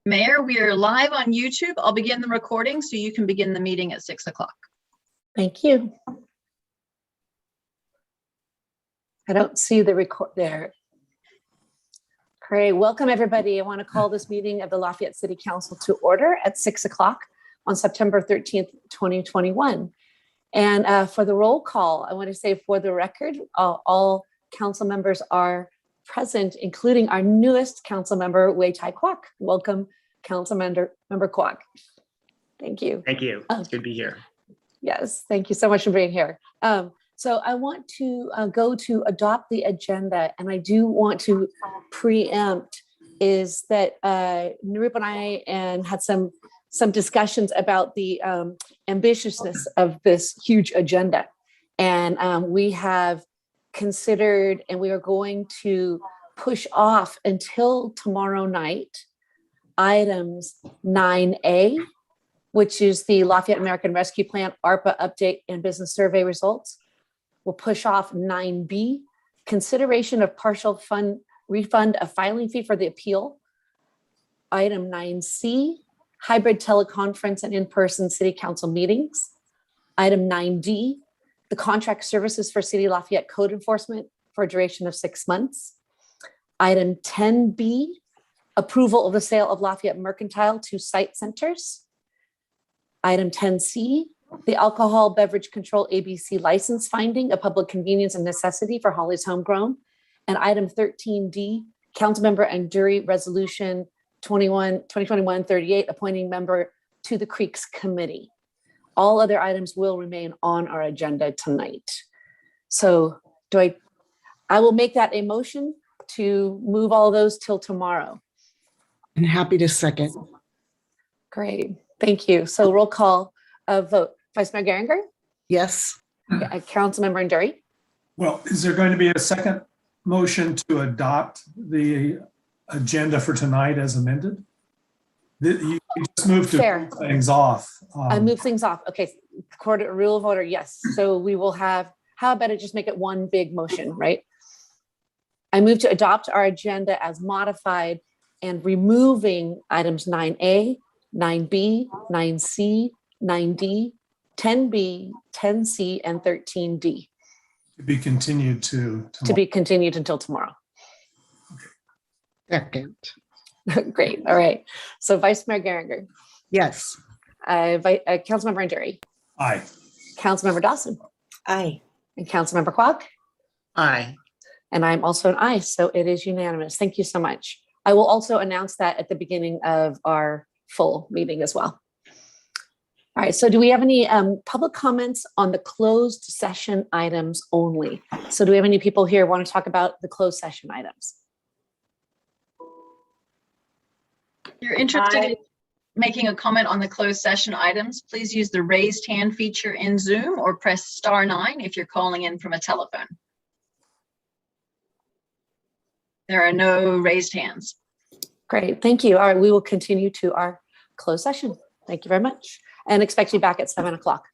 Mayor, we are live on YouTube. I'll begin the recording so you can begin the meeting at 6 o'clock. Thank you. I don't see the record there. Great. Welcome, everybody. I want to call this meeting of the Lafayette City Council to order at 6 o'clock on September 13th, 2021. And for the roll call, I want to say for the record, all council members are present, including our newest council member, Wei Tai Kwok. Welcome, Council Member Kwok. Thank you. Thank you. It's good to be here. Yes, thank you so much for being here. So I want to go to adopt the agenda, and I do want to preempt is that Nirup and I had some discussions about the ambitiousness of this huge agenda, and we have considered, and we are going to push off until tomorrow night items 9A, which is the Lafayette American Rescue Plan ARPA update and business survey results. We'll push off 9B, consideration of partial fund refund of filing fee for the appeal. Item 9C, hybrid teleconference and in-person city council meetings. Item 9D, the contract services for City Lafayette code enforcement for a duration of 6 months. Item 10B, approval of the sale of Lafayette Mercantile to site centers. Item 10C, the alcohol beverage control ABC license finding, a public convenience and necessity for Holly's Homegrown. And item 13D, council member and jury resolution 2021-38, appointing member to the Creeks Committee. All other items will remain on our agenda tonight. So I will make that a motion to move all of those till tomorrow. And happy to second. Great, thank you. So roll call vote. Vice Mayor Geringer? Yes. Councilmember Nduri? Well, is there going to be a second motion to adopt the agenda for tonight as amended? You just moved to move things off. I move things off. Okay, rule of order, yes. So we will have, how about it just make it one big motion, right? I move to adopt our agenda as modified and removing items 9A, 9B, 9C, 9D, 10B, 10C, and 13D. To be continued to be continued until tomorrow. Second. Great. All right. So Vice Mayor Geringer. Yes. Councilmember Nduri. Aye. Councilmember Dawson. Aye. And Councilmember Kwok. Aye. And I'm also an aye, so it is unanimous. Thank you so much. I will also announce that at the beginning of our full meeting as well. All right, so do we have any public comments on the closed session items only? So do we have any people here who want to talk about the closed session items? If you're interested in making a comment on the closed session items, please use the raised hand feature in Zoom or press *9 if you're calling in from a telephone. There are no raised hands. Great, thank you. All right, we will continue to our closed session. Thank you very much. And expect you back at 7 o'clock.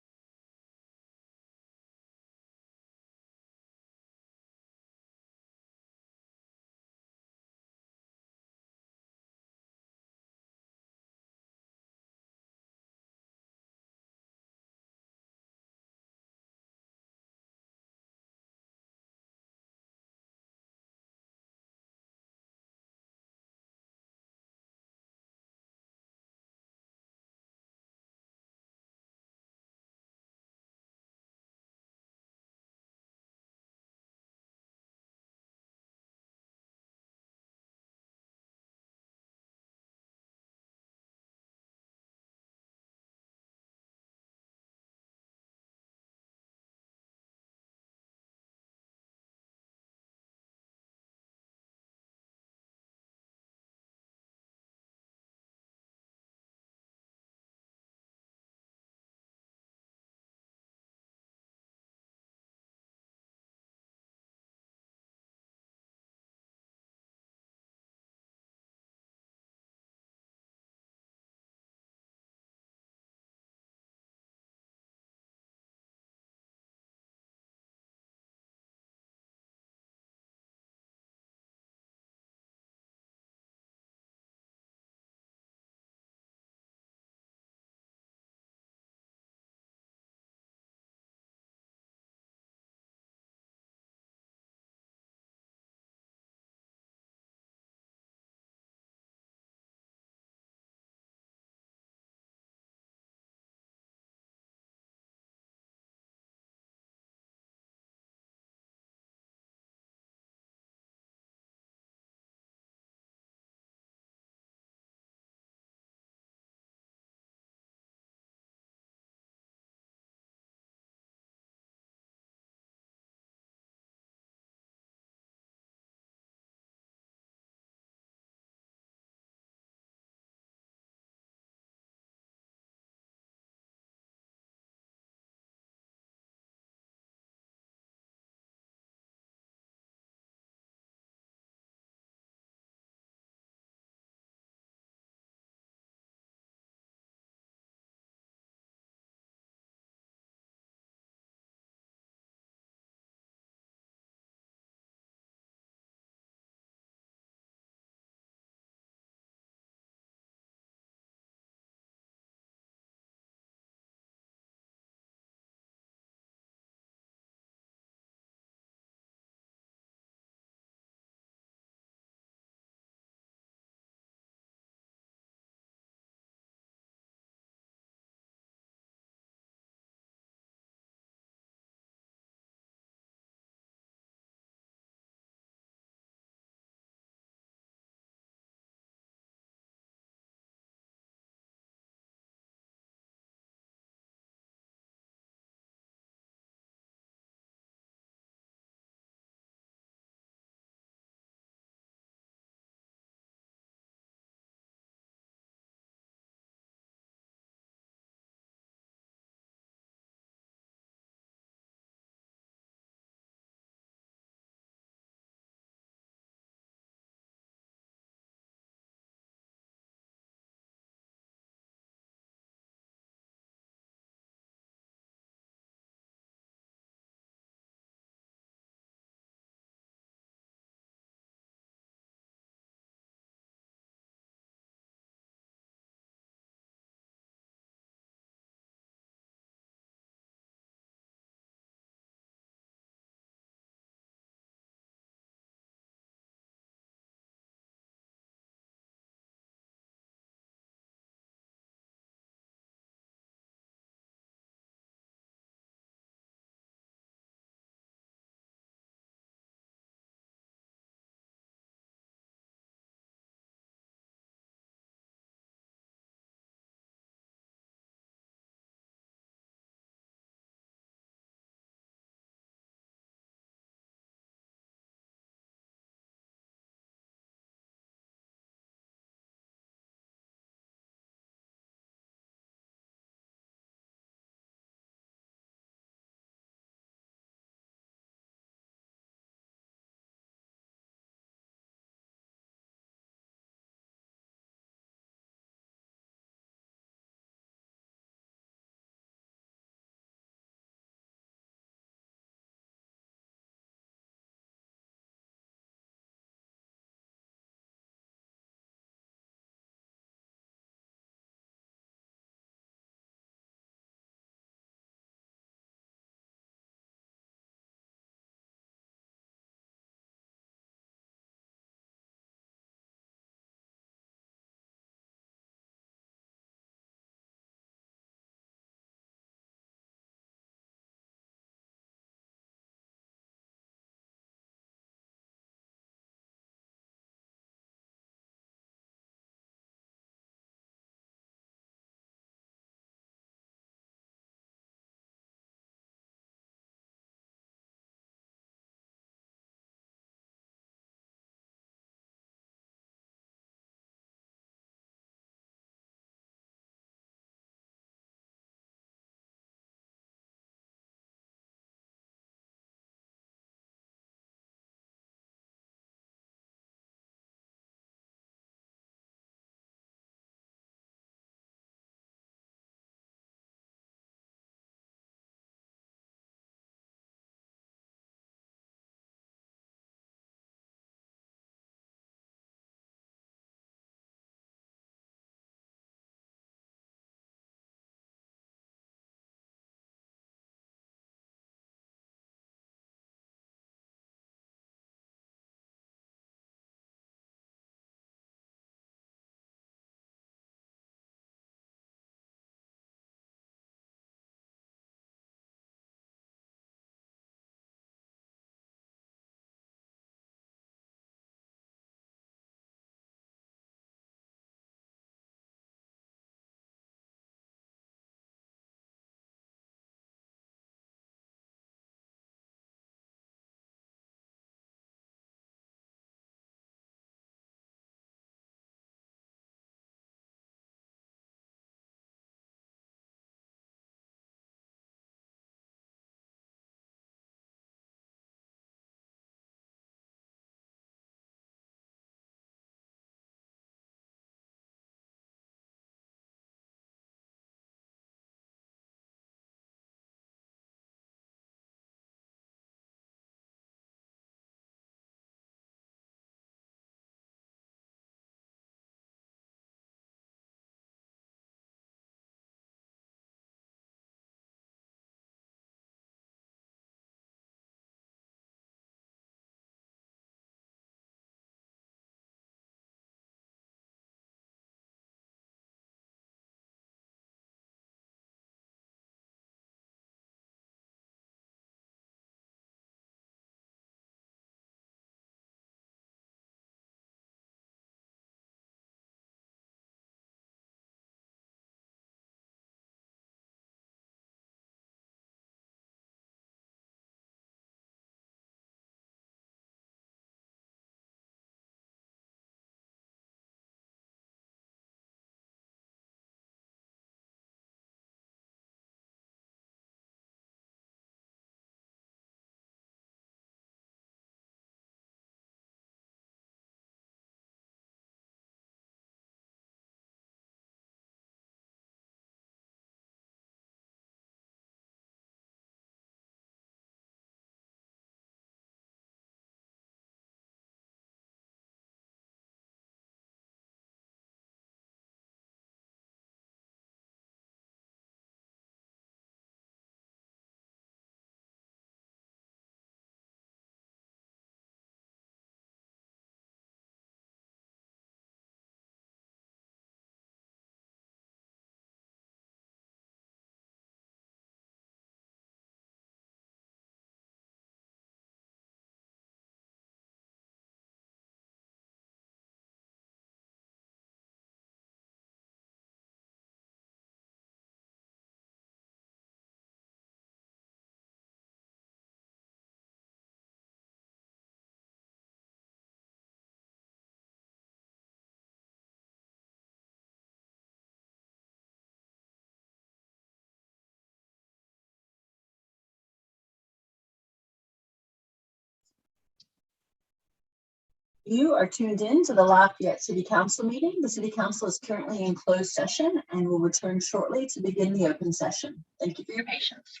You are tuned in to the Lafayette City Council meeting. The City Council is currently in closed session and will return shortly to begin the open session. Thank you for your patience.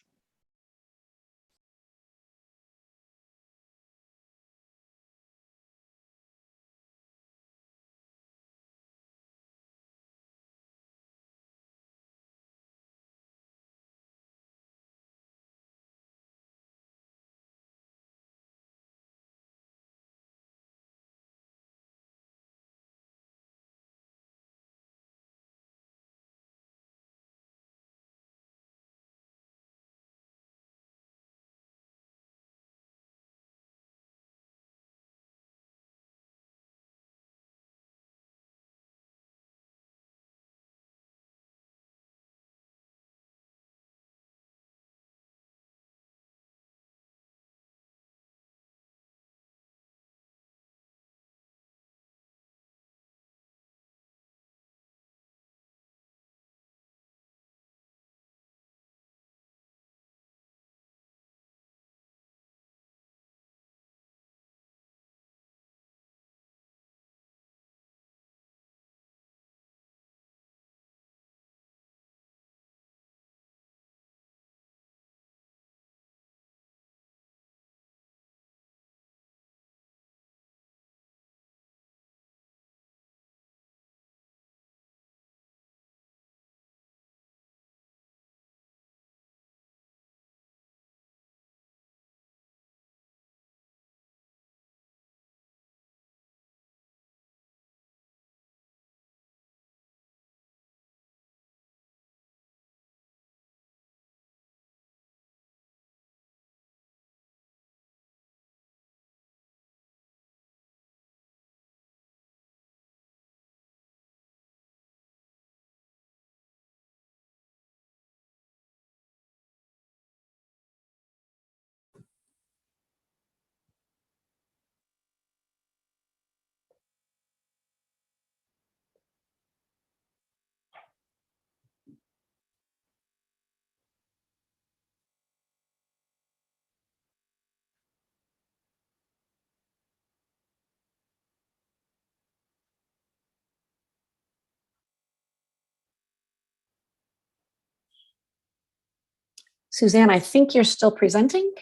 Suzanne, I think you're still presenting.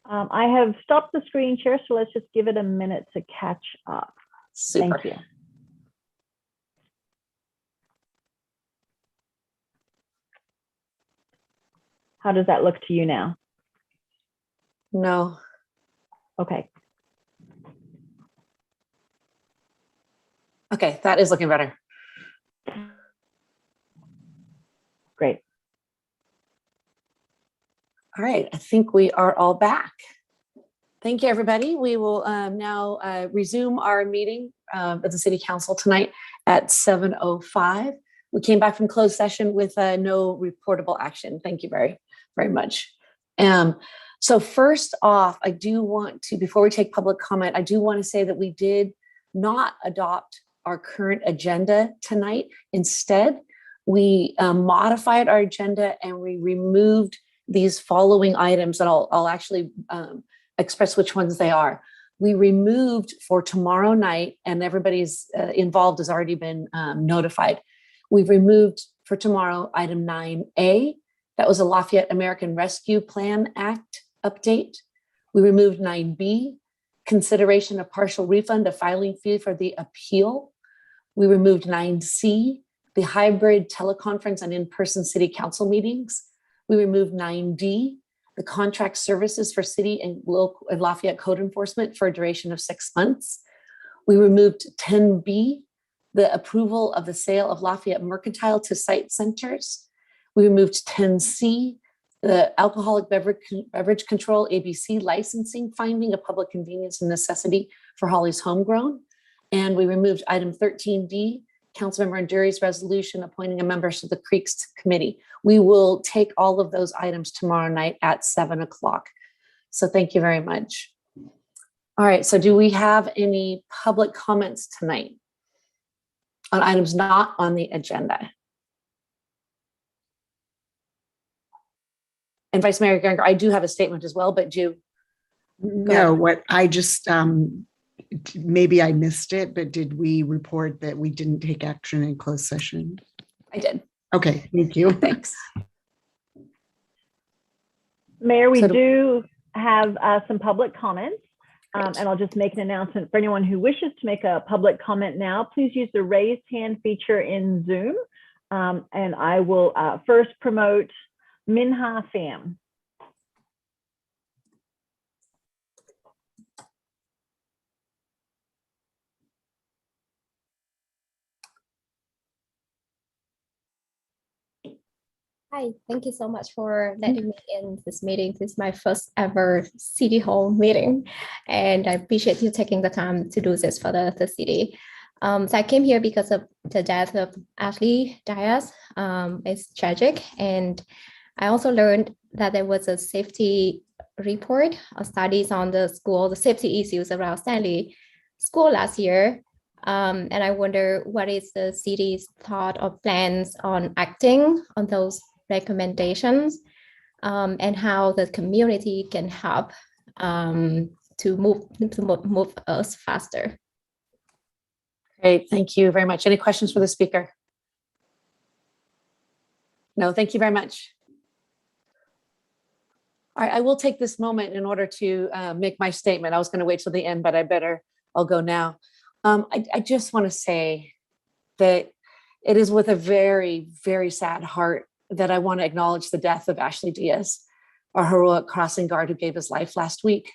I have stopped the screen share, so let's just give it a minute to catch up. Super. Thank you. How does that look to you now? No. Okay. Okay, that is looking better. Great. All right, I think we are all back. Thank you, everybody. We will now resume our meeting of the City Council tonight at 7:05. We came back from closed session with no reportable action. Thank you very, very much. So first off, I do want to, before we take public comment, I do want to say that we did not adopt our current agenda tonight. Instead, we modified our agenda and we removed these following items, and I'll actually express which ones they are. We removed for tomorrow night, and everybody's involved has already been notified. We've removed for tomorrow item 9A. That was a Lafayette American Rescue Plan Act update. We removed 9B, consideration of partial refund of filing fee for the appeal. We removed 9C, the hybrid teleconference and in-person city council meetings. We removed 9D, the contract services for city and local and Lafayette code enforcement for a duration of 6 months. We removed 10B, the approval of the sale of Lafayette Mercantile to site centers. We removed 10C, the alcoholic beverage control ABC licensing finding of public convenience and necessity for Holly's Homegrown. And we removed item 13D, Councilmember Nduri's resolution appointing a member to the Creeks Committee. We will take all of those items tomorrow night at 7 o'clock. So thank you very much. All right, so do we have any public comments tonight on items not on the agenda? And Vice Mayor Geringer, I do have a statement as well, but ahead. No, what I just, maybe I missed it, but did we report that we didn't take action in closed session? I did. Okay, thank you. Thanks. Mayor, we So do have some public comments. And I'll just make an announcement for anyone who wishes to make a public comment now. Please use the raised hand feature in Zoom. And I will first promote Minha Pham. Hi, thank you so much for letting me in this meeting. This is my first ever City Hall meeting, and I appreciate you taking the time to do this for the city. So I came here because of the death of Ashley Diaz. It's tragic, and I also learned that there was a safety report of studies on the safety issues around Stanley School last year. And I wonder what is the city's thought or plans on acting on those recommendations, and how the community can help to move us faster. Great, thank you very much. Any questions for the speaker? No, thank you very much. All right, I will take this moment in order to make my statement. I was going to wait till the end, but I'll go now. I just want to say that it is with a very, very sad heart that I want to acknowledge the death of Ashley Diaz, our heroic crossing guard who gave his life last week,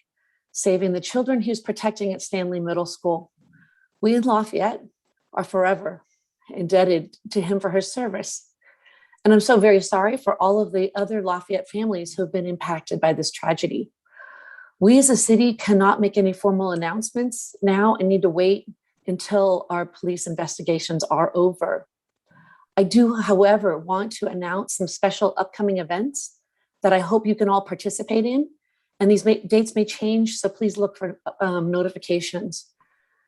saving the children he was protecting at Stanley Middle School. We in Lafayette are forever indebted to him for his service. And I'm so very sorry for all of the other Lafayette families who have been impacted by this tragedy. We as a city cannot make any formal announcements now and need to wait until our police investigations are over. I do, however, want to announce some special upcoming events that I hope you can all participate in. And these dates may change, so please look for notifications.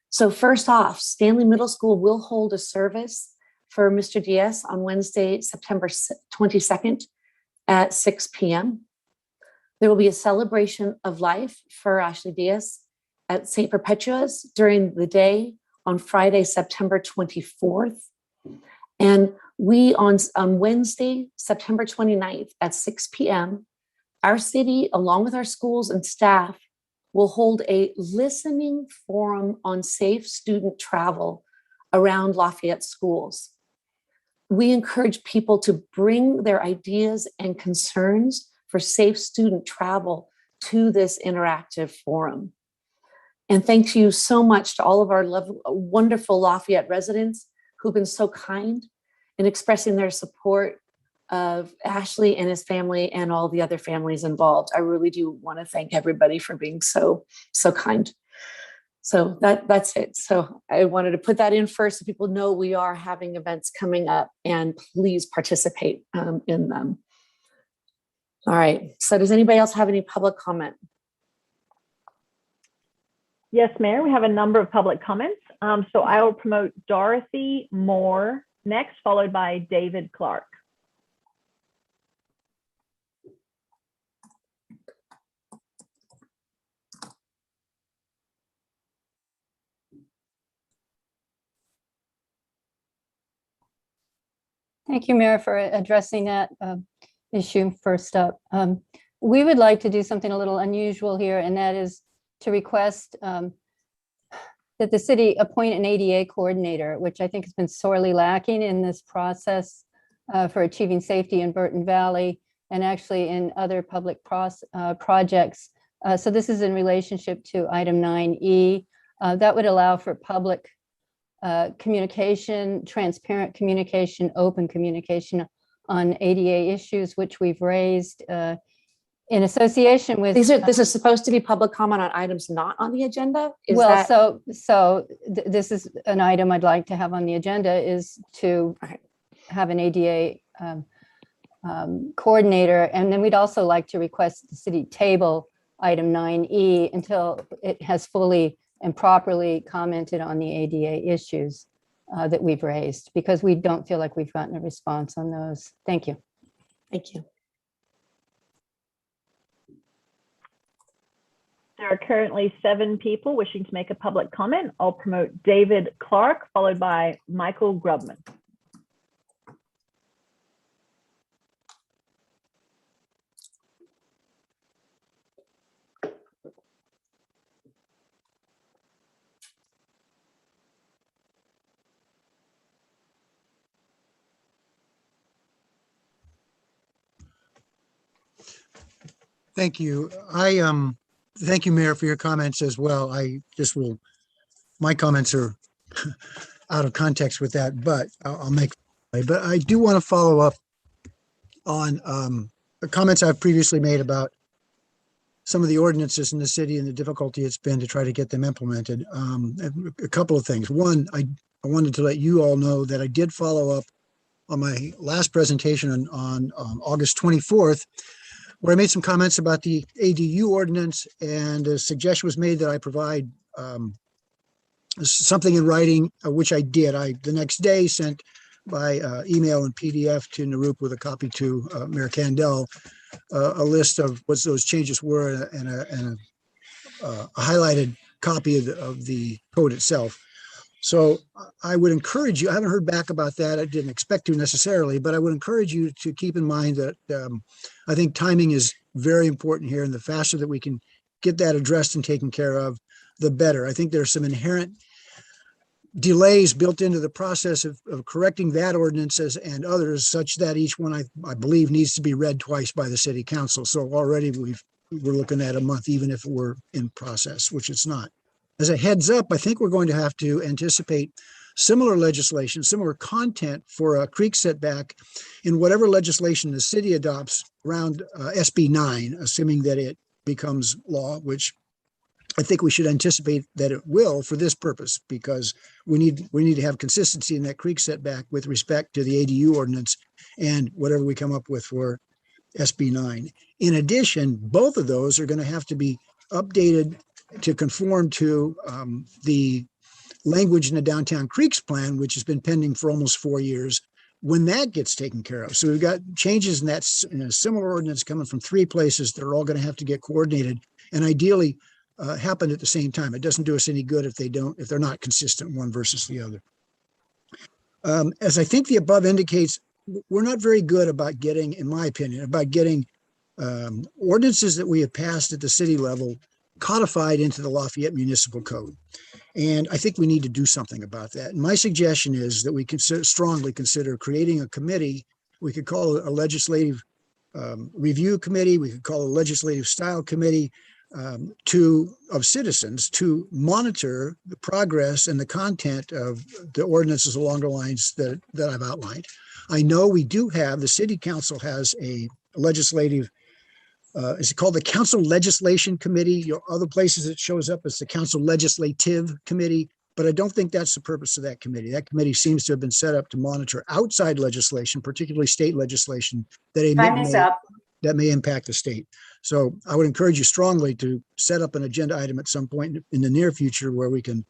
So first off, Stanley Middle School will hold a service for Mr. Diaz on Wednesday, September 22nd at 6 p.m. There will be a celebration of life for Ashley Diaz at St. Perpetua's during the day on Friday, September 24th. And we on Wednesday, September 29th at 6 p.m., our city, along with our schools and staff, will hold a listening forum on safe student travel around Lafayette schools. We encourage people to bring their ideas and concerns for safe student travel to this interactive forum. And thank you so much to all of our wonderful Lafayette residents who've been so kind in expressing their support of Ashley and his family and all the other families involved. I really do want to thank everybody for being so kind. So that's it. So I wanted to put that in first so people know we are having events coming up, and please participate in them. All right. So does anybody else have any public comment? Yes, Mayor, we have a number of public comments. So I will promote Dorothy Moore next, followed by David Clark. Thank you, Mayor, for addressing that issue first up. We would like to do something a little unusual here, and that is to request that the city appoint an ADA coordinator, which I think has been sorely lacking in this process for achieving safety in Burton Valley and actually in other public projects. So this is in relationship to item 9E. That would allow for public communication, transparent communication, open communication on ADA issues, which we've raised in association with. This is supposed to be public comment on items not on the agenda? This is an item I'd like to have on the agenda, is to have an ADA coordinator. And then we'd also like to request the city table item 9E until it has fully and properly commented on the ADA issues that we've raised, because we don't feel like we've gotten a response on those. Thank you. Thank you. There are currently 7 people wishing to make a public comment. I'll promote David Clark, followed by Michael Grubman. Thank you. Thank you, Mayor, for your comments as well. My comments are out of context with that, but I'll make, but I do want to follow up on the comments I've previously made about some of the ordinances in the city and the difficulty it's been to try to get them implemented. A couple of things. One, I wanted to let you all know that I did follow up on my last presentation on August 24th, where I made some comments about the ADU ordinance, and a suggestion was made that I provide something in writing, which I did. I, the next day, sent by email and PDF to Narup with a copy to Mayor Kandel, a list of what those changes were and a highlighted copy of the code itself. So I would encourage you, I haven't heard back about that. I didn't expect to necessarily, but I would encourage you to keep in mind that I think timing is very important here, and the faster that we can get that addressed and taken care of, the better. I think there's some inherent delays built into the process of correcting that ordinances and others, such that each one I believe needs to be read twice by the city council. So already we're looking at a month, even if we're in process, which it's not. As a heads up, I think we're going to have to anticipate similar legislation, similar content for a creek setback in whatever legislation the city adopts around SB 9, assuming that it becomes law, which I think we should anticipate that it will for this purpose, because we need to have consistency in that creek setback with respect to the ADU ordinance and whatever we come up with for SB 9. In addition, both of those are going to have to be updated to conform to the language in the Downtown Creeks plan, which has been pending for almost 4 years, when that gets taken care of. So we've got changes in that in a similar ordinance coming from 3 places that are all going to have to get coordinated and ideally happen at the same time. It doesn't do us any good if they're not consistent one versus the other. As I think the above indicates, we're not very good about getting, in my opinion, about getting ordinances that we have passed at the city level codified into the Lafayette Municipal Code. And I think we need to do something about that. And my suggestion is that we strongly consider creating a committee. We could call it a legislative review committee. We could call it a legislative style committee of citizens to monitor the progress and the content of the ordinances along the lines that I've outlined. I know we do have, the city council has a legislative is it called the Council Legislation Committee? Other places it shows up as the Council Legislative Committee, but I don't think that's the purpose of that committee. That committee seems to have been set up to monitor outside legislation, particularly state legislation that may impact the state. So I would encourage you strongly to set up an agenda item at some point in the near future where we can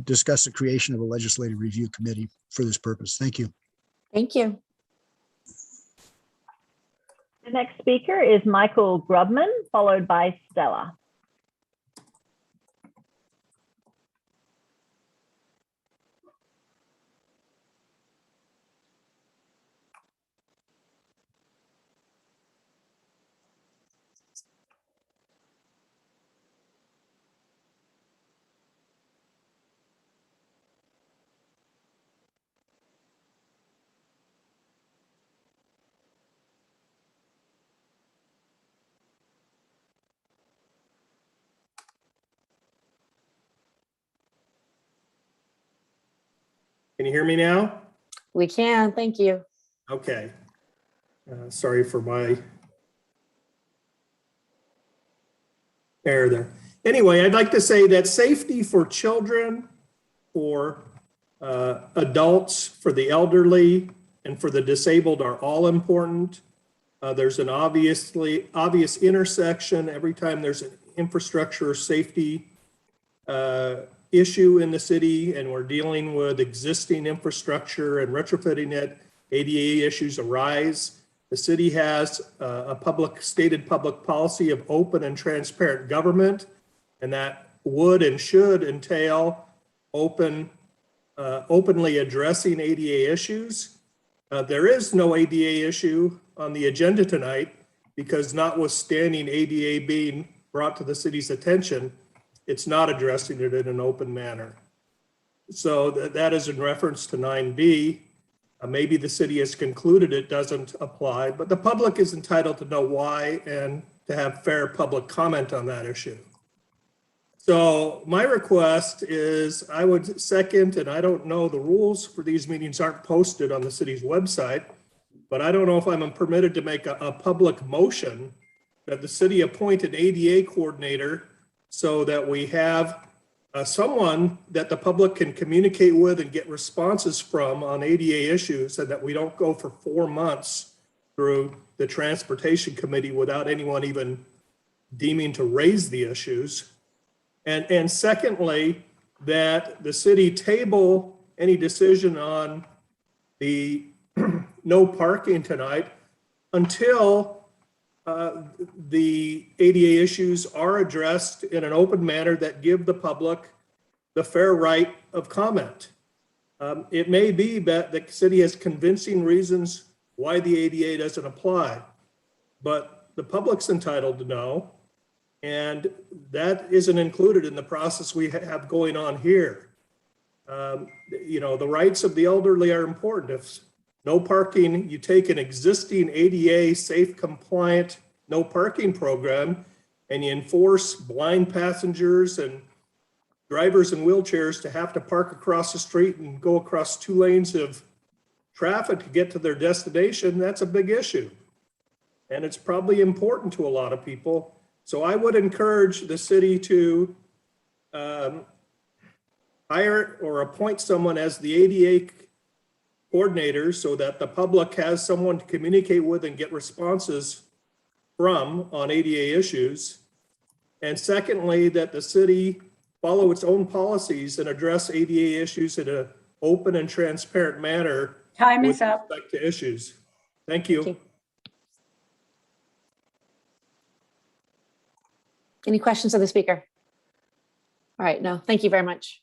discuss the creation of a legislative review committee for this purpose. Thank you. Thank you. The next speaker is Michael Grubman, followed by Stella. Can you hear me now? We can, thank you. Okay. Sorry for my error there. Anyway, I'd like to say that safety for children, for adults, for the elderly, and for the disabled are all important. There's an obvious intersection every time there's an infrastructure safety issue in the city, and we're dealing with existing infrastructure and retrofitting it. ADA issues arise. The city has a stated public policy of open and transparent government, and that would and should entail openly addressing ADA issues. There is no ADA issue on the agenda tonight because notwithstanding ADA being brought to the city's attention, it's not addressing it in an open manner. So that is in reference to 9B. Maybe the city has concluded it doesn't apply, but the public is entitled to know why and to have fair public comment on that issue. So my request is I would second, and I don't know, the rules for these meetings aren't posted on the city's website, but I don't know if I'm permitted to make a public motion that the city appoint an ADA coordinator so that we have someone that the public can communicate with and get responses from on ADA issues, and that we don't go for 4 months through the transportation committee without anyone even deeming to raise the issues. And secondly, that the city table any decision on the no parking tonight until the ADA issues are addressed in an open manner that give the public the fair right of comment. It may be that the city has convincing reasons why the ADA doesn't apply, but the public's entitled to know, and that isn't included in the process we have going on here. You know, the rights of the elderly are important. If no parking, you take an existing ADA safe, compliant, no parking program and you enforce blind passengers and drivers in wheelchairs to have to park across the street and go across 2 lanes of traffic to get to their destination, that's a big issue. And it's probably important to a lot of people. So I would encourage the city to hire or appoint someone as the ADA coordinator so that the public has someone to communicate with and get responses from on ADA issues. And secondly, that the city follow its own policies and address ADA issues in an open and transparent manner. Time is up. With respect to issues. Thank you. Thank you. Any questions of the speaker? All right, no, thank you very much.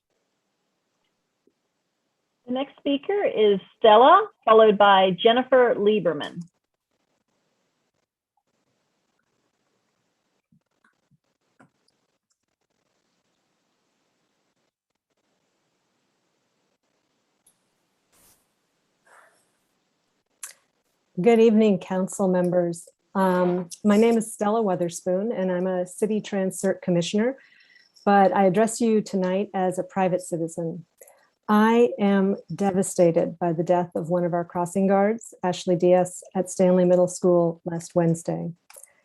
The next speaker is Stella, followed by Jennifer Lieberman. Good evening, council members. My name is Stella Weatherspoon, and I'm a City Transcert Commissioner, but I address you tonight as a private citizen. I am devastated by the death of one of our crossing guards, Ashley Diaz, at Stanley Middle School last Wednesday,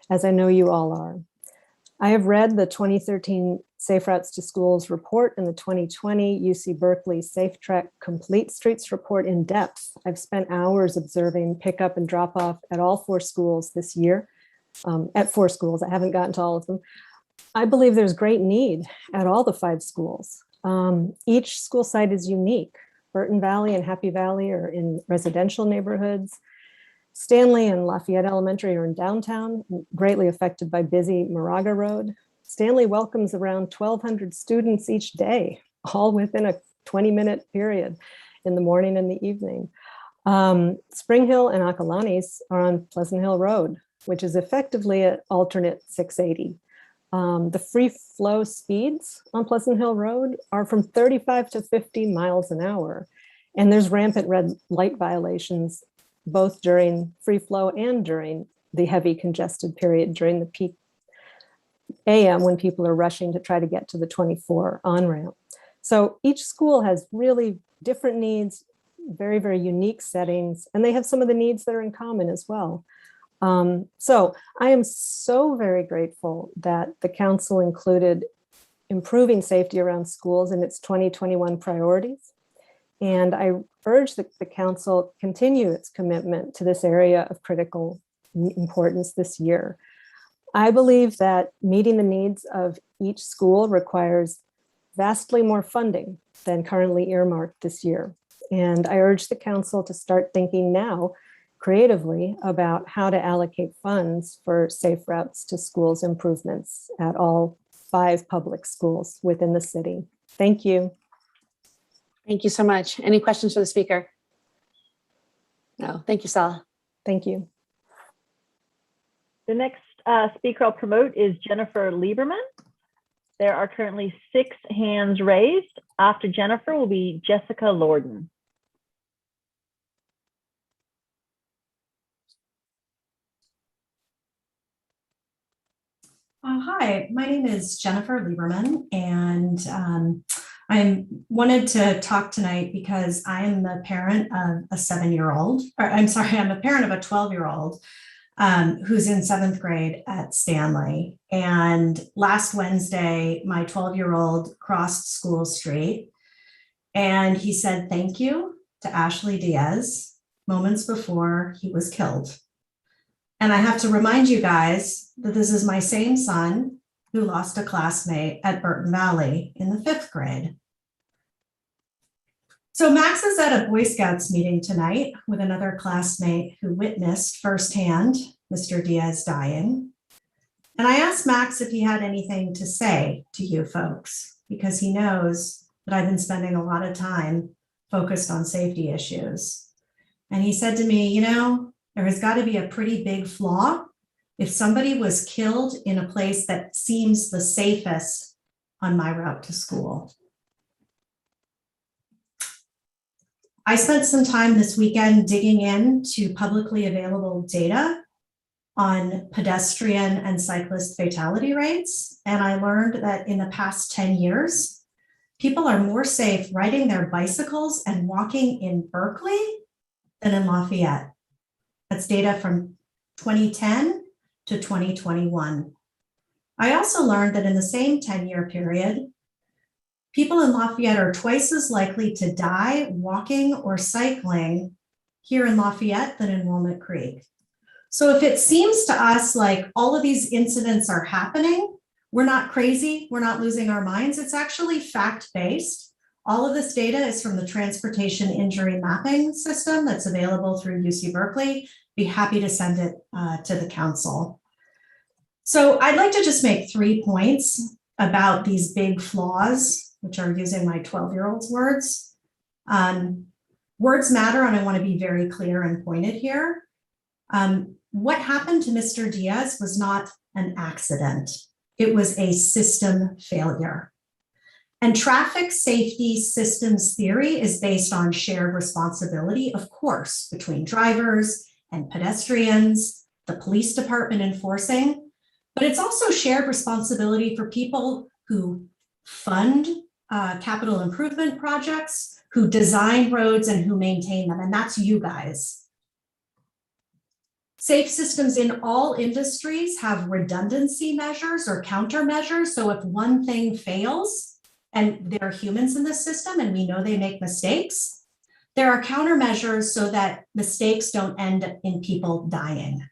as I know you all are. I have read the 2013 Safe Routes to Schools report and the 2020 UC Berkeley Safe Trek Complete Streets report in depth. I've spent hours observing pickup and drop off at all 4 schools this year, at 4 schools. I haven't gotten to all of them. I believe there's great need at all the 5 schools. Each school site is unique. Burton Valley and Happy Valley are in residential neighborhoods. Stanley and Lafayette Elementary are in downtown, greatly affected by busy Moraga Road. Stanley welcomes around 1,200 students each day, all within a 20-minute period in the morning and the evening. Spring Hill and Acalanes are on Pleasant Hill Road, which is effectively an alternate 680. The free flow speeds on Pleasant Hill Road are from 35 to 50 miles an hour. And there's rampant red light violations, both during free flow and during the heavy congested period during the peak AM when people are rushing to try to get to the 24 on-ramp. So each school has really different needs, very, very unique settings, and they have some of the needs that are in common as well. So I am so very grateful that the council included improving safety around schools in its 2021 priorities. And I urge that the council continue its commitment to this area of critical importance this year. I believe that meeting the needs of each school requires vastly more funding than currently earmarked this year. And I urge the council to start thinking now creatively about how to allocate funds for safe routes to schools improvements at all 5 public schools within the city. Thank you. Thank you so much. Any questions for the speaker? No, thank you, Sala. Thank you. The next speaker I'll promote is Jennifer Lieberman. There are currently 6 hands raised. After Jennifer will be Jessica Lorden. Hi, my name is Jennifer Lieberman, and I wanted to talk tonight because I am the parent of a 7-year-old, or I'm sorry, I'm a parent of a 12-year-old who's in 7th grade at Stanley. And last Wednesday, my 12-year-old crossed School Street and he said thank you to Ashley Diaz moments before he was killed. And I have to remind you guys that this is my same son who lost a classmate at Burton Valley in the 5th grade. So Max is at a Boy Scouts meeting tonight with another classmate who witnessed firsthand Mr. Diaz dying. And I asked Max if he had anything to say to you folks, because he knows that I've been spending a lot of time focused on safety issues. And he said to me, you know, there has got to be a pretty big flaw if somebody was killed in a place that seems the safest on my route to school. I spent some time this weekend digging into publicly available data on pedestrian and cyclist fatality rates. And I learned that in the past 10 years, people are more safe riding their bicycles and walking in Berkeley than in Lafayette. That's data from 2010 to 2021. I also learned that in the same 10-year period, people in Lafayette are twice as likely to die walking or cycling here in Lafayette than in Walnut Creek. So if it seems to us like all of these incidents are happening, we're not crazy, we're not losing our minds, it's actually fact-based. All of this data is from the Transportation Injury Mapping System that's available through UC Berkeley. Be happy to send it to the council. So I'd like to just make 3 points about these big flaws, which are using my 12-year-old's words. Words matter, and I want to be very clear and pointed here. What happened to Mr. Diaz was not an accident. It was a system failure. And traffic safety systems theory is based on shared responsibility, of course, between drivers and pedestrians, the police department enforcing, but it's also shared responsibility for people who fund capital improvement projects, who design roads and who maintain them, and that's you guys. Safe systems in all industries have redundancy measures or countermeasures. So if one thing fails, and there are humans in the system and we know they make mistakes, there are countermeasures so that mistakes don't end in people dying.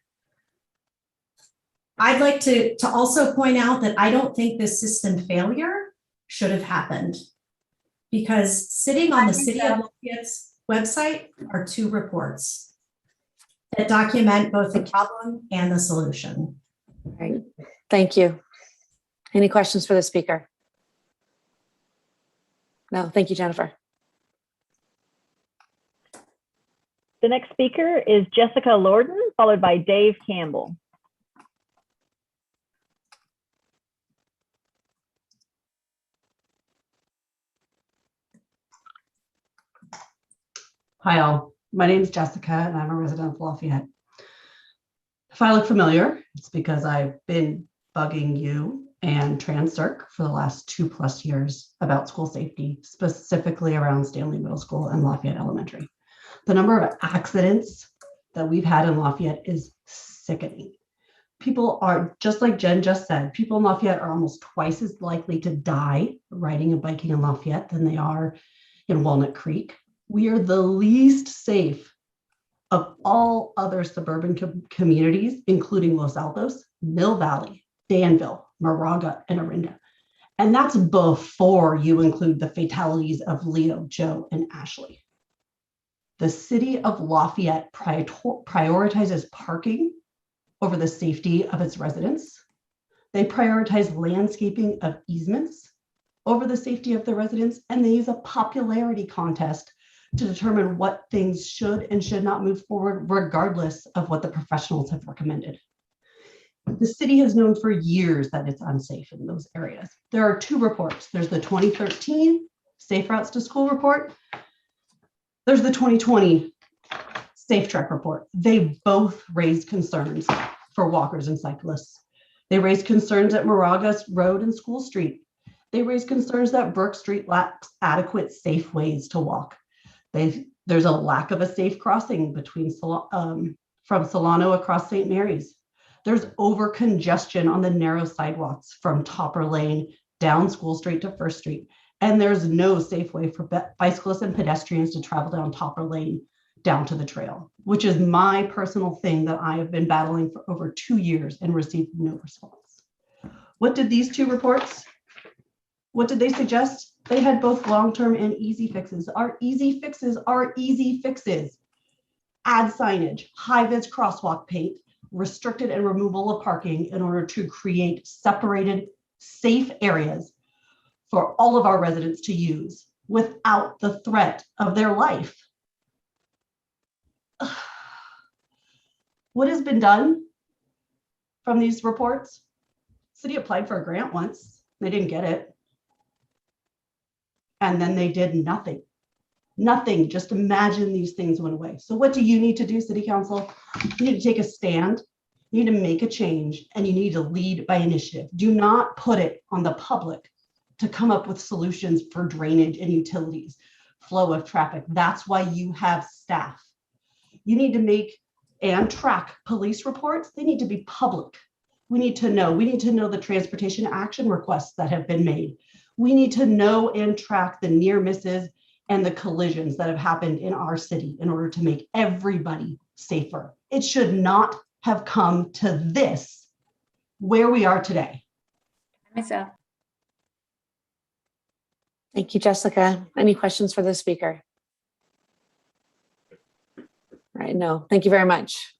I'd like to also point out that I don't think this system failure should have happened, because sitting on the City of Lafayette's website are 2 reports that document both the problem and the solution. Right. Thank you. Any questions for the speaker? No, thank you, Jennifer. The next speaker is Jessica Lorden, followed by Dave Campbell. Hi all, my name is Jessica and I'm a resident of Lafayette. If I look familiar, it's because I've been bugging you and TransCirc for the last 2+ years about school safety, specifically around Stanley Middle School and Lafayette Elementary. The number of accidents that we've had in Lafayette is sickening. People are, just like Jen just said, people in Lafayette are almost twice as likely to die riding and biking in Lafayette than they are in Walnut Creek. We are the least safe of all other suburban communities, including Los Altos, Mill Valley, Danville, Moraga, and Orinda. And that's before you include the fatalities of Leo, Joe, and Ashley. The city of Lafayette prioritizes parking over the safety of its residents. They prioritize landscaping of easements over the safety of the residents, and they use a popularity contest to determine what things should and should not move forward, regardless of what the professionals have recommended. The city has known for years that it's unsafe in those areas. There are two reports. There's the 2013 Safe Routes to School report. There's the 2020 Safe Trek report. They both raised concerns for walkers and cyclists. They raised concerns at Moraga Road and School Street. They raised concerns that Brook Street lacks adequate safe ways to walk. There's a lack of a safe crossing between from Solano across St. Mary's. There's over congestion on the narrow sidewalks from Topper Lane down School Street to First Street. And there's no safe way for bicyclists and pedestrians to travel down Topper Lane down to the trail, which is my personal thing that I have been battling for over 2 years and received no response. What did these two reports, what did they suggest? They had both long-term and easy fixes. Our easy fixes are easy fixes. Add signage, high-vis crosswalk paint, restricted and removal of parking in order to create separated, safe areas for all of our residents to use without the threat of their life. What has been done from these reports? City applied for a grant once, they didn't get it. And then they did nothing. Nothing, just imagine these things went away. So what do you need to do, City Council? You need to take a stand, you need to make a change, and you need to lead by initiative. Do not put it on the public to come up with solutions for drainage and utilities, flow of traffic. That's why you have staff. You need to make and track police reports. They need to be public. We need to know the transportation action requests that have been made. We need to know and track the near misses and the collisions that have happened in our city in order to make everybody safer. It should not have come to this, where we are today. Myself. Thank you, Jessica. Any questions for the speaker? All right, no, thank you very much.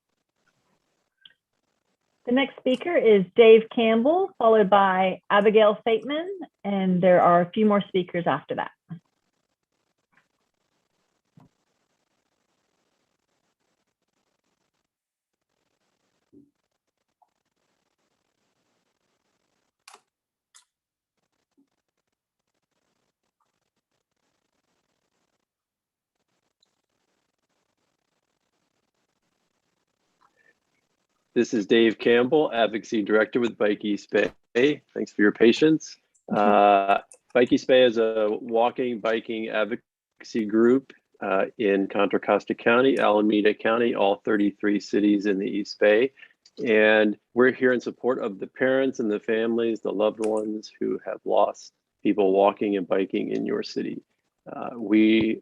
The next speaker is Dave Campbell, followed by Abigail Fateman, and there are a few more speakers after that. This is Dave Campbell, Advocacy Director with Bike East Bay. Thanks for your patience. Bike East Bay is a walking, biking advocacy group in Contra Costa County, Alameda County, all 33 cities in the East Bay. And we're here in support of the parents and the families, the loved ones who have lost people walking and biking in your city. We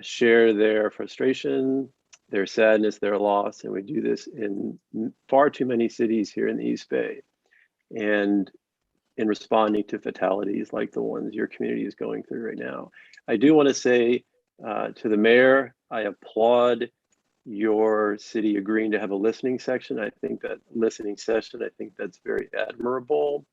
share their frustration, their sadness, their loss, and we do this in far too many cities here in the East Bay. And in responding to fatalities like the ones your community is going through right now. I do want to say to the mayor, I applaud your city agreeing to have a listening section. I think that listening session, I think that's very admirable.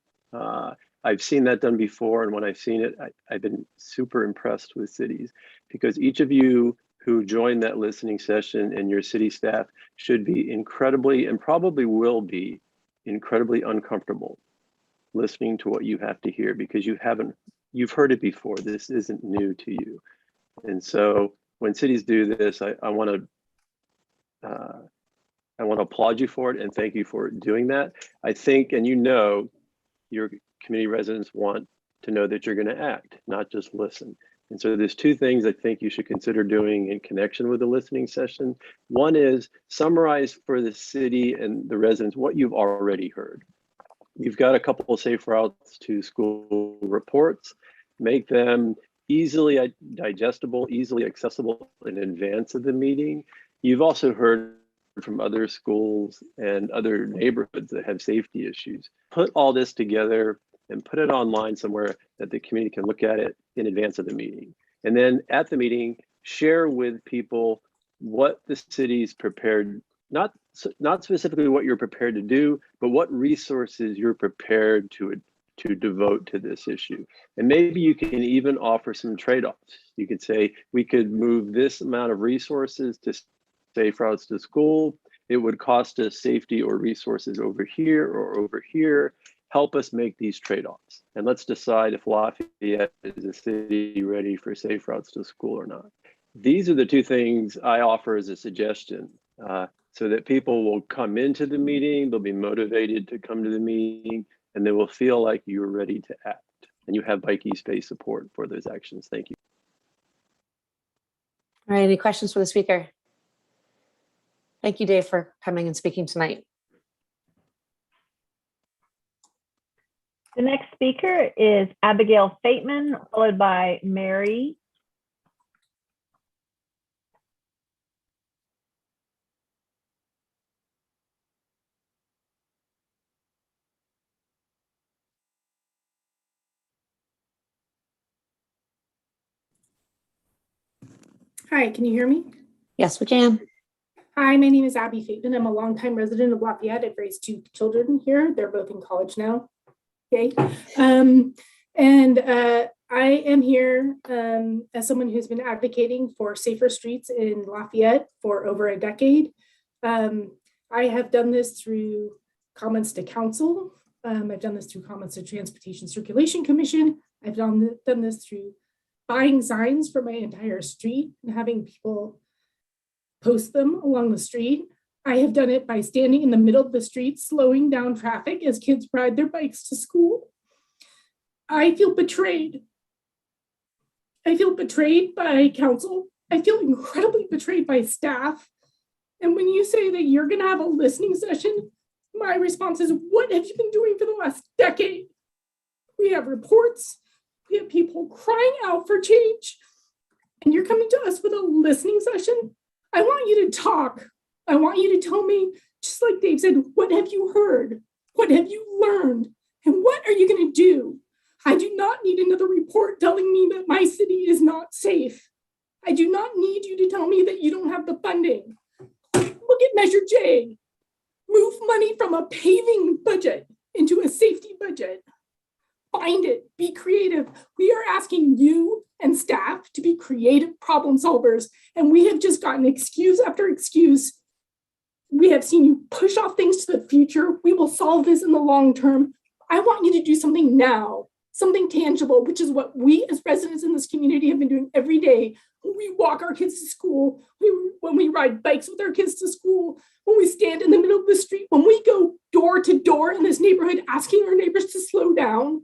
I've seen that done before, and when I've seen it, I've been super impressed with cities, because each of you who joined that listening session and your city staff should be incredibly, and probably will be incredibly uncomfortable listening to what you have to hear, because you've heard it before. This isn't new to you. And so when cities do this, I want to applaud you for it and thank you for doing that. I think, and your community residents want to know that you're going to act, not just listen. And so there's two things I think you should consider doing in connection with the listening session. One is summarize for the city and the residents what you've already heard. You've got a couple of safe routes to school reports. Make them easily digestible, easily accessible in advance of the meeting. You've also heard from other schools and other neighborhoods that have safety issues. Put all this together and put it online somewhere that the community can look at it in advance of the meeting. And then at the meeting, share with people what the city's prepared, not not specifically what you're prepared to do, but what resources you're prepared to devote to this issue. And maybe you can even offer some trade-offs. You could say, we could move this amount of resources to safe routes to school. It would cost us safety or resources over here or over here. Help us make these trade-offs. And let's decide if Lafayette is a city ready for safe routes to school or not. These are the two things I offer as a suggestion, so that people will come into the meeting, they'll be motivated to come to the meeting, and they will feel like you're ready to act and you have Bike East Bay support for those actions. Thank you. All right, any questions for the speaker? Thank you, Dave, for coming and speaking tonight. The next speaker is Abigail Fateman, followed by Mary. Hi, can you hear me? Yes, we can. Hi, my name is Abby Fateman. I'm a longtime resident of Lafayette. I've raised 2 children here. They're both in college now. Okay. I am here as someone who's been advocating for safer streets in Lafayette for over a decade. I have done this through comments to council. I've done this through comments to Transportation Circulation Commission. I've done this through buying signs for my entire street and having people post them along the street. I have done it by standing in the middle of the street, slowing down traffic as kids ride their bikes to school. I feel betrayed. I feel betrayed by council. I feel incredibly betrayed by staff. And when you say that you're going to have a listening session, my response is, what have you been doing for the last decade? We have reports. We have people crying out for change. And you're coming to us with a listening session? I want you to talk. I want you to tell me, just like Dave said, what have you heard? What have you learned? And what are you going to do? I do not need another report telling me that my city is not safe. I do not need you to tell me that you don't have the funding. Look at Measure J. Move money from a paving budget into a safety budget. Find it, be creative. We are asking you and staff to be creative problem solvers, and we have just gotten excuse after excuse. We have seen you push off things to the future. We will solve this in the long term. I want you to do something now, something tangible, which is what we as residents in this community have been doing every day. When we walk our kids to school, when we ride bikes with our kids to school, when we stand in the middle of the street, when we go door to door in this neighborhood asking our neighbors to slow down.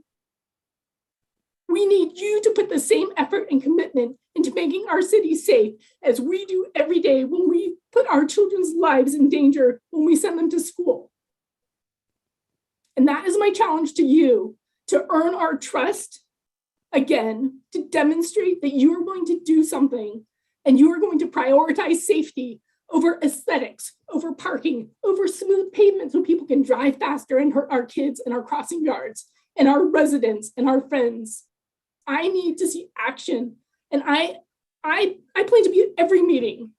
We need you to put the same effort and commitment into making our city safe as we do every day when we put our children's lives in danger when we send them to school. And that is my challenge to you, to earn our trust, again, to demonstrate that you are going to do something and you are going to prioritize safety over aesthetics, over parking, over smooth pavements so people can drive faster and hurt our kids and our crossing guards and our residents and our friends. I need to see action. And I plan to be at every meeting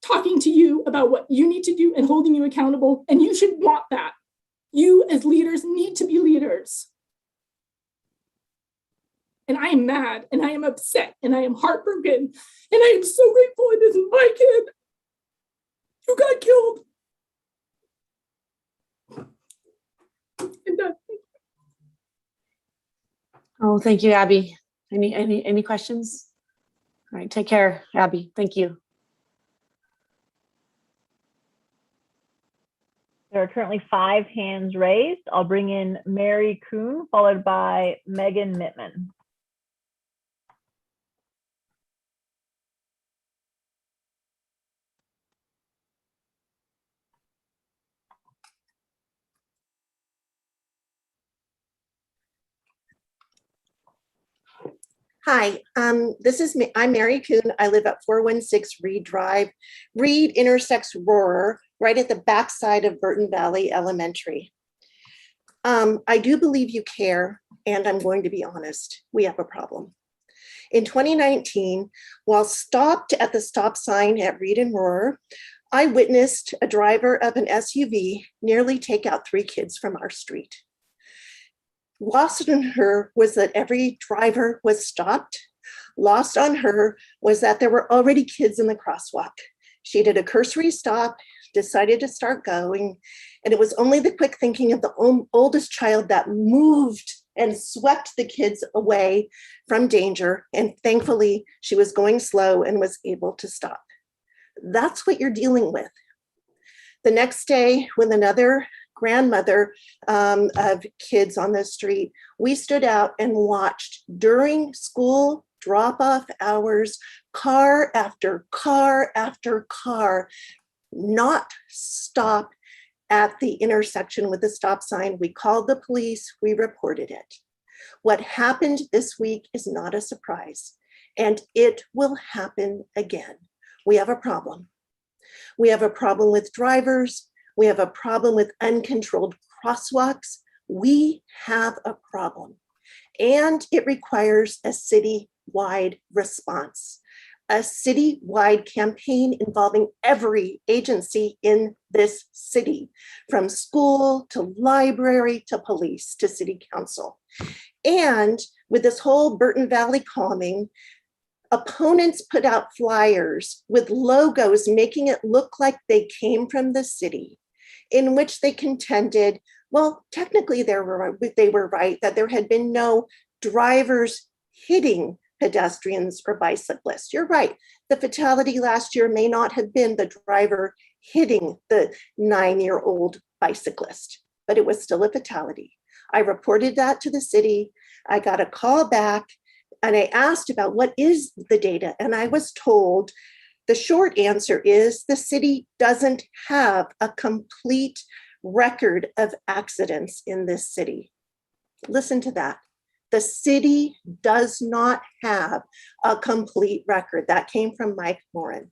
talking to you about what you need to do and holding you accountable. And you should want that. You as leaders need to be leaders. And I am mad and I am upset and I am heartbroken. And I am so grateful it isn't my kid who got killed. I'm done. Oh, thank you, Abby. Any questions? All right, take care, Abby. Thank you. There are currently 5 hands raised. I'll bring in Mary Kuhn, followed by Megan Mittman. Hi, I'm Mary Kuhn. I live at 416 Reed Drive. Reed intersects Rohrer right at the backside of Burton Valley Elementary. I do believe you care, and I'm going to be honest, we have a problem. In 2019, while stopped at the stop sign at Reed and Rohrer, I witnessed a driver of an SUV nearly take out 3 kids from our street. Lost on her was that every driver was stopped. Lost on her was that there were already kids in the crosswalk. She did a cursory stop, decided to start going, and it was only the quick thinking of the oldest child that moved and swept the kids away from danger. And thankfully, she was going slow and was able to stop. That's what you're dealing with. The next day, with another grandmother of kids on the street, we stood out and watched during school drop-off hours, car after car after car, not stop at the intersection with the stop sign. We called the police, we reported it. What happened this week is not a surprise, and it will happen again. We have a problem. We have a problem with drivers. We have a problem with uncontrolled crosswalks. We have a problem, and it requires a city-wide response, a city-wide campaign involving every agency in this city, from school to library to police to city council. And with this whole Burton Valley calming, opponents put out flyers with logos making it look like they came from the city, in which they contended, well, technically they were right, that there had been no drivers hitting pedestrians or bicyclists. You're right. The fatality last year may not have been the driver hitting the 9-year-old bicyclist, but it was still a fatality. I reported that to the city. I got a call back and I asked about what is the data. And I was told the short answer is the city doesn't have a complete record of accidents in this city. Listen to that. The city does not have a complete record. That came from Mike Morin.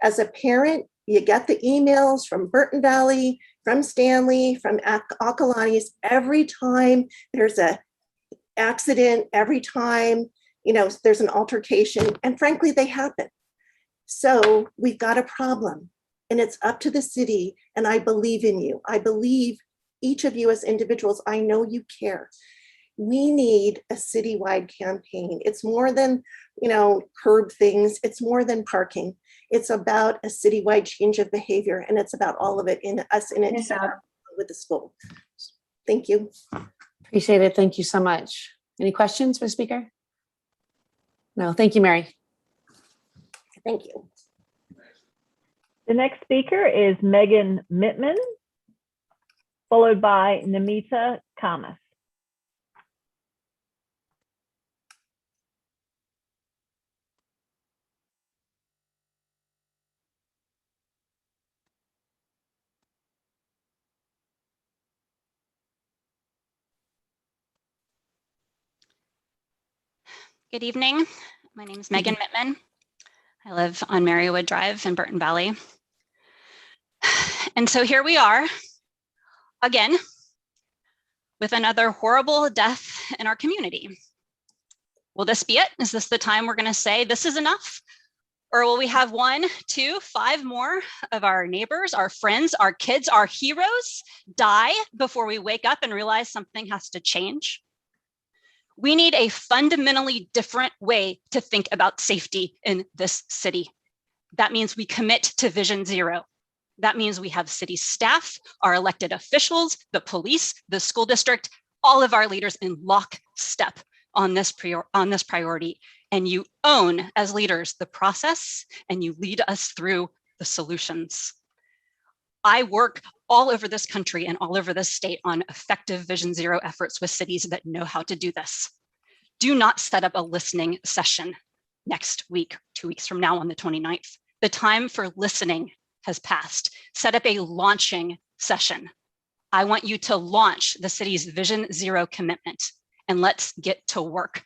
As a parent, you get the emails from Burton Valley, from Stanley, from Acalanes. Every time there's an accident, every time there's an altercation, and frankly, they happen. So we've got a problem, and it's up to the city, and I believe in you. I believe each of you as individuals. I know you care. We need a citywide campaign. It's more than, curb things. It's more than parking. It's about a citywide change of behavior, and it's about all of it in us in it with the school. Thank you. Appreciate it. Thank you so much. Any questions for the speaker? No, thank you, Mary. Thank you. The next speaker is Megan Mittman, followed by Namita Kamas. Good evening. My name is Megan Mittman. I live on Marywood Drive in Burton Valley. And so here we are again with another horrible death in our community. Will this be it? Is this the time we're going to say this is enough? Or will we have 1, 2, 5 more of our neighbors, our friends, our kids, our heroes die before we wake up and realize something has to change? We need a fundamentally different way to think about safety in this city. That means we commit to Vision Zero. That means we have city staff, our elected officials, the police, the school district, all of our leaders in lockstep on this priority. And you own, as leaders, the process, and you lead us through the solutions. I work all over this country and all over this state on effective Vision Zero efforts with cities that know how to do this. Do not set up a listening session next week, 2 weeks from now on the 29th. The time for listening has passed. Set up a launching session. I want you to launch the city's Vision Zero commitment, and let's get to work.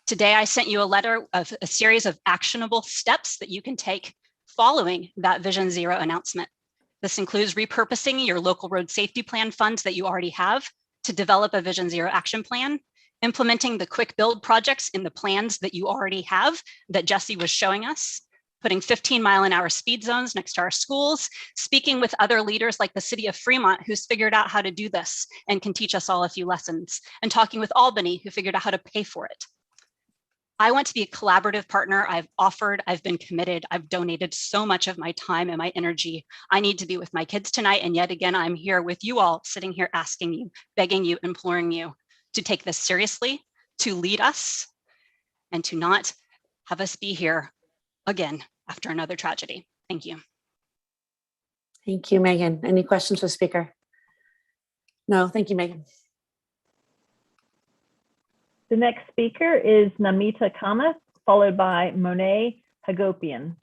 Today, I sent you a letter of a series of actionable steps that you can take following that Vision Zero announcement. This includes repurposing your local road safety plan funds that you already have to develop a Vision Zero action plan, implementing the quick build projects in the plans that you already have that Jesse was showing us, putting 15-mile-an-hour speed zones next to our schools, speaking with other leaders like the city of Fremont, who's figured out how to do this and can teach us all a few lessons, and talking with Albany, who figured out how to pay for it. I want to be a collaborative partner. I've offered, I've been committed, I've donated so much of my time and my energy. I need to be with my kids tonight. And yet again, I'm here with you all, sitting here asking you, begging you, imploring you to take this seriously, to lead us, and to not have us be here again after another tragedy. Thank you. Thank you, Megan. Any questions for the speaker? No, thank you, Megan. The next speaker is Namita Kamath, followed by Monet Hagopian.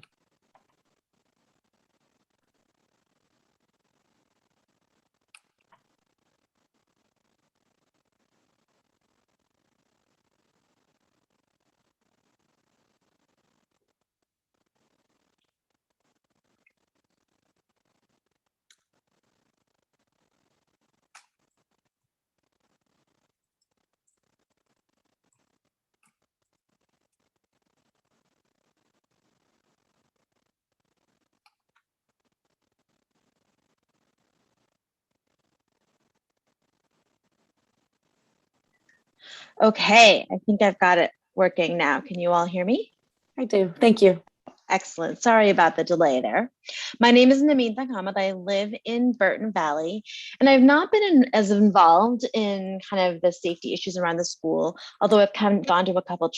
Okay, I think I've got it working now. Can you all hear me? I do. Thank you. Excellent. Sorry about the delay there. My name is Namita Kamath. I live in Burton Valley, and I've not been as involved in kind of the safety issues around the school, although I've gone to a couple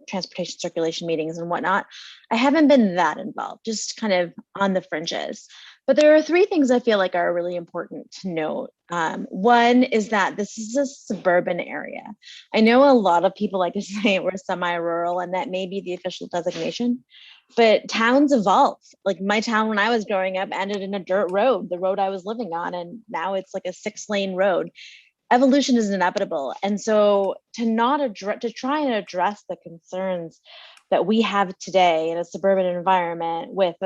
transportation circulation meetings and whatnot. I haven't been that involved, just kind of on the fringes. But there are three things I feel like are really important to note. One is that this is a suburban area. I know a lot of people like to say we're semi-rural, and that may be the official designation, but towns evolve. Like my town when I was growing up ended in a dirt road, the road I was living on, and now it's like a 6-lane road. Evolution is inevitable. And so to try and address the concerns that we have today in a suburban environment with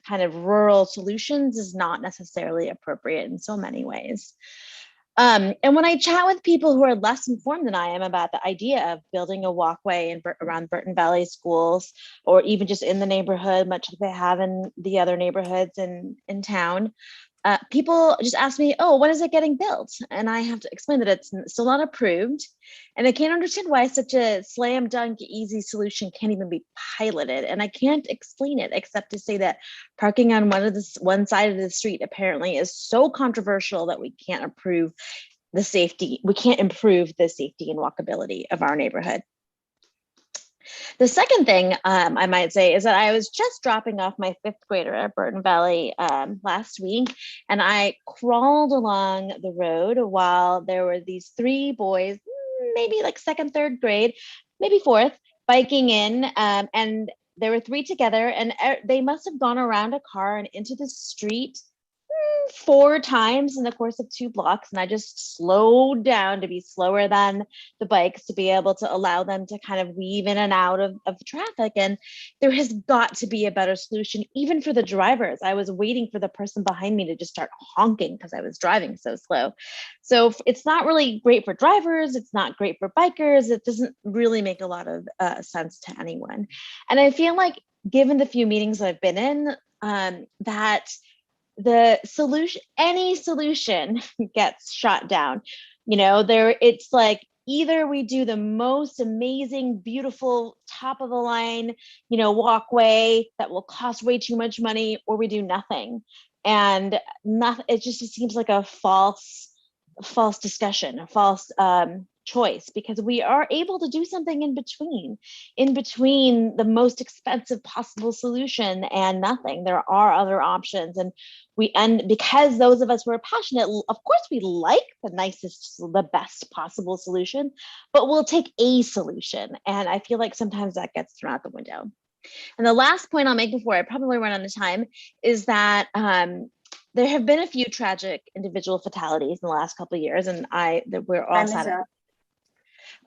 kind of rural solutions is not necessarily appropriate in so many ways. And when I chat with people who are less informed than I am about the idea of building a walkway around Burton Valley schools, or even just in the neighborhood, much like they have in the other neighborhoods in town, people just ask me, oh, when is it getting built? And I have to explain that it's still not approved. And I can't understand why such a slam dunk easy solution can't even be piloted. And I can't explain it except to say that parking on one side of the street apparently is so controversial that we can't improve the safety. We can't improve the safety and walkability of our neighborhood. The second thing I might say is that I was just dropping off my 5th grader at Burton Valley last week, and I crawled along the road while there were these 3 boys, maybe like 2nd, 3rd grade, maybe 4th, biking in, and there were 3 together, and they must have gone around a car and into the street 4 times in the course of 2 blocks. And I just slowed down to be slower than the bikes to be able to allow them to kind of weave in and out of the traffic. And there has got to be a better solution, even for the drivers. I was waiting for the person behind me to just start honking because I was driving so slow. So it's not really great for drivers. It's not great for bikers. It doesn't really make a lot of sense to anyone. And I feel like given the few meetings I've been in, that the solution, any solution gets shot down. It's like either we do the most amazing, beautiful, top of the line, walkway that will cost way too much money, or we do nothing. And it seems like a false discussion, a false choice, because we are able to do something in between the most expensive possible solution and nothing. There are other options, and because those of us who are passionate, of course we like the best possible solution, but we'll take a solution. And I feel like sometimes that gets thrown out the window. And the last point I'll make before I probably run out of time is that there have been a few tragic individual fatalities in the last couple of years, and we're all sad.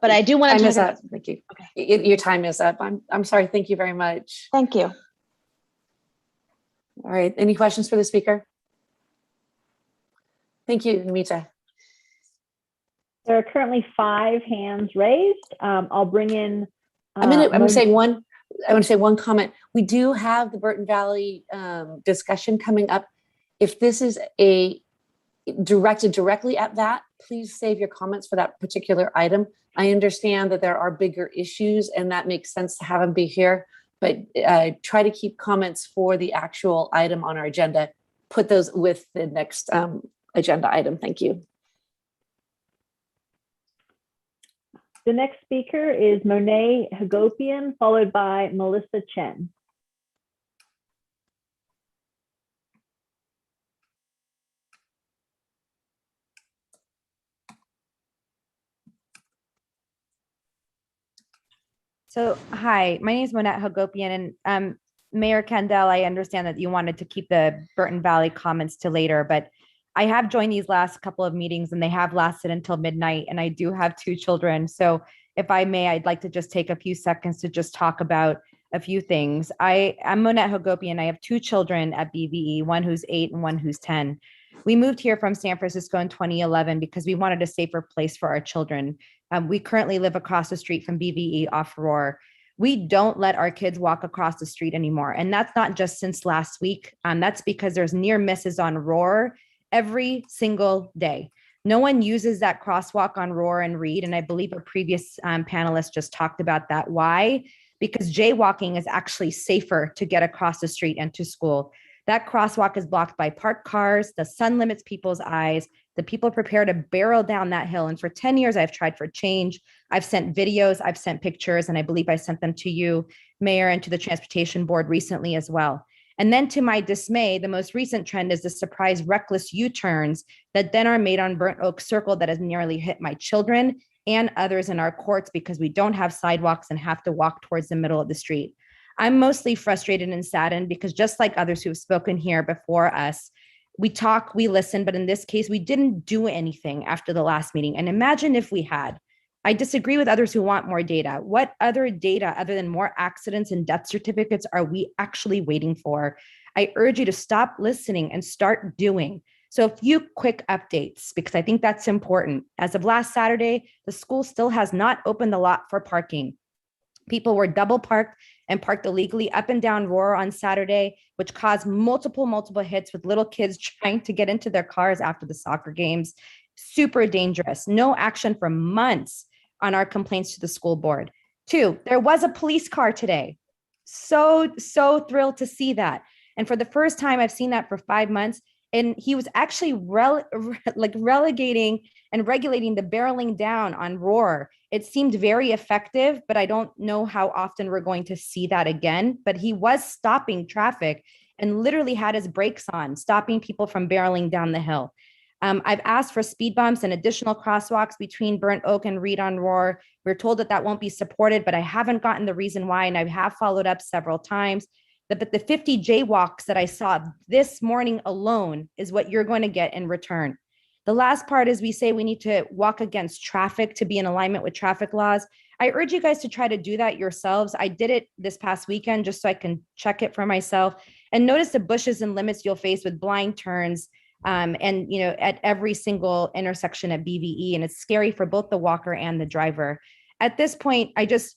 But I do want to talk about. Thank you. Okay. Your time is up. I'm sorry. Thank you very much. Thank you. All right. Any questions for the speaker? Thank you, Namita. There are currently 5 hands raised. I'll bring in. I'm going to say one I want to say one comment. We do have the Burton Valley discussion coming up. If this is directed directly at that, please save your comments for that particular item. I understand that there are bigger issues and that makes sense to have them be here, but try to keep comments for the actual item on our agenda. Put those with the next agenda item. Thank you. The next speaker is Monet Hagopian, followed by Melissa Chen. So, hi, my name is Monette Hagopian, and Mayor Kendall, I understand that you wanted to keep the Burton Valley comments to later, but I have joined these last couple of meetings and they have lasted until midnight, and I do have 2 children. So if I may, I'd like to just take a few seconds to just talk about a few things. I'm Monette Hagopian. I have 2 children at BVE, one who's 8 and one who's 10. We moved here from San Francisco in 2011 because we wanted a safer place for our children. We currently live across the street from BVE off Roar. We don't let our kids walk across the street anymore. And that's not just since last week. That's because there's near misses on Roar every single day. No one uses that crosswalk on Roar and Reed. And I believe a previous panelist just talked about that. Why? Because jaywalking is actually safer to get across the street and to school. That crosswalk is blocked by parked cars. The sun limits people's eyes. The people prepare to barrel down that hill. And for 10 years, I've tried for change. I've sent videos, I've sent pictures, and I believe I sent them to you, Mayor, and to the Transportation Board recently as well. And then to my dismay, the most recent trend is the surprise reckless U-turns that then are made on Burnt Oak Circle that has nearly hit my children and others in our courts because we don't have sidewalks and have to walk towards the middle of the street. I'm mostly frustrated and saddened because just like others who have spoken here before us, we talk, we listen, but in this case, we didn't do anything after the last meeting. And imagine if we had. I disagree with others who want more data. What other data other than more accidents and death certificates are we actually waiting for? I urge you to stop listening and start doing. So a few quick updates, because I think that's important. As of last Saturday, the school still has not opened the lot for parking. People were double parked and parked illegally up and down Roar on Saturday, which caused multiple hits with little kids trying to get into their cars after the soccer games. Super dangerous. No action for months on our complaints to the school board. 2, there was a police car today. So thrilled to see that. And for the first time, I've seen that for 5 months. And he was actually relegating and regulating the barreling down on Roar. It seemed very effective, but I don't know how often we're going to see that again. But he was stopping traffic and literally had his brakes on, stopping people from barreling down the hill. I've asked for speed bumps and additional crosswalks between Burnt Oak and Reed on Roar. We're told that that won't be supported, but I haven't gotten the reason why, and I have followed up several times. But the 50 jaywalks that I saw this morning alone is what you're going to get in return. The last part is we say we need to walk against traffic to be in alignment with traffic laws. I urge you guys to try to do that yourselves. I did it this past weekend just so I can check it for myself and notice the bushes and limits you'll face with blind turns and at every single intersection at BVE. And it's scary for both the walker and the driver. At this point, I just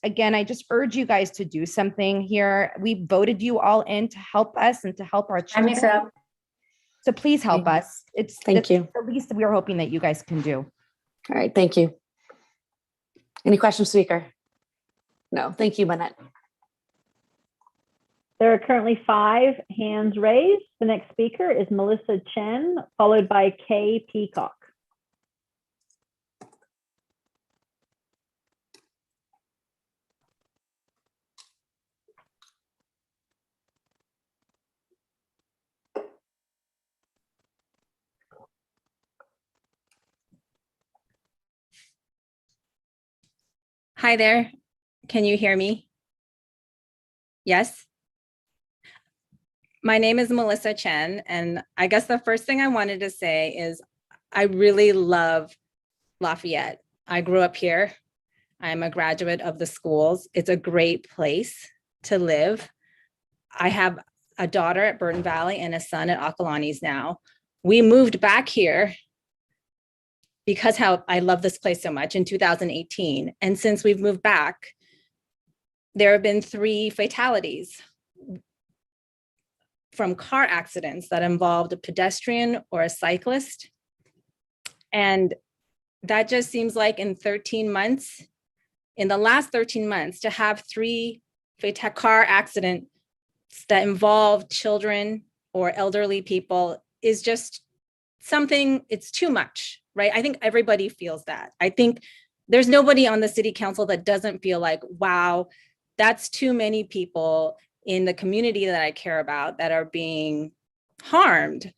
urge you guys to do something here. We voted you all in to help us and to help our children. So please help us. It's the least we're hoping that you guys can do. All right, thank you. Any questions, speaker? No, thank you, Manette. There are currently 5 hands raised. The next speaker is Melissa Chen, followed by Kay Peacock. Hi there. Can you hear me? Yes. My name is Melissa Chen, and I guess the first thing I wanted to say is I really love Lafayette. I grew up here. I'm a graduate of the schools. It's a great place to live. I have a daughter at Burton Valley and a son at Akalani's now. We moved back here because how I love this place so much in 2018. And since we've moved back, there have been 3 fatalities from car accidents that involved a pedestrian or a cyclist. And that just seems like in the last 13 months, to have 3 car accidents that involve children or elderly people is just something, it's too much, right? I think everybody feels that. I think there's nobody on the city council that doesn't feel like, wow, that's too many people in the community that I care about that are being harmed,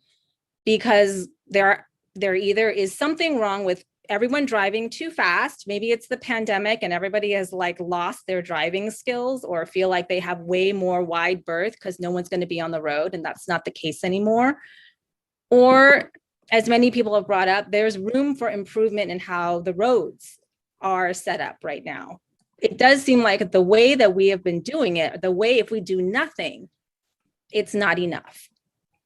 because there either is something wrong with everyone driving too fast. Maybe it's the pandemic and everybody has like lost their driving skills or feel like they have way more wide berth because no one's going to be on the road, and that's not the case anymore. Or, as many people have brought up, there's room for improvement in how the roads are set up right now. It does seem like the way that we have been doing it, the way if we do nothing, it's not enough.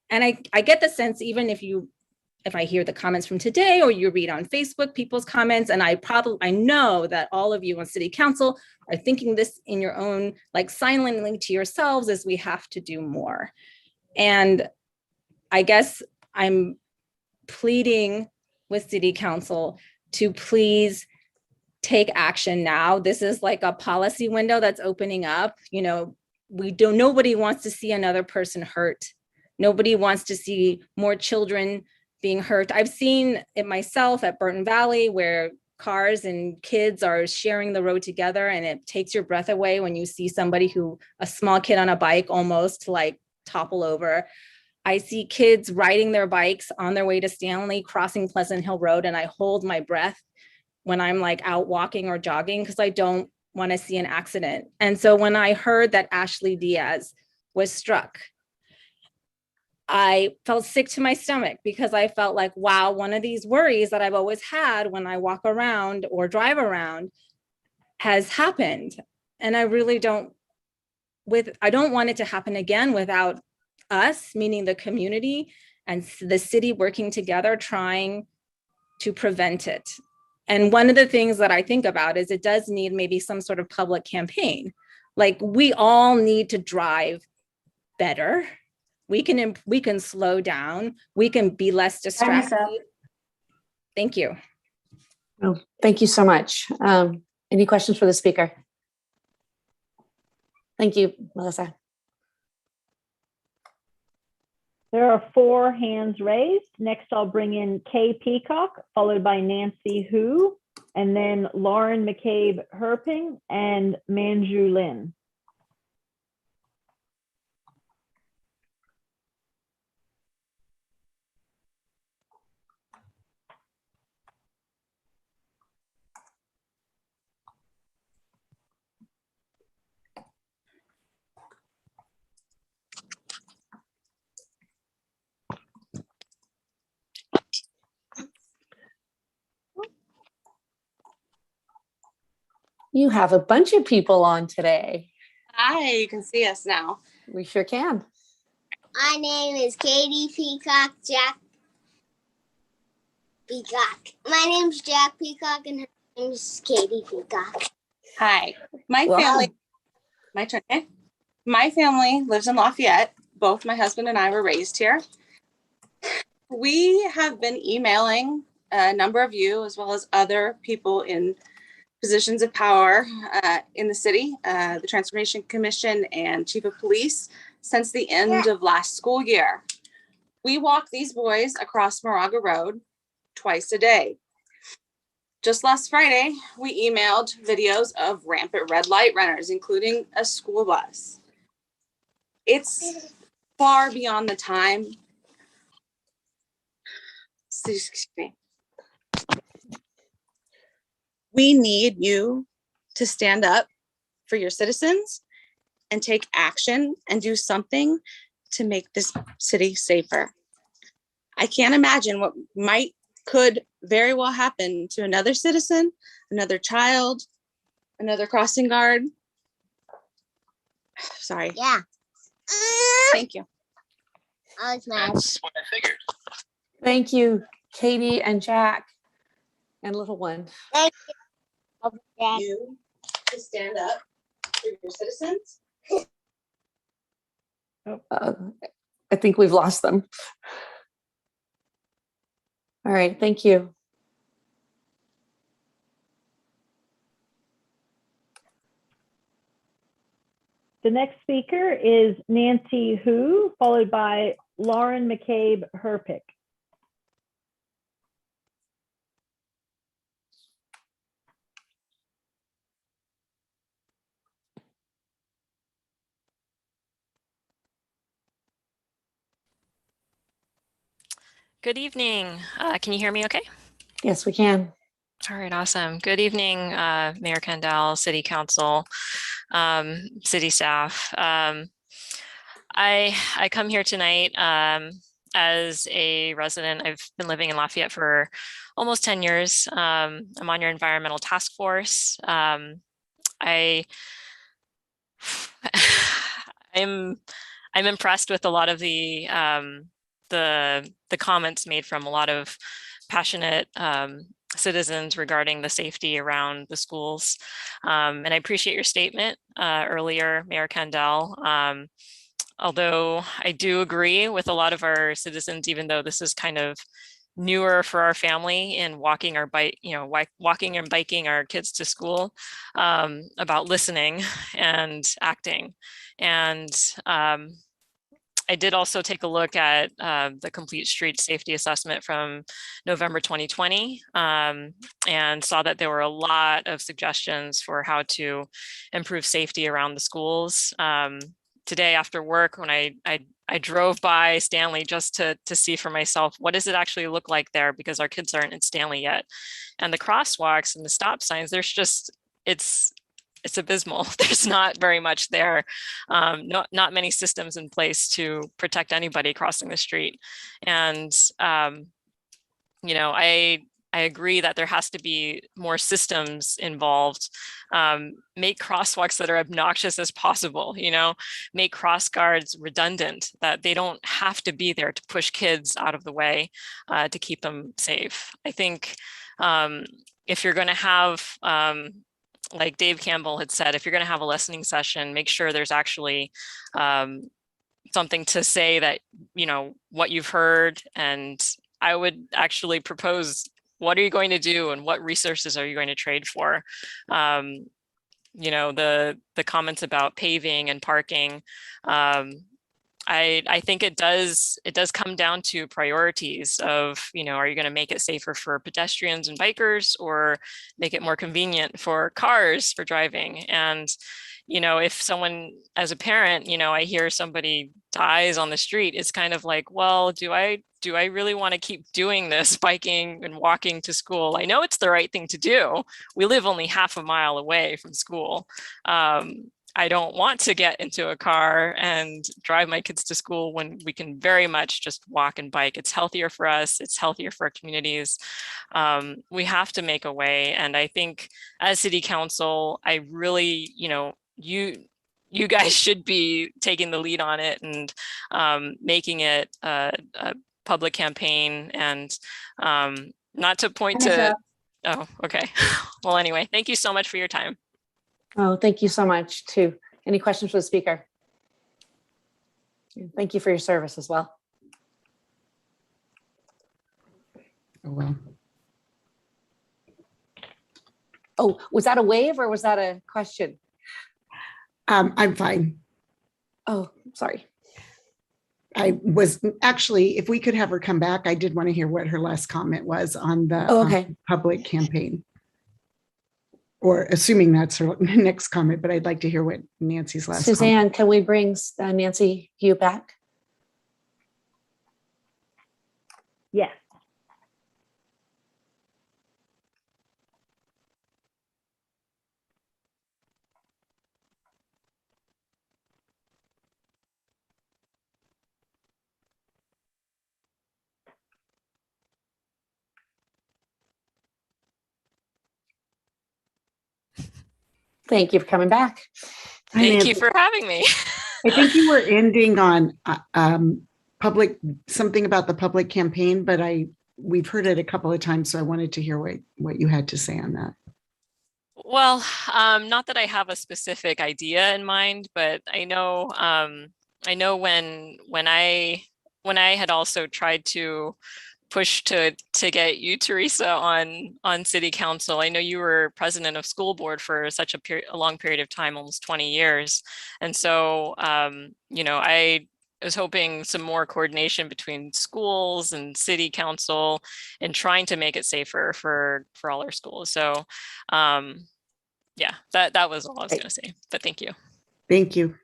And I get the sense, even if I hear the comments from today or you read on Facebook people's comments, and I know that all of you on city council are thinking this in your own, like silently to yourselves, is we have to do more. And I guess I'm pleading with city council to please take action now. This is like a policy window that's opening up. You know, nobody wants to see another person hurt. Nobody wants to see more children being hurt. I've seen it myself at Burton Valley, where cars and kids are sharing the road together, and it takes your breath away when you see a small kid on a bike almost like topple over. I see kids riding their bikes on their way to Stanley, crossing Pleasant Hill Road, and I hold my breath when I'm like out walking or jogging because I don't want to see an accident. And so when I heard that Ashley Diaz was struck, I felt sick to my stomach because I felt like, wow, one of these worries that I've always had when I walk around or drive around has happened. And I really don't want it to happen again without us, meaning the community and the city working together, trying to prevent it. And one of the things that I think about is it does need maybe some sort of public campaign. Like, we all need to drive better. We can slow down. We can be less distracted. Thank you. Oh, thank you so much. Any questions for the speaker? Thank you, Melissa. There are 4 hands raised. Next, I'll bring in Kay Peacock, followed by Nancy Hu, and then Lauren McCabe Herping and Manju Lin. You have a bunch of people on today. Hi, you can see us now. We sure can. My name is Katie Peacock, Jack Peacock. My name's Jack Peacock and her name is Katie Peacock. Hi. My Wow. family, my turn. Okay. My family lives in Lafayette. Both my husband and I were raised here. We have been emailing a number of you, as well as other people in positions of power in the city, the Transformation Commission and Chief of Police, since the end of last school year. We walk these boys across Moraga Road twice a day. Just last Friday, we emailed videos of rampant red light runners, including a school bus. It's far beyond the time. Excuse me. We need you to stand up for your citizens and take action and do something to make this city safer. I can't imagine what could very well happen to another citizen, another child, another crossing guard. Sorry. Yeah. Thank you. That's what I figured. Thank you, Katie and Jack and little one. Thank you. You to stand up for your citizens. I think we've lost them. All right, thank you. The next speaker is Nancy Hu, followed by Lauren McCabe Herpick. Good evening. Can you hear me okay? Yes, we can. All right, awesome. Good evening, Mayor Kendall, City Council, city staff. I come here tonight as a resident. I've been living in Lafayette for almost 10 years. I'm on your environmental task force. I'm impressed with a lot of the comments made from a lot of passionate citizens regarding the safety around the schools. And I appreciate your statement earlier, Mayor Kendall. Although I do agree with a lot of our citizens, even though this is kind of newer for our family in walking or walking and biking our kids to school, about listening and acting. And I did also take a look at the Complete Street Safety Assessment from November 2020 and saw that there were a lot of suggestions for how to improve safety around the schools. Today after work, when I drove by Stanley just to see for myself, what does it actually look like there? Because our kids aren't at Stanley yet. And the crosswalks and the stop signs, there's just, it's abysmal. There's not very much there. Not many systems in place to protect anybody crossing the street. And, I agree that there has to be more systems involved. Make crosswalks that are obnoxious as possible, make cross guards redundant, that they don't have to be there to push kids out of the way to keep them safe. I think if you're going to have, like Dave Campbell had said, if you're going to have a listening session, make sure there's actually something to say that, what you've heard. And I would actually propose, what are you going to do and what resources are you going to trade for? The comments about paving and parking, I think it does come down to priorities of, are you going to make it safer for pedestrians and bikers or make it more convenient for cars for driving? And, if someone, as a parent, I hear somebody dies on the street, it's kind of like, well, do I really want to keep doing this, biking and walking to school? I know it's the right thing to do. We live only half a mile away from school. I don't want to get into a car and drive my kids to school when we can very much just walk and bike. It's healthier for us. It's healthier for our communities. We have to make a way. And I think as City Council, I really, you guys should be taking the lead on it and making it a public campaign, and not to point to, oh, okay. Well, anyway, thank you so much for your time. Oh, thank you so much too. Any questions for the speaker? Thank you for your service as well. Oh, well. Oh, was that a wave or was that a question? I'm fine. Oh, sorry. I was actually, if we could have her come back, I did want to hear what her last comment was on the public campaign. Or assuming that's her next comment, but I'd like to hear what Nancy's last Suzanne, comment. can we bring Nancy Hu back? Yes. Thank you for coming back. Thank you for having me. I think you were ending on something about the public campaign, but we've heard it a couple of times, so I wanted to hear what you had to say on that. Well, not that I have a specific idea in mind, but I know when I had also tried to push to get you, Teresa, on city council. I know you were president of school board for such a long period of time, almost 20 years. And so, you know, I was hoping some more coordination between schools and city council and trying to make it safer for all our schools. So, yeah, that was all I was going to say, but thank you. Thank you.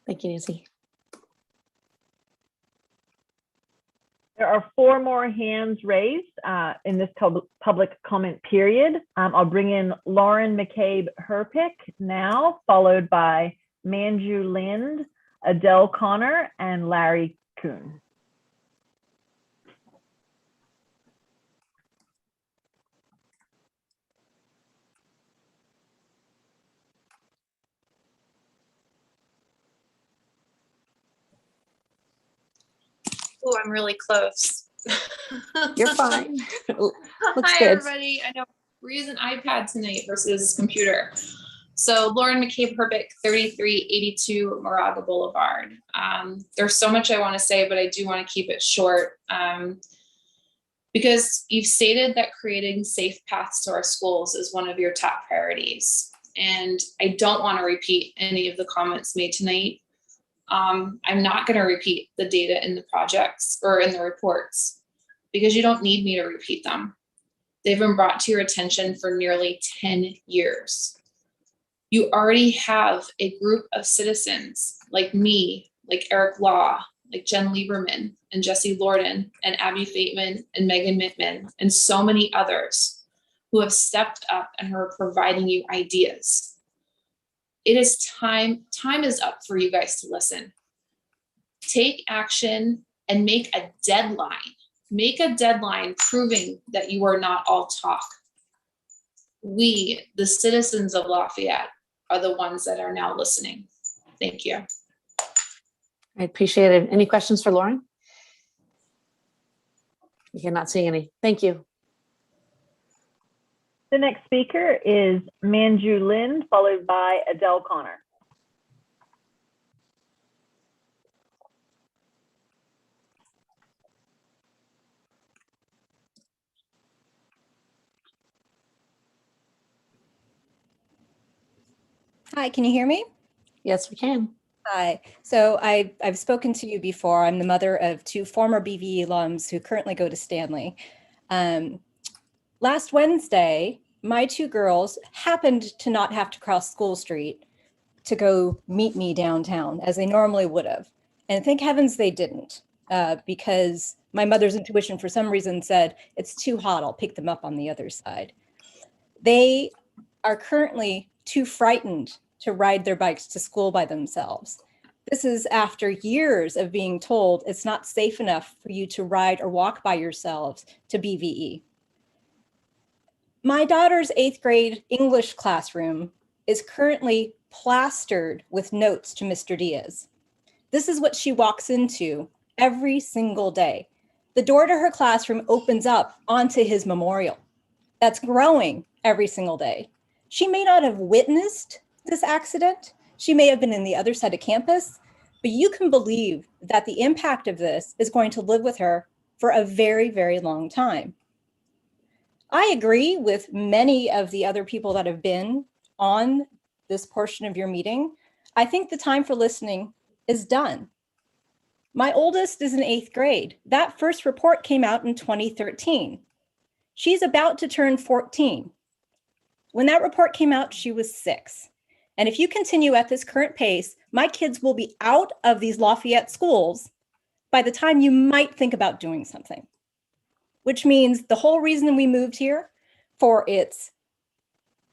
Thank you, Nancy. There are 4 more hands raised in this public comment period. I'll bring in Lauren McCabe Herpick now, followed by Manju Lind, Adele Connor, and Larry Kuhn. Oh, I'm really close. You're fine. Looks Hi, good. everybody. I know we're using iPad tonight versus computer. So Lauren McCabe Herbick, 3382 Moraga Boulevard. There's so much I want to say, but I do want to keep it short because you've stated that creating safe paths to our schools is one of your top priorities. And I don't want to repeat any of the comments made tonight. I'm not going to repeat the data in the projects or in the reports because you don't need me to repeat them. They've been brought to your attention for nearly 10 years. You already have a group of citizens like me, like Eric Law, like Jen Lieberman and Jesse Lorden and Abby Fateman and Megan Mittman and so many others who have stepped up and who are providing you ideas. It is time is up for you guys to listen. Take action and make a deadline. Make a deadline proving that you are not all talk. We, the citizens of Lafayette, are the ones that are now listening. Thank you. I appreciate it. Any questions for Lauren? You're not seeing any. Thank you. The next speaker is Manju Lind, followed by Adele Connor. Hi, can you hear me? Yes, we can. Hi. So I've spoken to you before. I'm the mother of 2 former BVE alums who currently go to Stanley. Last Wednesday, my 2 girls happened to not have to cross School Street to go meet me downtown as they normally would have. And thank heavens they didn't, because my mother's intuition for some reason said, it's too hot, I'll pick them up on the other side. They are currently too frightened to ride their bikes to school by themselves. This is after years of being told it's not safe enough for you to ride or walk by yourselves to BVE. My daughter's 8th grade English classroom is currently plastered with notes to Mr. Diaz. This is what she walks into every single day. The door to her classroom opens up onto his memorial. That's growing every single day. She may not have witnessed this accident. She may have been in the other side of campus, but you can believe that the impact of this is going to live with her for a very, very long time. I agree with many of the other people that have been on this portion of your meeting. I think the time for listening is done. My oldest is in 8th grade. That first report came out in 2013. She's about to turn 14. When that report came out, she was 6. And if you continue at this current pace, my kids will be out of these Lafayette schools by the time you might think about doing something. Which means the whole reason we moved here, for its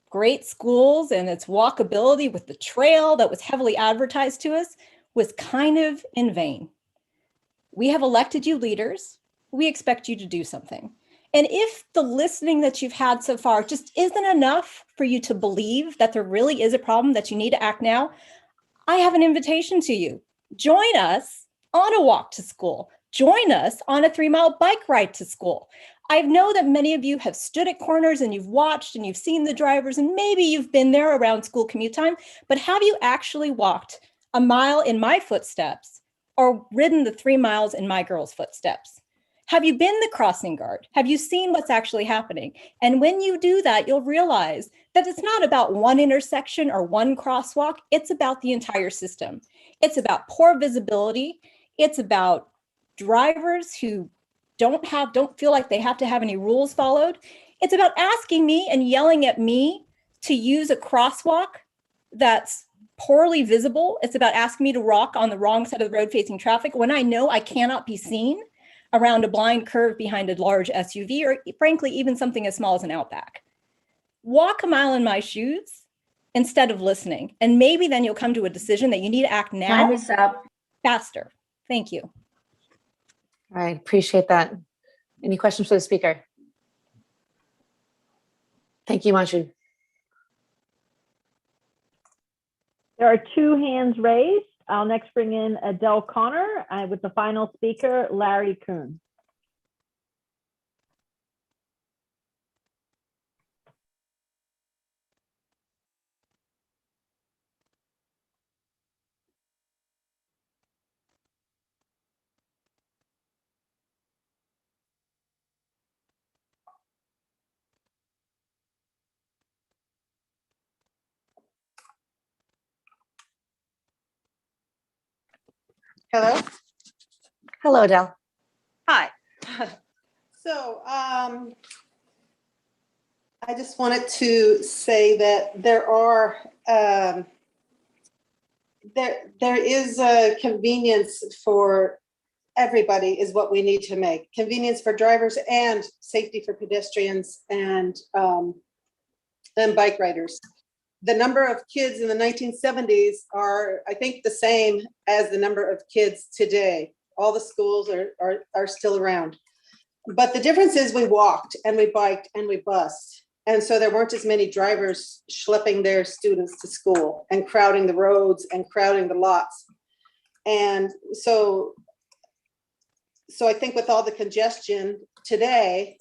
great schools and its walkability with the trail that was heavily advertised to us, was kind of in vain. We have elected you leaders. We expect you to do something. And if the listening that you've had so far just isn't enough for you to believe that there really is a problem that you need to act now, I have an invitation to you. Join us on a walk to school. Join us on a 3-mile bike ride to school. I know that many of you have stood at corners and you've watched and you've seen the drivers, and maybe you've been there around school commute time, but have you actually walked a mile in my footsteps or ridden the 3 miles in my girl's footsteps? Have you been the crossing guard? Have you seen what's actually happening? And when you do that, you'll realize that it's not about one intersection or one crosswalk. It's about the entire system. It's about poor visibility. It's about drivers who don't feel like they have to have any rules followed. It's about asking me and yelling at me to use a crosswalk that's poorly visible. It's about asking me to walk on the wrong side of the road facing traffic when I know I cannot be seen around a blind curve behind a large SUV, or frankly, even something as small as an Outback. Walk a mile in my shoes instead of listening. And maybe then you'll come to a decision that you need to act now. Time is up. Faster. Thank you. All right, appreciate that. Any questions for the speaker? Thank you, Manju. There are 2 hands raised. I'll next bring in Adele Connor with the final speaker, Larry Kuhn. Hello. Hello, Adele. Hi. So I just wanted to say that there is a convenience for everybody is what we need to make. Convenience for drivers and safety for pedestrians and bike riders. The number of kids in the 1970s are, I think, the same as the number of kids today. All the schools are still around. But the difference is we walked and we biked and we bused. And so there weren't as many drivers schlepping their students to school and crowding the roads and crowding the lots. And so I think with all the congestion today,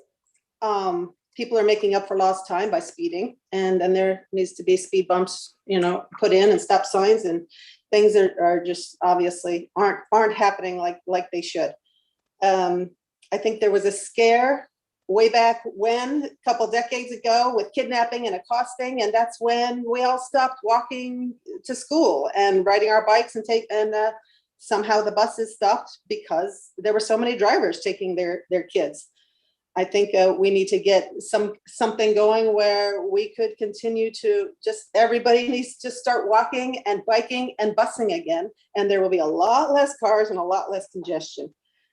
people are making up for lost time by speeding, and there needs to be speed bumps, put in and stop signs, and things are just obviously aren't happening like they should. I think there was a scare way back when, a couple decades ago, with kidnapping and accosting, and that's when we all stopped walking to school and riding our bikes and somehow the buses stopped because there were so many drivers taking their kids. I think we need to get something going where we could continue to everybody needs to start walking and biking and busing again, and there will be a lot less cars and a lot less congestion.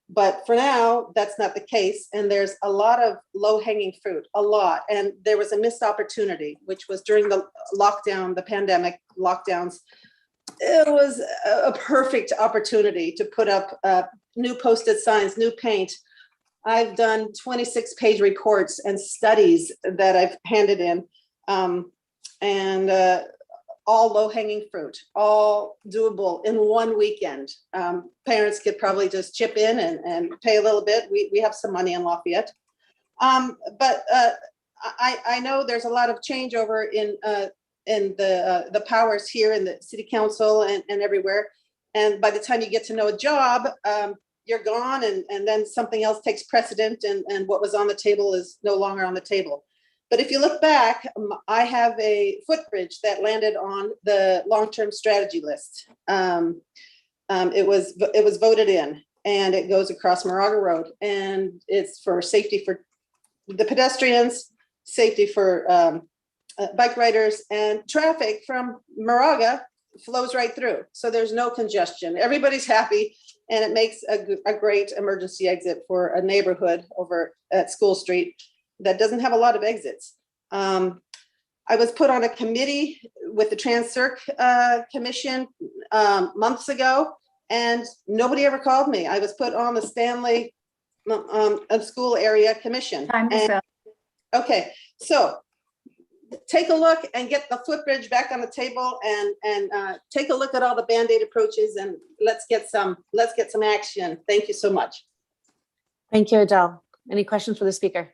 But for now, that's not the case, and there's a lot of low-hanging fruit, a lot. And there was a missed opportunity, which was during the lockdown, the pandemic lockdowns. It was a perfect opportunity to put up new posted signs, new paint. I've done 26-page reports and studies that I've handed in, and all low-hanging fruit, all doable in one weekend. Parents could probably just chip in and pay a little bit. We have some money in Lafayette. But I know there's a lot of changeover in the powers here in the city council and everywhere. And by the time you get to know a job, you're gone, and then something else takes precedent, and what was on the table is no longer on the table. But if you look back, I have a footbridge that landed on the long-term strategy list. It was voted in, and it goes across Moraga Road, and it's for safety for the pedestrians, safety for bike riders, and traffic from Moraga flows right through. So there's no congestion. Everybody's happy, and it makes a great emergency exit for a neighborhood over at School Street that doesn't have a lot of exits. I was put on a committee with the Trans-Circ Commission months ago, and nobody ever called me. I was put on the Stanley School Area Commission. Okay, so take a look and get the footbridge back on the table, and take a look at all the Band-Aid approaches, and let's get some action. Thank you so much. Thank you, Adele. Any questions for the speaker?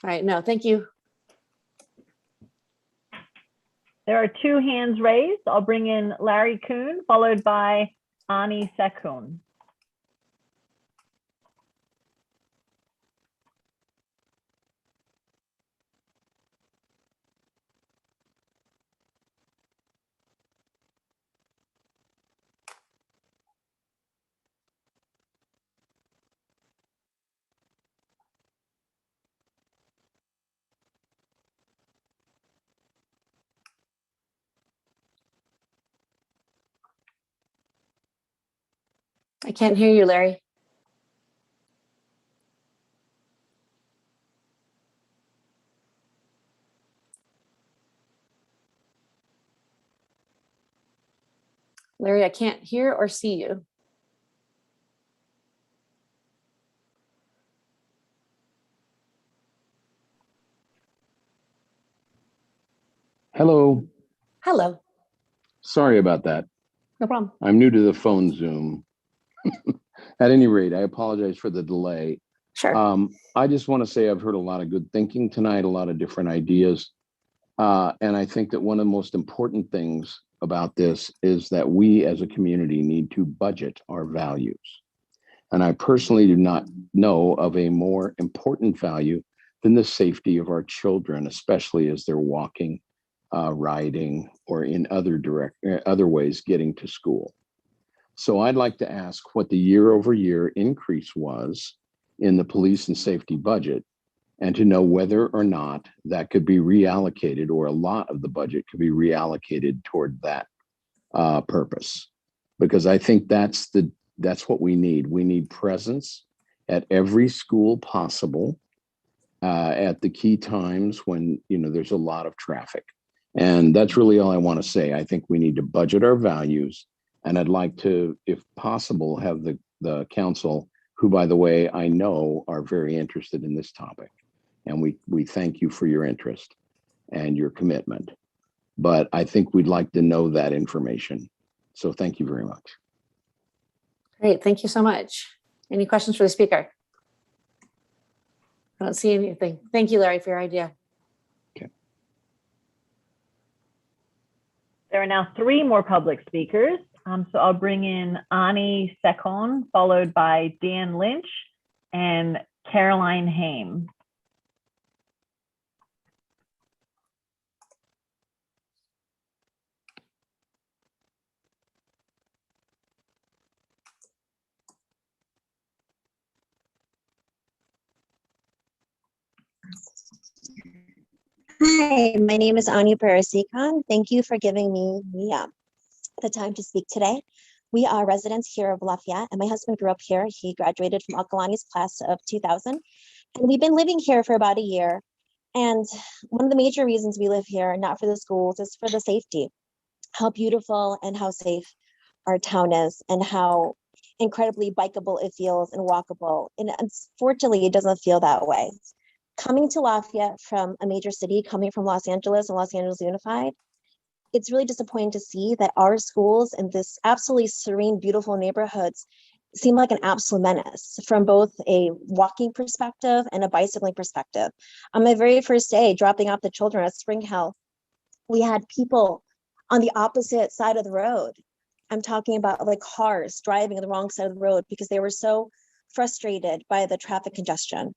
All right, no, thank you. There are 2 hands raised. I'll bring in Larry Kuhn, followed by Ani Sekun. I can't hear you, Larry. Larry, I can't hear or see you. Hello. Hello. Sorry about that. No problem. I'm new to the phone Zoom. At any rate, I apologize for the delay. Sure. I just want to say I've heard a lot of good thinking tonight, a lot of different ideas. And I think that one of the most important things about this is that we as a community need to budget our values. And I personally do not know of a more important value than the safety of our children, especially as they're walking, riding, or in other ways getting to school. So I'd like to ask what the year-over-year increase was in the police and safety budget, and to know whether or not that could be reallocated, or a lot of the budget could be reallocated toward that purpose. Because I think that's what we need. We need presence at every school possible at the key times when there's a lot of traffic. And that's really all I want to say. I think we need to budget our values, and I'd like to, if possible, have the council, who, by the way, I know are very interested in this topic. And we thank you for your interest and your commitment. But I think we'd like to know that information. So thank you very much. Great, thank you so much. Any questions for the speaker? I don't see anything. Thank you, Larry, for your idea. Okay. There are now 3 more public speakers. So I'll bring in Ani Sekon, followed by Dan Lynch and Caroline Haim. Hi, my name is Anya Parasikan. Thank you for giving me the time to speak today. We are residents here of Lafayette, and my husband grew up here. He graduated from Akalani's class of 2000, and we've been living here for about a year. And one of the major reasons we live here, not for the schools, is for the safety. How beautiful and how safe our town is, and how incredibly bikeable it feels and walkable. And unfortunately, it doesn't feel that way. Coming to Lafayette from a major city, coming from Los Angeles and Los Angeles Unified, it's really disappointing to see that our schools in this absolutely serene, beautiful neighborhoods seem like an absolute menace from both a walking perspective and a bicycling perspective. On my very first day, dropping off the children at Spring Hill, we had people on the opposite side of the road. I'm talking about like cars driving on the wrong side of the road because they were so frustrated by the traffic congestion.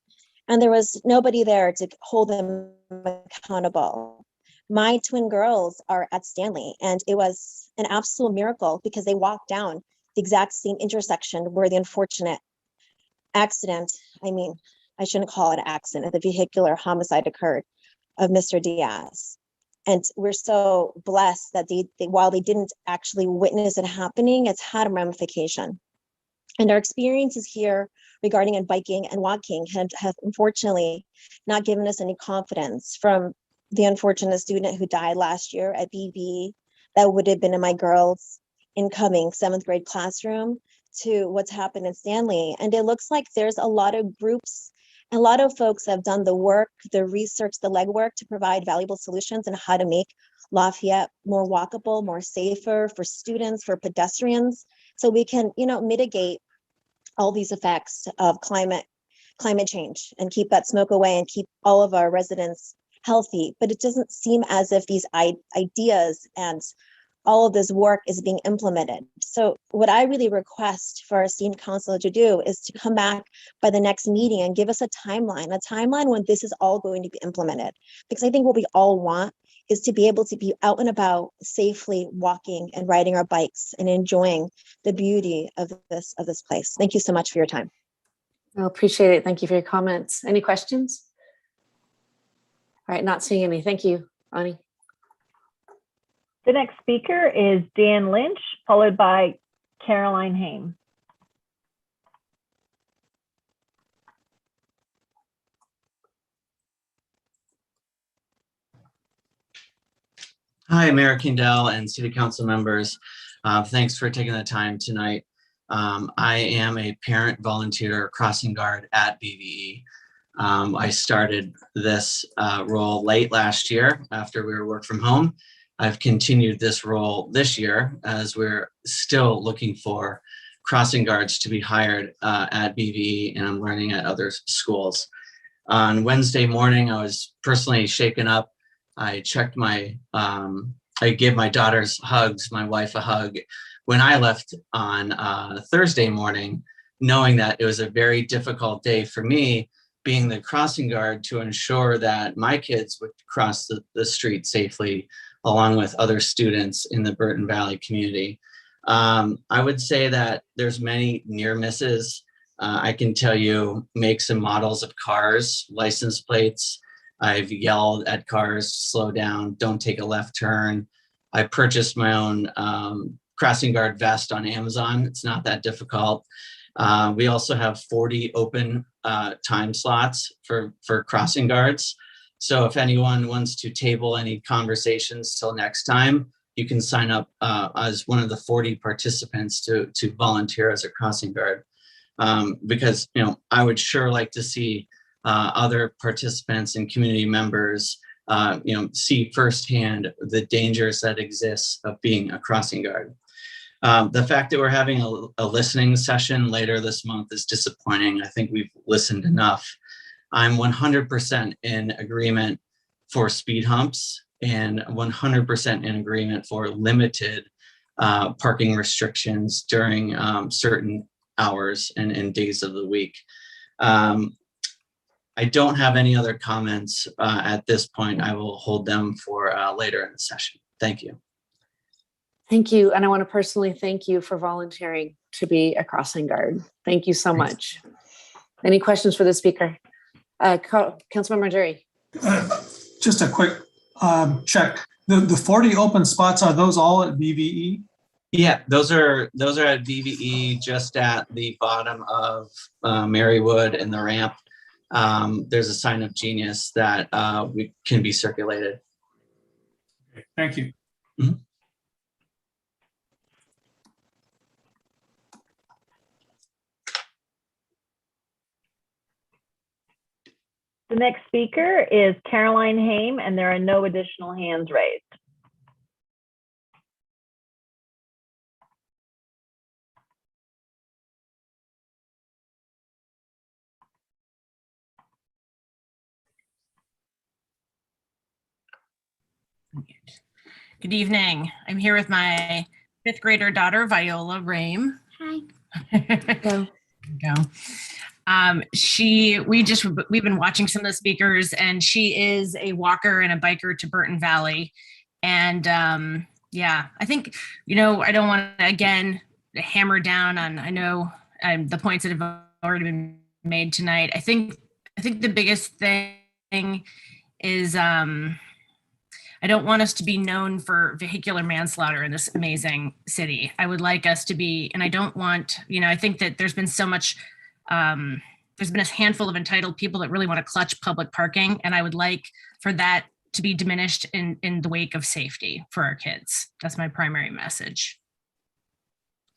And there was nobody there to hold them accountable. My twin girls are at Stanley, and it was an absolute miracle because they walked down the exact same intersection where the unfortunate accident, I shouldn't call it an accident, the vehicular homicide occurred of Mr. Diaz. And we're so blessed that they while they didn't actually witness it happening, it's had a ramification. And our experiences here regarding biking and walking have unfortunately not given us any confidence, from the unfortunate student who died last year at BB that would have been in my girls' incoming 7th grade classroom, to what's happened in Stanley. And it looks like there's a lot of groups, a lot of folks have done the work, the research, the legwork to provide valuable solutions on how to make Lafayette more walkable, more safer for students, for pedestrians, so we can, mitigate all these effects of climate change and keep that smoke away and keep all of our residents healthy. But it doesn't seem as if these ideas and all of this work is being implemented. So what I really request for our student council to do is to come back by the next meeting and give us a timeline when this is all going to be implemented. Because I think what we all want is to be able to be out and about safely walking and riding our bikes and enjoying the beauty of this place. Thank you so much for your time. I appreciate it. Thank you for your comments. Any questions? All right, not seeing any. Thank you, Ani. The next speaker is Dan Lynch, followed by Caroline Haim. Hi, Mayor Kendall and City Council members. Thanks for taking the time tonight. I am a parent volunteer crossing guard at BVE. I started this role late last year after we were work from home. I've continued this role this year as we're still looking for crossing guards to be hired at BVE, and I'm learning at other schools. On Wednesday morning, I was personally shaken up. I checked I gave my daughter's hugs, my wife a hug, when I left on Thursday morning, knowing that it was a very difficult day for me, being the crossing guard, to ensure that my kids would cross the street safely, along with other students in the Burton Valley community. I would say that there's many near misses. I can tell you makes and models of cars, license plates. I've yelled at cars, slow down, don't take a left turn. I purchased my own crossing guard vest on Amazon. It's not that difficult. We also have 40 open time slots for crossing guards. So if anyone wants to table any conversations till next time, you can sign up as one of the 40 participants to volunteer as a crossing guard. Because I would sure like to see other participants and community members see firsthand the dangers that exist of being a crossing guard. The fact that we're having a listening session later this month is disappointing. I think we've listened enough. I'm 100% in agreement for speed humps and 100% in agreement for limited parking restrictions during certain hours and days of the week. I don't have any other comments at this point. I will hold them for later in the session. Thank you. Thank you. And I want to personally thank you for volunteering to be a crossing guard. Thank you so much. Any questions for the speaker? Councilmember Jury. Just a quick check. The 40 open spots, are those all at BVE? Yeah, those are at BVE, just at the bottom of Marywood and the ramp. There's a sign of Genius that can be circulated. Okay, thank you. Mm-hmm. The next speaker is Caroline Haim, and there are no additional hands raised. Good evening. I'm here with my 5th grader daughter, Viola Rame. Hi. Hello. There we go. We've been watching some of the speakers, and she is a walker and a biker to Burton Valley. And yeah, I think, I don't want to again hammer down on, the points that have already been made tonight. I think the biggest thing is I don't want us to be known for vehicular manslaughter in this amazing city. I would like us to be, and I don't want, I think that there's been so much, there's been a handful of entitled people that really want to clutch public parking. And I would like for that to be diminished in the wake of safety for our kids. That's my primary message.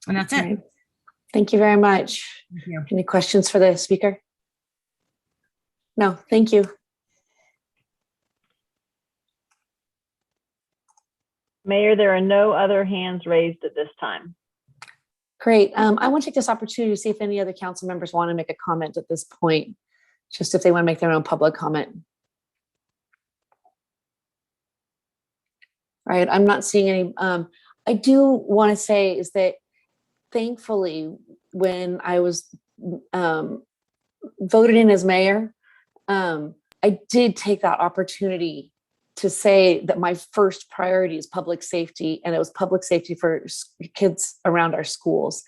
And that's it. Thank you very much. Thank you. Any questions for the speaker? No, thank you. Mayor, there are no other hands raised at this time. Great. I want to take this opportunity to see if any other council members want to make a comment at this point, just if they want to make their own public comment. All right, I'm not seeing any. I do want to say is that thankfully, when I was voted in as mayor, I did take that opportunity to say that my first priority is public safety, and it was public safety for kids around our schools.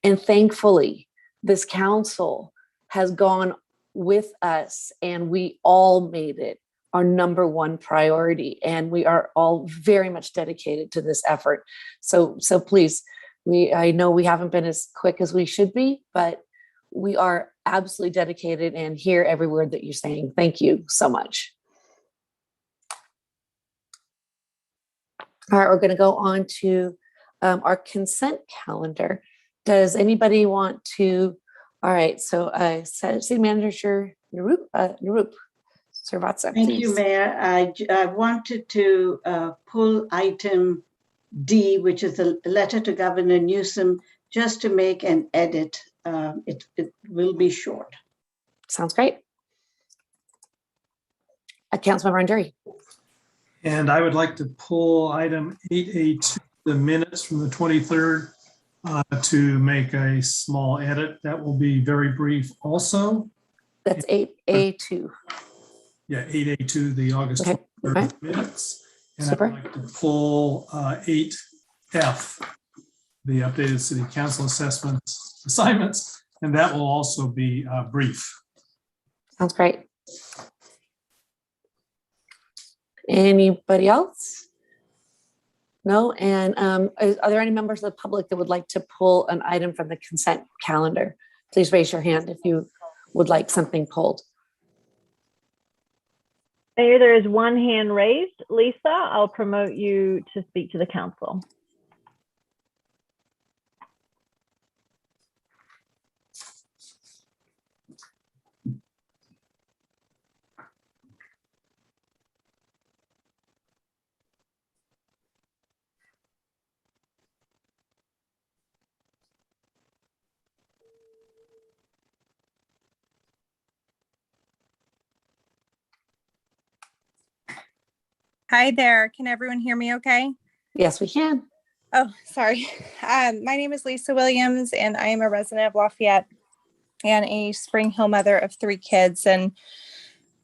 And thankfully, this council has gone with us, and we all made it our number one priority, and we are all very much dedicated to this effort. So please, I know we haven't been as quick as we should be, but we are absolutely dedicated and hear every word that you're saying. Thank you so much. All right, we're going to go on to our consent calendar. Does anybody want to? All right, so City Manager Narup Servatza, Thank please. you, Mayor. I wanted to pull item D, which is a letter to Governor Newsom, just to make an edit. It will be short. Sounds great. Councilmember Anduri. And I would like to pull item 8A2, the minutes from the 23rd, to make a small edit. That will be very brief also. That's 8A2. Yeah, 8A2, the August 23rd minutes. And Super. I'd like to pull 8F, the updated city council assignments, and that will also be brief. Sounds great. Anybody else? No? And are there any members of the public that would like to pull an item from the consent calendar? Please raise your hand if you would like something pulled. Mayor, there is one hand raised. Lisa, I'll promote you to speak to the council. Hi there. Can everyone hear me okay? Yes, we can. Oh, sorry. My name is Lisa Williams, and I am a resident of Lafayette and a Spring Hill mother of 3 kids. And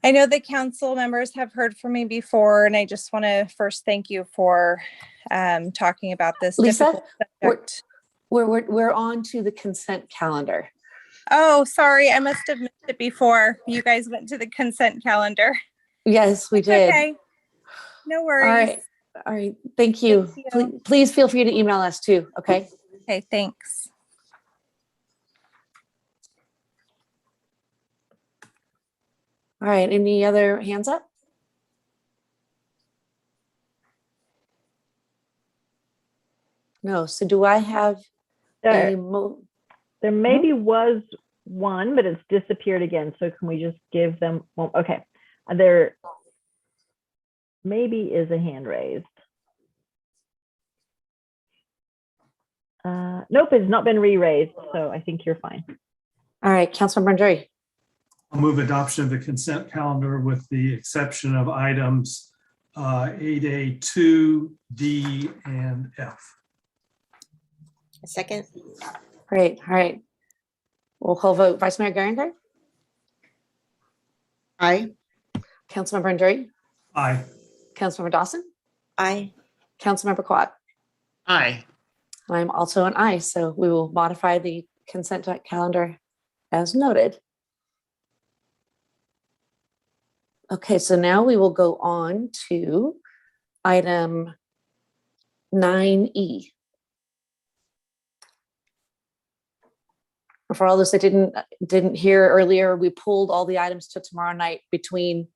I know the council members have heard from me before, and I just want to first thank you for talking about this. Lisa, we're on to the consent calendar. Oh, sorry. I must have missed it before. You guys went to the consent calendar. Yes, we did. Okay. No worries. All right. All right. Thank you. Please feel free to email us too. Okay. Okay. Thanks. All right. Any other hands up? No. So do I have There maybe was one, but it's disappeared again. So can we just give them, well, okay. There maybe is a hand raised. Nope, it's not been re-raised. So I think you're fine. All right, Councilmember Anduri. I'll move adoption of the consent calendar with the exception of items 8A2, D, and F. A second. Great. All right. Roll call vote. Vice Mayor Geringer? Aye. Councilmember Anduri? Aye. Councilmember Dawson? Aye. Councilmember Quad? Aye. I'm also an aye, so we will modify the consent calendar as noted. Okay, so now we will go on to item 9E. For all those that didn't hear earlier, we pulled all the items to tomorrow night between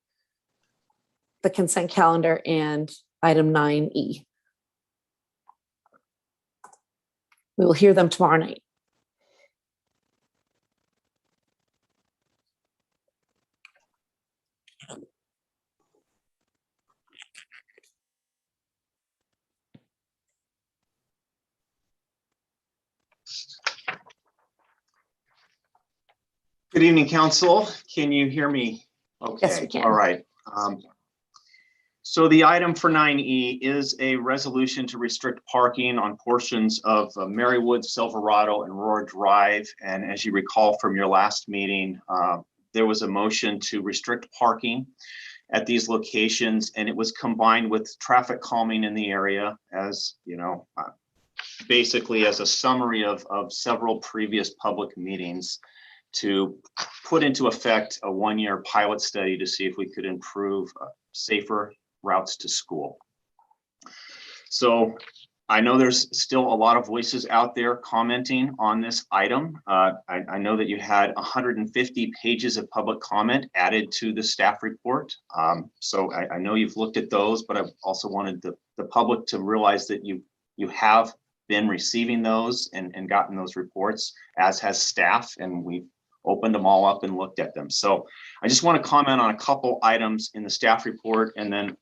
the consent calendar and item 9E. We will hear them tomorrow night. Good evening, Council. Can you hear me? Okay. Yes, we can. All right. So the item for 9E is a resolution to restrict parking on portions of Marywood, Silverado, and Aurora Drive. And as you recall from your last meeting, there was a motion to restrict parking at these locations, and it was combined with traffic calming in the area, as you know, basically as a summary of several previous public meetings, to put into effect a one-year pilot study to see if we could improve safer routes to school. So I know there's still a lot of voices out there commenting on this item. I know that you had 150 pages of public comment added to the staff report. So I know you've looked at those, but I also wanted the public to realize that you have been receiving those and gotten those reports, as has staff, and we've opened them all up and looked at them. So I just want to comment on a couple items in the staff report, and then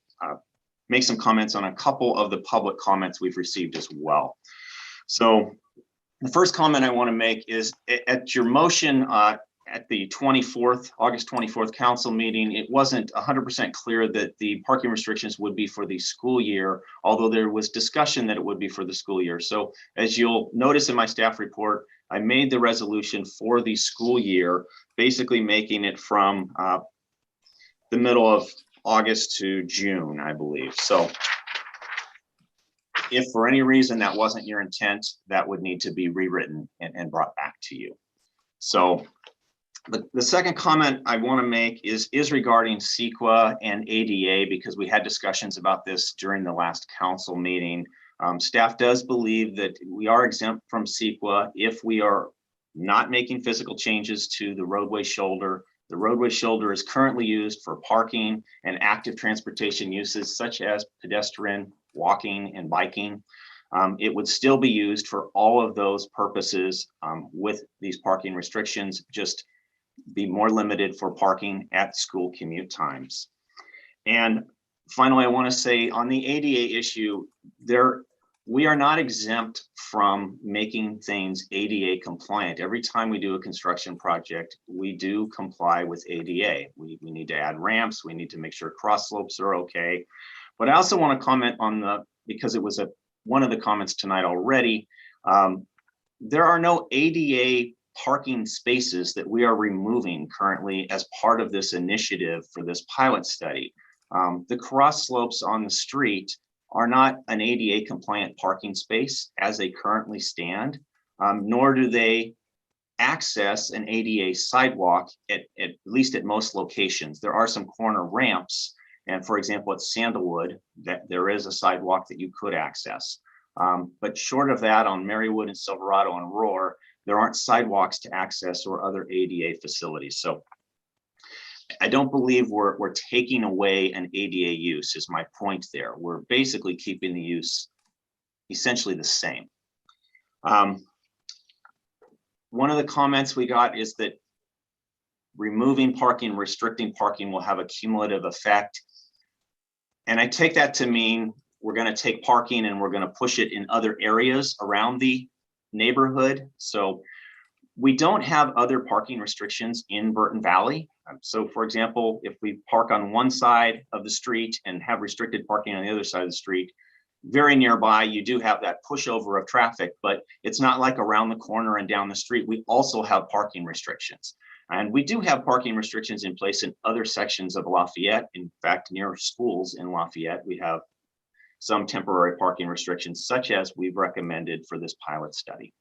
make some comments on a couple of the public comments we've received as well. So the first comment I want to make is at your motion at the August 24th council meeting, it wasn't 100% clear that the parking restrictions would be for the school year, although there was discussion that it would be for the school year. So as you'll notice in my staff report, I made the resolution for the school year, basically making it from the middle of August to June, I believe. So if for any reason that wasn't your intent, that would need to be rewritten and brought back to you. So the second comment I want to make is regarding CEQA and ADA, because we had discussions about this during the last council meeting. Staff does believe that we are exempt from CEQA if we are not making physical changes to the roadway shoulder. The roadway shoulder is currently used for parking and active transportation uses such as pedestrian, walking, and biking. It would still be used for all of those purposes with these parking restrictions, just be more limited for parking at school commute times. And finally, I want to say on the ADA issue, we are not exempt from making things ADA compliant. Every time we do a construction project, we do comply with ADA. We need to add ramps. We need to make sure cross slopes are okay. But I also want to comment on because it was one of the comments tonight already, there are no ADA parking spaces that we are removing currently as part of this initiative for this pilot study. The cross slopes on the street are not an ADA compliant parking space as they currently stand, nor do they access an ADA sidewalk at least at most locations. There are some corner ramps, and for example, at Sandalwood, that there is a sidewalk that you could access. But short of that, on Marywood and Silverado and Aurora, there aren't sidewalks to access or other ADA facilities. So I don't believe we're taking away an ADA use is my point there. We're basically keeping the use essentially the same. One of the comments we got is that removing parking, restricting parking will have a cumulative effect. And I take that to mean we're going to take parking and we're going to push it in other areas around the neighborhood. So we don't have other parking restrictions in Burton Valley. So for example, if we park on one side of the street and have restricted parking on the other side of the street, very nearby, you do have that pushover of traffic, but it's not like around the corner and down the street. We also have parking restrictions. And we do have parking restrictions in place in other sections of Lafayette. In fact, near schools in Lafayette, we have some temporary parking restrictions, such as we've recommended for this pilot study.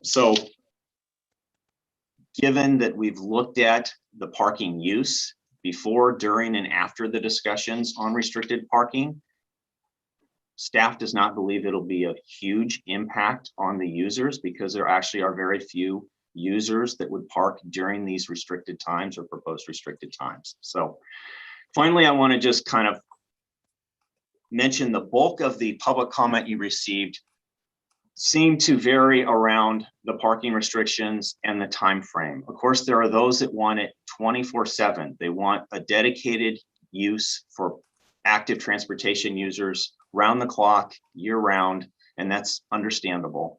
So given that we've looked at the parking use before, during, and after the discussions on restricted parking, staff does not believe it'll be a huge impact on the users, because there actually are very few users that would park during these restricted times or proposed restricted times. So finally, I want to just kind of mention the bulk of the public comment you received seem to vary around the parking restrictions and the time frame. Of course, there are those that want it 24/7. They want a dedicated use for active transportation users round the clock, year round, and that's understandable.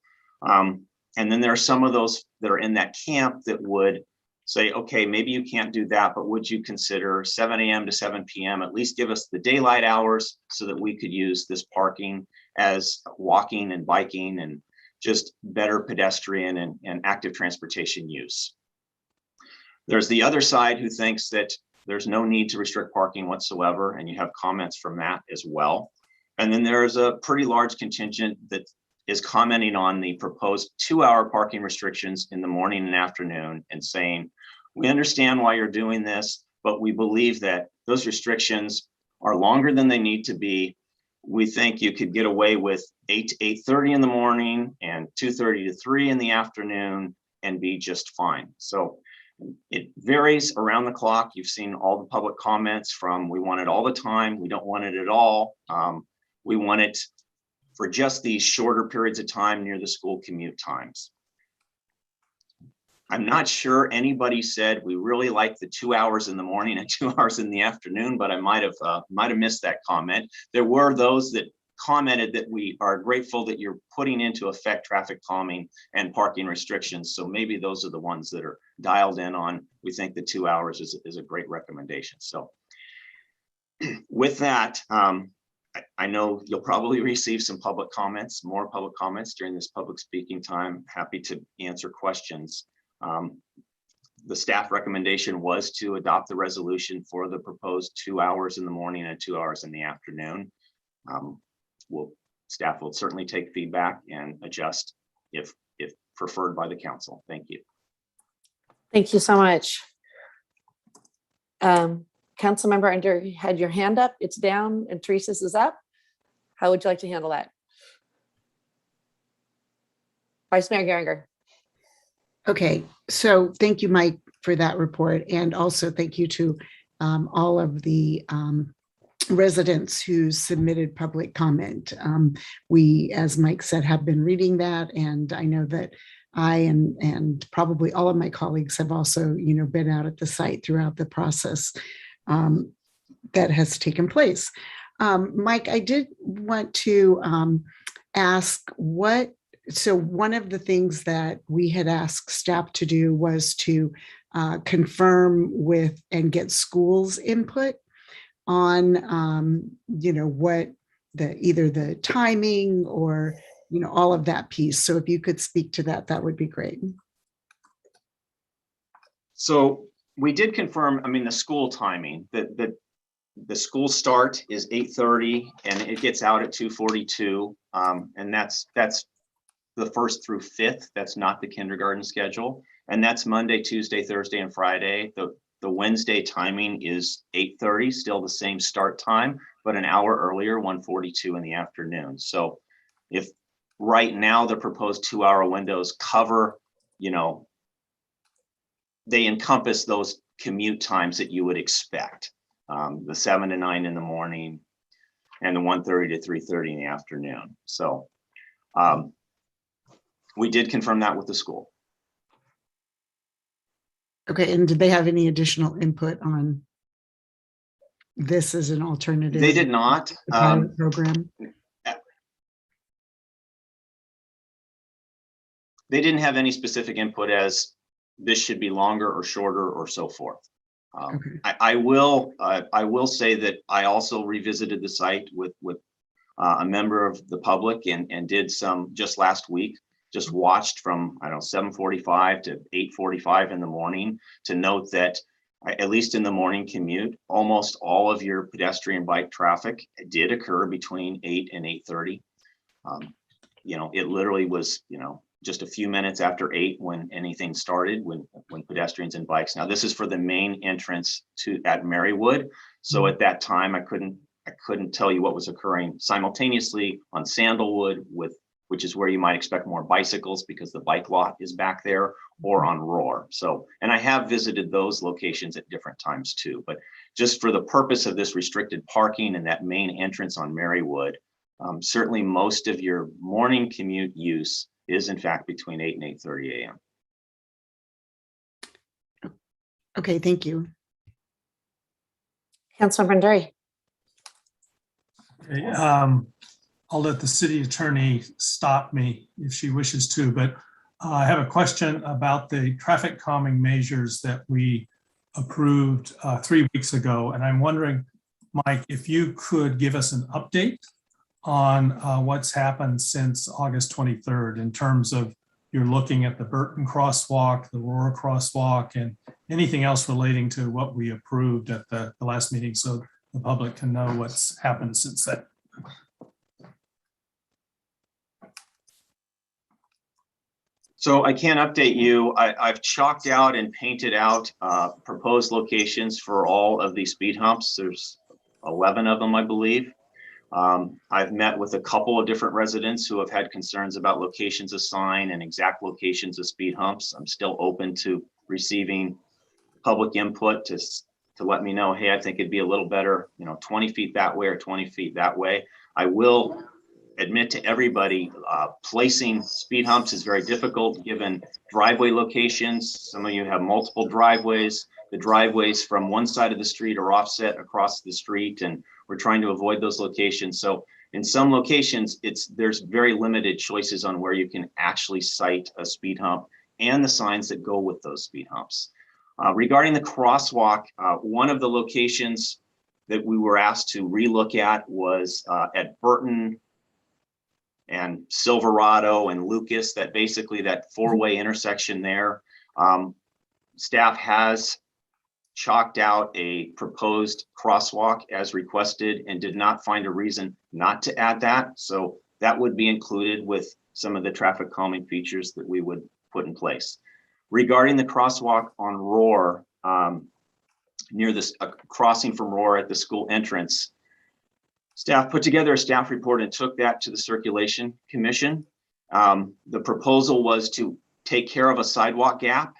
And then there are some of those that are in that camp that would say, okay, maybe you can't do that, but would you consider 7 a.m. to 7 p.m. at least give us the daylight hours so that we could use this parking as walking and biking and just better pedestrian and active transportation use. There's the other side who thinks that there's no need to restrict parking whatsoever, and you have comments from that as well. And then there's a pretty large contingent that is commenting on the proposed 2-hour parking restrictions in the morning and afternoon and saying, we understand why you're doing this, but we believe that those restrictions are longer than they need to be. We think you could get away with 8 to 8:30 in the morning and 2:30 to 3 in the afternoon and be just fine. So it varies around the clock. You've seen all the public comments from we want it all the time, we don't want it at all. We want it for just these shorter periods of time near the school commute times. I'm not sure anybody said we really like the 2 hours in the morning and 2 hours in the afternoon, but I might have missed that comment. There were those that commented that we are grateful that you're putting into effect traffic calming and parking restrictions. So maybe those are the ones that are dialed in on, we think the 2 hours is a great recommendation. So with that, I know you'll probably receive some public comments, more public comments during this public speaking time. Happy to answer questions. The staff recommendation was to adopt the resolution for the proposed 2 hours in the morning and 2 hours in the afternoon. Staff will certainly take feedback and adjust if preferred by the council. Thank you. Thank you so much. Councilmember Under, you had your hand up, it's down, and Teresa's is up. How would you like to handle that? Vice Mayor Geringer. Okay, so thank you, Mike, for that report. And also thank you to all of the residents who submitted public comment. We, as Mike said, have been reading that. And I know that I and probably all of my colleagues have also, been out at the site throughout the process that has taken place. Mike, I did want to ask so one of the things that we had asked staff to do was to confirm with and get schools' input on, what either the timing or, all of that piece. So if you could speak to that, that would be great. So we did confirm, the school timing, that the school start is 8:30 and it gets out at 2:42. And that's the 1st through 5th. That's not the kindergarten schedule. And that's Monday, Tuesday, Thursday, and Friday. The Wednesday timing is 8:30, still the same start time, but an hour earlier, 1:42 in the afternoon. So if right now the proposed 2-hour windows cover, they encompass those commute times that you would expect, the 7 to 9 in the morning and the 1:30 to 3:30 in the afternoon. So we did confirm that with the school. Okay, and did they have any additional input on this as an alternative? They did not. Program. They didn't have any specific input as this should be longer or shorter or so forth. Okay. I will say that I also revisited the site with a member of the public and did some just last week. Just watched from 7:45 to 8:45 in the morning to note that at least in the morning commute, almost all of your pedestrian bike traffic did occur between 8 and 8:30. It literally was, just a few minutes after 8 when anything started, when pedestrians and bikes. Now this is for the main entrance at Marywood. So at that time, I couldn't tell you what was occurring simultaneously on Sandalwood which is where you might expect more bicycles because the bike lot is back there, or on Roar. So, and I have visited those locations at different times too, but just for the purpose of this restricted parking and that main entrance on Marywood, certainly most of your morning commute use is in fact between 8 and 8:30 a.m. Okay, thank you. Councilmember Nderi. Okay, I'll let the city attorney stop me if she wishes to, but I have a question about the traffic calming measures that we approved 3 weeks ago. And I'm wondering, Mike, if you could give us an update on what's happened since August 23rd in terms of you're looking at the Burton crosswalk, the Aurora crosswalk, and anything else relating to what we approved at the last meeting so the public can know what's happened since then. So I can't update you. I've chalked out and painted out proposed locations for all of these speed humps. There's 11 of them, I believe. I've met with a couple of different residents who have had concerns about locations of sign and exact locations of speed humps. I'm still open to receiving public input to let me know, hey, I think it'd be a little better, 20 feet that way or 20 feet that way. I will admit to everybody, placing speed humps is very difficult given driveway locations. Some of you have multiple driveways. The driveways from one side of the street are offset across the street, and we're trying to avoid those locations. So in some locations, there's very limited choices on where you can actually site a speed hump and the signs that go with those speed humps. Regarding the crosswalk, one of the locations that we were asked to relook at was at Burton and Silverado and Lucas, that basically that four-way intersection there. Staff has chalked out a proposed crosswalk as requested and did not find a reason not to add that. So that would be included with some of the traffic calming features that we would put in place. Regarding the crosswalk on Roar, near this crossing from Roar at the school entrance, staff put together a staff report and took that to the Circulation Commission. The proposal was to take care of a sidewalk gap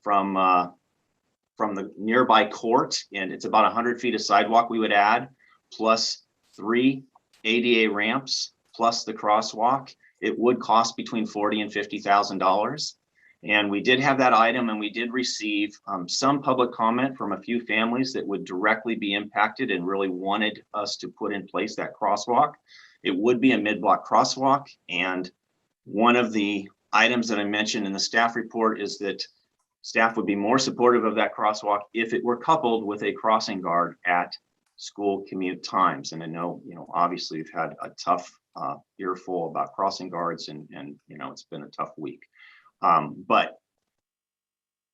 from the nearby court, and it's about 100 feet of sidewalk we would add, plus 3 ADA ramps, plus the crosswalk. It would cost between $40,000 and $50,000. And we did have that item, and we did receive some public comment from a few families that would directly be impacted and really wanted us to put in place that crosswalk. It would be a mid-block crosswalk. And one of the items that I mentioned in the staff report is that staff would be more supportive of that crosswalk if it were coupled with a crossing guard at school commute times. And I know, obviously you've had a tough earful about crossing guards, and it's been a tough week. But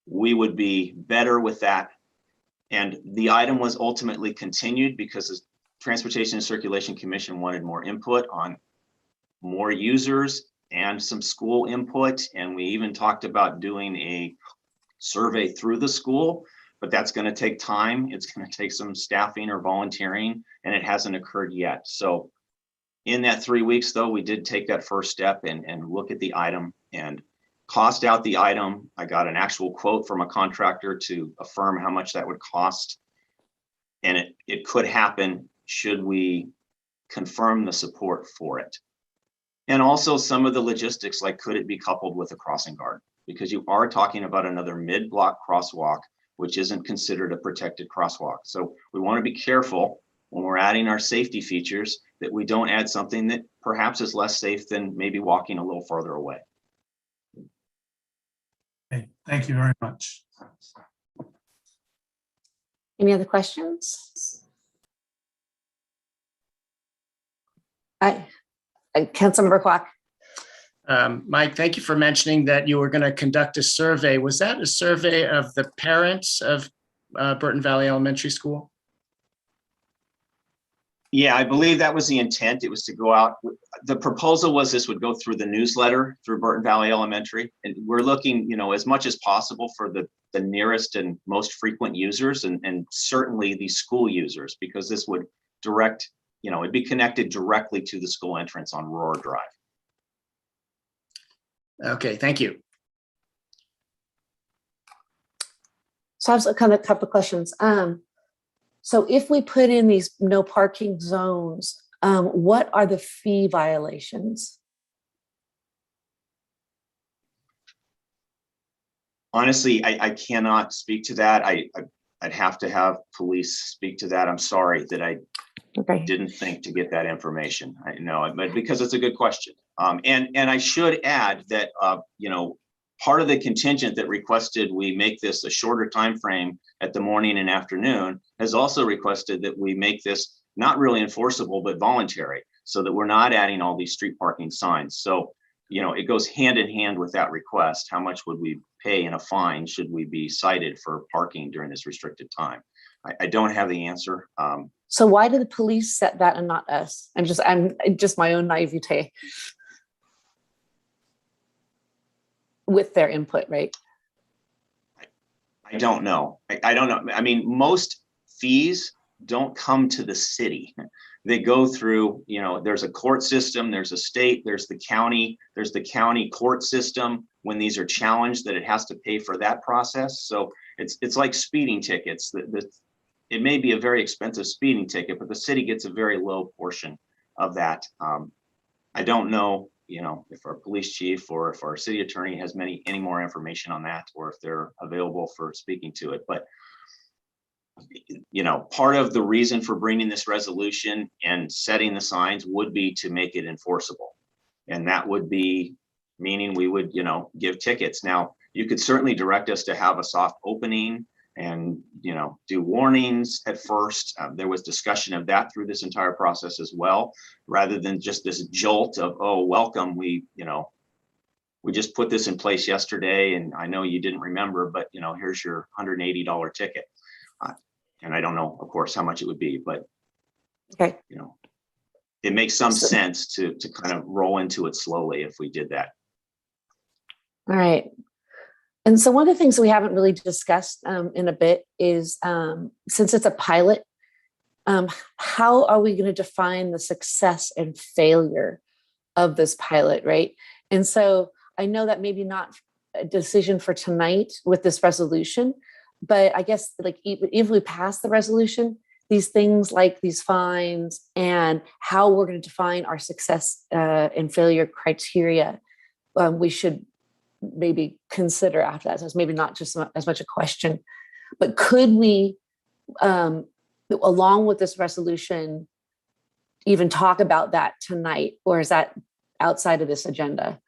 we would be better with that. And the item was ultimately continued because the Transportation and Circulation Commission wanted more input on more users and some school input. And we even talked about doing a survey through the school, but that's going to take time. It's going to take some staffing or volunteering, and it hasn't occurred yet. So in that 3 weeks, though, we did take that first step and look at the item and cost out the item. I got an actual quote from a contractor to affirm how much that would cost. And it could happen should we confirm the support for it. And also some of the logistics, like could it be coupled with a crossing guard? Because you are talking about another mid-block crosswalk, which isn't considered a protected crosswalk. So we want to be careful when we're adding our safety features that we don't add something that perhaps is less safe than maybe walking a little further away. Okay, thank you very much. Any other questions? Councilmember Kwok. Mike, thank you for mentioning that you were going to conduct a survey. Was that a survey of the parents of Burton Valley Elementary School? Yeah, I believe that was the intent. It was to go out. The proposal was this would go through the newsletter through Burton Valley Elementary. And we're looking, as much as possible for the nearest and most frequent users and certainly the school users, because this would direct, it'd be connected directly to the school entrance on Roar Drive. Okay, thank you. So I have a couple of questions. So if we put in these no parking zones, what are the fee violations? Honestly, I cannot speak to that. I'd have to have police speak to that. I'm sorry that I didn't think to get that information. I know, but because it's a good question. And I should add that, part of the contingent that requested we make this a shorter time frame at the morning and afternoon has also requested that we make this not really enforceable, but voluntary, so that we're not adding all these street parking signs. So, you know, it goes hand in hand with that request. How much would we pay in a fine should we be cited for parking during this restricted time? I don't have the answer. So why did the police set that and not us? I'm just my own naivete with their input, right? I don't know. I don't know. I mean, most fees don't come to the city. They go through, you know, there's a court system, there's a state, there's the county court system. When these are challenged, that it has to pay for that process. So it's like speeding tickets. It may be a very expensive speeding ticket, but the city gets a very low portion of that. I don't know, you know, if our police chief or if our city attorney has any more information on that, or if they're available for speaking to it. But you know, part of the reason for bringing this resolution and setting the signs would be to make it enforceable. And that would be meaning we would, you know, give tickets. Now, you could certainly direct us to have a soft opening and, you know, do warnings at first. There was discussion of that through this entire process as well, rather than just this jolt of, oh, welcome, we just put this in place yesterday and I know you didn't remember, but, you know, here's your $180 ticket. And I don't know, of course, how much it would be, but okay, you know, it makes some sense to kind of roll into it slowly if we did that. All right. And so one of the things we haven't really discussed in a bit is, since it's a pilot, how are we going to define the success and failure of this pilot, right? And so I know that maybe not a decision for tonight with this resolution, but I guess like if we pass the resolution, these things like these fines and how we're going to define our success and failure criteria, we should maybe consider after that. So it's maybe not just as much a question, but could we, along with this resolution, even talk about that tonight, or is that outside of this agenda?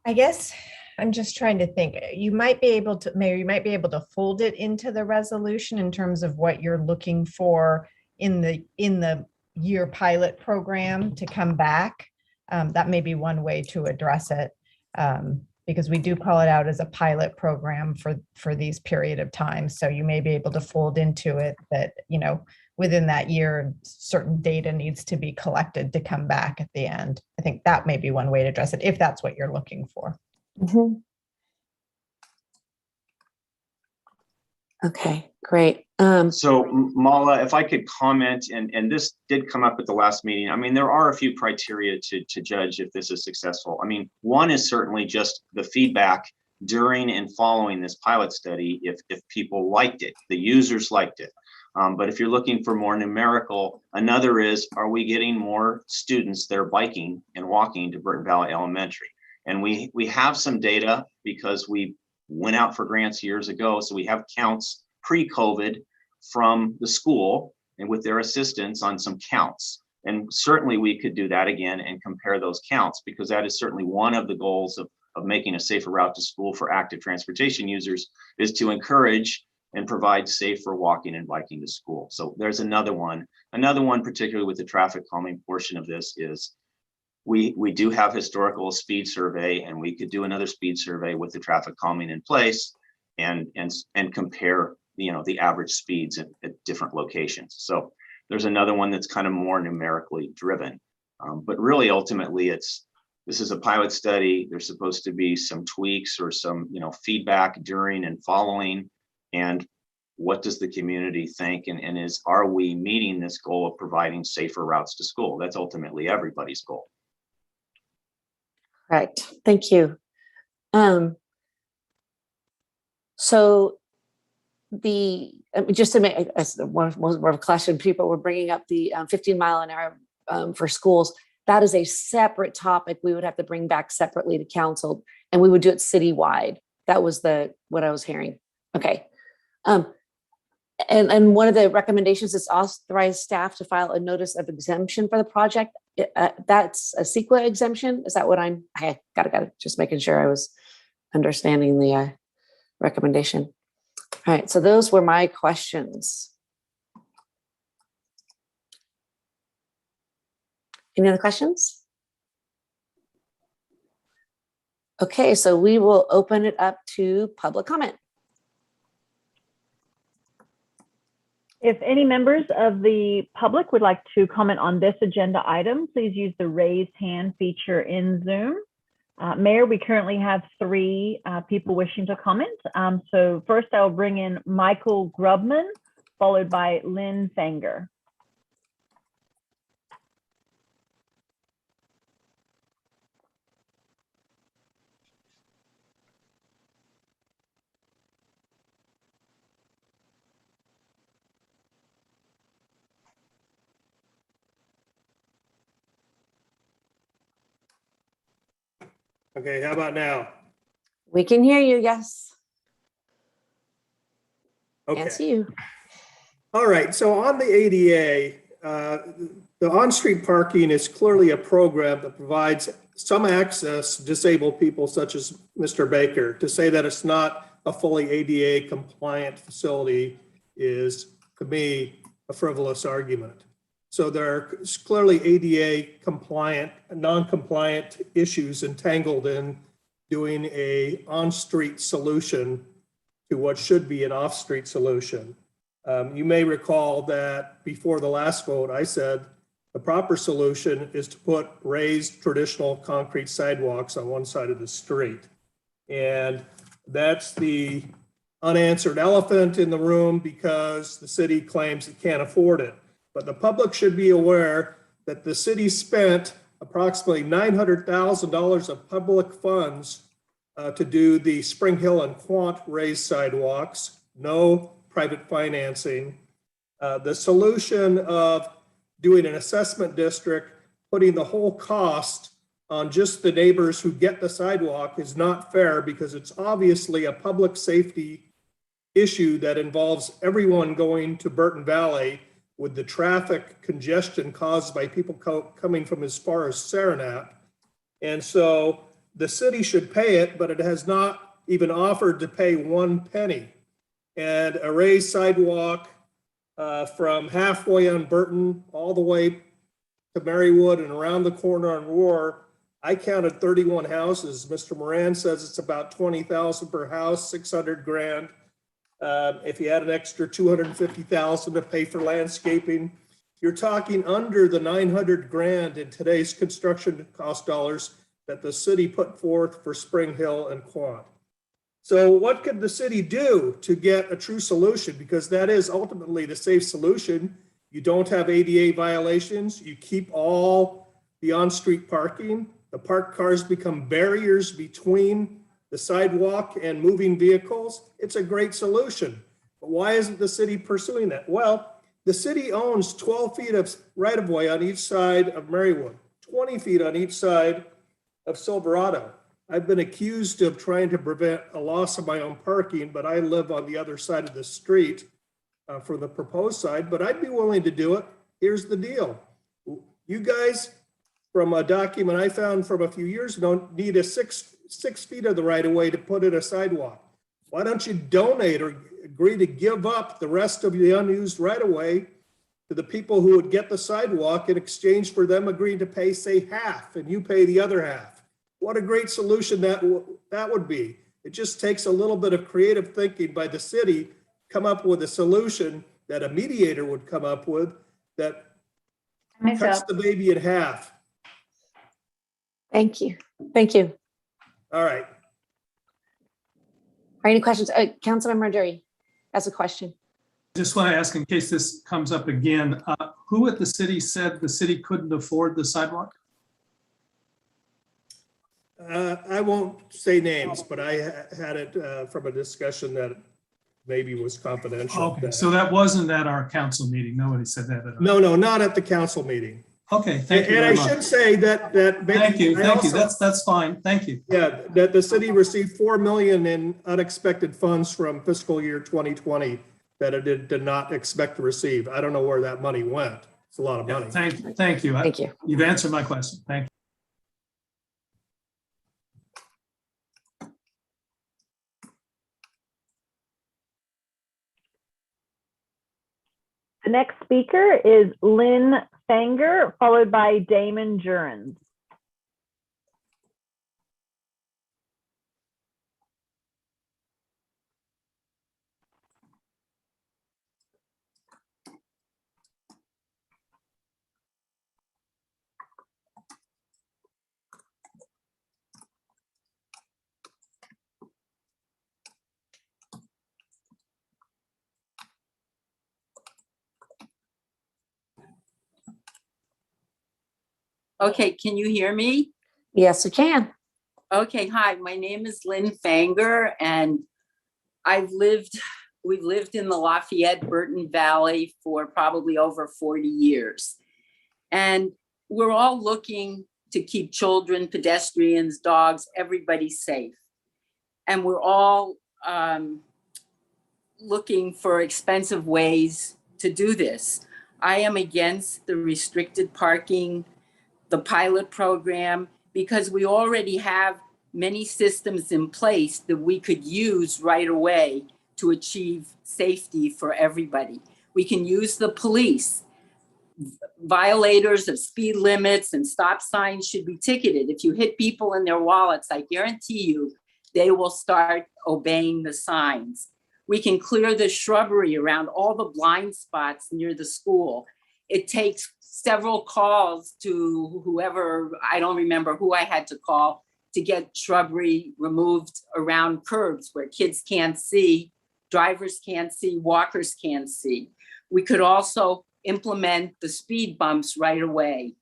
I guess I'm just trying to think. You might be able to fold it into the resolution in terms of what you're looking for in the year pilot program to come back. That may be one way to address it, because we do call it out as a pilot program for these period of time. So you may be able to fold into it that, you know, within that year, certain data needs to be collected to come back at the end. I think that may be one way to address it, if that's what you're looking for. Mm-hmm. Okay, great. So Mala, if I could comment, and this did come up at the last meeting. I mean, there are a few criteria to judge if this is successful. I mean, one is certainly just the feedback during and following this pilot study, if people liked it, the users liked it. But if you're looking for more numerical, another is, are we getting more students that are biking and walking to Burton Valley Elementary? And we have some data because we went out for grants years ago. So we have counts pre-COVID from the school and with their assistance on some counts. And certainly we could do that again and compare those counts, because that is certainly one of the goals of making a safer route to school for active transportation users, is to encourage and provide safer walking and biking to school. So there's another one. Another one, particularly with the traffic calming portion of this, is we do have historical speed survey, and we could do another speed survey with the traffic calming in place and compare, you know, the average speeds at different locations. So there's another one that's kind of more numerically driven. But really, ultimately, this is a pilot study. There's supposed to be some tweaks or some, you know, feedback during and following. And what does the community think? And are we meeting this goal of providing safer routes to school? That's ultimately everybody's goal. Right. Thank you. So just to make more of a question, people were bringing up the 15 mile an hour for schools. That is a separate topic we would have to bring back separately to council, and we would do it citywide. That was what I was hearing. Okay. And one of the recommendations is authorize staff to file a notice of exemption for the project. that's a CEQA exemption? Is that what I got it. Just making sure I was understanding the recommendation. All right, so those were my questions. Any other questions? Okay, so we will open it up to public comment. If any members of the public would like to comment on this agenda item, please use the raised hand feature in Zoom. Mayor, we currently have 3 people wishing to comment. So first I'll bring in Michael Grubman, followed by Lynn Sanger. Okay, how about now? We can hear you, yes. Okay. Can't see you. All right, so on the ADA, the on-street parking is clearly a program that provides some access to disabled people such as Mr. Baker. To say that it's not a fully ADA compliant facility is, to me, a frivolous argument. So there are clearly ADA compliant, non-compliant issues entangled in doing a on-street solution to what should be an off-street solution. You may recall that before the last vote, I said the proper solution is to put raised traditional concrete sidewalks on one side of the street. And that's the unanswered elephant in the room because the city claims it can't afford it. But the public should be aware that the city spent approximately $900,000 of public funds to do the Spring Hill and Quant raised sidewalks, no private financing. The solution of doing an assessment district, putting the whole cost on just the neighbors who get the sidewalk is not fair because it's obviously a public safety issue that involves everyone going to Burton Valley with the traffic congestion caused by people coming from as far as Saranac. And so the city should pay it, but it has not even offered to pay 1 penny. And a raised sidewalk from halfway on Burton all the way to Marywood and around the corner on Roar, I counted 31 houses. Mr. Moran says it's about 20,000 per house, 600 grand. If you add an extra 250,000 to pay for landscaping, you're talking under the 900 grand in today's construction cost dollars that the city put forth for Spring Hill and Quant. So what could the city do to get a true solution? Because that is ultimately the safe solution. You don't have ADA violations. You keep all the on-street parking. The parked cars become barriers between the sidewalk and moving vehicles. It's a great solution. But why isn't the city pursuing that? Well, the city owns 12 feet of right-of-way on each side of Marywood, 20 feet on each side of Silverado. I've been accused of trying to prevent a loss of my own parking, but I live on the other side of the street for the proposed side, but I'd be willing to do it. Here's the deal. You guys, from a document I found from a few years ago, need a six feet of the right of way to put in a sidewalk. Why don't you donate or agree to give up the rest of the unused right of way to the people who would get the sidewalk in exchange for them agreeing to pay, say, half, and you pay the other half? What a great solution that would be. It just takes a little bit of creative thinking by the city, come up with a solution that a mediator would come up with that cuts the baby in half. Thank you. Thank you. All right. Are any questions? Councilmember Dury has a question. Just want to ask, in case this comes up again, who at the city said the city couldn't afford the sidewalk? I won't say names, but I had it from a discussion that maybe was confidential. Okay, so that wasn't at our council meeting. Nobody said that at our. No, not at the council meeting. Okay, thank you. And very I much. should say that Thank you. That's fine. Thank you. Yeah, that the city received $4 million in unexpected funds from fiscal year 2020 that it did not expect to receive. I don't know where that money went. It's a lot of money. Thank you. Thank you. You've answered my question. Thank you. The next speaker is Lynn Fanger, followed by Damon Jurens. Okay, can you hear me? Yes, we can. Okay, hi, my name is Lynn Fanger, and we've lived in the Lafayette Burton Valley for probably over 40 years. And we're all looking to keep children, pedestrians, dogs, everybody safe. And we're all looking for expensive ways to do this. I am against the restricted parking, the pilot program, because we already have many systems in place that we could use right away to achieve safety for everybody. We can use the police. Violators of speed limits and stop signs should be ticketed. If you hit people in their wallets, I guarantee you, they will start obeying the signs. We can clear the shrubbery around all the blind spots near the school. It takes several calls to whoever, I don't remember who I had to call to get shrubbery removed around curbs where kids can't see, drivers can't see, walkers can't see. We could also implement the speed bumps right away.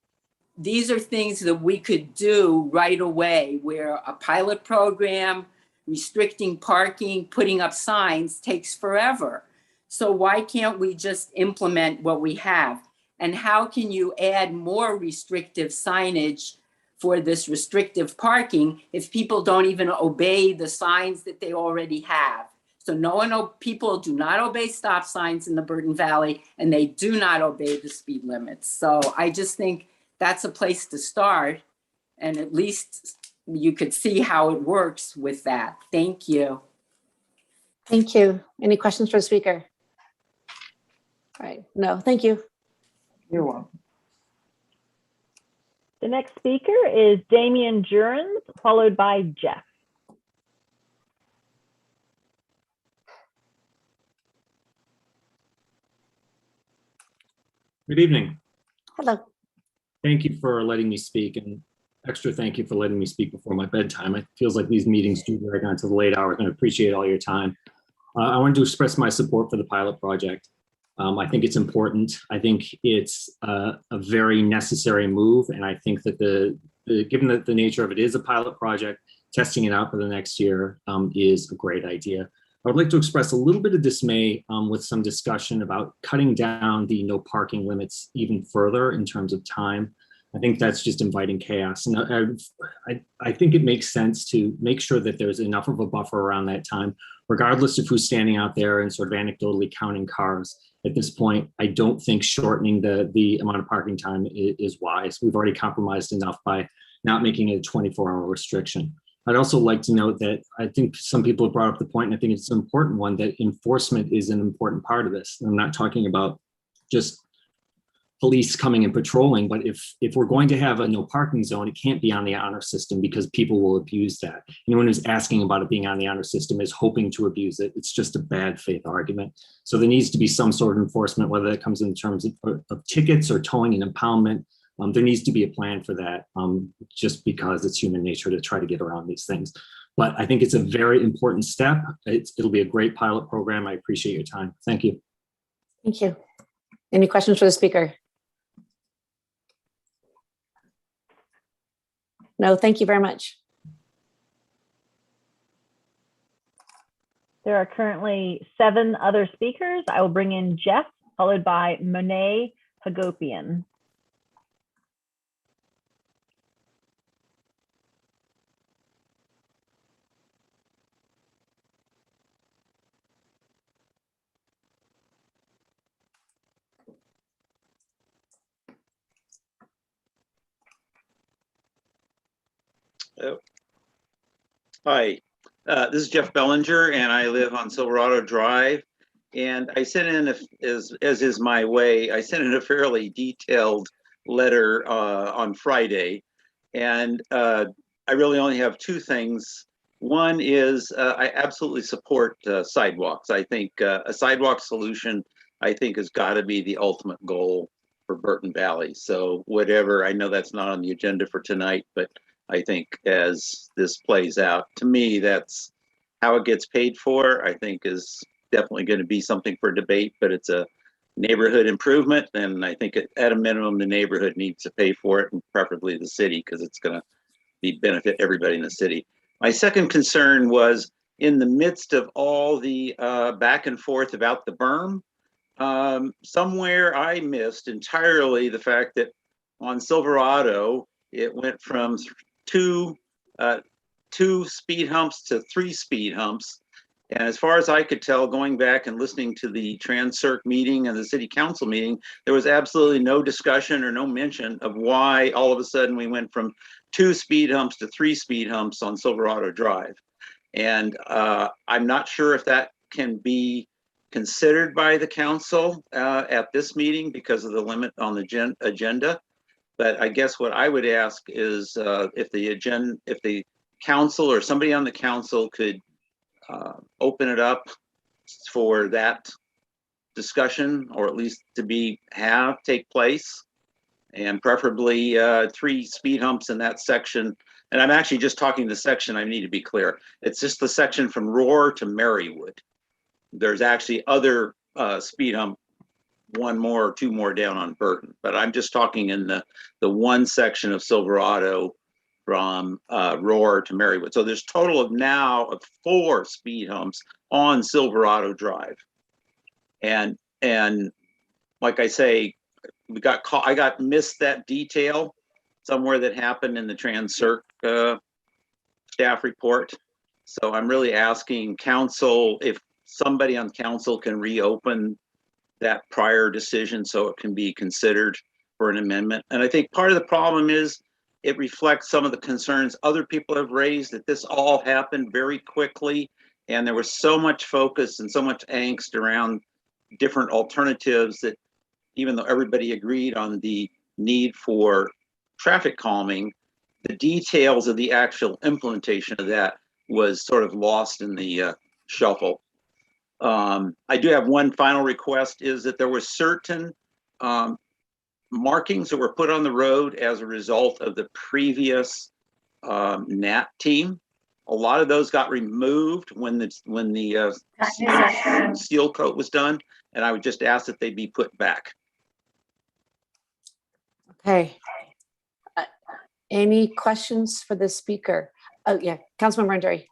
These are things that we could do right away, where a pilot program, restricting parking, putting up signs takes forever. So why can't we just implement what we have? And how can you add more restrictive signage for this restrictive parking if people don't even obey the signs that they already have? So people do not obey stop signs in the Burton Valley, and they do not obey the speed limits. So I just think that's a place to start. And at least you could see how it works with that. Thank you. Thank you. Any questions for the speaker? All right. No, thank you. You're welcome. The next speaker is Damian Jurens, followed by Jeff. Good evening. Hello. Thank you for letting me speak, and extra thank you for letting me speak before my bedtime. It feels like these meetings do drag on to the late hours, and I appreciate all your time. I wanted to express my support for the pilot project. I think it's important. I think it's a very necessary move, and I think that given that the nature of it is a pilot project, testing it out for the next year is a great idea. I would like to express a little bit of dismay with some discussion about cutting down the no parking limits even further in terms of time. I think that's just inviting chaos. And I think it makes sense to make sure that there's enough of a buffer around that time, regardless of who's standing out there and sort of anecdotally counting cars. At this point, I don't think shortening the amount of parking time is wise. We've already compromised enough by not making it a 24-hour restriction. I'd also like to note that I think some people have brought up the point, and I think it's an important one, that enforcement is an important part of this. I'm not talking about just police coming and patrolling, but if we're going to have a no parking zone, it can't be on the honor system because people will abuse that. Anyone who's asking about it being on the honor system is hoping to abuse it. It's just a bad faith argument. So there needs to be some sort of enforcement, whether that comes in terms of tickets or towing and impoundment. There needs to be a plan for that, just because it's human nature to try to get around these things. But I think it's a very important step. It'll be a great pilot program. I appreciate your time. Thank you. Thank you. Any questions for the speaker? No, thank you very much. There are currently 7 other speakers. I will bring in Jeff, followed by Monet Hagopian. Hi, this is Jeff Bellinger, and I live on Silverado Drive. And I sent in, as is my way, I sent in a fairly detailed letter on Friday. And I really only have two things. One is I absolutely support sidewalks. I think a sidewalk solution, I think, has got to be the ultimate goal for Burton Valley. So whatever, I know that's not on the agenda for tonight, but I think as this plays out, to me, that's how it gets paid for, I think is definitely going to be something for debate, but it's a neighborhood improvement. And I think at a minimum, the neighborhood needs to pay for it, and preferably the city, because it's going to benefit everybody in the city. My second concern was in the midst of all the back and forth about the berm, somewhere I missed entirely the fact that on Silverado, it went from two speed humps to 3 speed humps. And as far as I could tell, going back and listening to the Trans-Circ meeting and the city council meeting, there was absolutely no discussion or no mention of why all of a sudden we went from 2 speed humps to 3 speed humps on Silverado Drive. And I'm not sure if that can be considered by the council at this meeting because of the limit on the agenda. But I guess what I would ask is if the council or somebody on the council could open it up for that discussion, or at least to take place, and preferably 3 speed humps in that section. And I'm actually just talking the section, I need to be clear. It's just the section from Roar to Marywood. There's actually other speed hump, 1 more or 2 more down on Burton, but I'm just talking in the one section of Silverado from Roar to Marywood. So there's total of 4 speed humps on Silverado Drive. And like I say, I missed that detail somewhere that happened in the Trans-Circ staff report. So I'm really asking council if somebody on council can reopen that prior decision so it can be considered for an amendment. And I think part of the problem is it reflects some of the concerns other people have raised, that this all happened very quickly and there was so much focus and so much angst around different alternatives that even though everybody agreed on the need for traffic calming, the details of the actual implementation of that was sort of lost in the shuffle. I do have one final request, is that there were certain markings that were put on the road as a result of the previous NAT team. A lot of those got removed when the seal coat was done, and I would just ask that they be put back. Okay. Any questions for the speaker? Oh yeah, Councilmember Andre.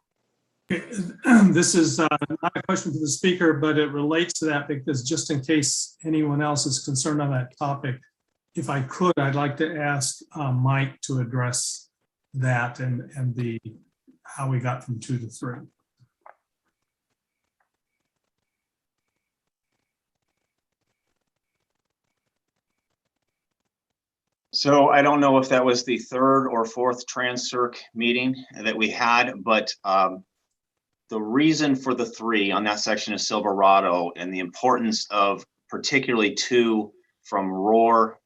This is not a question for the speaker, but it relates to that, because just in case anyone else is concerned on that topic, if I could, I'd like to ask Mike to address that and how we got from 2 to 3. So I don't know if that was the 3rd or 4th Trans-Circ meeting that we had, but the reason for the 3 on that section of Silverado and the importance of particularly 2 from Roar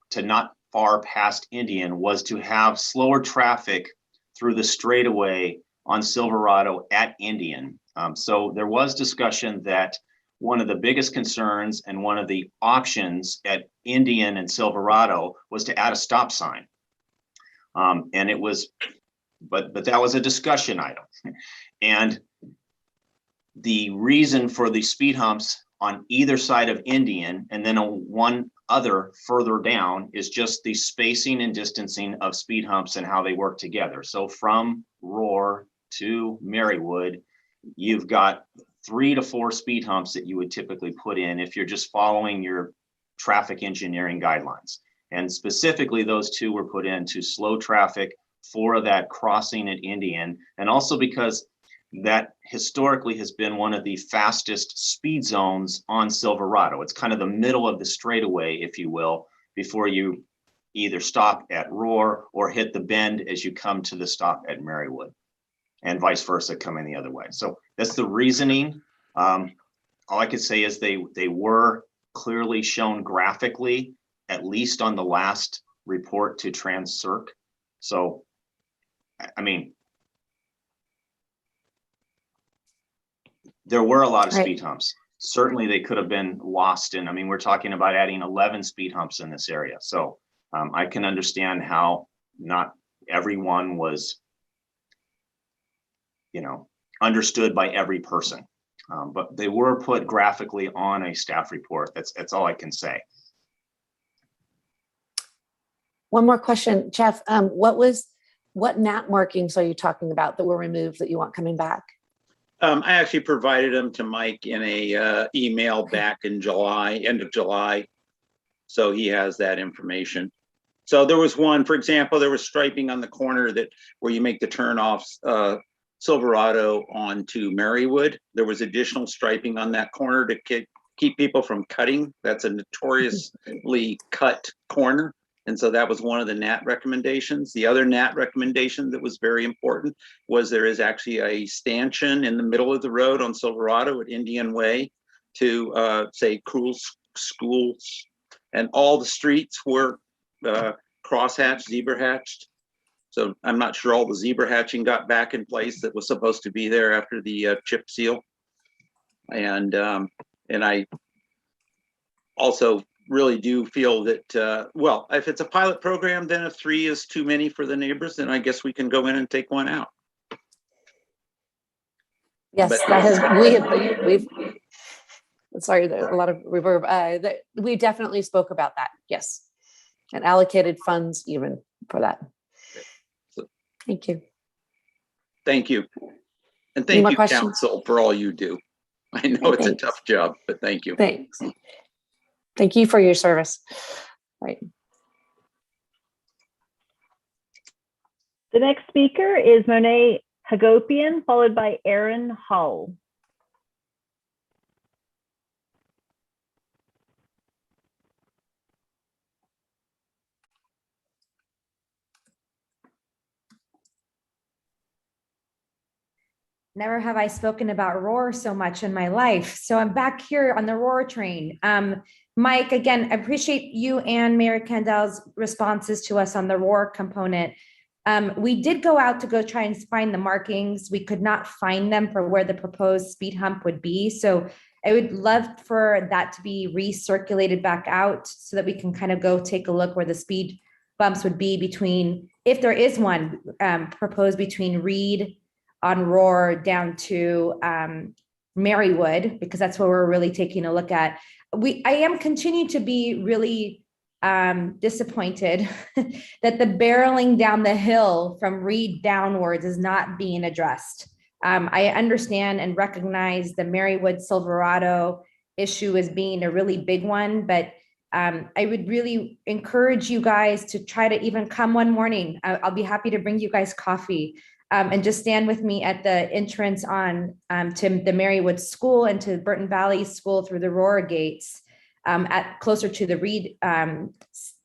to not far past Indian was to have slower traffic through the straightaway on Silverado at Indian. So there was discussion that one of the biggest concerns and one of the options at Indian and Silverado was to add a stop sign. And it was, but that was a discussion item. And the reason for the speed humps on either side of Indian and then one other further down is just the spacing and distancing of speed humps and how they work together. So from Roar to Marywood, you've got 3 to 4 speed humps that you would typically put in if you're just following your traffic engineering guidelines. And specifically, those 2 were put in to slow traffic for that crossing at Indian, and also because that historically has been one of the fastest speed zones on Silverado. It's kind of the middle of the straightaway, if you will, before you either stop at Roar or hit the bend as you come to the stop at Marywood, and vice versa coming the other way. So that's the reasoning. All I could say is they were clearly shown graphically, at least on the last report to TransCirc. So, I mean, there were a lot of speed humps. Certainly they could have been lost in, I mean, we're talking about adding 11 speed humps in this area. So I can understand how not everyone was, you know, understood by every person. But they were put graphically on a staff report. That's all I can say. One more question, Jeff. What NAT markings are you talking about that were removed that you want coming back? I actually provided them to Mike in a email back in July, end of July. So he has that information. So there was one, for example, there was striping on the corner that where you make the turn off Silverado onto Marywood. There was additional striping on that corner to keep people from cutting. That's a notoriously cut corner. And so that was one of the NAT recommendations. The other NAT recommendation that was very important was there is actually a stanchion in the middle of the road on Silverado at Indian Way to say schools, and all the streets were crosshatched, zebra hatched. So I'm not sure all the zebra hatching got back in place that was supposed to be there after the chip seal. And I also really do feel that, well, if it's a pilot program, then if 3 is too many for the neighbors, then I guess we can go in and take one out. Yes, But, that has, we've, sorry, there's a lot of reverb. We definitely spoke about that, yes. And allocated funds even for that. Thank you. Thank you. And thank you, Council, for all you do. I know it's a tough job, but thank you. Thanks. Thank you for your service. Right. The next speaker is Monet Hagopian, followed by Aaron Hull. Never have I spoken about Roar so much in my life. So I'm back here on the Roar train. Mike, again, I appreciate you and Mayor Kendall's responses to us on the Roar component. We did go out to go try and find the markings. We could not find them for where the proposed speed hump would be. So I would love for that to be recirculated back out so that we can kind of go take a look where the speed bumps would be between, if there is one proposed between Reed on Roar down to Marywood, because that's where we're really taking a look at. I am continuing to be really disappointed that the barreling down the hill from Reed downwards is not being addressed. I understand and recognize the Marywood Silverado issue as being a really big one, but I would really encourage you guys to try to even come one morning. I'll be happy to bring you guys coffee. And just stand with me at the entrance on to the Marywood School and to Burton Valley School through the Roar gates at closer to the Reed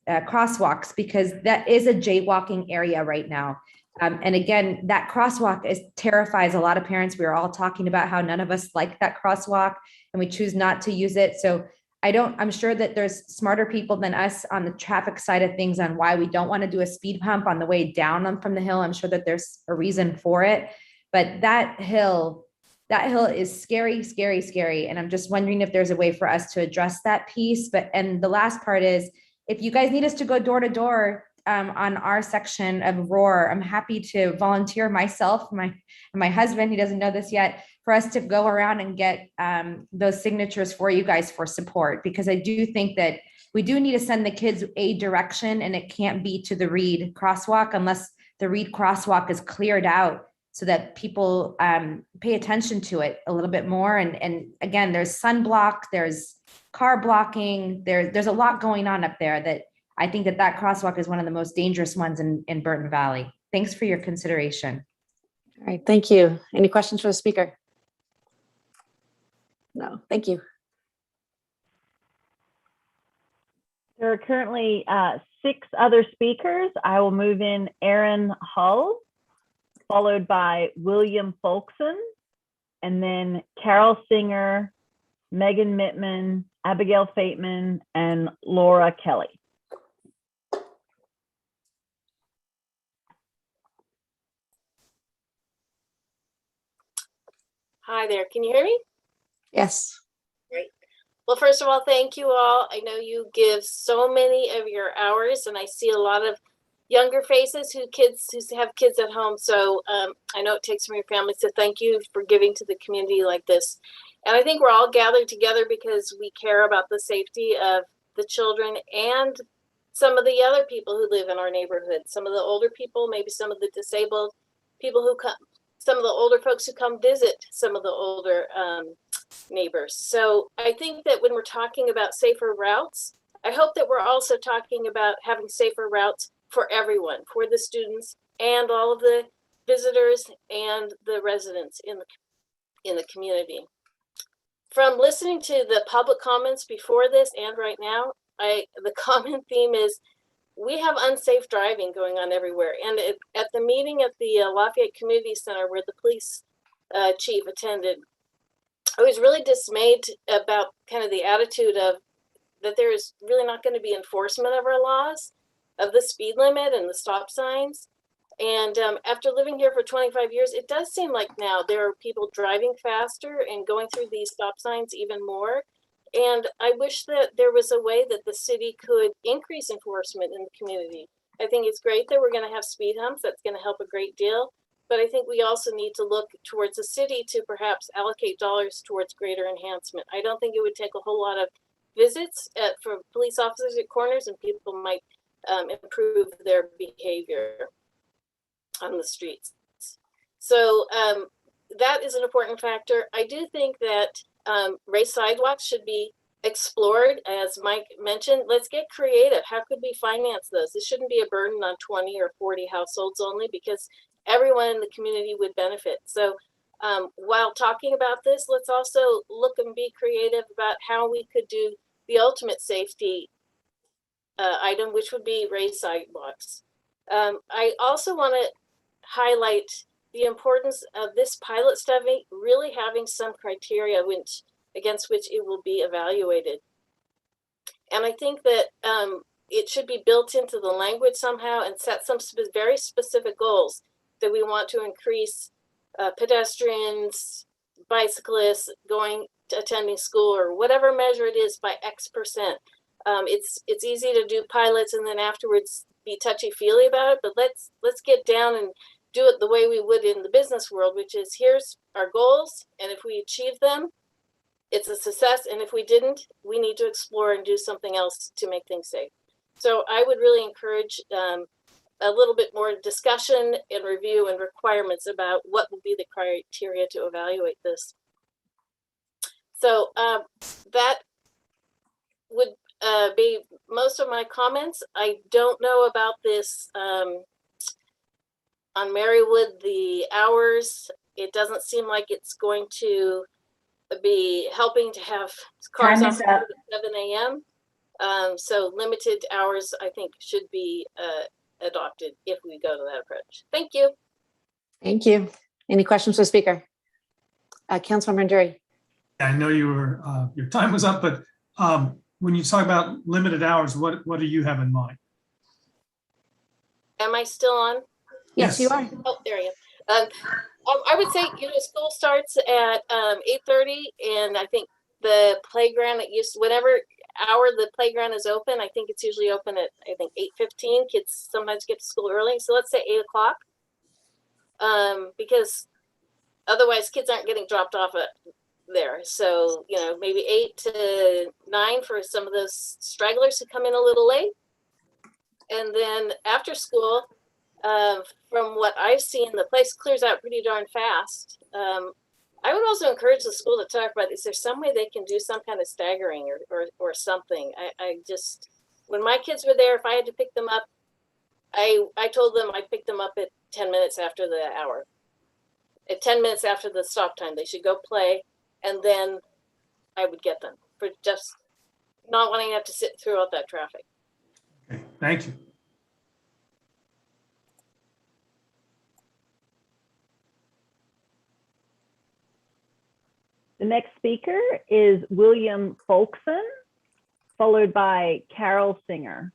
crosswalks, because that is a jaywalking area right now. And again, that crosswalk terrifies a lot of parents. We are all talking about how none of us like that crosswalk and we choose not to use it. So I'm sure that there's smarter people than us on the traffic side of things on why we don't want to do a speed hump on the way down from the hill. I'm sure that there's a reason for it, but that hill is scary, scary, scary. And I'm just wondering if there's a way for us to address that piece. And the last part is, if you guys need us to go door to door on our section of Roar, I'm happy to volunteer myself, my husband, he doesn't know this yet, for us to go around and get those signatures for you guys for support, because I do think that we do need to send the kids a direction, and it can't be to the Reed crosswalk unless the Reed crosswalk is cleared out so that people pay attention to it a little bit more. And again, there's sunblock, there's car blocking, there's a lot going on up there that I think that crosswalk is one of the most dangerous ones in Burton Valley. Thanks for your consideration. All right, thank you. Any questions for the speaker? No, thank you. There are currently 6 other speakers, I will move in Aaron Hull, followed by William Folkson, and then Carol Singer, Megan Mittman, Abigail Fateman, and Laura Kelly. Hi there, can you hear me? Yes. Great. Well, first of all, thank you all. I know you give so many of your hours, and I see a lot of younger faces who have kids at home. So I know it takes from your family. So thank you for giving to the community like this. And I think we're all gathered together because we care about the safety of the children and some of the other people who live in our neighborhood. Some of the older people, maybe some of the disabled people who come, some of the older folks who come visit some of the older neighbors. So I think that when we're talking about safer routes, I hope that we're also talking about having safer routes for everyone, for the students and all of the visitors and the residents in the community. From listening to the public comments before this and right now, the common theme is we have unsafe driving going on everywhere. And at the meeting at the Lafayette Community Center where the police chief attended, I was really dismayed about kind of the attitude of that there is really not going to be enforcement of our laws, of the speed limit and the stop signs. And after living here for 25 years, it does seem like now there are people driving faster and going through these stop signs even more. And I wish that there was a way that the city could increase enforcement in the community. I think it's great that we're going to have speed humps. That's going to help a great deal. But I think we also need to look towards the city to perhaps allocate dollars towards greater enhancement. I don't think it would take a whole lot of visits for police officers at corners, and people might improve their behavior on the streets. So that is an important factor. I do think that raised sidewalks should be explored, as Mike mentioned. Let's get creative. How could we finance those? This shouldn't be a burden on 20 or 40 households only, because everyone in the community would benefit. So while talking about this, let's also look and be creative about how we could do the ultimate safety item, which would be raised sidewalks. I also want to highlight the importance of this pilot study really having some criteria against which it will be evaluated. And I think that it should be built into the language somehow and set some very specific goals that we want to increase pedestrians, bicyclists attending school, or whatever measure it is, by X%. It's easy to do pilots and then afterwards be touchy-feely about it, but let's get down and do it the way we would in the business world, which is here's our goals, and if we achieve them, it's a success, and if we didn't, we need to explore and do something else to make things safe. So I would really encourage a little bit more discussion and review and requirements about what will be the criteria to evaluate this. So that would be most of my comments. I don't know about this on Marywood, the hours. It doesn't seem like it's going to be helping to have cars off at 7 a.m. So limited hours, I think, should be adopted if we go to that approach. Thank you. Thank you. Any questions for the speaker? Councilmember Drury. I know your time was up, but when you talk about limited hours, what do you have in mind? Am I still on? Yes, you are. Oh, there you go. I would say, school starts at 8:30, and I think the playground whatever hour the playground is open, I think it's usually open at 8:15. Kids sometimes get to school early, so let's say 8 o'clock, because otherwise kids aren't getting dropped off there. So maybe 8 to 9 for some of those stragglers who come in a little late, and then after school. From what I've seen, the place clears out pretty darn fast. I would also encourage the school to talk about, is there some way they can do some kind of staggering or something? I just, when my kids were there, if I had to pick them up, I told them I'd pick them up at 10 minutes after the hour. At 10 minutes after the stop time, they should go play, and then I would get them for just not wanting to have to sit through all that traffic. Okay, Thank you. The next speaker is William Folkson, followed by Carol Singer.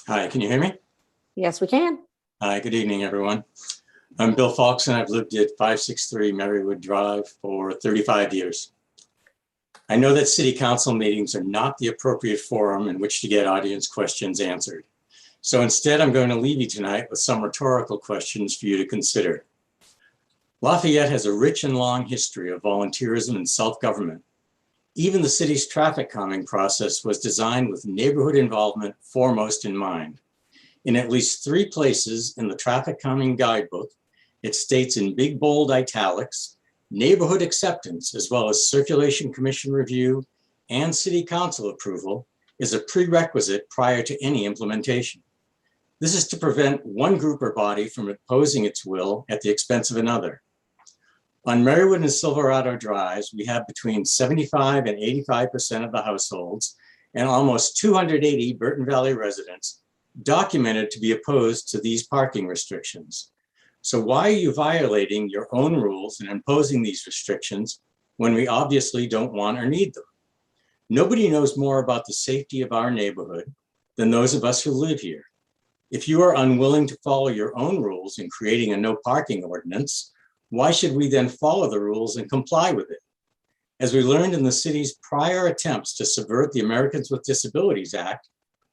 Hi, can you hear me? Yes, we can. Hi, good evening, everyone. I'm Bill Faulkson. I've lived at 563 Marywood Drive for 35 years. I know that city council meetings are not the appropriate forum in which to get audience questions answered. So instead, I'm going to leave you tonight with some rhetorical questions for you to consider. Lafayette has a rich and long history of volunteerism and self-government. Even the city's traffic calming process was designed with neighborhood involvement foremost in mind. In at least 3 places in the traffic calming guidebook, it states in big bold italics, neighborhood acceptance, as well as circulation commission review and city council approval is a prerequisite prior to any implementation. This is to prevent one group or body from imposing its will at the expense of another. On Marywood and Silverado Drives, we have between 75 and 85% of the households and almost 280 Burton Valley residents documented to be opposed to these parking restrictions. So why are you violating your own rules and imposing these restrictions when we obviously don't want or need them? Nobody knows more about the safety of our neighborhood than those of us who live here. If you are unwilling to follow your own rules in creating a no parking ordinance, why should we then follow the rules and comply with it? As we learned in the city's prior attempts to subvert the Americans with Disabilities Act,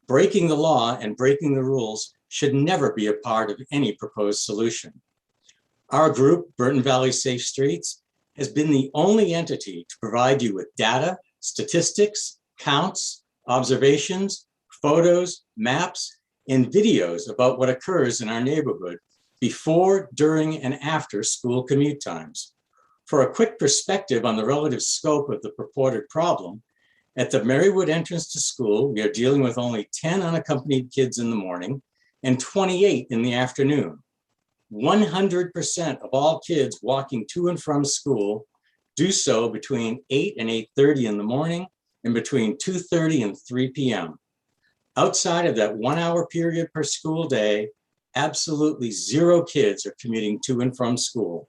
breaking the law and breaking the rules should never be a part of any proposed solution. Our group, Burton Valley Safe Streets, has been the only entity to provide you with data, statistics, counts, observations, photos, maps, and videos about what occurs in our neighborhood before, during, and after school commute times. For a quick perspective on the relative scope of the purported problem, at the Marywood entrance to school, we are dealing with only 10 unaccompanied kids in the morning and 28 in the afternoon. 100% of all kids walking to and from school do so between 8 and 8:30 in the morning and between 2:30 and 3 p.m. Outside of that 1 hour period per school day, absolutely 0 kids are commuting to and from school.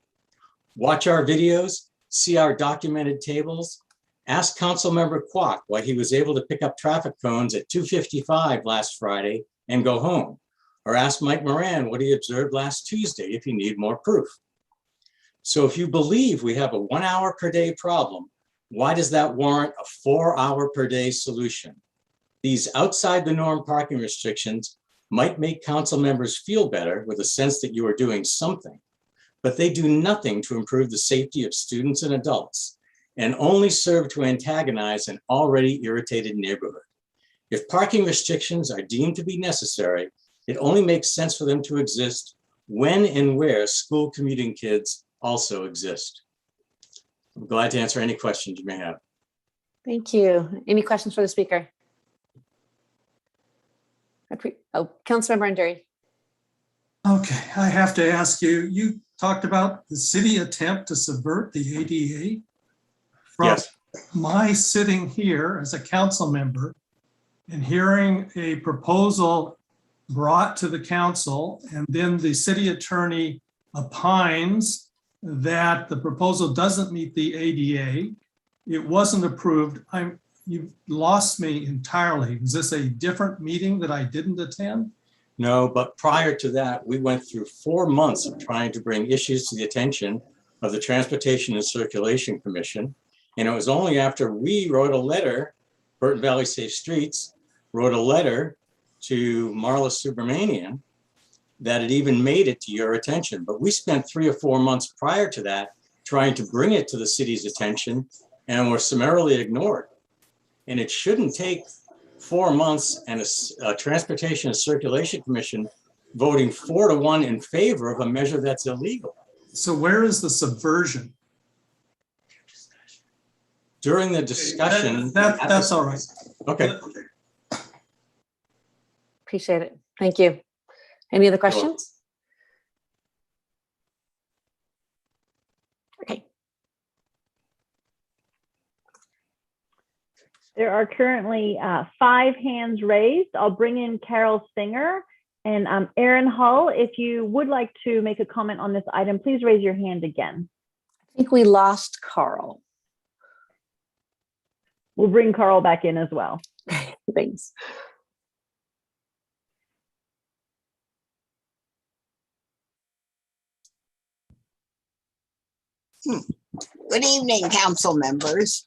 Watch our videos, see our documented tables, ask Councilmember Kwok why he was able to pick up traffic cones at 2:55 last Friday and go home, or ask Mike Moran what he observed last Tuesday if you need more proof. So if you believe we have a 1 hour per day problem, why does that warrant a 4 hour per day solution? These outside the norm parking restrictions might make council members feel better with a sense that you are doing something, but they do nothing to improve the safety of students and adults and only serve to antagonize an already irritated neighborhood. If parking restrictions are deemed to be necessary, it only makes sense for them to exist when and where school commuting kids also exist. I'm glad to answer any questions you may have. Thank you. Any questions for the speaker? Councilmember Nderi. Okay, I have to ask you, you talked about the city attempt to subvert the ADA. From yes. My sitting here as a council member and hearing a proposal brought to the council, and then the city attorney opines that the proposal doesn't meet the ADA, it wasn't approved. You've lost me entirely. Is this a different meeting that I didn't attend? No, but prior to that, we went through 4 months of trying to bring issues to the attention of the Transportation and Circulation Commission. And it was only after we wrote a letter, Burton Valley Safe Streets wrote a letter to Marla Subramanian, that it even made it to your attention. But we spent 3 or 4 months prior to that trying to bring it to the city's attention and were summarily ignored. And it shouldn't take 4 months and a Transportation and Circulation Commission voting 4-1 in favor of a measure that's illegal. So where is the subversion? during the discussion. That's all right. Okay. Appreciate it. Thank you. Any other questions? Okay. There are currently 5 hands raised. I'll bring in Carol Singer and Aaron Hull. If you would like to make a comment on this item, please raise your hand again. I think we lost Carl. We'll bring Carl back in as well. Thanks. Good evening, council members,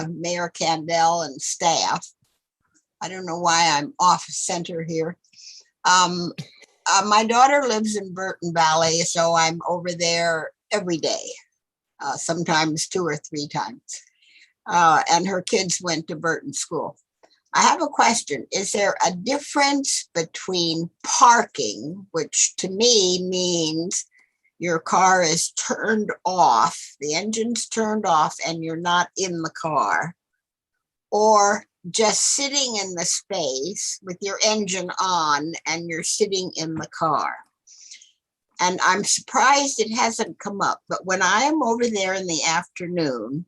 Mayor Candell and staff. I don't know why I'm off center here. My daughter lives in Burton Valley, so I'm over there every day, sometimes 2 or 3 times. And her kids went to Burton School. I have a question. Is there a difference between parking, which to me means your car is turned off, the engine's turned off, and you're not in the car, or just sitting in the space with your engine on and you're sitting in the car? And I'm surprised it hasn't come up, but when I am over there in the afternoon,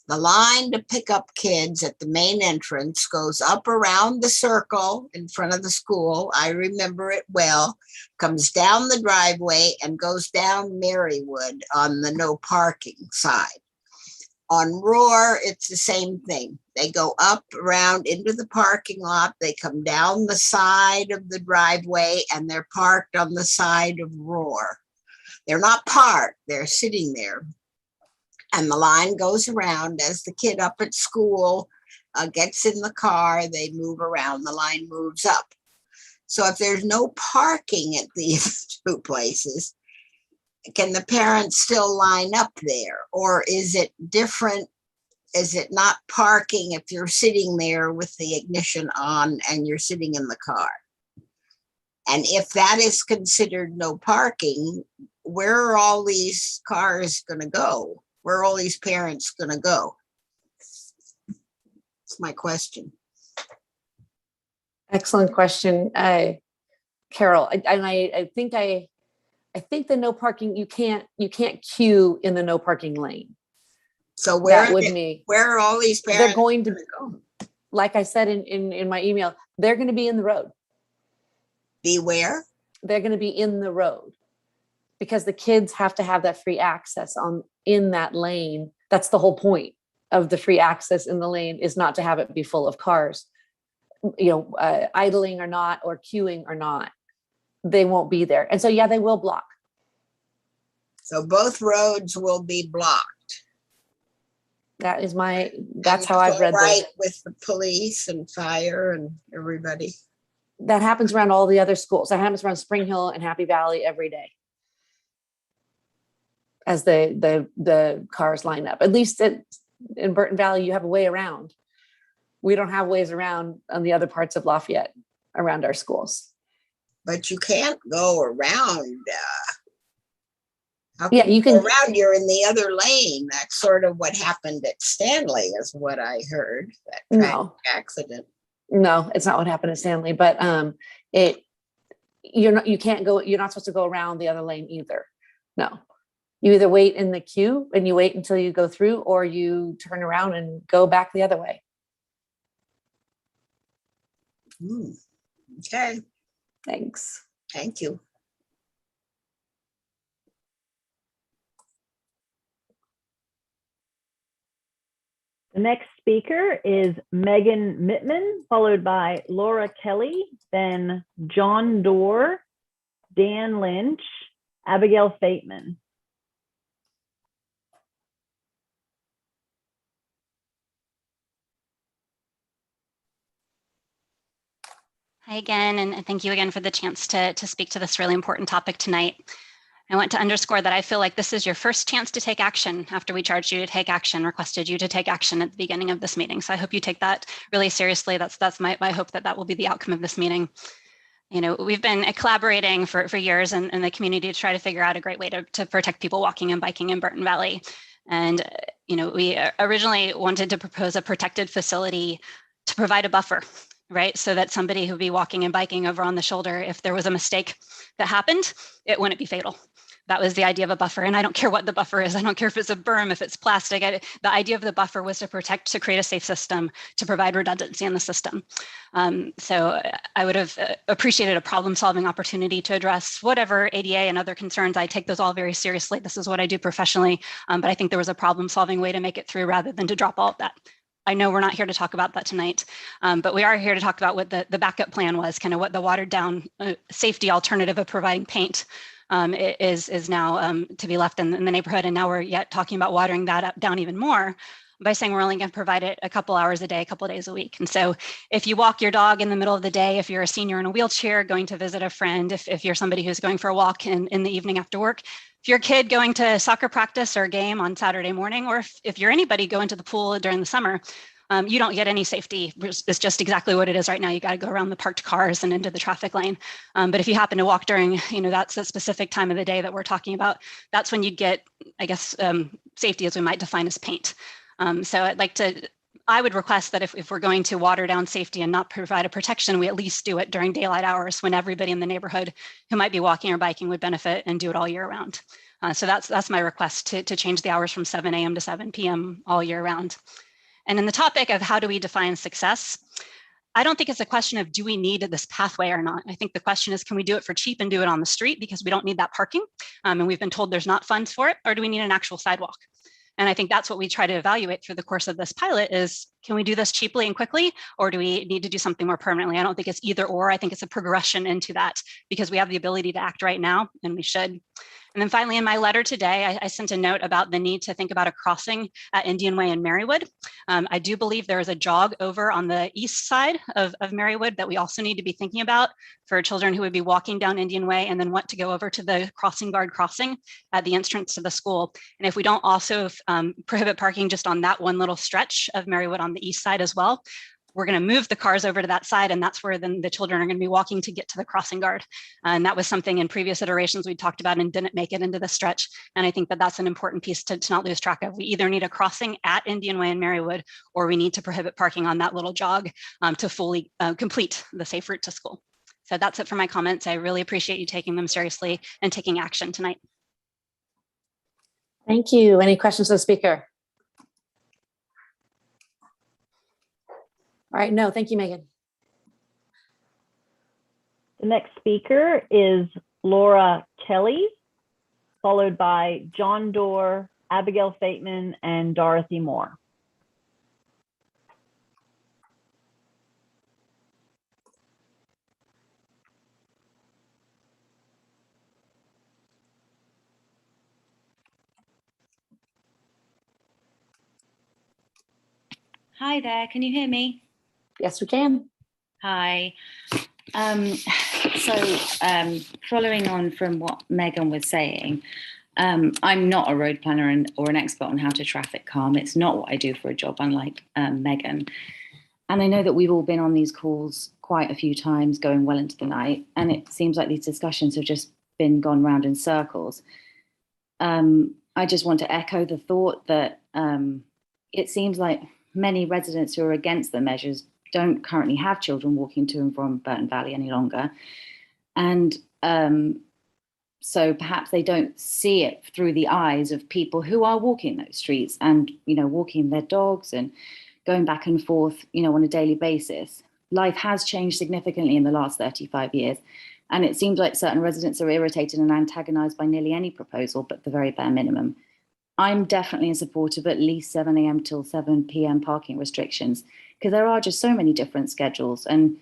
the line to pick up kids at the main entrance goes up around the circle in front of the school. I remember it well, comes down the driveway and goes down Marywood on the no parking side. On Roar, it's the same thing. They go up around into the parking lot. They come down the side of the driveway and they're parked on the side of Roar. They're not parked, they're sitting there. And the line goes around as the kid up at school gets in the car, they move around, the line moves up. So if there's no parking at these 2 places, can the parents still line up there? Or is it different? Is it not parking if you're sitting there with the ignition on and you're sitting in the car? And if that is considered no parking, where are all these cars going to go? Where are all these parents going to go? That's my question. Excellent question, Carol. I think the no parking, you can't queue in the no parking lane. So where are all these parents? They're going to go. Like I said in my email, they're going to be in the road. Be where? They're going to be in the road because the kids have to have that free access in that lane. That's the whole point of the free access in the lane, is not to have it be full of cars, idling or not, or queuing or not. They won't be there. And so, yeah, they will block. So both roads will be blocked. That's how I've read right this. With the police and fire and everybody. That happens around all the other schools. That happens around Spring Hill and Happy Valley every day, as the cars line up. At least in Burton Valley, you have a way around. We don't have ways around on the other parts of Lafayette around our schools. But you can't go around. You can go around. You're in the other lane. That's sort of what happened at Stanley, is what I heard. That tragic accident. No, it's not what happened at Stanley. But you can't go. You're not supposed to go around the other lane either. No, you either wait in the queue and you wait until you go through, or you turn around and go back the other way. Okay. Thanks. Thank you. The next speaker is Megan Mittman, followed by Laura Kelly, then John Doerr, Dan Lynch, Abigail Fateman. Hi again, and thank you again for the chance to speak to this really important topic tonight. I want to underscore that I feel like this is your first chance to take action after we charged you to take action, requested you to take action at the beginning of this meeting. So I hope you take that really seriously. That's my hope, that will be the outcome of this meeting. We've been collaborating for years in the community to try to figure out a great way to protect people walking and biking in Burton Valley. And we originally wanted to propose a protected facility to provide a buffer, right? So that somebody who'd be walking and biking over on the shoulder, if there was a mistake that happened, it wouldn't be fatal. That was the idea of a buffer. And I don't care what the buffer is. I don't care if it's a berm, if it's plastic. The idea of the buffer was to protect, to create a safe system, to provide redundancy in the system. So I would have appreciated a problem-solving opportunity to address whatever ADA and other concerns. I take those all very seriously. This is what I do professionally. But I think there was a problem-solving way to make it through rather than to drop all of that. I know we're not here to talk about that tonight, but we are here to talk about what the backup plan was, kind of what the watered down safety alternative of providing paint is now to be left in the neighborhood. And now we're yet talking about watering that down even more by saying we're only going to provide it a couple hours a day, a couple of days a week. And so if you walk your dog in the middle of the day, if you're a senior in a wheelchair going to visit a friend, if you're somebody who's going for a walk in the evening after work, if you're a kid going to soccer practice or a game on Saturday morning, or if you're anybody going to the pool during the summer, you don't get any safety. It's just exactly what it is right now. You got to go around the parked cars and into the traffic lane. But if you happen to walk during, that's a specific time of the day that we're talking about, that's when you'd get, I guess, safety as we might define as paint. So I would request that if we're going to water down safety and not provide a protection, we at least do it during daylight hours when everybody in the neighborhood who might be walking or biking would benefit, and do it all year round. So that's my request, to change the hours from 7 a.m. to 7 p.m. all year round. And in the topic of how do we define success, I don't think it's a question of do we need this pathway or not. I think the question is, can we do it for cheap and do it on the street because we don't need that parking? And we've been told there's not funds for it, or do we need an actual sidewalk? And I think that's what we try to evaluate through the course of this pilot is, can we do this cheaply and quickly, or do we need to do something more permanently? I don't think it's either or. I think it's a progression into that, because we have the ability to act right now, and we should. And then finally, in my letter today, I sent a note about the need to think about a crossing at Indian Way in Marywood. I do believe there is a jog over on the east side of Marywood that we also need to be thinking about for children who would be walking down Indian Way and then want to go over to the crossing guard crossing at the entrance to the school. And if we don't also prohibit parking just on that one little stretch of Marywood on the east side as well, we're going to move the cars over to that side, and that's where then the children are going to be walking to get to the crossing guard. And that was something in previous iterations we talked about and didn't make it into the stretch. And I think that that's an important piece to not lose track of. We either need a crossing at Indian Way and Marywood, or we need to prohibit parking on that little jog to fully complete the safe route to school. So that's it for my comments. I really appreciate you taking them seriously and taking action tonight. Thank you. Any questions of the speaker? All right, no, thank you, Megan. The next speaker is Laura Kelly, followed by John Doerr, Abigail Fateman, and Dorothy Moore. Hi there, can you hear me? Yes, we can. Hi. Following on from what Megan was saying, I'm not a road planner or an expert on how to traffic calm. It's not what I do for a job, unlike Megan. And I know that we've all been on these calls quite a few times, going well into the night, and it seems like these discussions have just gone round in circles. I just want to echo the thought that it seems like many residents who are against the measures don't currently have children walking to and from Burton Valley any longer. And so perhaps they don't see it through the eyes of people who are walking those streets and, walking their dogs and going back and forth, on a daily basis. Life has changed significantly in the last 35 years. And it seems like certain residents are irritated and antagonized by nearly any proposal, but the very bare minimum. I'm definitely in support of at least 7 a.m. till 7 p.m. parking restrictions, because there are just so many different schedules and,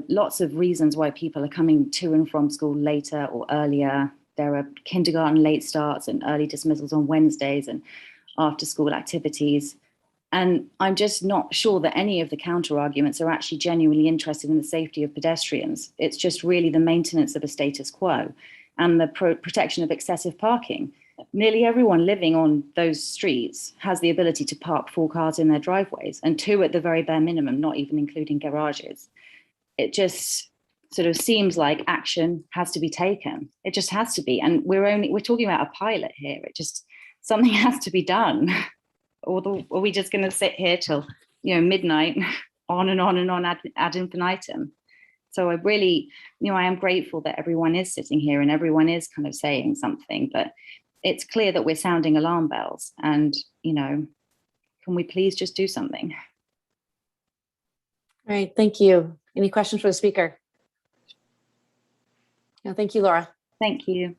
lots of reasons why people are coming to and from school later or earlier. There are kindergarten late starts and early dismissals on Wednesdays and after school activities. And I'm just not sure that any of the counter arguments are actually genuinely interested in the safety of pedestrians. It's just really the maintenance of a status quo and the protection of excessive parking. Nearly everyone living on those streets has the ability to park 4 cars in their driveways, and 2 at the very bare minimum, not even including garages. It just sort of seems like action has to be taken. It just has to be. And we're talking about a pilot here. Something has to be done. or are we just going to sit here till, midnight, on and on and on ad infinitum? So I really, I am grateful that everyone is sitting here and everyone is kind of saying something, but it's clear that we're sounding alarm bells, and, can we please just do something? All right, thank you. Any questions for the speaker? No, thank you, Laura. Thank you.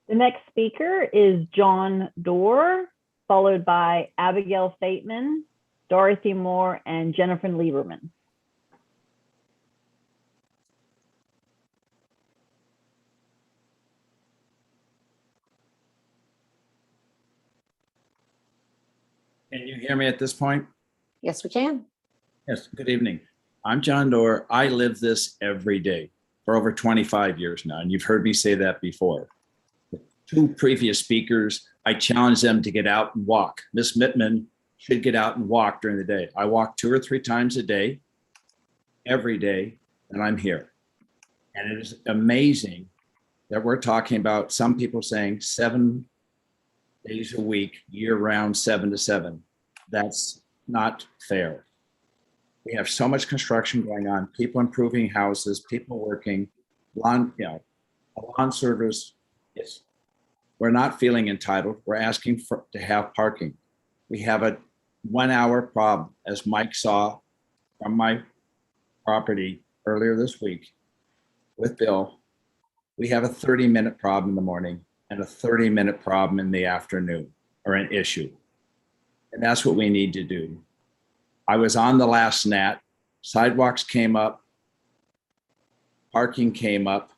The next speaker is John Doerr, followed by Abigail Fateman, Dorothy Moore, and Jennifer Lieberman. Can you hear me at this point? Yes, we can. Yes, good evening. I'm John Doerr. I live this every day for over 25 years now, and you've heard me say that before. The two previous speakers, I challenged them to get out and walk. Miss Mittman should get out and walk during the day. I walk 2 or 3 times a day, every day, and I'm here. And it is amazing that we're talking about some people saying 7 days a week, year round, 7 to 7. That's not fair. We have so much construction going on, people improving houses, people working, lawn service. Yes, we're not feeling entitled. We're asking to have parking. We have a 1 hour problem, as Mike saw from my property earlier this week with Bill. We have a 30-minute problem in the morning and a 30-minute problem in the afternoon, or an issue. And that's what we need to do. I was on the last NAT. Sidewalks came up. Parking came up.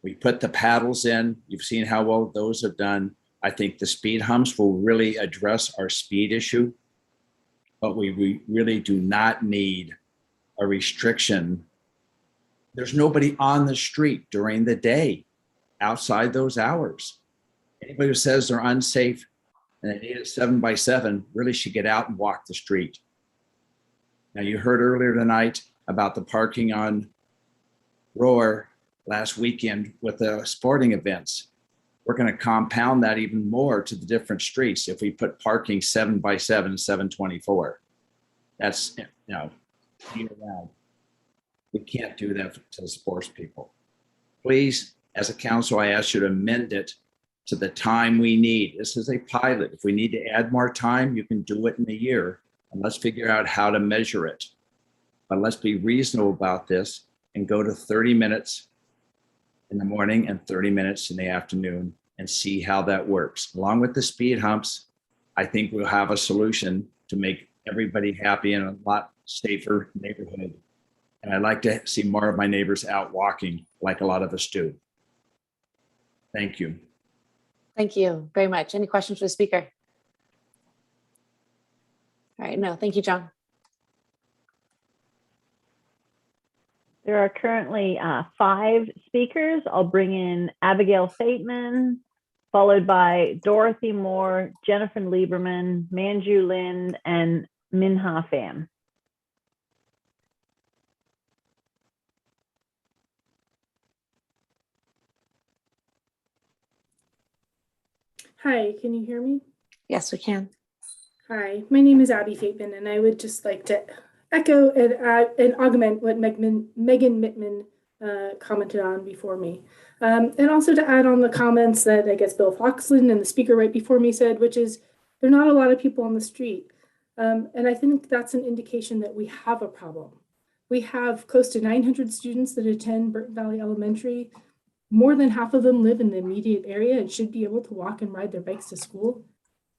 We put the paddles in. You've seen how well those have done. I think the speed humps will really address our speed issue, but we really do not need a restriction. There's nobody on the street during the day outside those hours. Anybody who says they're unsafe and they need a 7 by 7 really should get out and walk the street. Now, you heard earlier tonight about the parking on Roar last weekend with the sporting events. We're going to compound that even more to the different streets if we put parking 7 by 7, 724. That's, year round. We can't do that to the sports people. Please, as a council, I ask you to amend it to the time we need. This is a pilot. If we need to add more time, you can do it in a year, and let's figure out how to measure it. But let's be reasonable about this and go to 30 minutes in the morning and 30 minutes in the afternoon and see how that works. Along with the speed humps, I think we'll have a solution to make everybody happy in a lot safer neighborhood. And I'd like to see more of my neighbors out walking like a lot of us do. Thank you. Thank you very much. Any questions for the speaker? All right, no, thank you, John. There are currently 5 speakers. I'll bring in Abigail Fateman, followed by Dorothy Moore, Jennifer Lieberman, Manju Lin, and Minha Pham. Hi, can you hear me? Yes, we can. Hi, my name is Abby Fateman, and I would just like to echo and augment what Megan Mittman commented on before me. And also to add on the comments that I guess Bill Foxland and the speaker right before me said, which is there are not a lot of people on the street. And I think that's an indication that we have a problem. We have close to 900 students that attend Burton Valley Elementary. More than half of them live in the immediate area and should be able to walk and ride their bikes to school,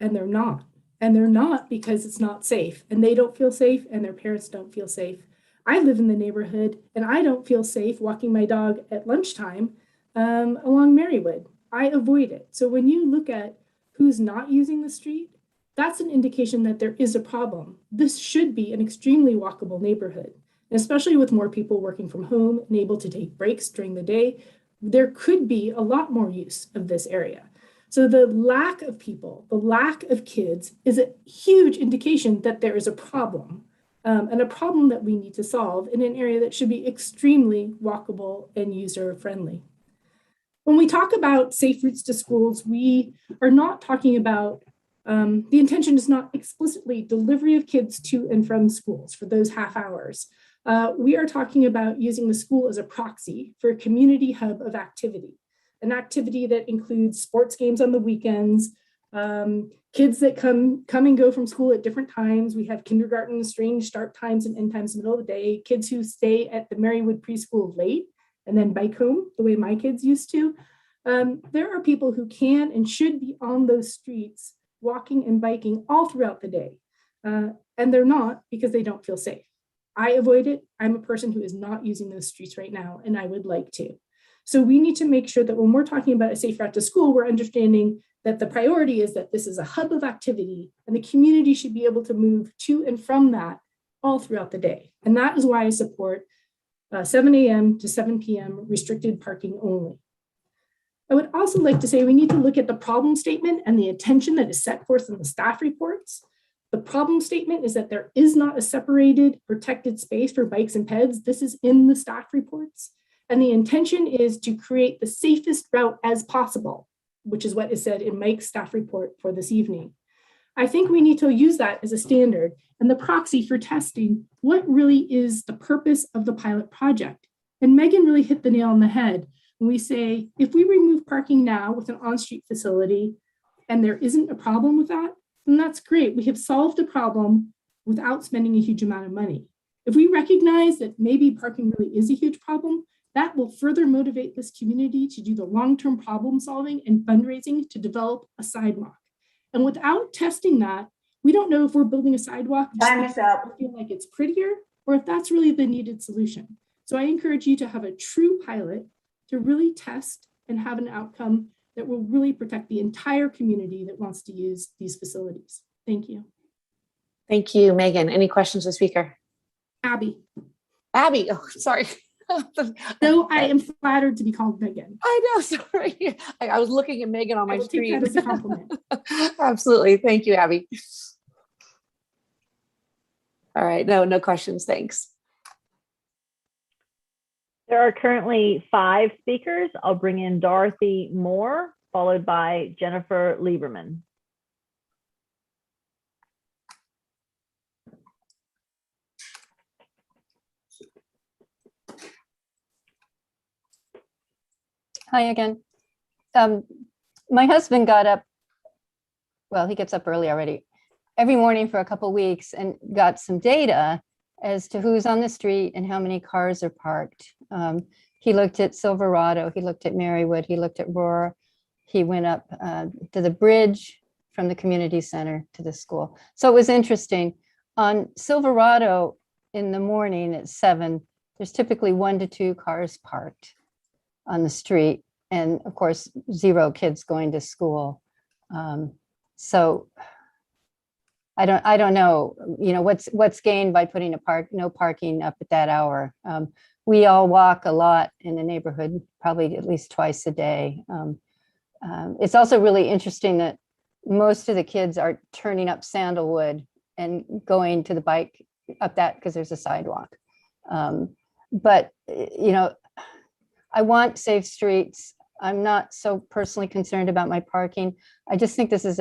and they're not. And they're not because it's not safe, and they don't feel safe, and their parents don't feel safe. I live in the neighborhood, and I don't feel safe walking my dog at lunchtime along Marywood. I avoid it. So when you look at who's not using the street, that's an indication that there is a problem. This should be an extremely walkable neighborhood, and especially with more people working from home and able to take breaks during the day. There could be a lot more use of this area. So the lack of people, the lack of kids is a huge indication that there is a problem, and a problem that we need to solve in an area that should be extremely walkable and user-friendly. When we talk about safe routes to schools, we are not talking about, the intention is not explicitly delivery of kids to and from schools for those half hours. We are talking about using the school as a proxy for a community hub of activity, an activity that includes sports games on the weekends, kids that come and go from school at different times. We have kindergarten, strange start times and end times in the middle of the day, kids who stay at the Marywood preschool late and then bike home the way my kids used to. There are people who can and should be on those streets walking and biking all throughout the day. And they're not because they don't feel safe. I avoid it. I'm a person who is not using those streets right now, and I would like to. So we need to make sure that when we're talking about a safe route to school, we're understanding that the priority is that this is a hub of activity and the community should be able to move to and from that all throughout the day. And that is why I support 7 a.m. to 7 p.m. restricted parking only. I would also like to say we need to look at the problem statement and the attention that is set forth in the staff reports. The problem statement is that there is not a separated protected space for bikes and peds. This is in the staff reports. And the intention is to create the safest route as possible, which is what is said in Mike's staff report for this evening. I think we need to use that as a standard and the proxy for testing what really is the purpose of the pilot project. And Megan really hit the nail on the head when we say, if we remove parking now with an on-street facility and there isn't a problem with that, then that's great. We have solved the problem without spending a huge amount of money. If we recognize that maybe parking really is a huge problem, that will further motivate this community to do the long-term problem solving and fundraising to develop a sidewalk. And without testing that, we don't know if we're building a sidewalk just because we feel like it's prettier or if that's really the needed solution. So I encourage you to have a true pilot to really test and have an outcome that will really protect the entire community that wants to use these facilities. Thank you. Thank you, Megan. Any questions to the speaker? Abby. Abby, oh, sorry. No, I am flattered to be called Megan. I know, sorry. I was looking at Megan on my screen. Take that as a compliment. Absolutely. Thank you, Abby. All right, no questions, thanks. There are currently 5 speakers. I'll bring in Dorothy Moore, followed by Jennifer Lieberman. Hi again. My husband got up, well, he gets up early already, every morning for a couple of weeks and got some data as to who's on the street and how many cars are parked. He looked at Silverado, he looked at Marywood, he looked at Roar. He went up to the bridge from the community center to the school. So it was interesting. On Silverado in the morning at 7, there's typically 1 to 2 cars parked on the street. And of course, 0 kids going to school. So I don't know, what's gained by putting no parking up at that hour. We all walk a lot in the neighborhood, probably at least twice a day. It's also really interesting that most of the kids are turning up Sandalwood and going to the bike up that because there's a sidewalk. But, I want safe streets. I'm not so personally concerned about my parking. I just think this is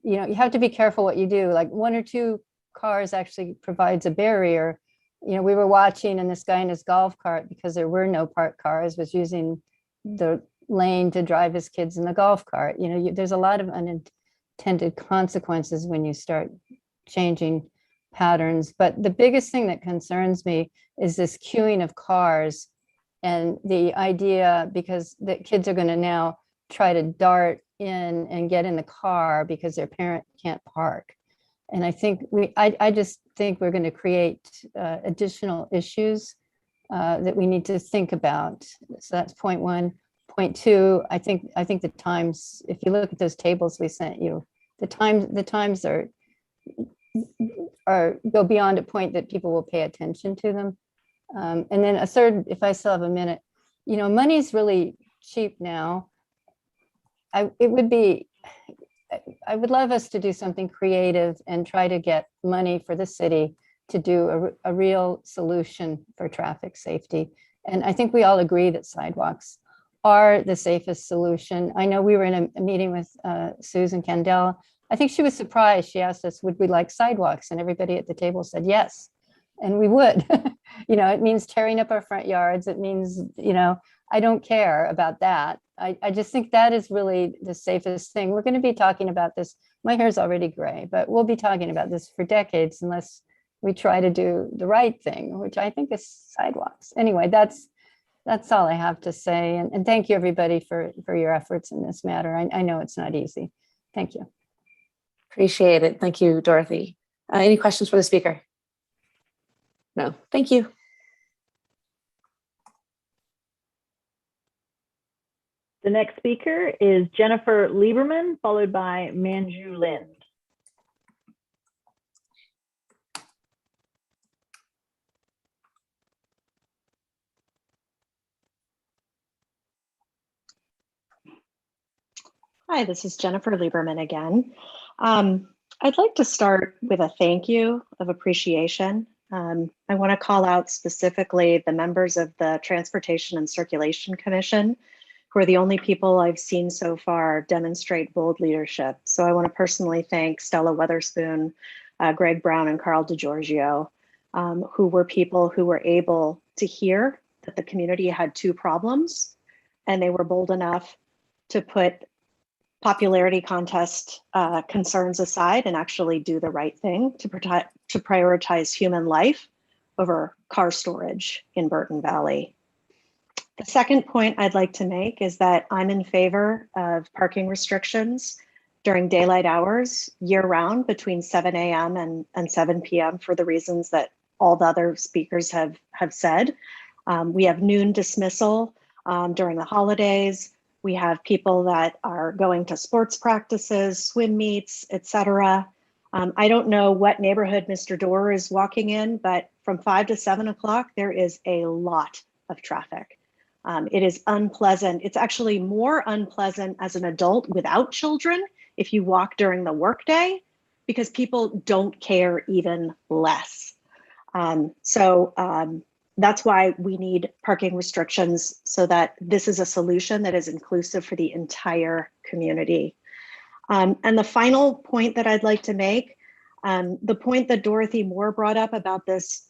you have to be careful what you do. Like 1 or 2 cars actually provides a barrier. We were watching and this guy in his golf cart, because there were no parked cars, was using the lane to drive his kids in the golf cart. There's a lot of unintended consequences when you start changing patterns. But the biggest thing that concerns me is this queuing of cars and the idea, because the kids are going to now try to dart in and get in the car because their parent can't park. And I think I just think we're going to create additional issues that we need to think about. So that's point 1. Point 2, I think the times, if you look at those tables we sent you, the times are go beyond a point that people will pay attention to them. And then a third, if I still have a minute, money's really cheap now. I would love us to do something creative and try to get money for the city to do a real solution for traffic safety. And I think we all agree that sidewalks are the safest solution. I know we were in a meeting with Susan Kendall. I think she was surprised. She asked us, would we like sidewalks? And everybody at the table said yes. And we would. It means tearing up our front yards. It means, I don't care about that. I just think that is really the safest thing. We're going to be talking about this. My hair's already gray, but we'll be talking about this for decades unless we try to do the right thing, which I think is sidewalks. Anyway, that's all I have to say. And thank you, everybody, for your efforts in this matter. I know it's not easy. Thank you. Appreciate it. Thank you, Dorothy. Any questions for the speaker? No, thank you. The next speaker is Jennifer Lieberman, followed by Manju Lind. Hi, this is Jennifer Lieberman again. I'd like to start with a thank you of appreciation. I want to call out specifically the members of the Transportation and Circulation Commission, who are the only people I've seen so far demonstrate bold leadership. So I want to personally thank Stella Weatherspoon, Greg Brown, and Carl DiGiorgio, who were people who were able to hear that the community had two problems, and they were bold enough to put popularity contest concerns aside and actually do the right thing to prioritize human life over car storage in Burton Valley. The second point I'd like to make is that I'm in favor of parking restrictions during daylight hours year-round between 7 a.m. and 7 p.m. for the reasons that all the other speakers have said. We have noon dismissal during the holidays. We have people that are going to sports practices, swim meets, etc. I don't know what neighborhood Mr. Dorr is walking in, but from 5 to 7 o'clock, there is a lot of traffic. It is unpleasant. It's actually more unpleasant as an adult without children if you walk during the workday, because people don't care even less. That's why we need parking restrictions, so that this is a solution that is inclusive for the entire community. And the final point that I'd like to make, the point that Dorothy Moore brought up about this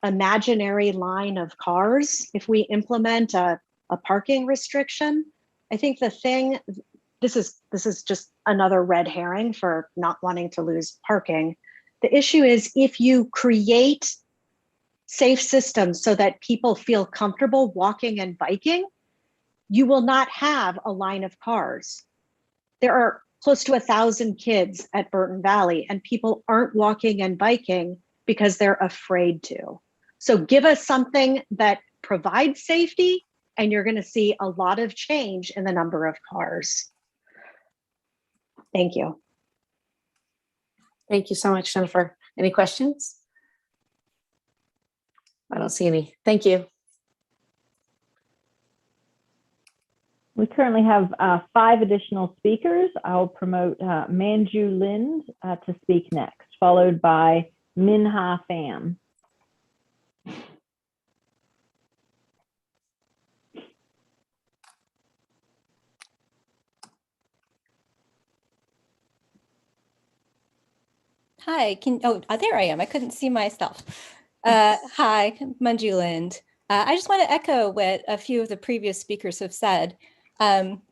imaginary line of cars, if we implement a parking restriction, I think the thing, this is just another red herring for not wanting to lose parking. The issue is, if you create safe systems so that people feel comfortable walking and biking, you will not have a line of cars. There are close to 1,000 kids at Burton Valley, and people aren't walking and biking because they're afraid to. So give us something that provides safety, and you're going to see a lot of change in the number of cars. Thank you. Thank you so much, Jennifer. Any questions? I don't see any. Thank you. We currently have 5 additional speakers. I'll promote Manju Lind to speak next, followed by Minha Pham. Hi, there I am. I couldn't see myself. Hi, Manju Lind. I just want to echo what a few of the previous speakers have said.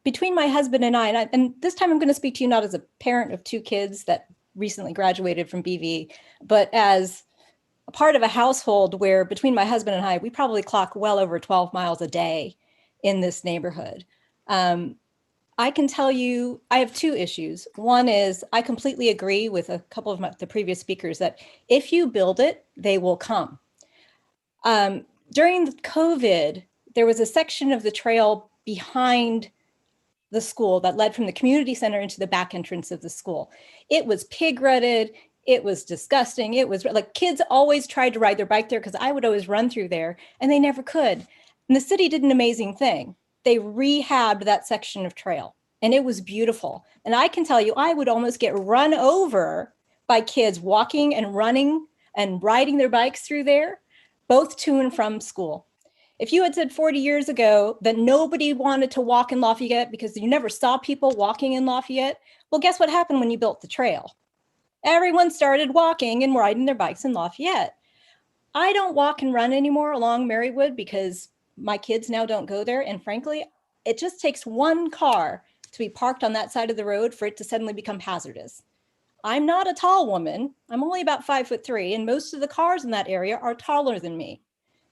Between my husband and I, and this time I'm going to speak to you not as a parent of 2 kids that recently graduated from BV, but as a part of a household where between my husband and I, we probably clock well over 12 miles a day in this neighborhood. I can tell you, I have 2 issues. One is I completely agree with a couple of the previous speakers that if you build it, they will come. During COVID, there was a section of the trail behind the school that led from the community center into the back entrance of the school. It was pig rutted. It was disgusting. It was like kids always tried to ride their bike there because I would always run through there and they never could. And the city did an amazing thing. They rehabbed that section of trail and it was beautiful. And I can tell you, I would almost get run over by kids walking and running and riding their bikes through there, both to and from school. If you had said 40 years ago that nobody wanted to walk in Lafayette because you never saw people walking in Lafayette, well, guess what happened when you built the trail? Everyone started walking and riding their bikes in Lafayette. I don't walk and run anymore along Marywood because my kids now don't go there. And frankly, it just takes one car to be parked on that side of the road for it to suddenly become hazardous. I'm not a tall woman. I'm only about 5'3", and most of the cars in that area are taller than me.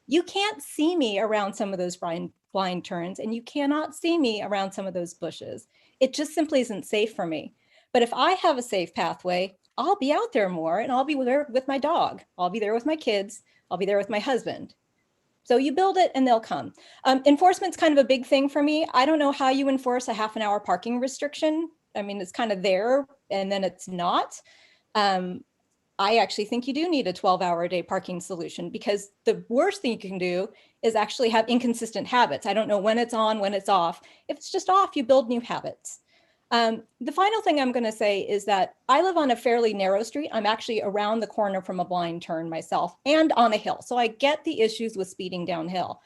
You can't see me around some of those blind turns, and you cannot see me around some of those bushes. It just simply isn't safe for me. But if I have a safe pathway, I'll be out there more, and I'll be there with my dog. I'll be there with my kids. I'll be there with my husband. So you build it and they'll come. Enforcement's kind of a big thing for me. I don't know how you enforce a half-an-hour parking restriction. I mean, it's kind of there and then it's not. I actually think you do need a 12-hour-a-day parking solution, because the worst thing you can do is actually have inconsistent habits. I don't know when it's on, when it's off. If it's just off, you build new habits. The final thing I'm going to say is that I live on a fairly narrow street. I'm actually around the corner from a blind turn myself and on a hill. So I get the issues with speeding downhill.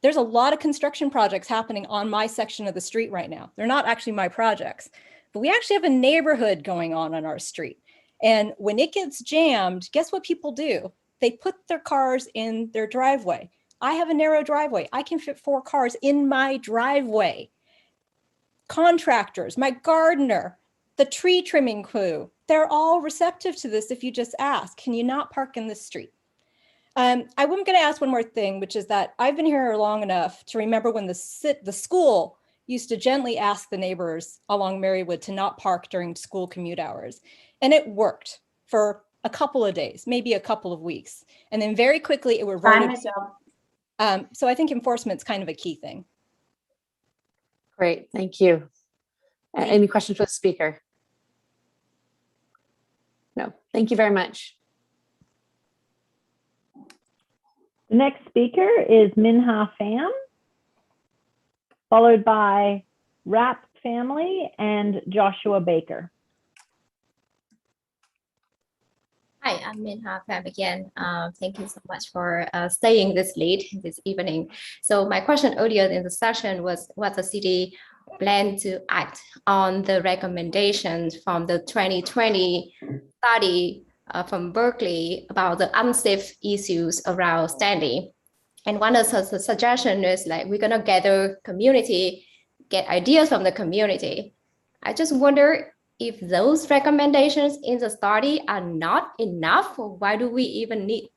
There's a lot of construction projects happening on my section of the street right now. They're not actually my projects, but we actually have a neighborhood going on our street. And when it gets jammed, guess what people do? They put their cars in their driveway. I have a narrow driveway. I can fit 4 cars in my driveway. Contractors, my gardener, the tree trimming crew, they're all receptive to this if you just ask, can you not park in this street? I'm going to ask one more thing, which is that I've been here long enough to remember when the school used to gently ask the neighbors along Marywood to not park during school commute hours. And it worked for a couple of days, maybe a couple of weeks. And then very quickly it reverted. So I think enforcement's kind of a key thing. Great, thank you. Any questions for the speaker? No, thank you very much. The next speaker is Minha Pham, followed by Rap Family and Joshua Baker. Hi, I'm Minha Pham again. Thank you so much for staying this late this evening. So my question earlier in the session was what the city planned to act on the recommendations from the 2020 study from Berkeley about the unsafe issues around standing. And one of the suggestions is like, we're gonna gather community, get ideas from the community. I just wonder if those recommendations in the study are not enough, why do we even need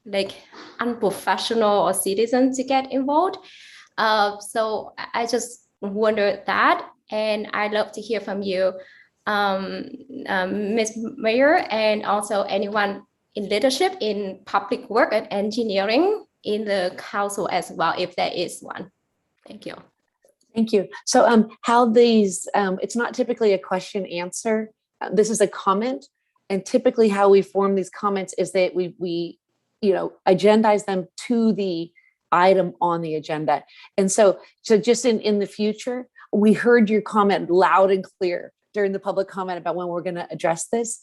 like unprofessional or citizens to get involved? So I just wonder that, and I'd love to hear from you, Ms. Mayor, and also anyone in leadership in public work and engineering in the council as well, if there is one. Thank you. Thank you. So how these, it's not typically a question answer. This is a comment. And typically how we form these comments is that we agendize them to the item on the agenda. And so just in the future, we heard your comment loud and clear during the public comment about when we're going to address this.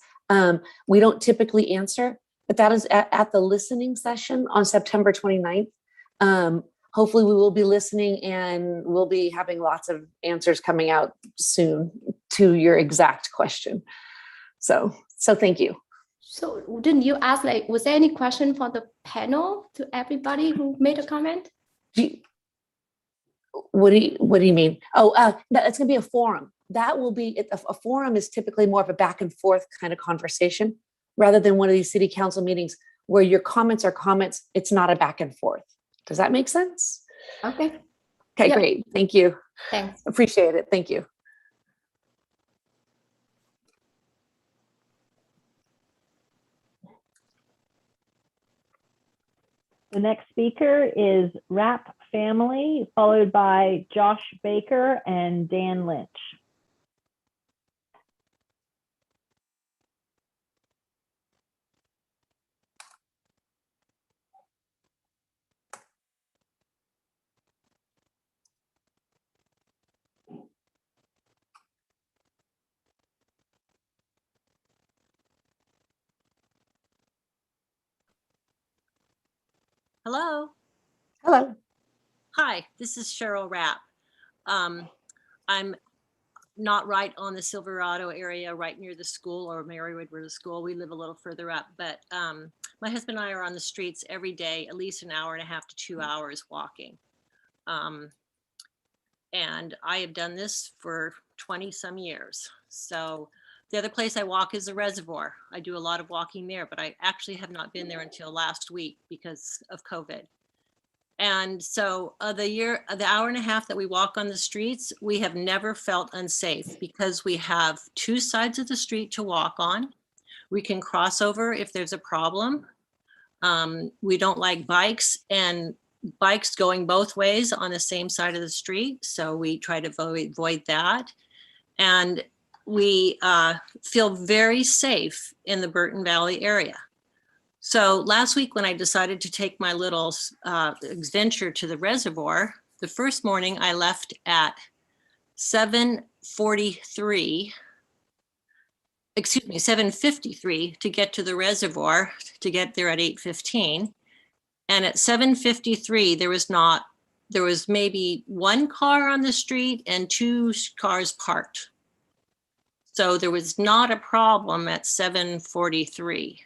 We don't typically answer, but that is at the listening session on September 29th. Hopefully we will be listening and we'll be having lots of answers coming out soon to your exact question. So thank you. So didn't you ask, like, was there any question for the panel to everybody who made a comment? What do you mean? Oh, it's gonna be a forum. That will be, a forum is typically more of a back and forth kind of conversation rather than one of these city council meetings where your comments are comments. It's not a back and forth. Does that make sense? Okay. Okay, Yep. Great. Thank you. Thanks. Appreciate it. Thank you. The next speaker is Rap Family, followed by Josh Baker and Dan Lynch. Hello. Hello. Hi, this is Cheryl Rapp. I'm not right on the Silverado area, right near the school or Marywood where the school. We live a little further up, but my husband and I are on the streets every day, at least an hour and a half to 2 hours walking. And I have done this for 20 some years. So the other place I walk is the reservoir. I do a lot of walking there, but I actually have not been there until last week because of COVID. And so the hour and a half that we walk on the streets, we have never felt unsafe because we have two sides of the street to walk on. We can cross over if there's a problem. We don't like bikes going both ways on the same side of the street. So we try to avoid that. And we feel very safe in the Burton Valley area. So last week when I decided to take my little adventure to the reservoir, the first morning I left at 7:53 to get to the reservoir, to get there at 8:15. And at 7:53, there was maybe one car on the street and two cars parked. So there was not a problem at 7:43.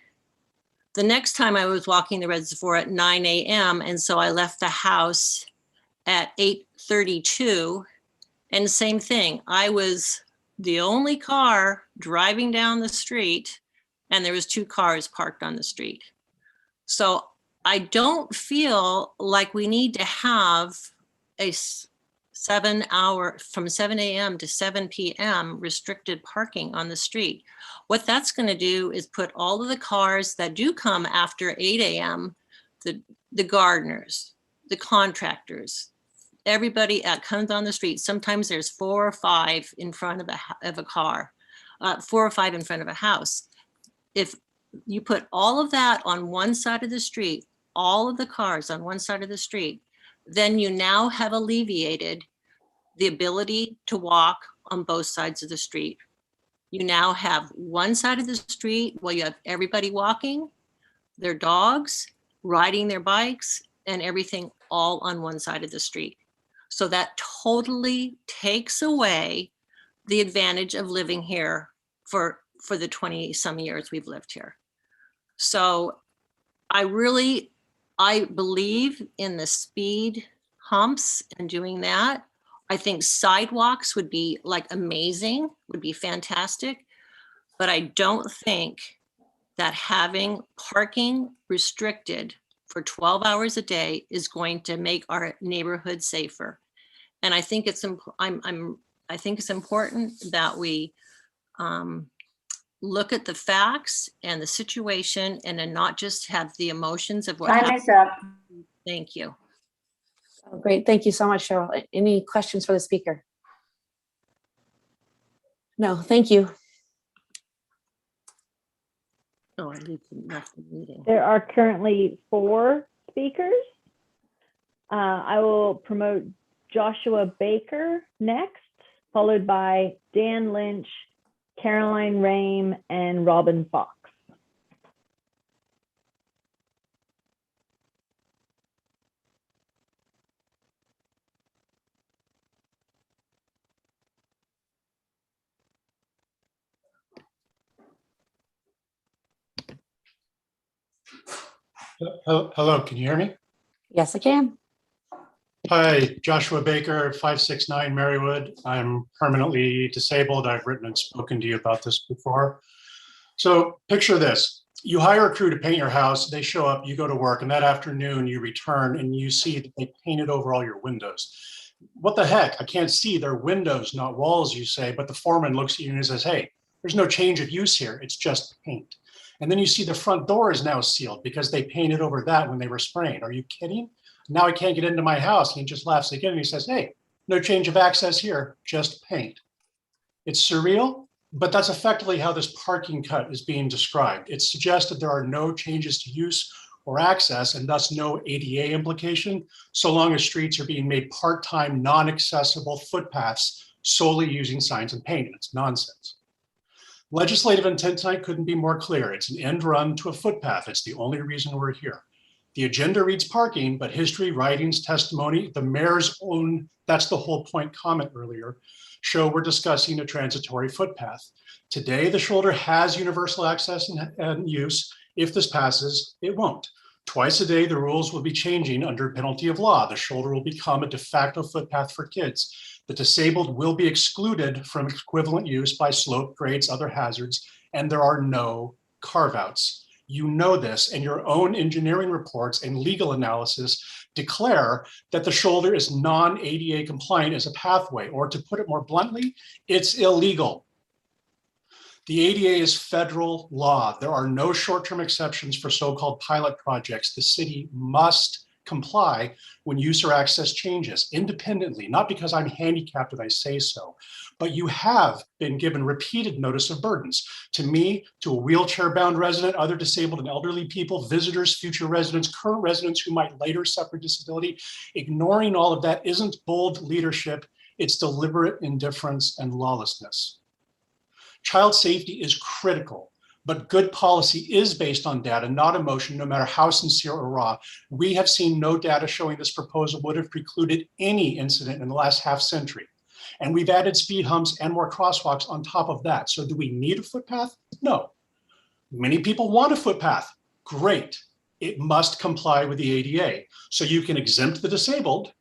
The next time I was walking the reservoir at 9 a.m. And so I left the house at 8:32. And same thing, I was the only car driving down the street and there was two cars parked on the street. So I don't feel like we need to have a 7 hour from 7 a.m. to 7 p.m. restricted parking on the street. What that's going to do is put all of the cars that do come after 8 a.m., the gardeners, the contractors, everybody that comes on the street. Sometimes there's 4 or 5 in front of a car, 4 or 5 in front of a house. If you put all of that on one side of the street, all of the cars on one side of the street, then you now have alleviated the ability to walk on both sides of the street. You now have one side of the street where you have everybody walking, their dogs, riding their bikes, and everything all on one side of the street. So that totally takes away the advantage of living here for the 20 some years we've lived here. So I believe in the speed humps and doing that. I think sidewalks would be like amazing, would be fantastic. But I don't think that having parking restricted for 12 hours a day is going to make our neighborhood safer. And I think it's I think it's important that we look at the facts and the situation and then not just have the emotions of what Time is up. Thank you. Oh, great. Thank you so much, Cheryl. Any questions for the speaker? No, thank you. Oh, I left the meeting. There are currently 4 speakers. I will promote Joshua Baker next, followed by Dan Lynch, Caroline Rame, and Robin Fox. Hello, can you hear me? Yes, I can. Hi, Joshua Baker, 569 Marywood. I'm permanently disabled. I've written and spoken to you about this before. So picture this. You hire a crew to paint your house, they show up, you go to work, and that afternoon you return and you see that they painted over all your windows. What the heck? I can't see. They're windows, not walls, you say, but the foreman looks at you and says, hey, there's no change of use here. It's just paint. And then you see the front door is now sealed because they painted over that when they were spraying. Are you kidding? Now I can't get into my house. And he just laughs again and he says, hey, no change of access here, just paint. It's surreal, but that's effectively how this parking cut is being described. It's suggested there are no changes to use or access and thus no ADA implication, so long as streets are being made part-time, non-accessible footpaths solely using signs and paint. It's nonsense. Legislative intent tonight couldn't be more clear. It's an end run to a footpath. It's the only reason we're here. The agenda reads parking, but history, writings, testimony, the mayor's own, that's the whole point comment earlier, show we're discussing a transitory footpath. Today, the shoulder has universal access and use. If this passes, it won't. Twice a day, the rules will be changing under penalty of law. The shoulder will become a de facto footpath for kids. The disabled will be excluded from equivalent use by slope, grades, other hazards, and there are no carve-outs. You know this, and your own engineering reports and legal analysis declare that the shoulder is non-ADA compliant as a pathway, or to put it more bluntly, it's illegal. The ADA is federal law. There are no short-term exceptions for so-called pilot projects. The city must comply when use or access changes independently, not because I'm handicapped and I say so, but you have been given repeated notice of burdens. To me, to a wheelchair-bound resident, other disabled and elderly people, visitors, future residents, current residents who might later suffer disability. Ignoring all of that isn't bold leadership, it's deliberate indifference and lawlessness. Child safety is critical, but good policy is based on data, not emotion, no matter how sincere or raw. We have seen no data showing this proposal would have precluded any incident in the last half century. And we've added speed humps and more crosswalks on top of that. So do we need a footpath? No. Many people want a footpath. Great. It must comply with the ADA. So you can exempt the disabled,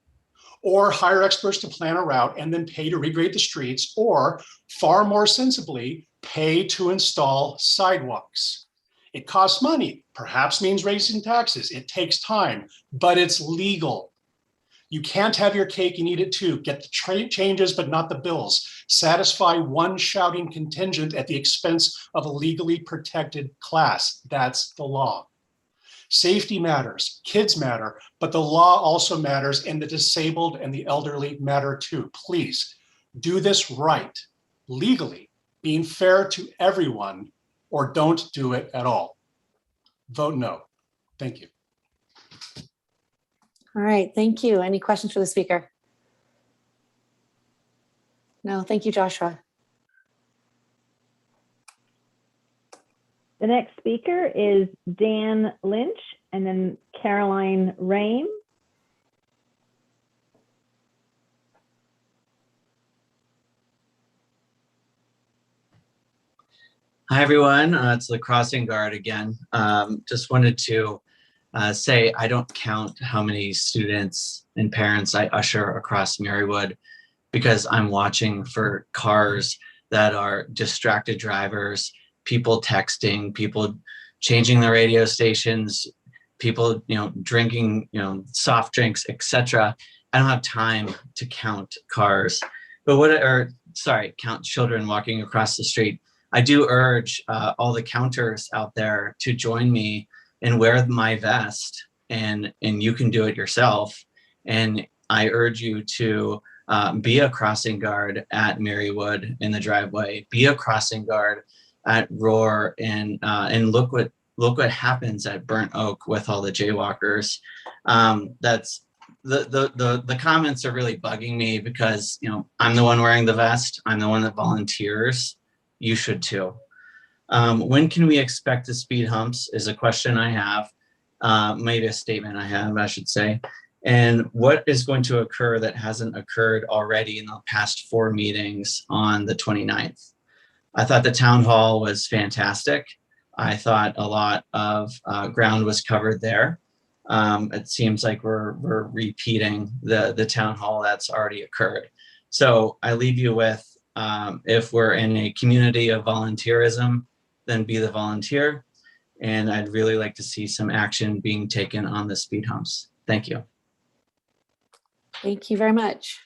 or hire experts to plan a route and then pay to regrade the streets, or far more sensibly, pay to install sidewalks. It costs money, perhaps means raising taxes. It takes time, but it's legal. You can't have your cake and eat it too. Get the changes, but not the bills. Satisfy one shouting contingent at the expense of a legally protected class. That's the law. Safety matters, kids matter, but the law also matters, and the disabled and the elderly matter too. Please do this right, legally, being fair to everyone, or don't do it at all. Vote no. Thank you. All right, thank you. Any questions for the speaker? No, thank you, Joshua. The next speaker is Dan Lynch and then Caroline Rame. Hi, everyone. It's the crossing guard again. Just wanted to say I don't count how many students and parents I usher across Marywood, because I'm watching for cars that are distracted drivers, people texting, people changing their radio stations, people, drinking, soft drinks, etc. I don't have time to count cars, but count children walking across the street. I do urge all the counters out there to join me and wear my vest, and you can do it yourself. And I urge you to be a crossing guard at Marywood in the driveway, be a crossing guard at Roar, and look what happens at Burnt Oak with all the jaywalkers. That's the comments are really bugging me, because I'm the one wearing the vest, I'm the one that volunteers. You should too. When can we expect the speed humps is a question I have, maybe a statement I should say. And what is going to occur that hasn't occurred already in the past 4 meetings on the 29th? I thought the town hall was fantastic. I thought a lot of ground was covered there. It seems like we're repeating the town hall that's already occurred. So I leave you with, if we're in a community of volunteerism, then be the volunteer. And I'd really like to see some action being taken on the speed humps. Thank you. Thank you very much.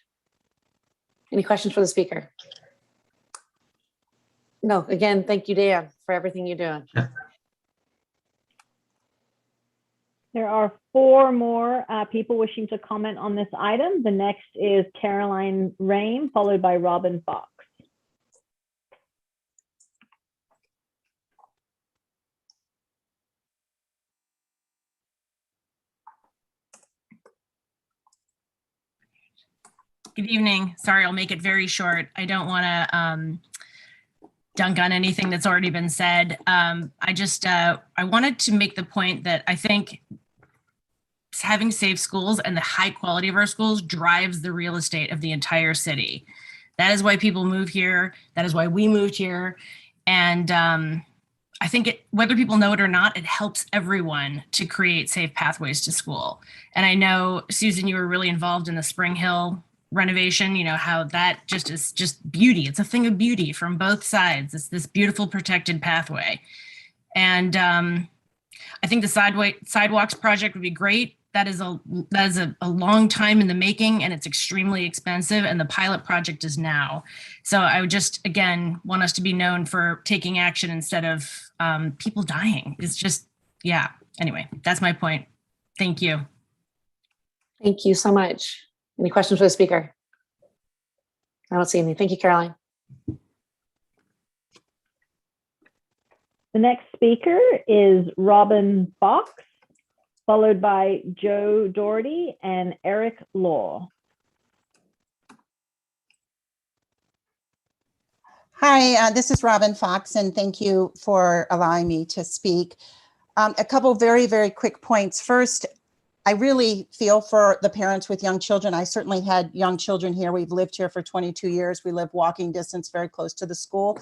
Any questions for the speaker? No, again, thank you, Dan, for everything you're doing. There are 4 more people wishing to comment on this item. The next is Caroline Rame, followed by Robin Fox. Good evening. Sorry, I'll make it very short. I don't want to dunk on anything that's already been said. I wanted to make the point that I think having safe schools and the high quality of our schools drives the real estate of the entire city. That is why people move here. That is why we moved here. And I think whether people know it or not, it helps everyone to create safe pathways to school. And I know, Susan, you were really involved in the Spring Hill renovation, how that just is just beauty. It's a thing of beauty from both sides. It's this beautiful protected pathway. And I think the sidewalks project would be great. That is a long time in the making, and it's extremely expensive, and the pilot project is now. So I would just, again, want us to be known for taking action instead of people dying. It's just, yeah. Anyway, that's my point. Thank you. Thank you so much. Any questions for the speaker? I don't see any. Thank you, Caroline. The next speaker is Robin Fox, followed by Joe Doherty and Eric Law. Hi, this is Robin Fox, and thank you for allowing me to speak. A couple very, very quick points. First, I really feel for the parents with young children. I certainly had young children here. We've lived here for 22 years. We live walking distance very close to the school.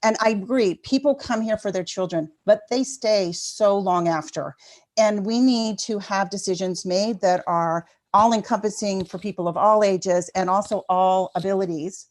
And I agree, people come here for their children, but they stay so long after. And we need to have decisions made that are all encompassing for people of all ages and also all abilities.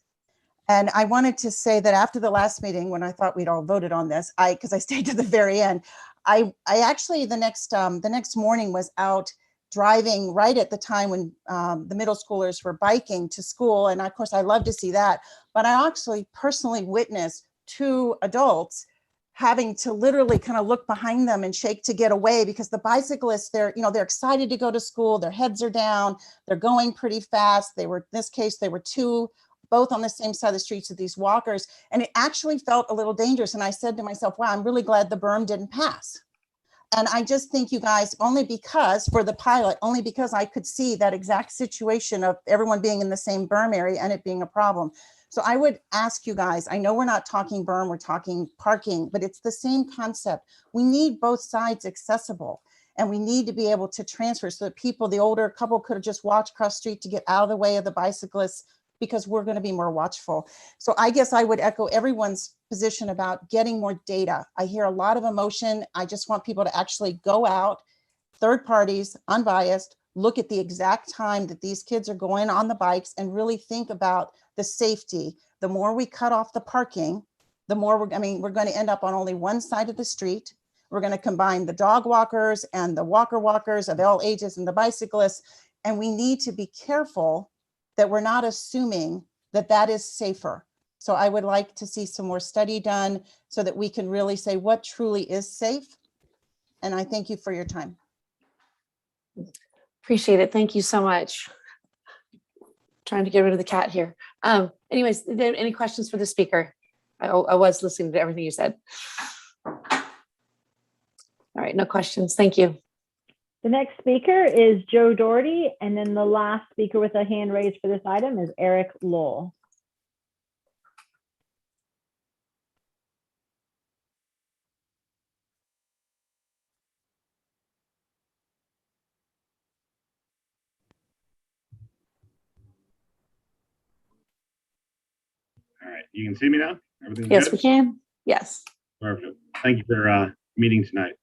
And I wanted to say that after the last meeting, when I thought we'd all voted on this, because I stayed to the very end, I actually the next morning was out driving right at the time when the middle schoolers were biking to school. And of course, I love to see that. But I actually personally witnessed 2 adults having to literally kind of look behind them and shake to get away, because the bicyclists, they're excited to go to school. Their heads are down. They're going pretty fast. In this case, they were 2, both on the same side of the streets of these walkers. And it actually felt a little dangerous. And I said to myself, wow, I'm really glad the berm didn't pass. And I just think you guys, only because I could see that exact situation of everyone being in the same berm area and it being a problem. So I would ask you guys, I know we're not talking berm, we're talking parking, but it's the same concept. We need both sides accessible, and we need to be able to transfer so that the older couple could have just walked across the street to get out of the way of the bicyclists, because we're going to be more watchful. So I guess I would echo everyone's position about getting more data. I hear a lot of emotion. I just want people to actually go out, third parties, unbiased, look at the exact time that these kids are going on the bikes and really think about the safety. The more we cut off the parking, the more we're going to end up on only one side of the street. We're going to combine the dog walkers and the walkers of all ages and the bicyclists. And we need to be careful that we're not assuming that that is safer. So I would like to see some more study done so that we can really say what truly is safe. And I thank you for your time. Appreciate it. Thank you so much. Trying to get rid of the cat here. Anyways, any questions for the speaker? I was listening to everything you said. All right, no questions. Thank you. The next speaker is Joe Doherty, and then the last speaker with a hand raised for this item is Eric Lowell. All right, you can see me now? Everything's Yes, good? we can. Yes. Perfect. Thank you for meeting tonight.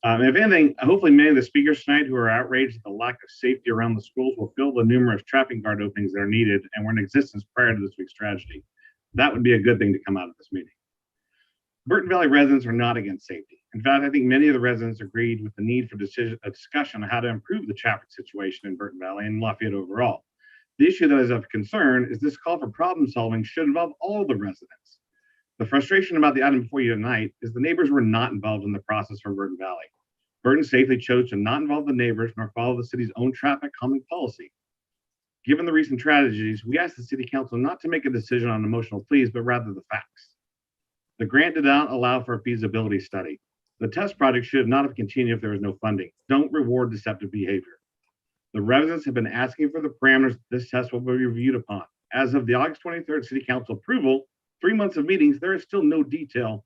If anything, hopefully many of the speakers tonight who are outraged at the lack of safety around the schools will fill the numerous traffic guard openings that are needed and were in existence prior to this week's tragedy. That would be a good thing to come out of this meeting. Burton Valley residents are not against safety. In fact, I think many of the residents agreed with the need for a discussion on how to improve the traffic situation in Burton Valley and Lafayette overall. The issue that is of concern is this call for problem solving should involve all the residents. The frustration about the item before you tonight is the neighbors were not involved in the process for Burton Valley. Burton safely chose to not involve the neighbors nor follow the city's own traffic calming policy. Given the recent tragedies, we asked the city council not to make a decision on emotional pleas, but rather the facts. The grant did not allow for a feasibility study. The test project should not have continued if there was no funding. Don't reward deceptive behavior. The residents have been asking for the parameters this test will be reviewed upon. As of the August 23rd city council approval, 3 months of meetings, there is still no detail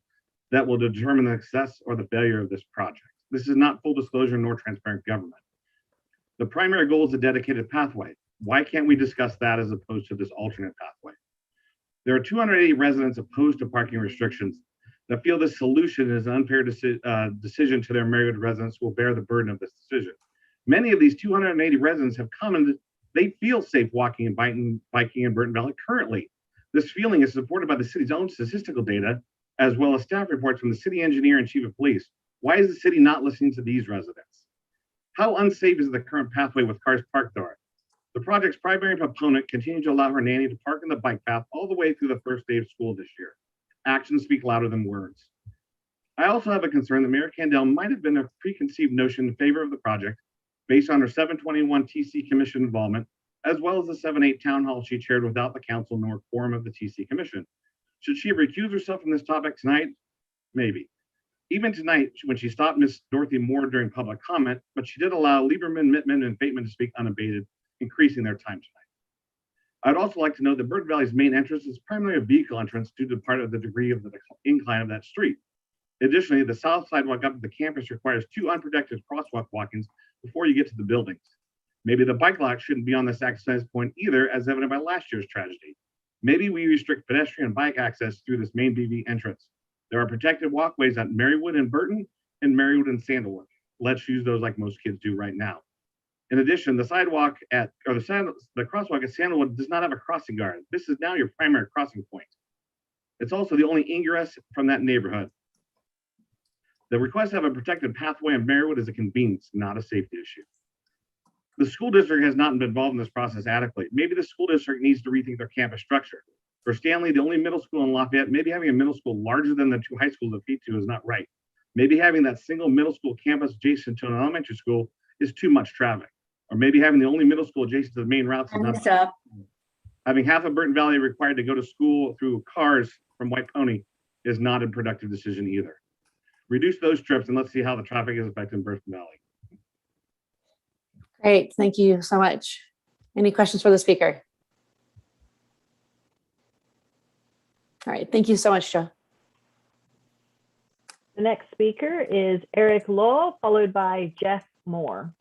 that will determine the success or the failure of this project. This is not full disclosure nor transparent government. The primary goal is a dedicated pathway. Why can't we discuss that as opposed to this alternate pathway? There are 280 residents opposed to parking restrictions that feel this solution is an unfair decision to their Marywood residents who will bear the burden of this decision. Many of these 280 residents have commented they feel safe walking and biking in Burton Valley currently. This feeling is supported by the city's own statistical data, as well as staff reports from the city engineer and chief of police. Why is the city not listening to these residents? How unsafe is the current pathway with cars parked there? The project's primary proponent continued to allow her nanny to park in the bike path all the way through the first day of school this year. Actions speak louder than words. I also have a concern that Mayor Candell might have been a preconceived notion in favor of the project based on her 721 TC Commission involvement, as well as the 7/8 town hall she chaired without the council nor quorum of the TC Commission. Should she have recused herself from this topic tonight? Maybe. Even tonight, when she stopped Miss Dorothy Moore during public comment, but she did allow Lieberman, Mittman, and Bateman to speak unabated, increasing their time tonight. I'd also like to note that Burton Valley's main entrance is primarily a vehicle entrance due to part of the degree of the incline of that street. Additionally, the south sidewalk up to the campus requires 2 unprotected crosswalk walk-ins before you get to the buildings. Maybe the bike lot shouldn't be on this access point either, as evident by last year's tragedy. Maybe we restrict pedestrian and bike access through this main BV entrance. There are protected walkways at Marywood and Burton and Marywood and Sandalwood. Let's use those like most kids do right now. In addition, the sidewalk at, or the crosswalk at Sandalwood does not have a crossing guard. This is now your primary crossing point. It's also the only ingress from that neighborhood. The request to have a protected pathway in Marywood is a convenience, not a safety issue. The school district has not been involved in this process adequately. Maybe the school district needs to rethink their campus structure. For Stanley, the only middle school in Lafayette, maybe having a middle school larger than the 2 high schools of P2 is not right. Maybe having that single middle school campus adjacent to an elementary school is too much traffic. Or maybe having the only middle school adjacent to the main routes is not. Having half of Burton Valley required to go to school through cars from White Pony is not a productive decision either. Reduce those trips and let's see how the traffic is affecting Burton Valley. Great, thank you so much. Any questions for the speaker? All right, thank you so much, Joe. The next speaker is Eric Law, followed by Jeff Moore.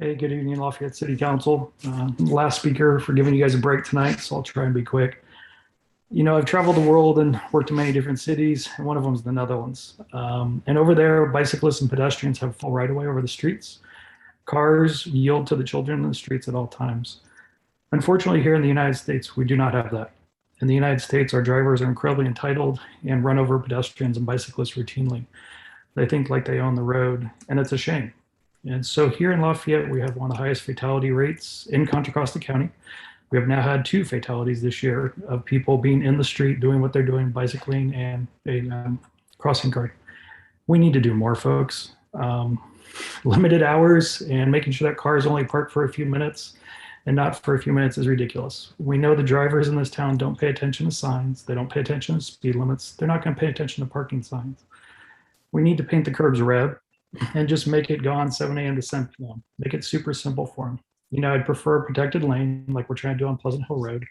Hey, good evening, Lafayette City Council. Last speaker for giving you guys a break tonight, so I'll try and be quick. You know, I've traveled the world and worked in many different cities, and one of them is the Netherlands. And over there, bicyclists and pedestrians have full right of way over the streets. Cars yield to the children in the streets at all times. Unfortunately, here in the United States, we do not have that. In the United States, our drivers are incredibly entitled and run over pedestrians and bicyclists routinely. They think like they own the road, and it's a shame. And so here in Lafayette, we have one of the highest fatality rates in Contra Costa County. We have now had 2 fatalities this year of people being in the street doing what they're doing, bicycling and a crossing guard. We need to do more, folks. Limited hours and making sure that cars only park for a few minutes and not for a few minutes is ridiculous. We know the drivers in this town don't pay attention to signs. They don't pay attention to speed limits. They're not going to pay attention to parking signs. We need to paint the curbs red and just make it go on 7 a.m. to 7 p.m. Make it super simple for them. You know, I'd prefer a protected lane like we're trying to do on Pleasant Hill Road,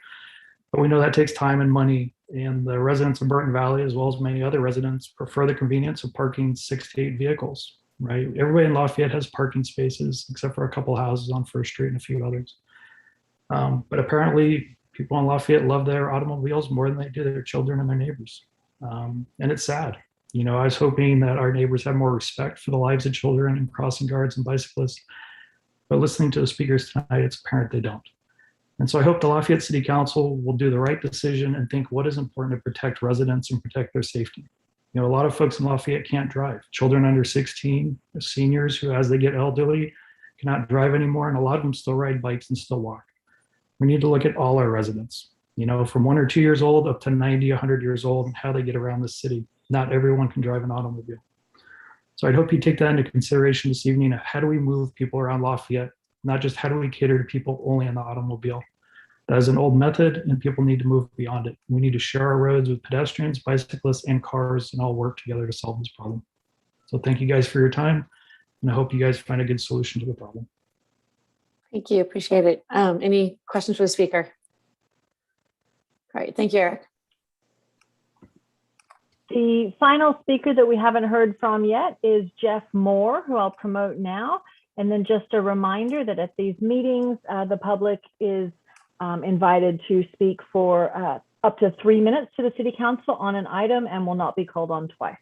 but we know that takes time and money, and the residents of Burton Valley, as well as many other residents, prefer the convenience of parking 6 to 8 vehicles, right? Everybody in Lafayette has parking spaces, except for a couple houses on First Street and a few others. But apparently people in Lafayette love their automobiles more than they do their children and their neighbors. And it's sad. You know, I was hoping that our neighbors have more respect for the lives of children and crossing guards and bicyclists, but listening to the speakers tonight, it's apparent they don't. And so I hope the Lafayette City Council will do the right decision and think what is important to protect residents and protect their safety. You know, a lot of folks in Lafayette can't drive. Children under 16, seniors who, as they get elderly, cannot drive anymore, and a lot of them still ride bikes and still walk. We need to look at all our residents, you know, from 1 or 2 years old up to 90, 100 years old, and how they get around the city. Not everyone can drive an automobile. So I'd hope you take that into consideration this evening of how do we move people around Lafayette, not just how do we cater to people only in the automobile. That is an old method and people need to move beyond it. We need to share our roads with pedestrians, bicyclists, and cars and all work together to solve this problem. So thank you guys for your time, and I hope you guys find a good solution to the problem. Thank you. Appreciate it. Any questions for the speaker? All right. Thank you, Eric. The final speaker that we haven't heard from yet is Jeff Moore, who I'll promote now. And then just a reminder that at these meetings, the public is invited to speak for up to 3 minutes to the City Council on an item and will not be called on twice.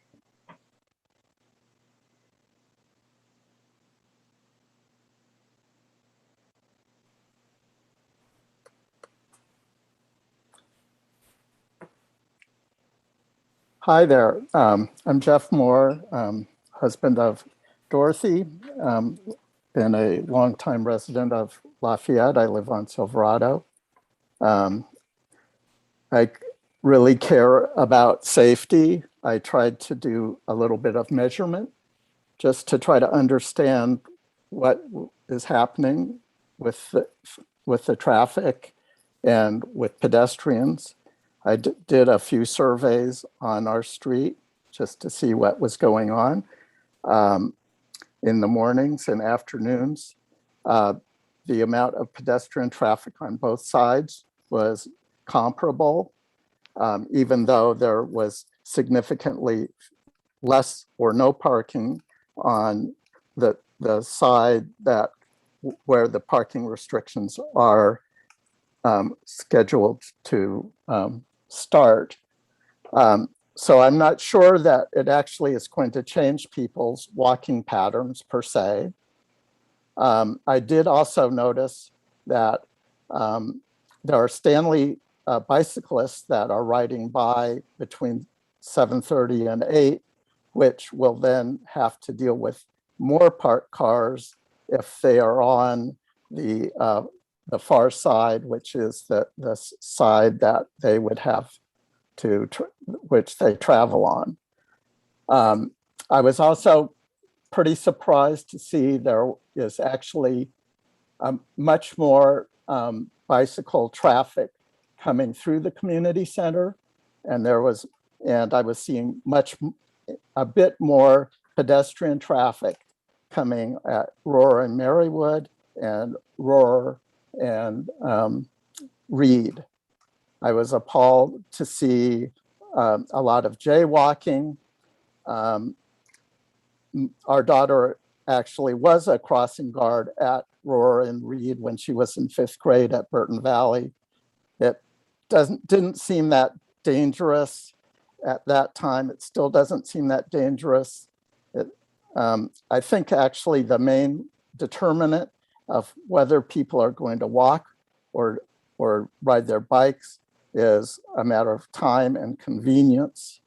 Hi there. I'm Jeff Moore, husband of Dorothy. Been a longtime resident of Lafayette. I live on Silverado. I really care about safety. I tried to do a little bit of measurement just to try to understand what is happening with the traffic and with pedestrians. I did a few surveys on our street just to see what was going on in the mornings and afternoons. The amount of pedestrian traffic on both sides was comparable, even though there was significantly less or no parking on the side that where the parking restrictions are scheduled to start. So I'm not sure that it actually is going to change people's walking patterns per se. I did also notice that there are Stanley bicyclists that are riding by between 7:30 and 8, which will then have to deal with more parked cars if they are on the far side, which is the side that they would have to, which they travel on. I was also pretty surprised to see there is actually much more bicycle traffic coming through the community center. And I was seeing a bit more pedestrian traffic coming at Roar and Marywood and Roar and Reed. I was appalled to see a lot of jaywalking. Our daughter actually was a crossing guard at Roar and Reed when she was in 5th grade at Burton Valley. It didn't seem that dangerous at that time. It still doesn't seem that dangerous. I think actually the main determinant of whether people are going to walk or ride their bikes is a matter of time and convenience,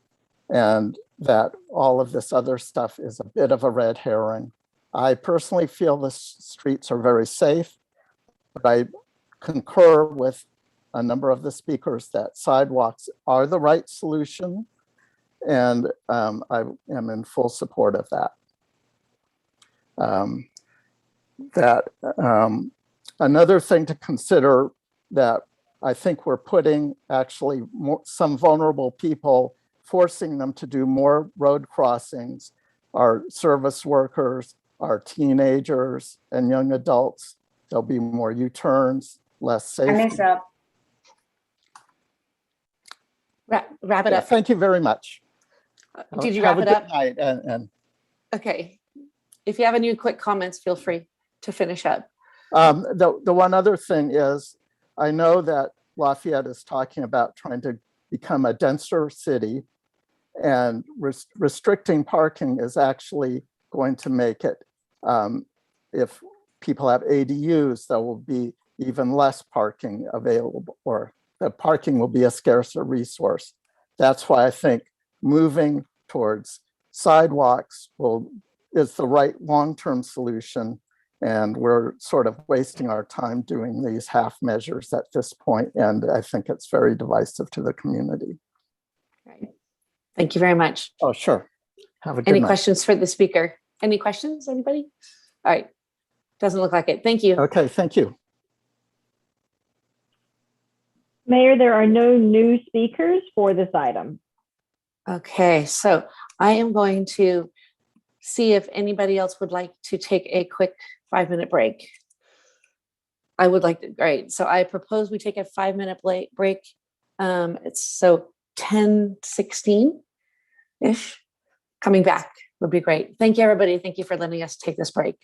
and that all of this other stuff is a bit of a red herring. I personally feel the streets are very safe, but I concur with a number of the speakers that sidewalks are the right solution, and I am in full support of that. Another thing to consider that I think we're putting actually some vulnerable people, forcing them to do more road crossings, are service workers, are teenagers and young adults. There'll be more U-turns, less safety. Wrap it up. Thank you very much. Did you wrap it up? Have a good night. And Okay. If you have any quick comments, feel free to finish up. the one other thing is, I know that Lafayette is talking about trying to become a denser city, and restricting parking is actually going to make it, if people have ADUs, there will be even less parking available, or the parking will be a scarcer resource. That's why I think moving towards sidewalks is the right long-term solution. And we're sort of wasting our time doing these half measures at this point, and I think it's very divisive to the community. Right. Thank you very much. Oh, sure. Have a good Any night. questions for the speaker? Any questions, anybody? All right. Doesn't look like it. Thank you. Okay, thank you. Mayor, there are no new speakers for this item. Okay, so I am going to see if anybody else would like to take a quick 5-minute break. I would like to, great. So I propose we take a 5-minute break. It's so 10:16-ish. Coming back would be great. Thank you, everybody. Thank you for letting us take this break.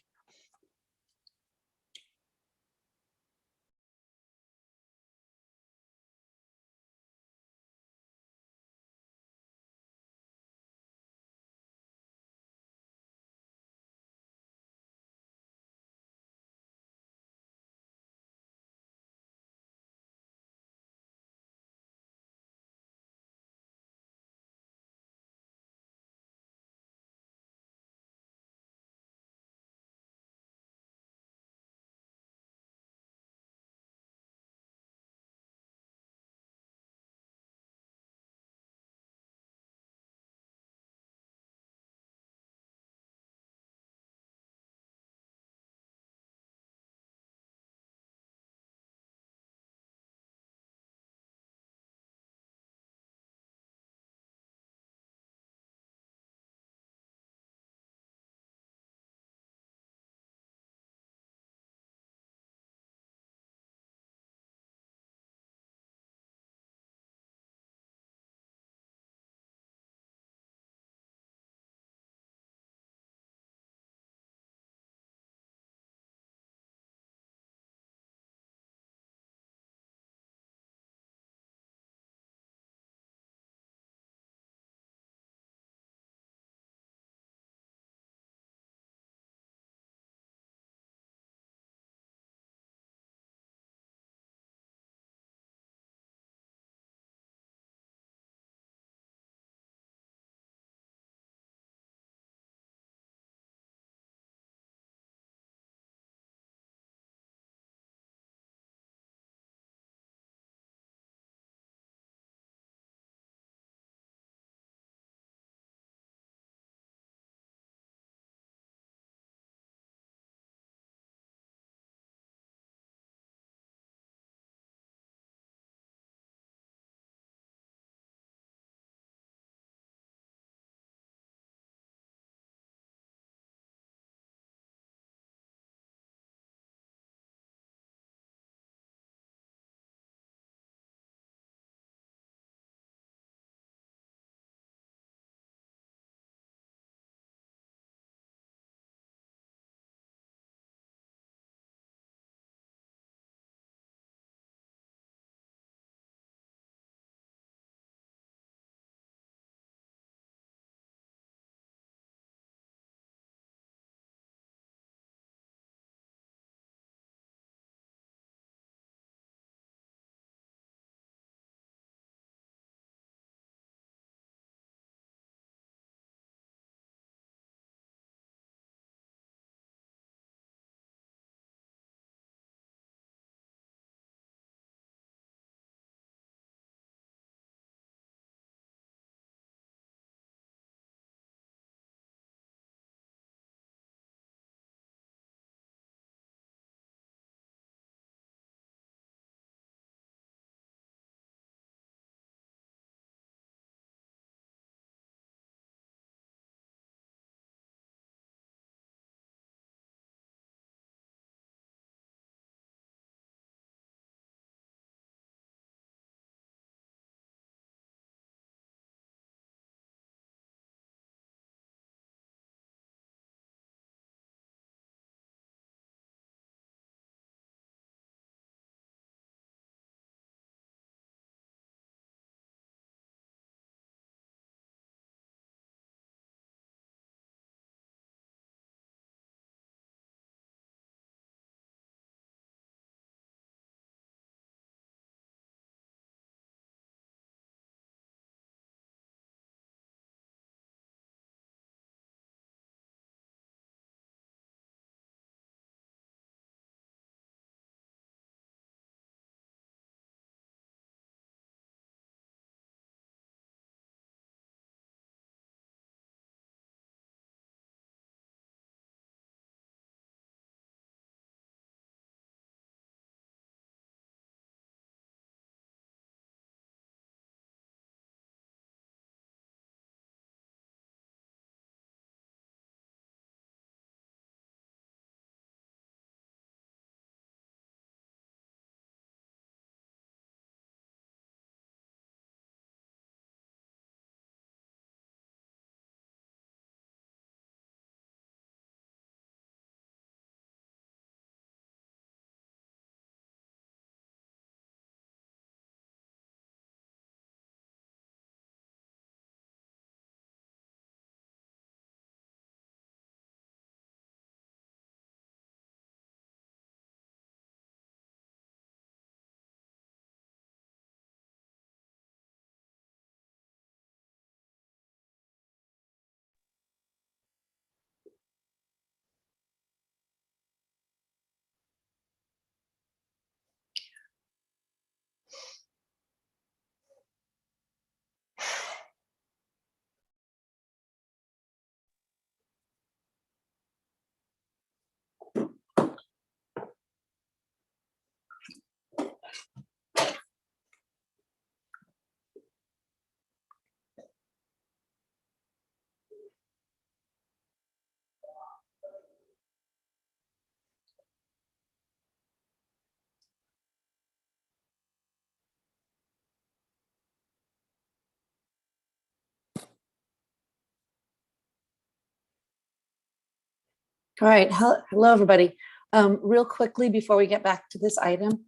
All right, hello, everybody. Real quickly, before we get back to this item,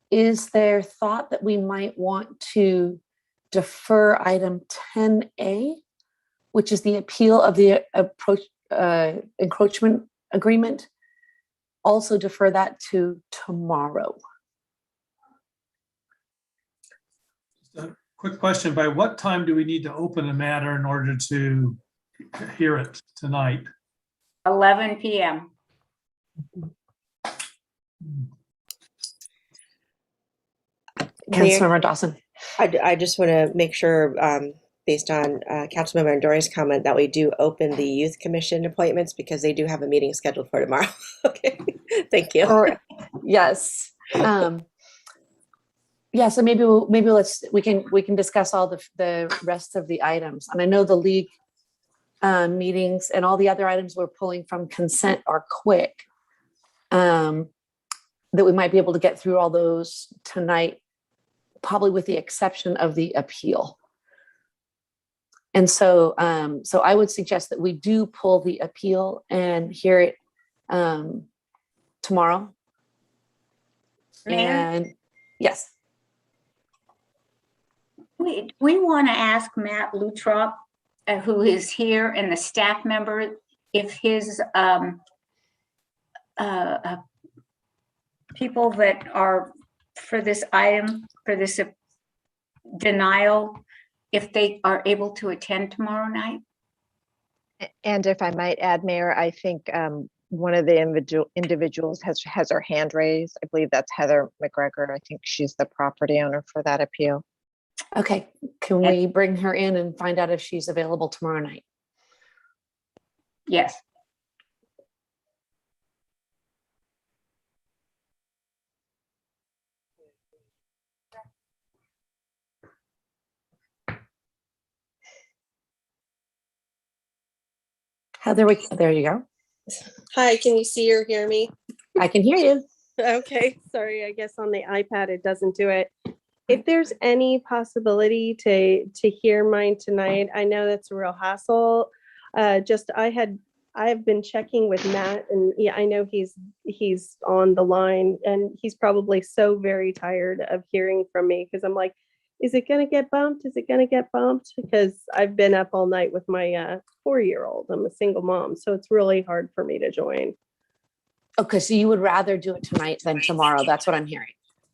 is there thought that we might want to defer item 10A, which is the appeal of the encroachment agreement? Also defer that to tomorrow. Quick question, by what time do we need to open the matter in order to hear it tonight? 11 p.m. Councilmember Dawson. I just want to make sure, based on Councilmember Andori's comment, that we do open the Youth Commission appointments because they do have a meeting scheduled for tomorrow. Okay, thank you. Yes. Yeah, so maybe we can discuss all the rest of the items. And I know the league meetings and all the other items we're pulling from consent are quick. That we might be able to get through all those tonight, probably with the exception of the appeal. And so I would suggest that we do pull the appeal and hear it tomorrow. Mayor? And yes. We want to ask Matt Lutrop, who is here, and the staff member, if his people that are for this item, for this denial, if they are able to attend tomorrow night. And if I might add, Mayor, I think one of the individuals has her hand raised. I believe that's Heather McGregor. I think she's the property owner for that appeal. Okay, can we bring her in and find out if she's available tomorrow night? Yes. Heather, there you go. Hi, can you see or hear me? I can hear you. Okay, sorry, I guess on the iPad it doesn't do it. If there's any possibility to hear mine tonight, I know that's a real hassle. I've been checking with Matt, and yeah, I know he's on the line, and he's probably so very tired of hearing from me because I'm like, is it gonna get bumped? Is it gonna get bumped? Because I've been up all night with my 4-year-old. I'm a single mom, so it's really hard for me to join. Okay, so you would rather do it tonight than tomorrow. That's what I'm hearing.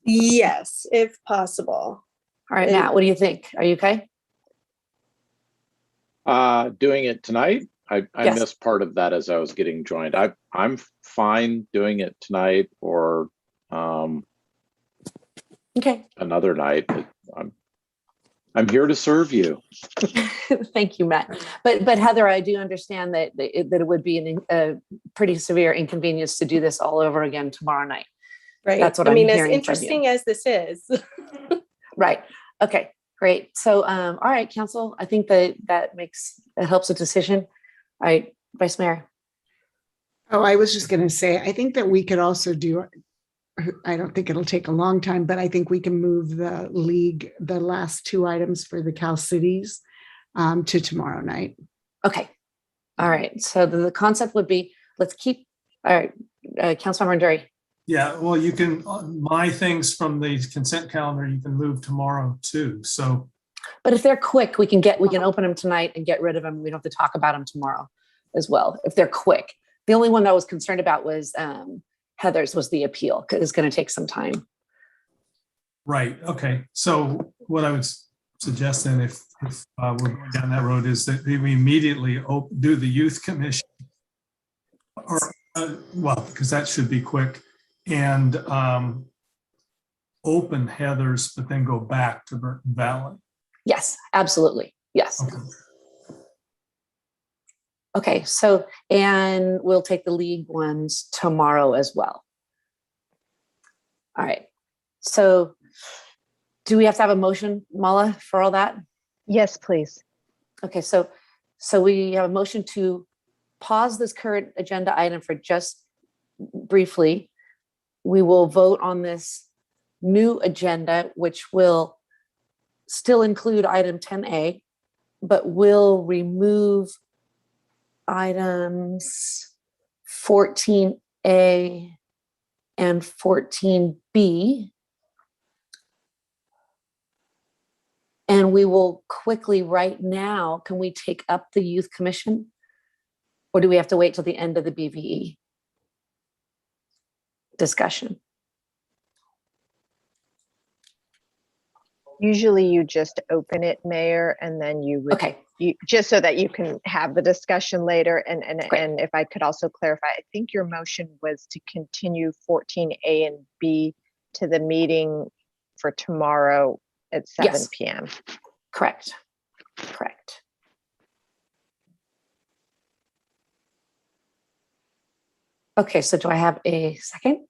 Yes, if possible. All right, Matt, what do you think? Are you okay? Doing it tonight? I Yes. missed part of that as I was getting joined. I'm fine doing it tonight or Okay. another night. I'm here to serve you. Thank you, Matt. But Heather, I do understand that it would be a pretty severe inconvenience to do this all over again tomorrow night. Right. That's what I I'm mean, as hearing from you. interesting as this is. Right. Okay, great. So, all right, council, I think that helps a decision. All right, Vice Mayor. Oh, I was just going to say, I think that we could also do, I don't think it'll take a long time, but I think we can move the last 2 items for the Cal Cities to tomorrow night. Okay. All right. So the concept would be, let's keep, all right, Councilmember Anduri. Yeah, well, you can, my things from the consent calendar, you can move tomorrow too. So, but if they're quick, we can open them tonight and get rid of them. We don't have to talk about them tomorrow as well, if they're quick. The only one I was concerned about was Heather's was the appeal, because it's going to take some time. right. Okay. So what I would suggest then, if we're going down that road, is that we immediately do the youth commission, or well, because that should be quick, and open Heather's, but then go back to Burton Valley. Yes, absolutely. Yes. Okay, so, and we'll take the league ones tomorrow as well. All right. So do we have to have a motion, Mala, for all that? Yes, please. Okay, so we have a motion to pause this current agenda item for just briefly. We will vote on this new agenda, which will still include item 10A, but will remove items 14A and 14B. And we will quickly right now, can we take up the Youth Commission? Or do we have to wait till the end of the BVE discussion? Usually you just open it, Mayor, and then you would, Okay. you, just so that you can have the discussion later. And if I could also clarify, I think your motion was to continue 14A and B to the meeting for tomorrow at 7 Yes. p.m. Correct. Correct. Okay, so do I have a second?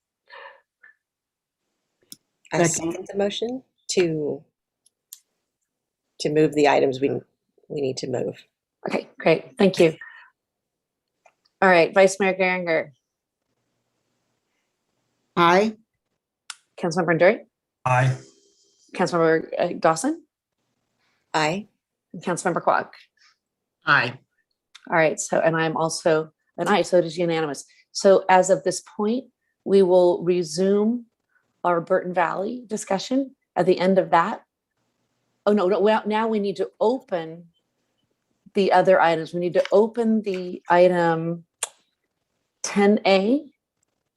I second the motion to move the items we need to move. Okay, great. Thank you. All right, Vice Mayor Geringer. Aye. Councilmember Dury. Aye. Councilmember Dawson. Aye. And Councilmember Quag. Aye. All right, so, and I'm also an aye, so it is unanimous. So as of this point, we will resume our Burton Valley discussion at the end of that. Oh, no, well, now we need to open the other items. We need to open the item 10A,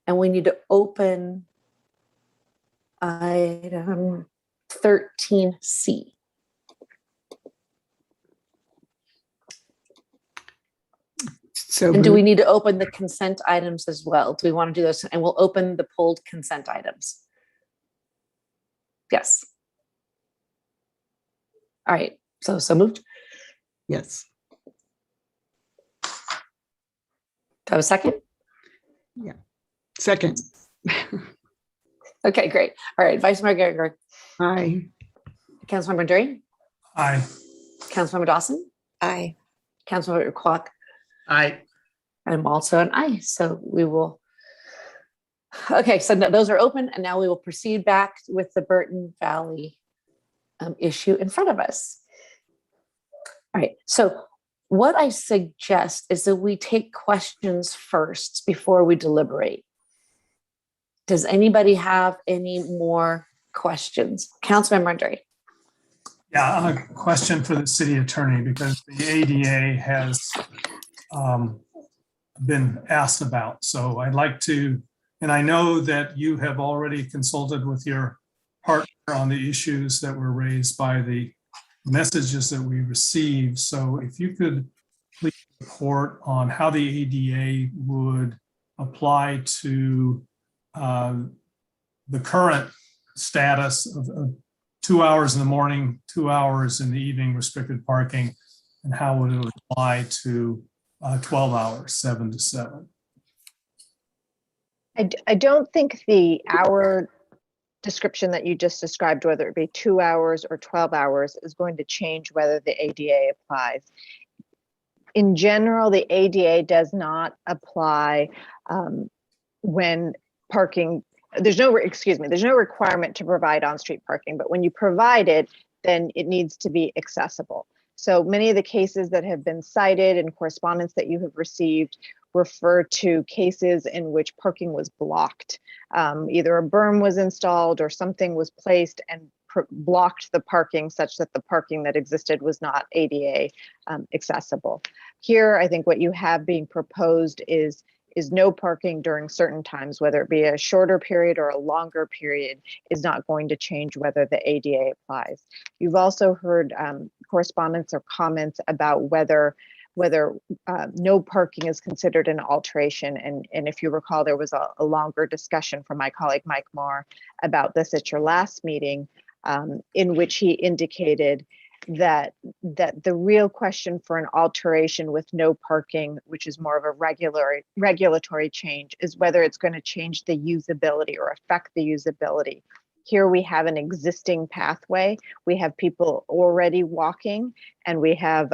and we need to open item 13C. So And do we need to open the consent items as well? Do we want to do this? And we'll open the pulled consent items. Yes. All right, so moved. Yes. Do I have a second? Yeah. Second. Okay, great. All right, Vice Mayor Geringer. Aye. Councilmember Dury. Aye. Councilmember Dawson. Aye. Councilmember Quack. Aye. I'm also an aye, so we will. Okay, so those are open, and now we will proceed back with the Burton Valley issue in front of us. All right, so what I suggest is that we take questions first before we deliberate. Does anybody have any more questions? Councilmember Dury. Yeah, a question for the city attorney, because the ADA has been asked about. So I'd like to, and I know that you have already consulted with your partner on the issues that were raised by the messages that we received. So if you could please report on how the ADA would apply to the current status of 2 hours in the morning, 2 hours in the evening restricted parking, and how would it apply to 12 hours, 7 to 7? I don't think the hour description that you just described, whether it be 2 hours or 12 hours, is going to change whether the ADA applies. In general, the ADA does not apply when parking, there's no requirement to provide on-street parking, but when you provide it, then it needs to be accessible. So many of the cases that have been cited and correspondence that you have received refer to cases in which parking was blocked. Either a berm was installed or something was placed and blocked the parking such that the parking that existed was not ADA accessible. Here, I think what you have being proposed is no parking during certain times, whether it be a shorter period or a longer period, is not going to change whether the ADA applies. You've also heard correspondence or comments about whether no parking is considered an alteration. And if you recall, there was a longer discussion from my colleague Mike Moore about this at your last meeting, in which he indicated that the real question for an alteration with no parking, which is more of a regulatory change, is whether it's going to change the usability or affect the usability. Here we have an existing pathway. We have people already walking, and we have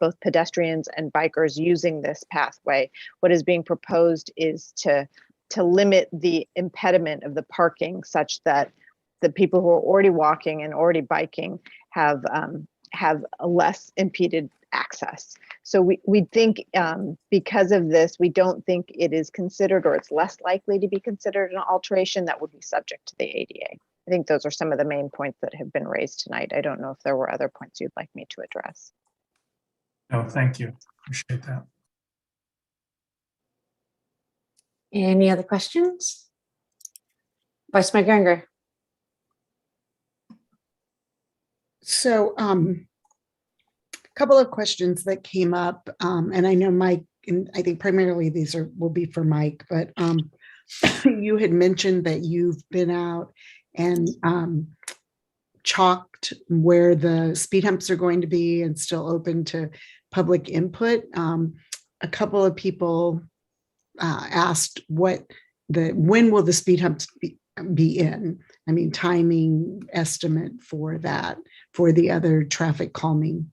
both pedestrians and bikers using this pathway. What is being proposed is to limit the impediment of the parking such that the people who are already walking and already biking have a less impeded access. So we think because of this, we don't think it is considered, or it's less likely to be considered, an alteration that would be subject to the ADA. I think those are some of the main points that have been raised tonight. I don't know if there were other points you'd like me to address. No, thank you. Appreciate that. Any other questions? Vice Mayor Geringer. So a couple of questions that came up, and I know Mike, and I think primarily these will be for Mike, but you had mentioned that you've been out and chalked where the speed humps are going to be and still open to public input. A couple of people asked when will the speed humps be in? I mean, timing estimate for that, for the other traffic calming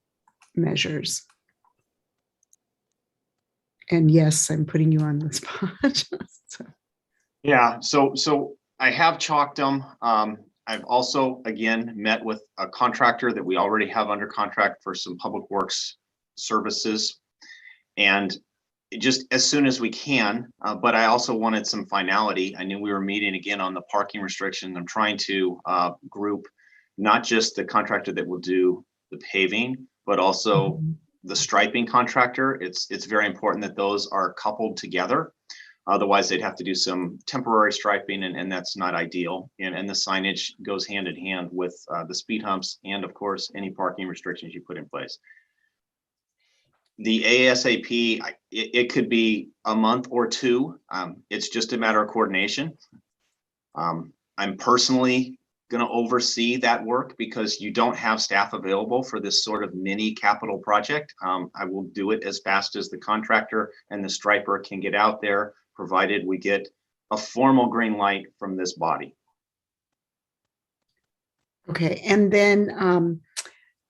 measures. And yes, I'm putting you on the spot. So. Yeah, so I have chalked them. I've also, again, met with a contractor that we already have under contract for some public works services. And just as soon as we can, but I also wanted some finality. I knew we were meeting again on the parking restriction. I'm trying to group not just the contractor that will do the paving, but also the striping contractor. It's very important that those are coupled together. Otherwise, they'd have to do some temporary striping, and that's not ideal. And the signage goes hand in hand with the speed humps and, of course, any parking restrictions you put in place. The ASAP, it could be a month or two. It's just a matter of coordination. I'm personally going to oversee that work because you don't have staff available for this sort of mini capital project. I will do it as fast as the contractor and the striper can get out there, provided we get a formal green light from this body. Okay, and then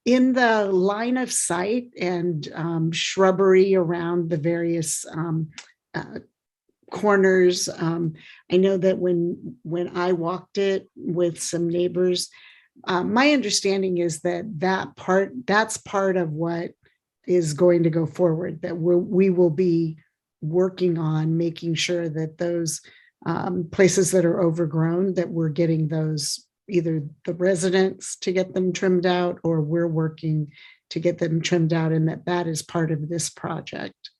in the line of sight and shrubbery around the various corners, I know that when I walked it with some neighbors, my understanding is that's part of what is going to go forward, that we will be working on making sure that those places that are overgrown, that we're getting those, either the residents to get them trimmed out, or we're working to get them trimmed out, and that is part of this project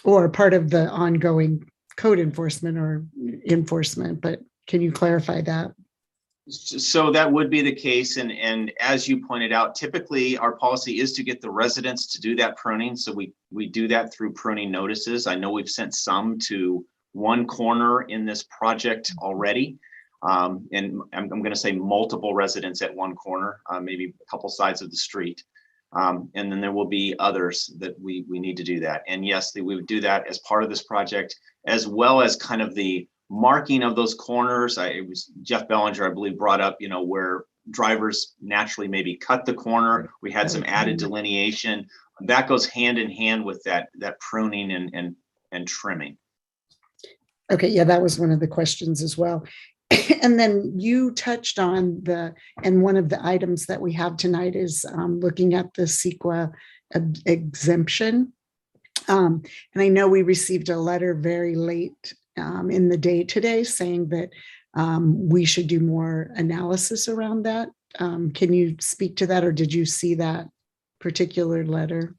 or part of the ongoing code enforcement or enforcement. But can you clarify that? So that would be the case. And as you pointed out, typically our policy is to get the residents to do that pruning. So we do that through pruning notices. I know we've sent some to one corner in this project already. And I'm going to say multiple residents at one corner, maybe a couple sides of the street. And then there will be others that we need to do that. And yes, we would do that as part of this project, as well as kind of the marking of those corners. It was Jeff Bellinger, I believe, brought up, where drivers naturally maybe cut the corner. We had some added delineation that goes hand in hand with that pruning and trimming. Okay, yeah, that was one of the questions as well. And then you touched on and one of the items that we have tonight is looking at the CEQA exemption. And I know we received a letter very late in the day today saying that we should do more analysis around that. Can you speak to that, or did you see that particular letter?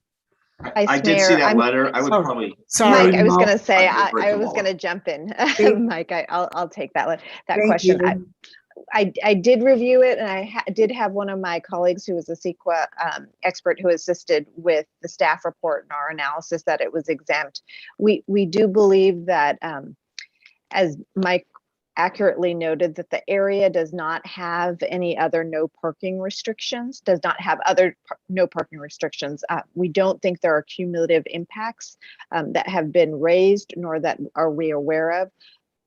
I did see that letter. I would probably. Sorry, Mike, I was going to say, I'll break I them was all going to up. jump in. Thank- Mike, I'll take that Thank question. you. I did review it, and I did have one of my colleagues who was a CEQA expert who assisted with the staff report and our analysis that it was exempt. We do believe that, as Mike accurately noted, that the area does not have any other no parking restrictions, no parking restrictions. We don't think there are cumulative impacts that have been raised, nor that are we aware of.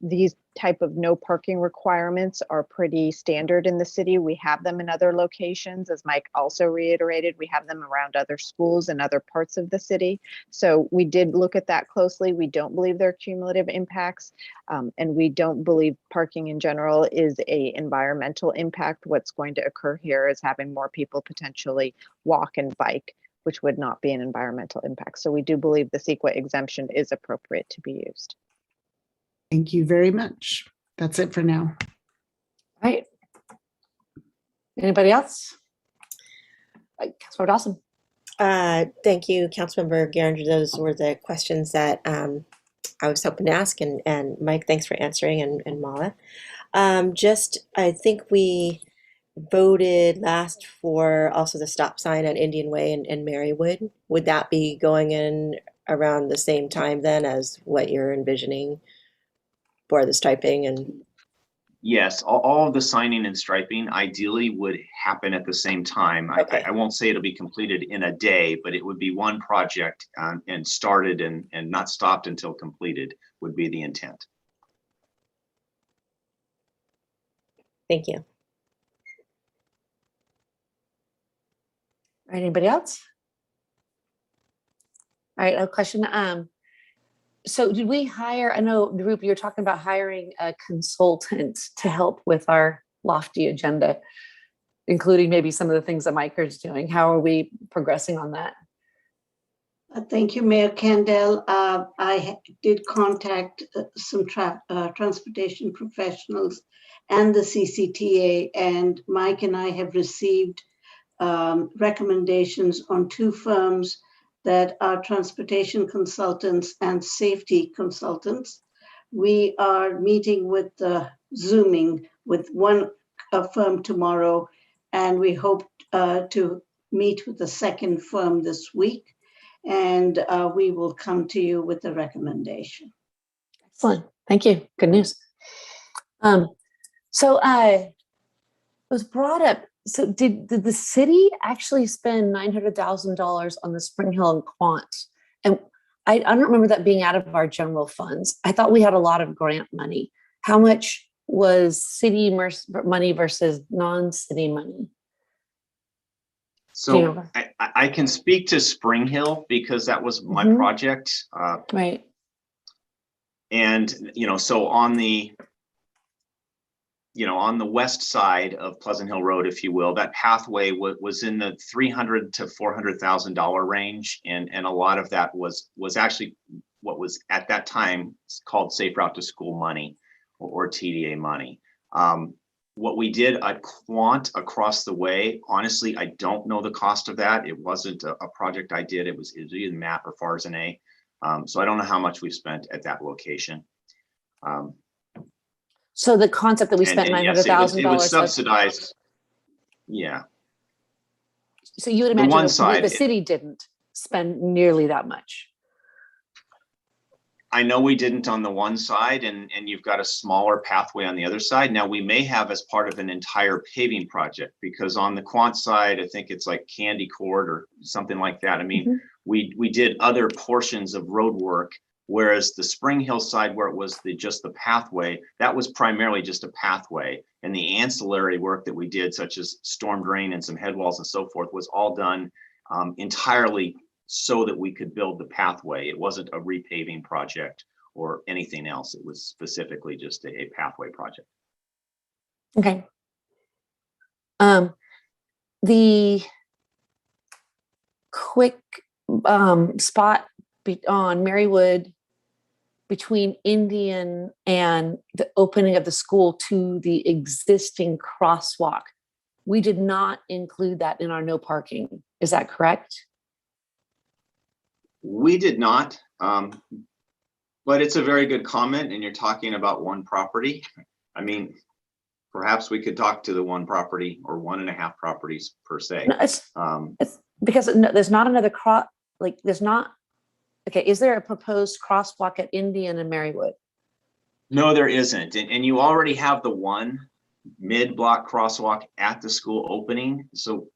These type of no parking requirements are pretty standard in the city. We have them in other locations, as Mike also reiterated. We have them around other schools and other parts of the city. So we did look at that closely. We don't believe there are cumulative impacts, and we don't believe parking in general is a environmental impact. What's going to occur here is having more people potentially walk and bike which would not be an environmental impact. So we do believe the CEQA exemption is appropriate to be used. Thank you very much. That's it for now. All right. Anybody else? Councilmember Dawson. Thank you, Councilmember Geringer. Those were the questions that I was hoping to ask, and Mike, thanks for answering, and Mala. I think we voted last for also the stop sign on Indian Way and Marywood. Would that be going in around the same time then as what you're envisioning for the striping and? Yes, all of the signing and striping ideally would happen at the same time. Okay. I won't say it'll be completed in a day, but it would be one project and started and not stopped until completed would be the intent. Thank you. All right, anybody else? All right, a question. So did we hire, I know, Nirup, you're talking about hiring a consultant to help with our lofty agenda, including maybe some of the things that Mike is doing. How are we progressing on that? Thank you, Mayor Kendall. I did contact some transportation professionals and the CCTA, and Mike and I have received recommendations on 2 firms that are transportation consultants and safety consultants. We are meeting with Zooming with one firm tomorrow, and we hope to meet with the second firm this week, and we will come to you with a recommendation. Excellent, thank you, good news. So it was brought up, so did the city actually spend $900,000 on the Spring Hill and Quant? And I don't remember that being out of our general funds. I thought we had a lot of grant money. How much was city money versus non-city money? So I can speak to Spring Hill because that was my project. Right. And, so on the west side of Pleasant Hill Road, if you will, that pathway was in the $300,000 to $400,000 range. And a lot of that was actually what was at that time called Safe Route to School money or TDA money. What we did at Quant across the way, honestly, I don't know the cost of that. It wasn't a project I did. It was either MAP or Farzaneh. So I don't know how much we've spent at that location. So the concept that we spent $900,000. It was subsidized. Yeah. So you would imagine the city didn't spend nearly that much. I know we didn't on the one side, and you've got a smaller pathway on the other side. Now we may have as part of an entire paving project, because on the Quant side, I think it's like Candy Court or something like that. I mean, we did other portions of road work, whereas the Spring Hill side, where it was just the pathway, that was primarily just a pathway. And the ancillary work that we did, such as storm drain and some head walls and so forth, was all done entirely so that we could build the pathway. It wasn't a repaving project or anything else. It was specifically just a pathway project. Okay. The quick spot on Marywood between Indian and the opening of the school to the existing crosswalk, we did not include that in our no parking. Is that correct? We did not, but it's a very good comment, and you're talking about one property. I mean, perhaps we could talk to the one property or 1.5 properties per se. No, it's because there's not another okay, is there a proposed crosswalk at Indian and Marywood? No, there isn't. And you already have the one mid-block crosswalk at the school opening. So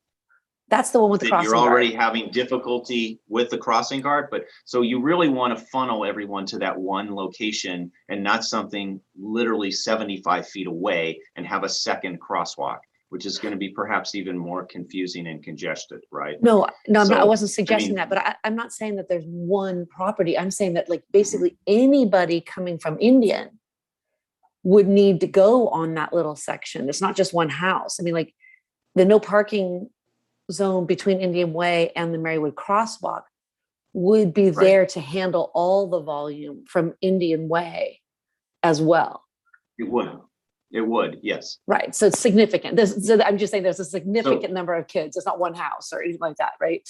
that's the one with the crossing guard. You're already having difficulty with the crossing guard, but so you really want to funnel everyone to that one location and not something literally 75 feet away and have a second crosswalk, which is going to be perhaps even more confusing and congested, right? No, I wasn't suggesting that, but I'm not saying that there's one property. I'm saying that like basically anybody coming from Indian would need to go on that little section. It's not just one house. I mean, like the no parking zone between Indian Way and the Marywood Crosswalk would be Right. there to handle all the volume from Indian Way as well. It would. It would, yes. Right. So it's significant. So I'm just saying there's a significant number of kids. It's not one house or anything like that, right?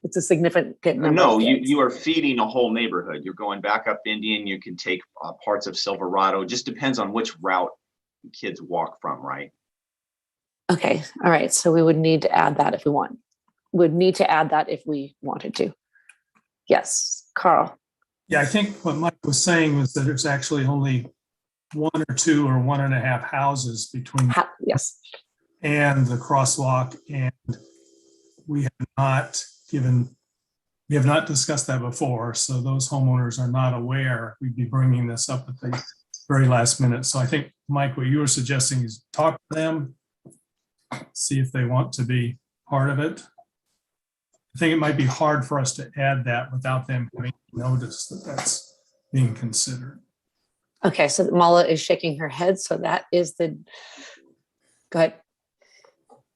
It's a significant number. No, of kids. you are feeding a whole neighborhood. You're going back up Indian. You can take parts of Silverado. It just depends on which route kids walk from, right? Okay. All right. So we would need to add that if we want. Would need to add that if we wanted to. Yes, Carl. Yeah, I think what Mike was saying was that there's actually only 1 or 2 or 1.5 houses between yes and the crosswalk, and we have not discussed that before, so those homeowners are not aware. We'd be bringing this up at the very last minute. So I think, Mike, what you were suggesting is talk to them, see if they want to be part of it. I think it might be hard for us to add that without them having noticed that that's being considered. Okay. So Mala is shaking her head. So that is the, go ahead.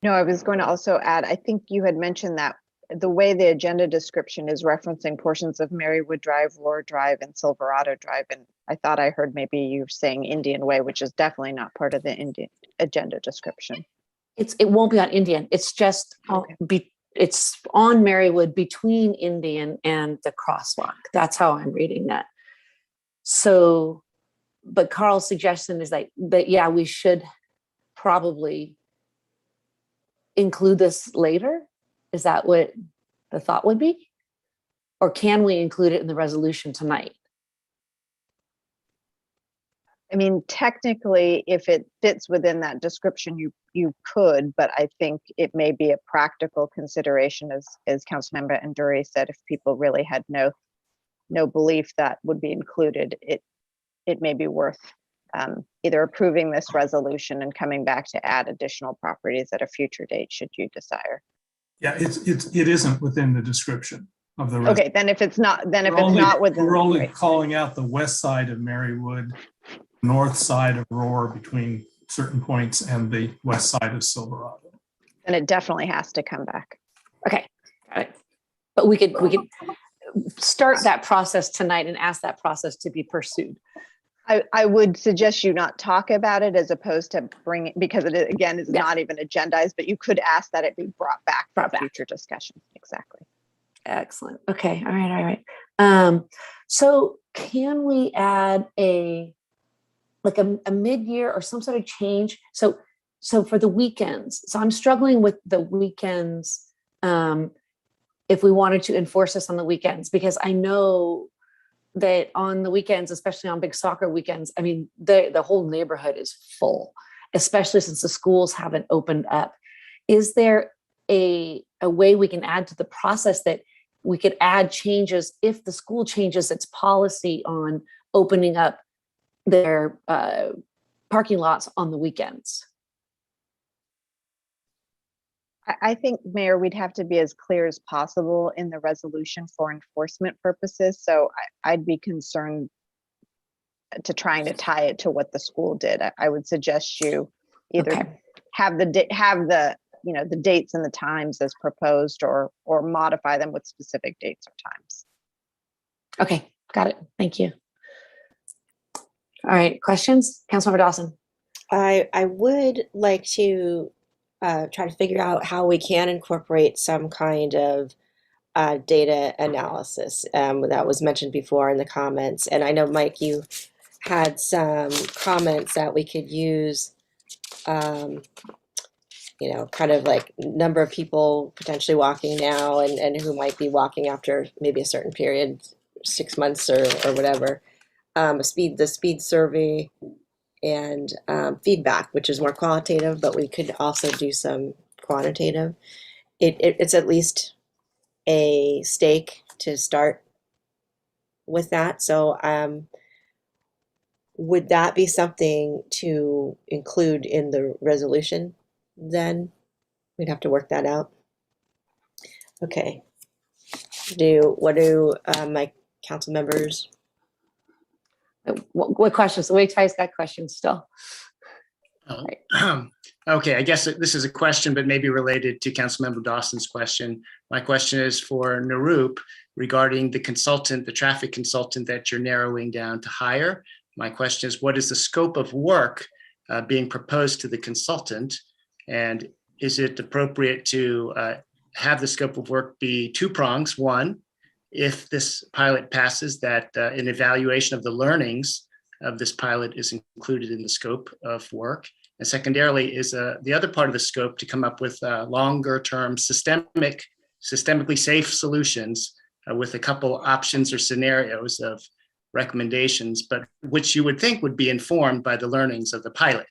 No, I was going to also add, I think you had mentioned that the way the agenda description is referencing portions of Marywood Drive, Roar Drive, and Silverado Drive. And I thought I heard maybe you saying Indian Way, which is definitely not part of the Indian agenda description. It won't be on Indian. It's just, it's on Marywood between Indian and the crosswalk. That's how I'm reading that. So, but Carl's suggestion is that yeah, we should probably include this later. Is that what the thought would be? Or can we include it in the resolution tonight? I mean, technically, if it fits within that description, you could, but I think it may be a practical consideration, as Councilmember Anduri said, if people really had no belief that would be included, it may be worth either approving this resolution and coming back to add additional properties at a future date, should you desire. Yeah, it isn't within the description of the resolution. Okay, then if it's not within, we're only right. calling out the west side of Marywood, north side of Roar between certain points, and the west side of Silverado. Then it definitely has to come back. Okay, got it. But we could start that process tonight and ask that process to be pursued. I would suggest you not talk about it as opposed to bring it, because it again is not even agendized, but you could ask that it be brought back for future discussion. Exactly. Excellent. Okay. All right. So can we add a mid-year or some sort of change? So for the weekends, so I'm struggling with the weekends. If we wanted to enforce this on the weekends, because I know that on the weekends, especially on big soccer weekends, I mean, the whole neighborhood is full, especially since the schools haven't opened up. Is there a way we can add to the process that we could add changes if the school changes its policy on opening up their parking lots on the weekends? I think, Mayor, we'd have to be as clear as possible in the resolution for enforcement purposes. So I'd be concerned to trying to tie it to what the school did. I would suggest you either have the dates and the times as proposed, or modify them with specific dates or times. Okay, got it. Thank you. All right, questions? Councilmember Dawson. I would like to try to figure out how we can incorporate some kind of data analysis that was mentioned before in the comments. And I know, Mike, you had some comments that we could use, kind of like number of people potentially walking now and who might be walking after maybe a certain period, 6 months or whatever. The speed survey and feedback, which is more qualitative, but we could also do some quantitative. It's at least a stake to start with that. So would that be something to include in the resolution then? We'd have to work that out. Okay. What do my council members? What questions? The way Ty's got questions still. I Okay, I guess this is a question, but maybe related to Councilmember Dawson's question. My question is for Narup regarding the consultant, the traffic consultant that you're narrowing down to hire. My question is, what is the scope of work being proposed to the consultant? And is it appropriate to have the scope of work be two prongs? One, if this pilot passes, that an evaluation of the learnings of this pilot is included in the scope of work. And secondarily is the other part of the scope to come up with longer term systemically safe solutions with a couple options or scenarios of recommendations, but which you would think would be informed by the learnings of the pilot.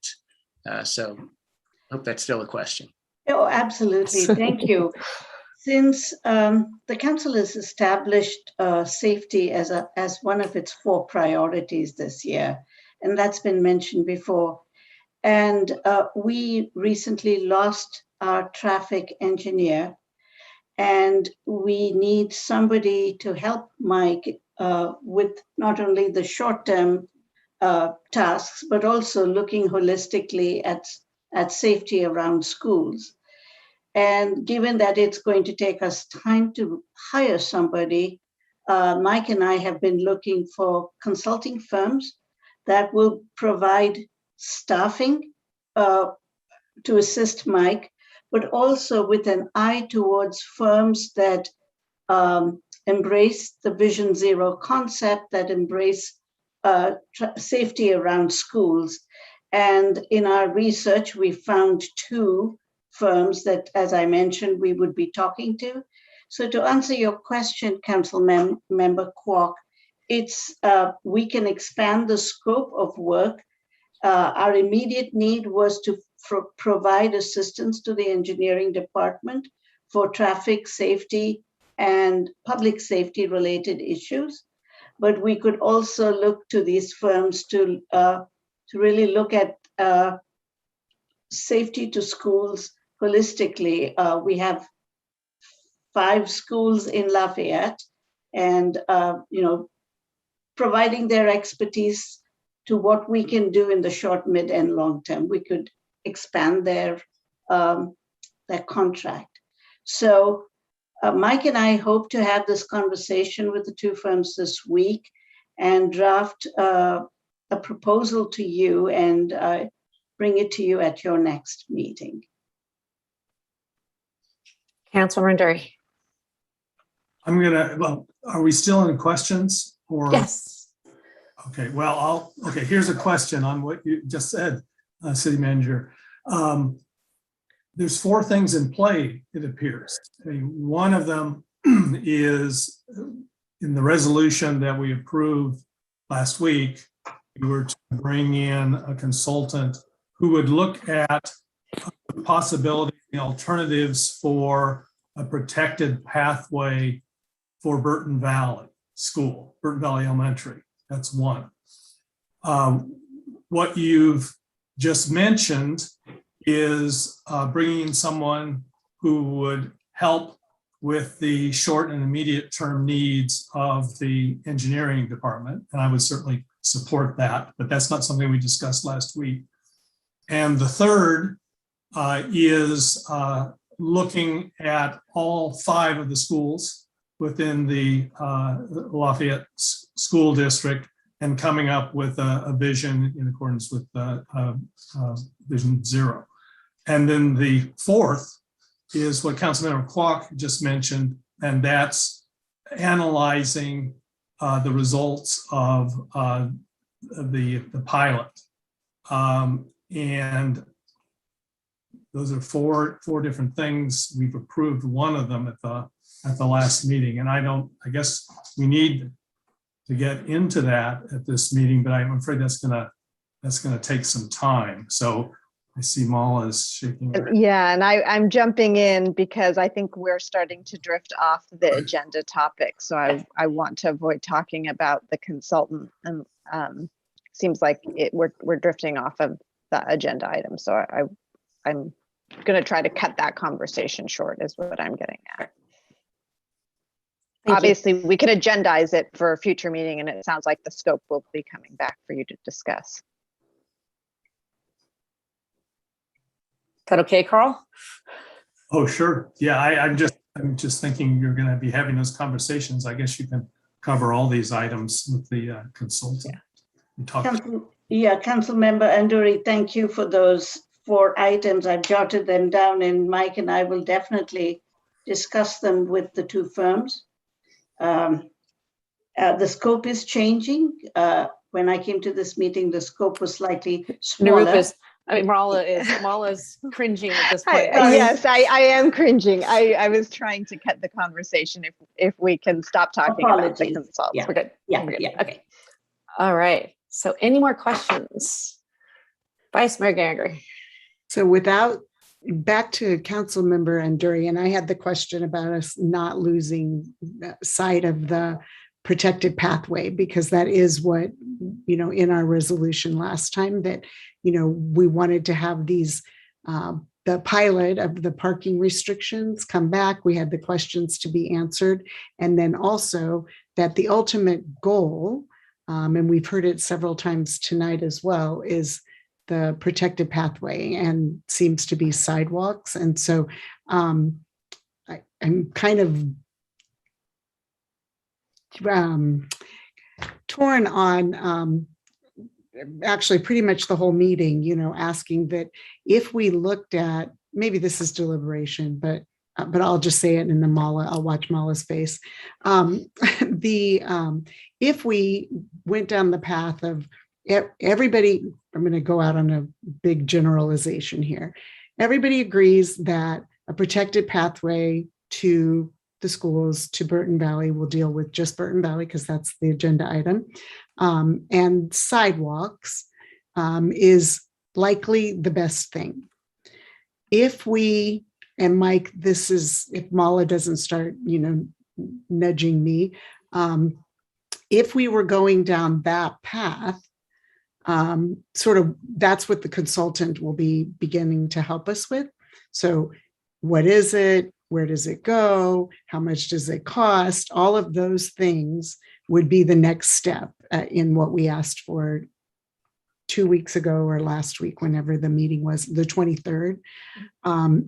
So I hope that's still a question. Oh, absolutely. Thank you. Since the council has established safety as one of its 4 priorities this year, and that's been mentioned before. And we recently lost our traffic engineer, and we need somebody to help Mike with not only the short-term tasks, but also looking holistically at safety around schools. And given that it's going to take us time to hire somebody, Mike and I have been looking for consulting firms that will provide staffing to assist Mike, but also with an eye towards firms that embrace the Vision Zero concept, that embrace safety around schools. And in our research, we found 2 firms that, as I mentioned, we would be talking to. So to answer your question, Council Member Kwok, it's we can expand the scope of work. Our immediate need was to provide assistance to the engineering department for traffic safety and public safety related issues. But we could also look to these firms to really look at safety to schools holistically. We have 5 schools in Lafayette, and providing their expertise to what we can do in the short, mid, and long term. We could expand their contract. So Mike and I hope to have this conversation with the 2 firms this week and draft a proposal to you and bring it to you at your next meeting. Councilor Mundry. Are we still in questions? Or? Yes. Okay, well, here's a question on what you just said, City Manager. There's 4 things in play, it appears. One of them is in the resolution that we approved last week. We were to bring in a consultant who would look at the possibility and alternatives for a protected pathway for Burton Valley School, Burton Valley Elementary. That's one. What you've just mentioned is bringing someone who would help with the short and immediate term needs of the engineering department. And I would certainly support that, but that's not something we discussed last week. And the third is looking at all 5 of the schools within the Lafayette School District and coming up with a vision in accordance with Vision Zero. And then the 4th is what Councilmember Kwok just mentioned, and that's analyzing the results of the pilot. And those are four different things. We've approved one of them at the last meeting, and I guess we need to get into that at this meeting, but I'm afraid that's gonna take some time. So I see Mala is shaking her head. Yeah, and I'm jumping in because I think we're starting to drift off the agenda topic. So I want to avoid talking about the consultant, and seems like we're drifting off of the agenda item. So I'm going to try to cut that conversation short, is what I'm getting at. Obviously, we can agendize it for a future meeting, and it sounds like the scope will be coming back for you to discuss. that okay, Carl? Oh, sure. Yeah, I'm just thinking you're going to be having those conversations. I guess you can cover all these items with the consultant. Councilmember Anduri, thank you for those 4 items. I've jotted them down, and Mike and I will definitely discuss them with the 2 firms. The scope is changing. When I came to this meeting, the scope was slightly smaller. Mala's cringing at this point. Yes, I am cringing. I was trying to cut the conversation if we can stop talking about the consultants. Yeah. We're good. Yeah, We're good. yeah. Okay. All right. So any more questions? Vice Mayor Gallagher. So back to Councilmember Anduri, and I had the question about us not losing sight of the protected pathway, because that is what, in our resolution last time, that, we wanted to have these, the pilot of the parking restrictions come back. We had the questions to be answered. And then also that the ultimate goal, and we've heard it several times tonight as well, is the protected pathway and seems to be sidewalks. And so I'm kind of torn on actually pretty much the whole meeting, asking that if we looked at, maybe this is deliberation, but I'll just say it in the I'll watch Mala's face. If we went down the path of everybody, I'm going to go out on a big generalization here. Everybody agrees that a protected pathway to the schools, to Burton Valley, will deal with just Burton Valley because that's the agenda item. And sidewalks is likely the best thing. If we, and Mike, this is, if Mala doesn't start, nudging me, if we were going down that path, sort of that's what the consultant will be beginning to help us with. So what is it? Where does it go? How much does it cost? All of those things would be the next step in what we asked for 2 weeks ago or last week, whenever the meeting was, the 23rd.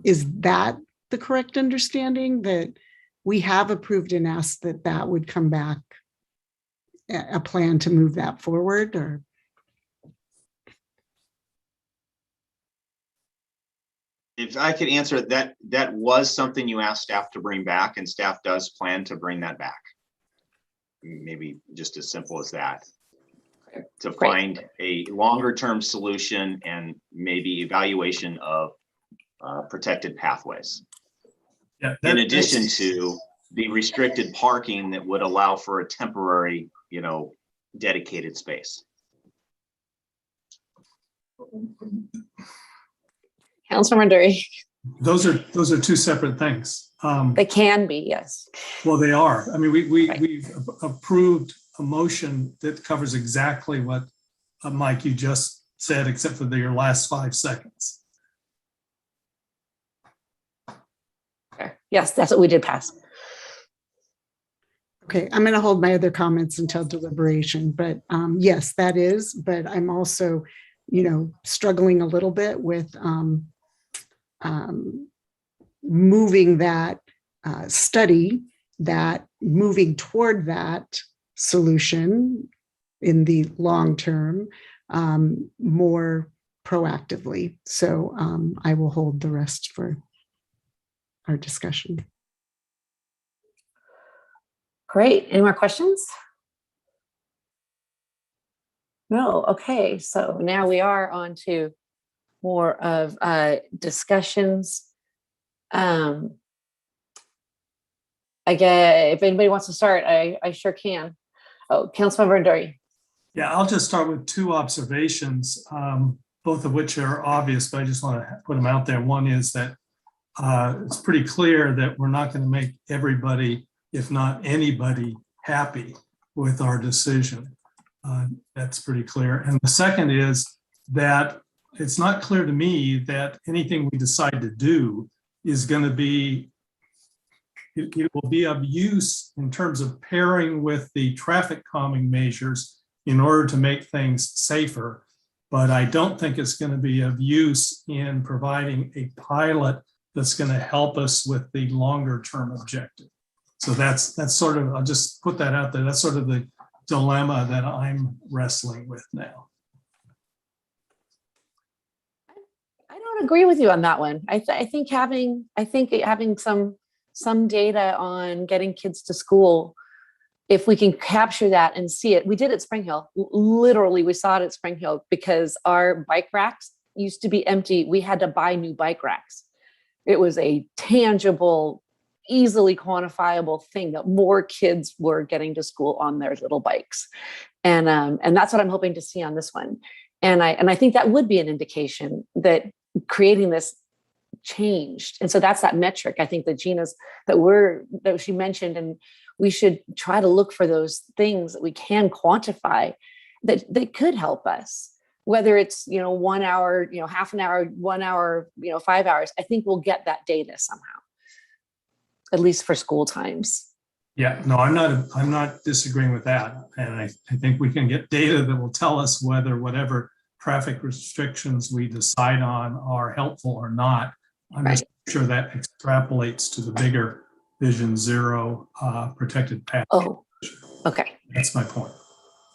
Is that the correct understanding, that we have approved and asked that that would come back, a plan to move that forward? Or if I could answer that, that was something you asked staff to bring back, and staff does plan to bring that back. Maybe just as simple as that, to find a longer term solution and maybe evaluation of protected pathways. Yeah, in addition to the restricted parking that would allow for a temporary, dedicated space. Councilmember Dury. Those are 2 separate things. They can be, yes. Well, they are. I mean, we've approved a motion that covers exactly what, Mike, you just said, except for your last 5 seconds. Okay. Yes, that's what we did pass. okay, I'm going to hold my other comments until deliberation, but yes, that is, but I'm also, struggling a little bit with moving that study, that moving toward that solution in the long term more proactively. So I will hold the rest for our discussion. Great. Any more questions? No. Okay. So now we are on to more of discussions. I guess if anybody wants to start, I sure can. Oh, Councilmember Nduri. Yeah, I'll just start with 2 observations, both of which are obvious, but I just want to put them out there. One is that it's pretty clear that we're not going to make everybody, if not anybody, happy with our decision. That's pretty clear. And the second is that it's not clear to me that anything we decide to do is going to be, it will be of use in terms of pairing with the traffic calming measures in order to make things safer. but I don't think it's going to be of use in providing a pilot that's going to help us with the longer term objective. So that's sort of, I'll just put that out there. That's sort of the dilemma that I'm wrestling with now. I don't agree with you on that one. I think having some data on getting kids to school, if we can capture that and see it. We did at Spring Hill. Literally, we saw it at Spring Hill because our bike racks used to be empty. We had to buy new bike racks. It was a tangible, easily quantifiable thing that more kids were getting to school on their little bikes. And that's what I'm hoping to see on this one. And I think that would be an indication that creating this changed. And so that's that metric, I think, that that she mentioned, and we should try to look for those things that we can quantify that could help us, whether it's, 1 hour, half an hour, 1 hour, 5 hours. I think we'll get that data somehow, at least for school times. Yeah, no, I'm not disagreeing with that. And I think we can get data that will tell us whether whatever traffic restrictions we decide on are helpful or not. I'm just sure that extrapolates to the bigger Vision Zero protected path. Oh, okay. That's my point.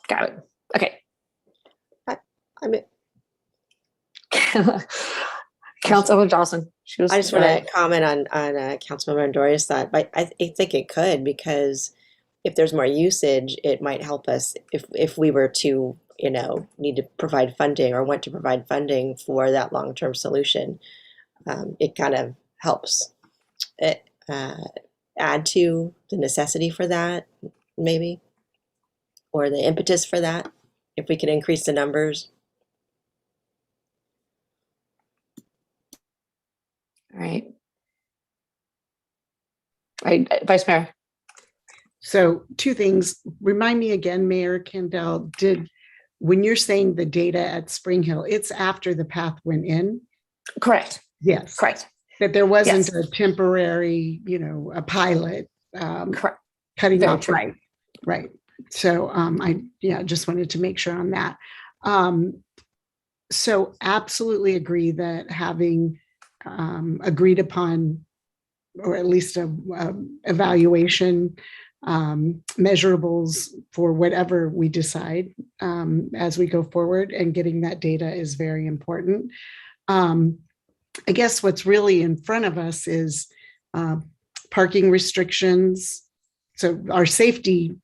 Got it. Okay. Councilmember Dawson. I just want to comment on Councilmember Andoria's thought, but I think it could, because if there's more usage, it might help us if we were to, need to provide funding or want to provide funding for that long-term solution. It kind of helps it add to the necessity for that, maybe, or the impetus for that, if we could increase the numbers. All right. Vice Mayor. So 2 things. Remind me again, Mayor Kendall, when you're saying the data at Spring Hill, it's after the path went in? Correct. Yes. Correct. That there wasn't a temporary, a pilot correct. Cutting Very off. true. Right. So I just wanted to make sure on that. So absolutely agree that having agreed upon, or at least a evaluation, measurables for whatever we decide as we go forward, and getting that data is very important. I guess what's really in front of us is parking restrictions. So our safety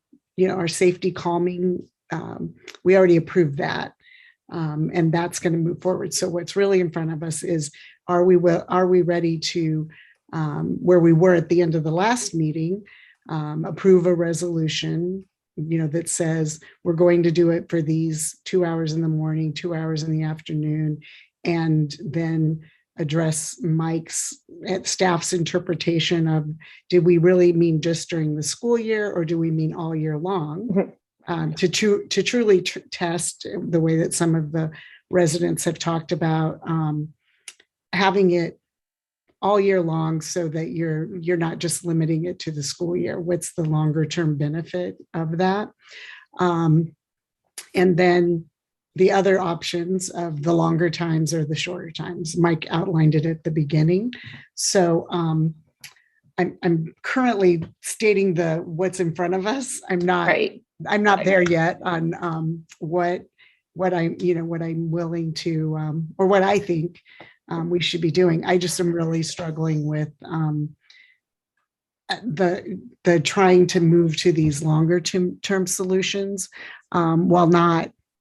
calming, we already approved that. And that's going to move forward. So what's really in front of us is, are we ready to, where we were at the end of the last meeting, approve a resolution, that says we're going to do it for these 2 hours in the morning, 2 hours in the afternoon, and then address Mike's staff's interpretation of, did we really mean just during the school year, or do we mean all year long? To truly test the way that some of the residents have talked about, having it all year long, so that you're not just limiting it to the school year. What's the longer term benefit of that? And then the other options of the longer times or the shorter times. Mike outlined it at the beginning. So I'm currently stating what's in front of us. I'm not there yet on what I'm willing to, or what I think we should be doing. I just am really struggling with the trying to move to these longer term solutions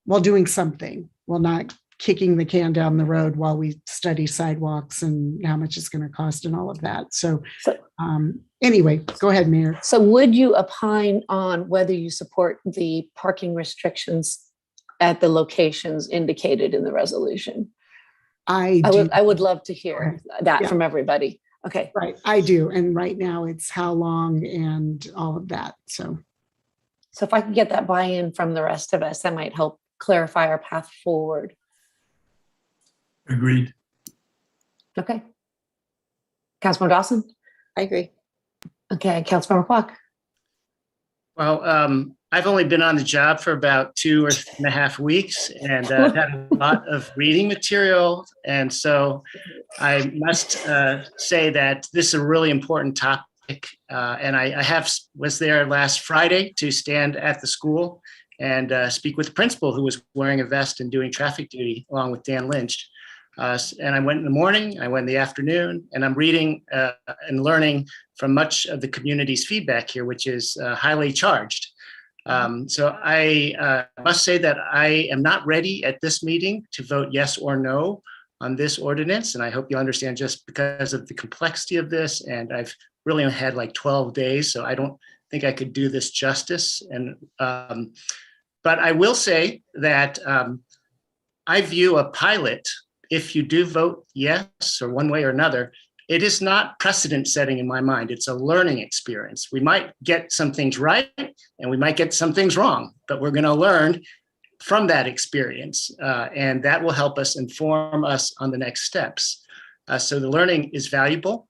while doing something, while not kicking the can down the road while we study sidewalks and how much it's going to cost and all of that. So anyway, go ahead, Mayor. So would you opine on whether you support the parking restrictions at the locations indicated in the resolution? I would love to hear that from everybody. Okay. Right. I do. And right now it's how long and all of that. So if I can get that buy-in from the rest of us, that might help clarify our path forward. Agreed. Okay. Councilmember Dawson? I agree. Okay. Councilmember Kwok? Well, I've only been on the job for about 2.5 weeks, and I've had a lot of reading material. And so I must say that this is a really important topic. And I was there last Friday to stand at the school and speak with the principal, who was wearing a vest and doing traffic duty along with Dan Lynch. And I went in the morning, I went in the afternoon, and I'm reading and learning from much of the community's feedback here, which is highly charged. So I must say that I am not ready at this meeting to vote yes or no on this ordinance. And I hope you understand, just because of the complexity of this. And I've really only had like 12 days, so I don't think I could do this justice. And but I will say that I view a pilot, if you do vote yes or one way or another, it is not precedent setting in my mind. It's a learning experience. We might get some things right and we might get some things wrong, but we're going to learn from that experience. And that will help us inform us on the next steps. So the learning is valuable.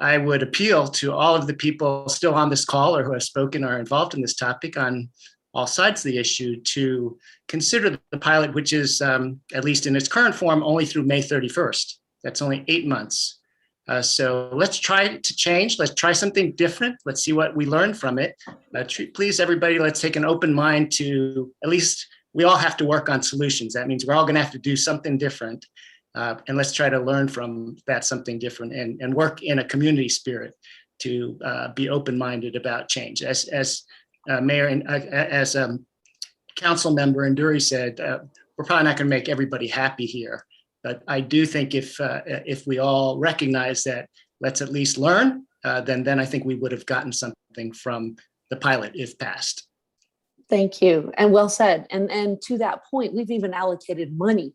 I would appeal to all of the people still on this call or who have spoken or are involved in this topic on all sides of the issue to consider the pilot, which is, at least in its current form, only through May 31st. That's only 8 months. So let's try to change. Let's try something different. Let's see what we learn from it. Please, everybody, let's take an open mind to, at least we all have to work on solutions. That means we're all going to have to do something different. And let's try to learn from that something different and work in a community spirit to be open-minded about change. As Mayor and as Council Member Nduri said, we're probably not going to make everybody happy here. But I do think if we all recognize that, let's at least learn, then I think we would have gotten something from the pilot if passed. Thank you, and well said. And to that point, we've even allocated money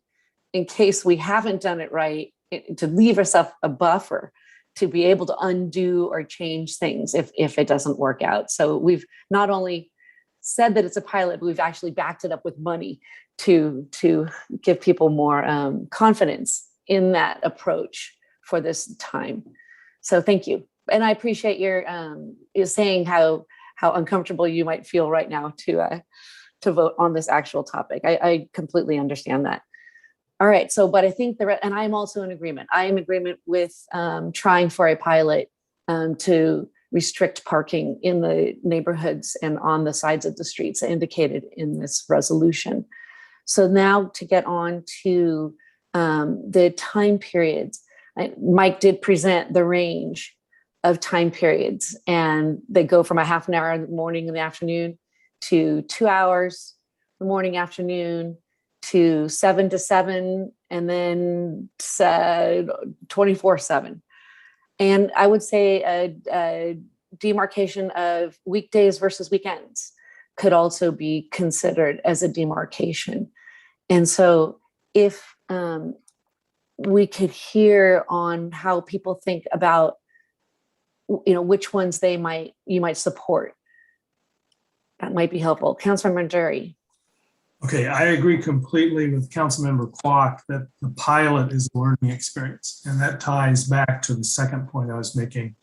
in case we haven't done it right, to leave ourselves a buffer to be able to undo or change things if it doesn't work out. So we've not only said that it's a pilot, but we've actually backed it up with money to give people more confidence in that approach for this time. So thank you. And I appreciate your saying how uncomfortable you might feel right now to vote on this actual topic. I completely understand that. All right, so, but I think and I'm also in agreement. I am in agreement with trying for a pilot to restrict parking in the neighborhoods and on the sides of the streets indicated in this resolution. So now to get on to the time periods, Mike did present the range of time periods, and they go from a half an hour in the morning and the afternoon to 2 hours, the morning, afternoon, to 7 to 7, and then 24/7. And I would say a demarcation of weekdays versus weekends could also be considered as a demarcation. And so if we could hear on how people think about, which ones you might support, that might be helpful. Councilmember Nduri. Okay, I agree completely with Councilmember Kwok that the pilot is a learning experience. And that ties back to the second point I was making.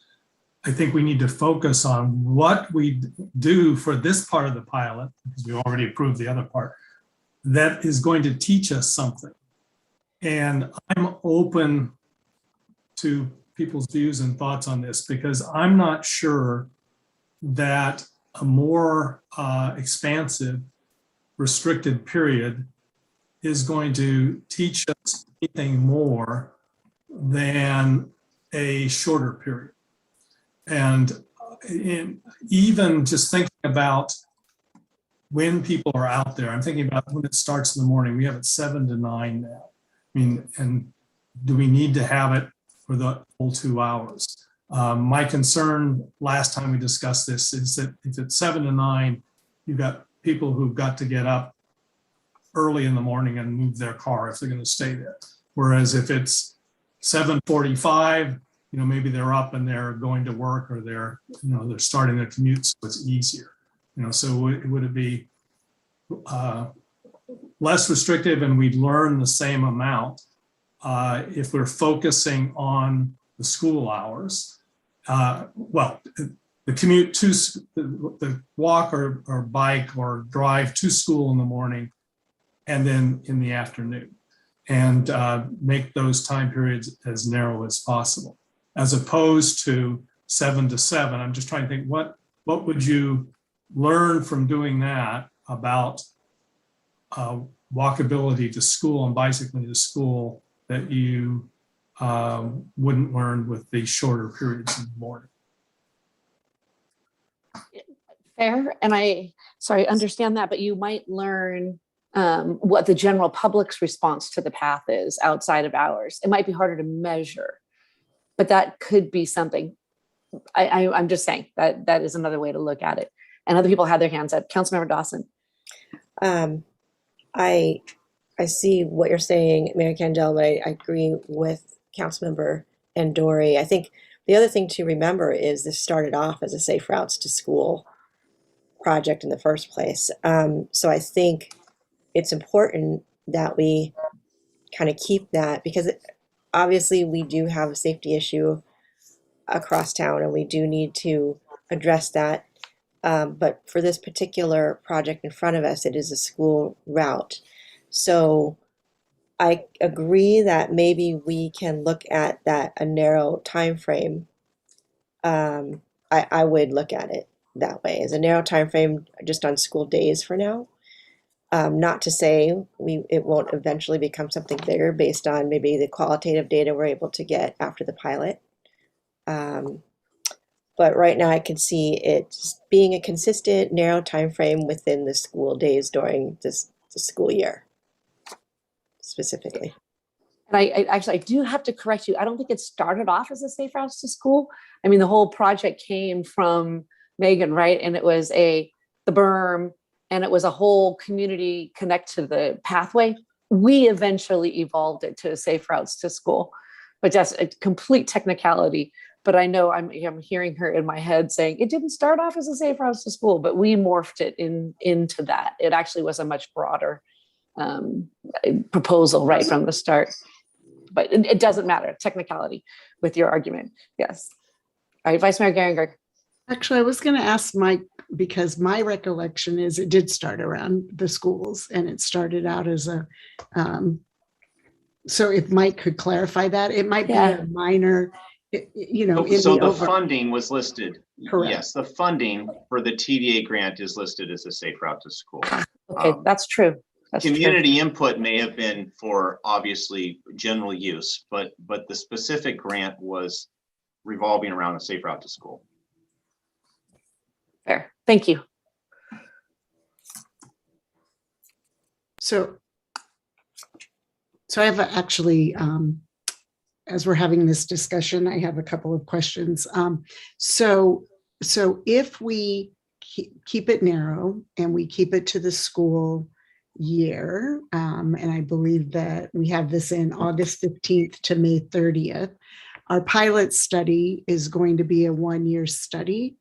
I think we need to focus on what we do for this part of the pilot, because we already approved the other part, that is going to teach us something. And I'm open to people's views and thoughts on this, because I'm not sure that a more expansive restricted period is going to teach us anything more than a shorter period. And even just thinking about when people are out there, I'm thinking about when it starts in the morning. We have it 7 to 9 now. I mean, and do we need to have it for the whole 2 hours? My concern last time we discussed this is that if it's 7 to 9, you've got people who've got to get up early in the morning and move their car if they're going to stay there. Whereas if it's 7:45, maybe they're up and they're going to work, or they're starting their commute, so it's easier. So would it be less restrictive and we'd learn the same amount if we're focusing on the school hours? Well, the commute to the walk or bike or drive to school in the morning and then in the afternoon, and make those time periods as narrow as possible, as opposed to 7 to 7. I'm just trying to think, what would you learn from doing that about walkability to school and bicycling to school that you wouldn't learn with the shorter periods in the morning? Fair, and I understand that, but you might learn what the general public's response to the path is outside of hours. It might be harder to measure, but that could be something. I'm just saying that is another way to look at it. And other people had their hands up. Councilmember Dawson. I see what you're saying, Mary Kendall, but I agree with Councilmember Andori. I think the other thing to remember is this started off as a Safe Routes to School project in the first place. So I think it's important that we kind of keep that, because obviously we do have a safety issue across town and we do need to address that. But for this particular project in front of us, it is a school route. So I agree that maybe we can look at that a narrow time frame. I would look at it that way, as a narrow time frame just on school days for now. Not to say it won't eventually become something bigger based on maybe the qualitative data we're able to get after the pilot. But right now I can see it being a consistent narrow time frame within the school days during the school year specifically. And I do have to correct you. I don't think it started off as a Safe Routes to School. I mean, the whole project came from Megan, right? And it was the berm, and it was a whole community connect to the pathway. We eventually evolved it to Safe Routes to School, but that's a complete technicality. But I know I'm hearing her in my head saying it didn't start off as a Safe Routes to School, but we morphed it into that. It actually was a much broader proposal right from the start. But it doesn't matter, technicality with your argument. Yes. All right, Vice Mayor Geringer. Actually, I was going to ask Mike, because my recollection is it did start around the schools, and it started out as a, so if Mike could clarify that, it might be a minor, So the funding was listed. Correct. Yes, the funding for the TDA grant is listed as a Safe Route to School. Okay, that's true. Community input may have been for obviously general use, but the specific grant was revolving around a Safe Route to School. Fair. Thank you. So I have actually, as we're having this discussion, I have a couple of questions. So if we keep it narrow and we keep it to the school year, and I believe that we have this in August 15th to May 30th, our pilot study is going to be a 1-year study.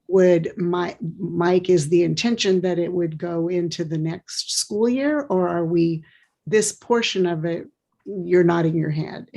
Would Mike, is the intention that it would go into the next school year, or are we this portion of it? You're nodding your head.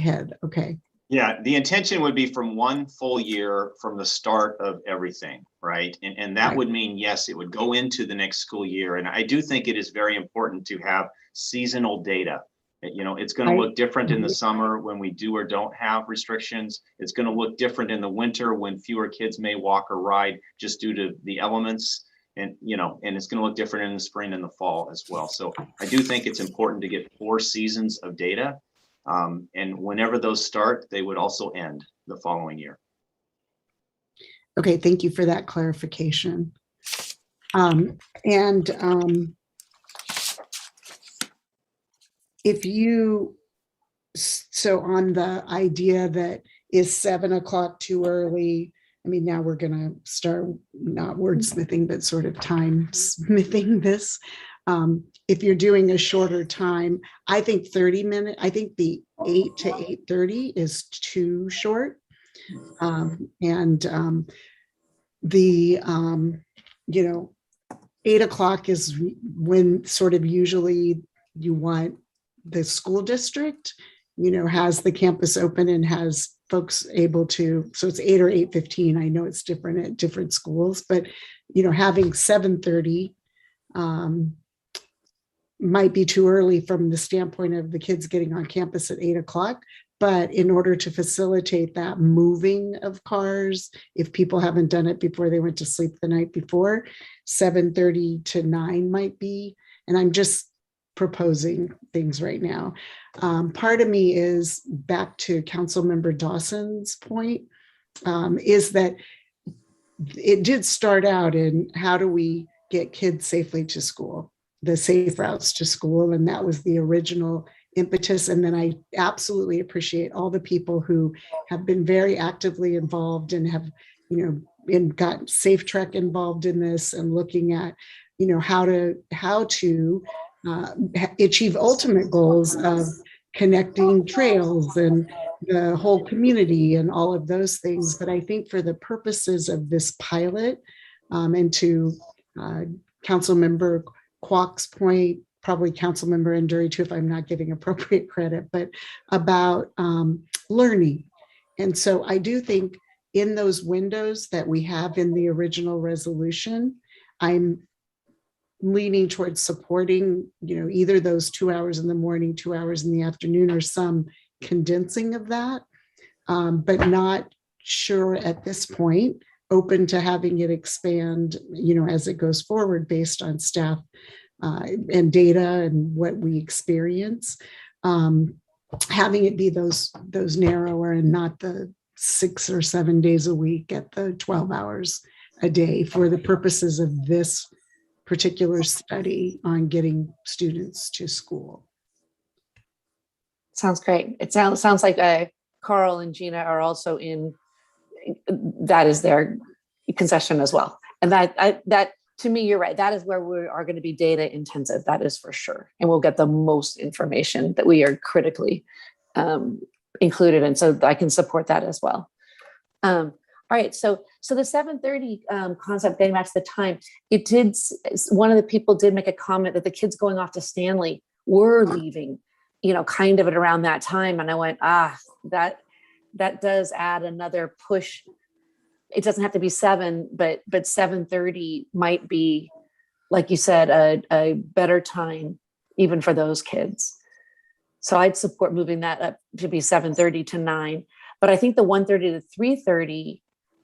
Okay. Yeah, the intention would be from 1 full year from the start of everything, right? And that would mean, yes, it would go into the next school year. And I do think it is very important to have seasonal data. It's going to look different in the summer when we do or don't have restrictions. It's going to look different in the winter when fewer kids may walk or ride just due to the elements. And it's going to look different in the spring and the fall as well. So I do think it's important to get 4 seasons of data. And whenever those start, they would also end the following year. Okay, thank you for that clarification. So on the idea that is 7 o'clock too early, I mean, now we're going to start not wordsmithing, but sort of time smithing this. If you're doing a shorter time, I think 30 minutes, I think the 8 to 8:30 is too short. The 8 o'clock is when sort of usually you want the school district has the campus open and has folks able to, so it's 8 or 8:15. I know it's different at different schools, but, having 7:30 might be too early from the standpoint of the kids getting on campus at 8 o'clock. But in order to facilitate that moving of cars, if people haven't done it before they went to sleep the night before, 7:30 to 9 might be. And I'm just proposing things right now. Part of me is back to Councilmember Dawson's point, is that it did start out in how do we get kids safely to school, the safe routes to school. And that was the original impetus. And then I absolutely appreciate all the people who have been very actively involved and have, got Safe Trek involved in this and looking at, how to achieve ultimate goals of connecting trails and the whole community and all of those things. But I think for the purposes of this pilot, and to Councilmember Kwok's point, probably Councilmember Nduri too, if I'm not giving appropriate credit, but about learning. And so I do think in those windows that we have in the original resolution, I'm leaning towards supporting, either those 2 hours in the morning, 2 hours in the afternoon, or some condensing of that, but not sure at this point, open to having it expand, as it goes forward based on staff and data and what we experience, having it be those narrower and not the 6 or 7 days a week at the 12 hours a day for the purposes of this particular study on getting students to school. Sounds great. It sounds like Carl and Gina are also in, that is their concession as well. And that to me, you're right. That is where we are going to be data intensive. That is for sure. And we'll get the most information that we are critically included in. So I can support that as well. All right. So the 7:30 concept, getting back to the time, one of the people did make a comment that the kids going off to Stanley were leaving, kind of at around that time. And I went, that does add another push. It doesn't have to be 7, but 7:30 might be, like you said, a better time even for those kids. So I'd support moving that up to be 7:30 to 9. But I think the 1:30 to 3:30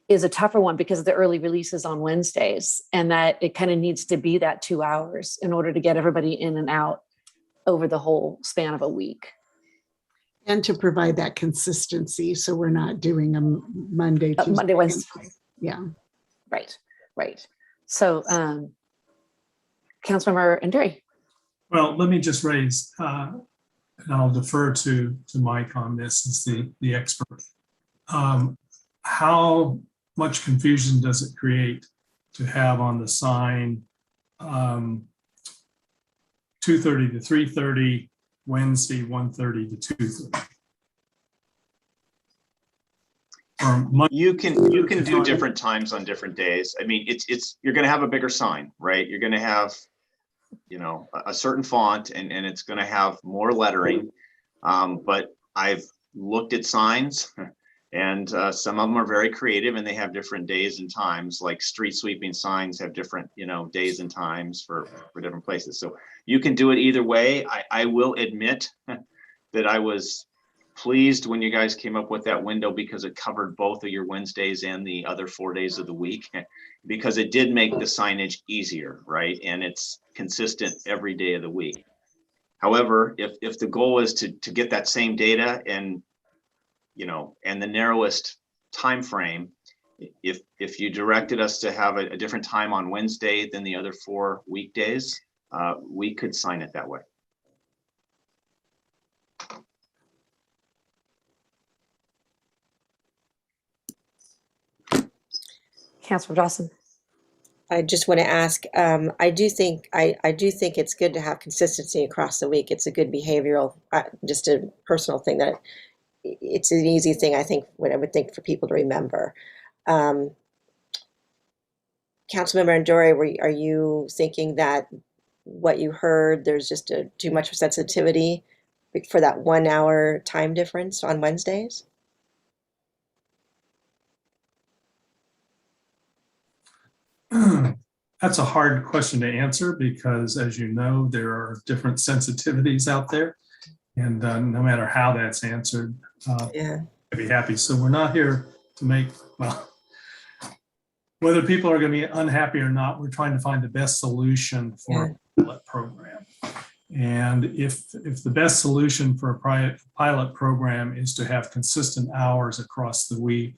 is a tougher one because of the early releases on Wednesdays, and that it kind of needs to be that 2 hours in order to get everybody in and out over the whole span of a week. And to provide that consistency, so we're not doing a Monday, Tuesday, Monday, Wednesday. Yeah. Right. So, Councilmember Nduri. Well, let me just raise, and I'll defer to Mike on this as the expert. How much confusion does it create to have on the sign 2:30 to 3:30, Wednesday 1:30 to 2:30? You can do different times on different days. I mean, you're going to have a bigger sign, right? You're going to have, a certain font, and it's going to have more lettering. But I've looked at signs, and some of them are very creative, and they have different days and times. Like street sweeping signs have different, days and times for different places. So you can do it either way. I will admit that I was pleased when you guys came up with that window, because it covered both of your Wednesdays and the other 4 days of the week, because it did make the signage easier, right? And it's consistent every day of the week. However, if the goal is to get that same data and the narrowest time frame, if you directed us to have a different time on Wednesday than the other 4 weekdays, we could sign it that way. Councilor Dawson. I just want to ask, I do think it's good to have consistency across the week. It's a good behavioral, just a personal thing that it's an easy thing, I think, what I would think for people to remember. Councilmember Nduri, are you thinking that what you heard, there's just too much sensitivity for that 1 hour time difference on Wednesdays? That's a hard question to answer because, as you know, there are different sensitivities out there. And no matter how that's answered, Yeah. I'd be happy. So we're not here to make, well, whether people are going to be unhappy or not, we're trying to find the best solution for a pilot program. And if the best solution for a pilot program is to have consistent hours across the week,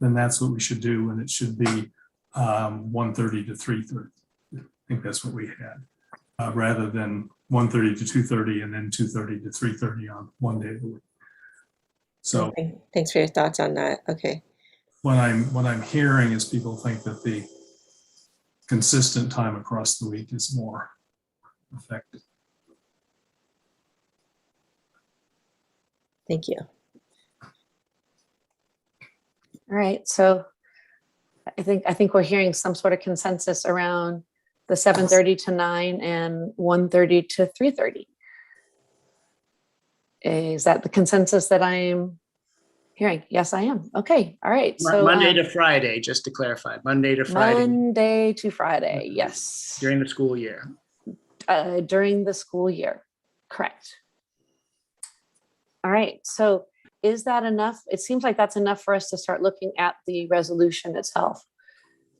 then that's what we should do. And it should be 1:30 to 3:30. I think that's what we had, rather than 1:30 to 2:30 and then 2:30 to 3:30 on one day of the week. So thanks for your thoughts on that. Okay. What I'm hearing is people think that the consistent time across the week is more effective. Thank you. All right, so I think we're hearing some sort of consensus around the 7:30 to 9 and 1:30 to 3:30. Is that the consensus that I'm hearing? Yes, I am. Okay, all right. So Monday to Friday, just to clarify, Monday to Friday Monday to Friday, yes. during the school year. During the school year, correct. All right, so is that enough? It seems like that's enough for us to start looking at the resolution itself.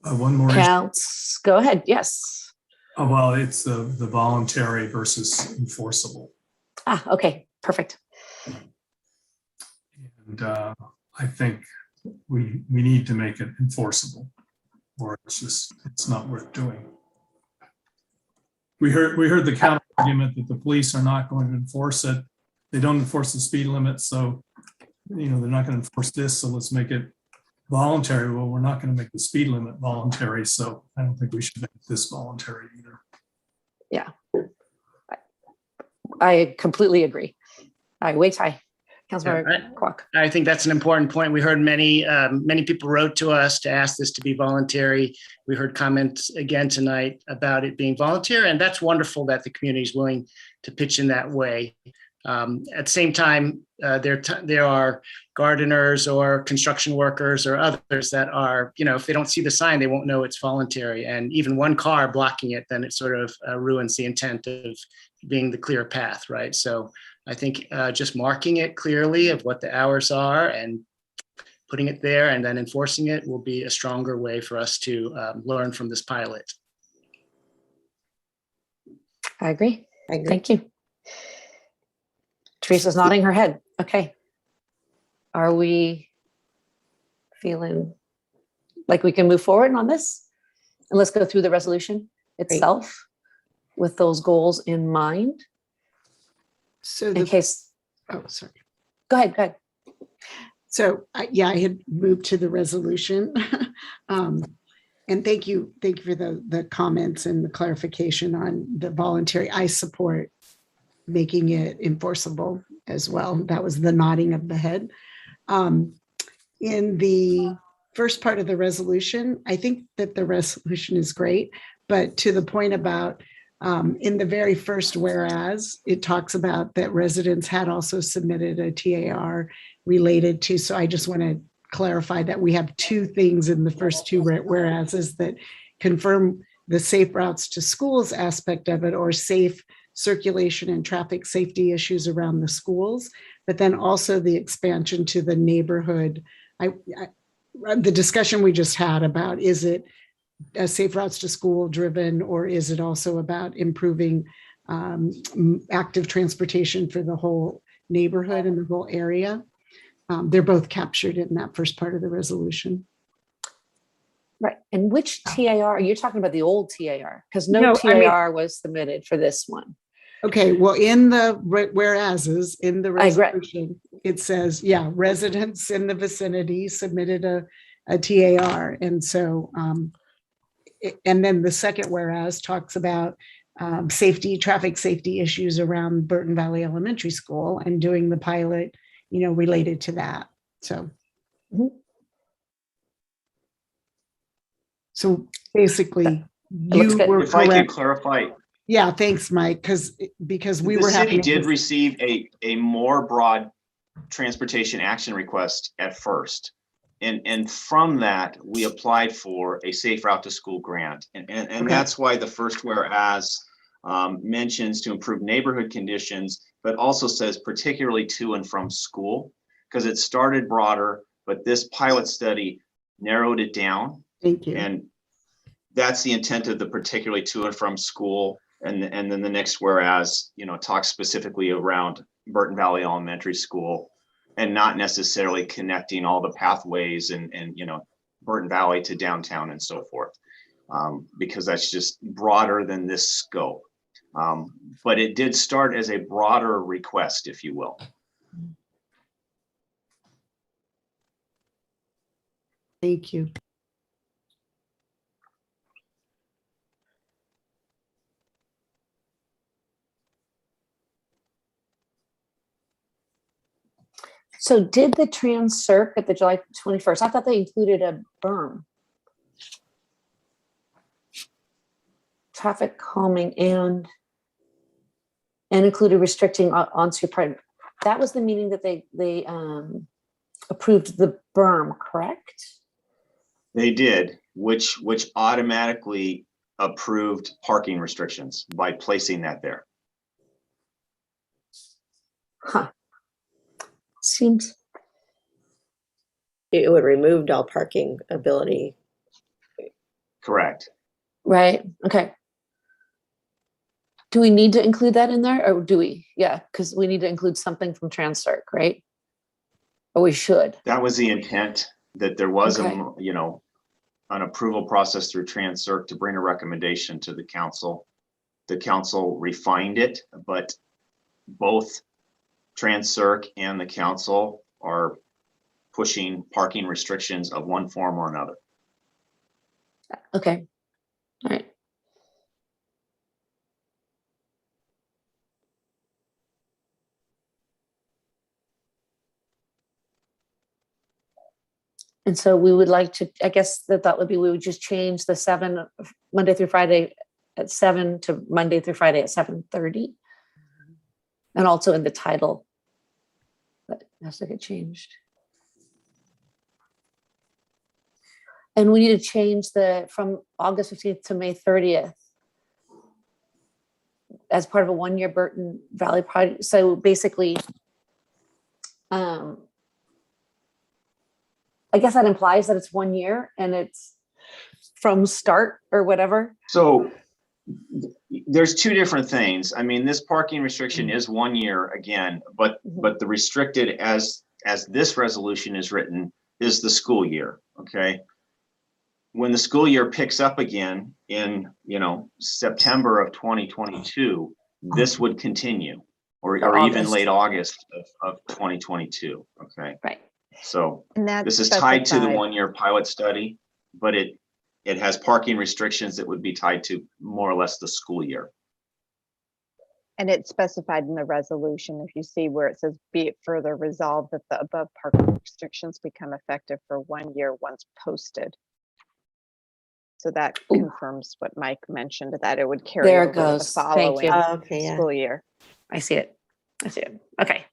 One more Counts, go ahead, yes. well, it's the voluntary versus enforceable. Okay, perfect. And I think we need to make it enforceable, or it's not worth doing. We heard the counter argument that the police are not going to enforce it. They don't enforce the speed limit, so they're not going to enforce this. So let's make it voluntary. Well, we're not going to make the speed limit voluntary, so I don't think we should make this voluntary either. Yeah, I completely agree. All right, wait, Ty. Councilmember Kwok. I think that's an important point. We heard many people wrote to us to ask this to be voluntary. We heard comments again tonight about it being voluntary, and that's wonderful that the community is willing to pitch in that way. At the same time, there are gardeners or construction workers or others that are, if they don't see the sign, they won't know it's voluntary. And even one car blocking it, then it sort of ruins the intent of being the clear path, right? So I think just marking it clearly of what the hours are and putting it there and then enforcing it will be a stronger way for us to learn from this pilot. I agree. Thank you. Teresa's nodding her head. Okay. Are we feeling like we can move forward on this? And let's go through the resolution itself with those goals in mind. So in case, sorry. Go ahead. So I had moved to the resolution. And thank you for the comments and the clarification on the voluntary. I support making it enforceable as well. That was the nodding of the head. In the first part of the resolution, I think that the resolution is great, but to the point about in the very first whereas, it talks about that residents had also submitted a TAR related to, so I just want to clarify that we have two things in the first two whereases that confirm the safe routes to schools aspect of it, or safe circulation and traffic safety issues around the schools, but then also the expansion to the neighborhood. The discussion we just had about, is it safe routes to school driven, or is it also about improving active transportation for the whole neighborhood and the whole area? They're both captured in that first part of the resolution. Right. And which TAR? You're talking about the old TAR, because no TAR was submitted for this one. Okay, well, in the whereases in the resolution, it says, residents in the vicinity submitted a TAR. And so, and then the second whereas talks about traffic safety issues around Burton Valley Elementary School and doing the pilot, related to that. So, so basically, you were If I could correct. clarify, Yeah, thanks, Mike, because we The were city having. did receive a more broad transportation action request at first. And from that, we applied for a safe route to school grant. And Okay. that's why the first whereas mentions to improve neighborhood conditions, but also says particularly to and from school, because it started broader, but this pilot study narrowed it down. Thank you. And that's the intent of the particularly to and from school. And then the next whereas, talks specifically around Burton Valley Elementary School, and not necessarily connecting all the pathways and Burton Valley to downtown and so forth, because that's just broader than this scope. But it did start as a broader request, if you will. Thank you. So did the Trans Circ at the July 21st, I thought they included a berm. Traffic calming and included restricting on-street parking. That was the meeting that they approved the berm, correct? They did, which automatically approved parking restrictions by placing that there. Huh. Seems It would removed all parking ability. Correct. right. Okay. Do we need to include that in there, or do we? Yeah, because we need to include something from TransCirc, right? Or we should. That was the intent, that there was Okay. an approval process through TransCirc to bring a recommendation to the council. The council refined it, but both TransCirc and the council are pushing parking restrictions of one form or another. Okay. All right. And so we would like to, I guess the thought would be we would just change the 7 Monday through Friday at 7 to Monday through Friday at 7:30. And also in the title, that has to get changed. And we need to change from August 15th to May 30th as part of a 1-year Burton Valley project. So basically, I guess that implies that it's 1 year and it's from start or whatever. So there's two different things. I mean, this parking restriction is 1 year again, but the restricted as this resolution is written is the school year. Okay. When the school year picks up again in, September of 2022, this would continue, or even August. late August of 2022. Okay. Right. So And that's this is tied to the specified. 1-year pilot study, but it has parking restrictions that would be tied to more or less the school year. And it's specified in the resolution, if you see where it says, be it further resolved that the above parking restrictions become effective for 1 year once posted. So that confirms what Mike mentioned, that it would carry There over it to the goes. Thank you. following Okay, yeah. school year. I see it. I see it. Okay.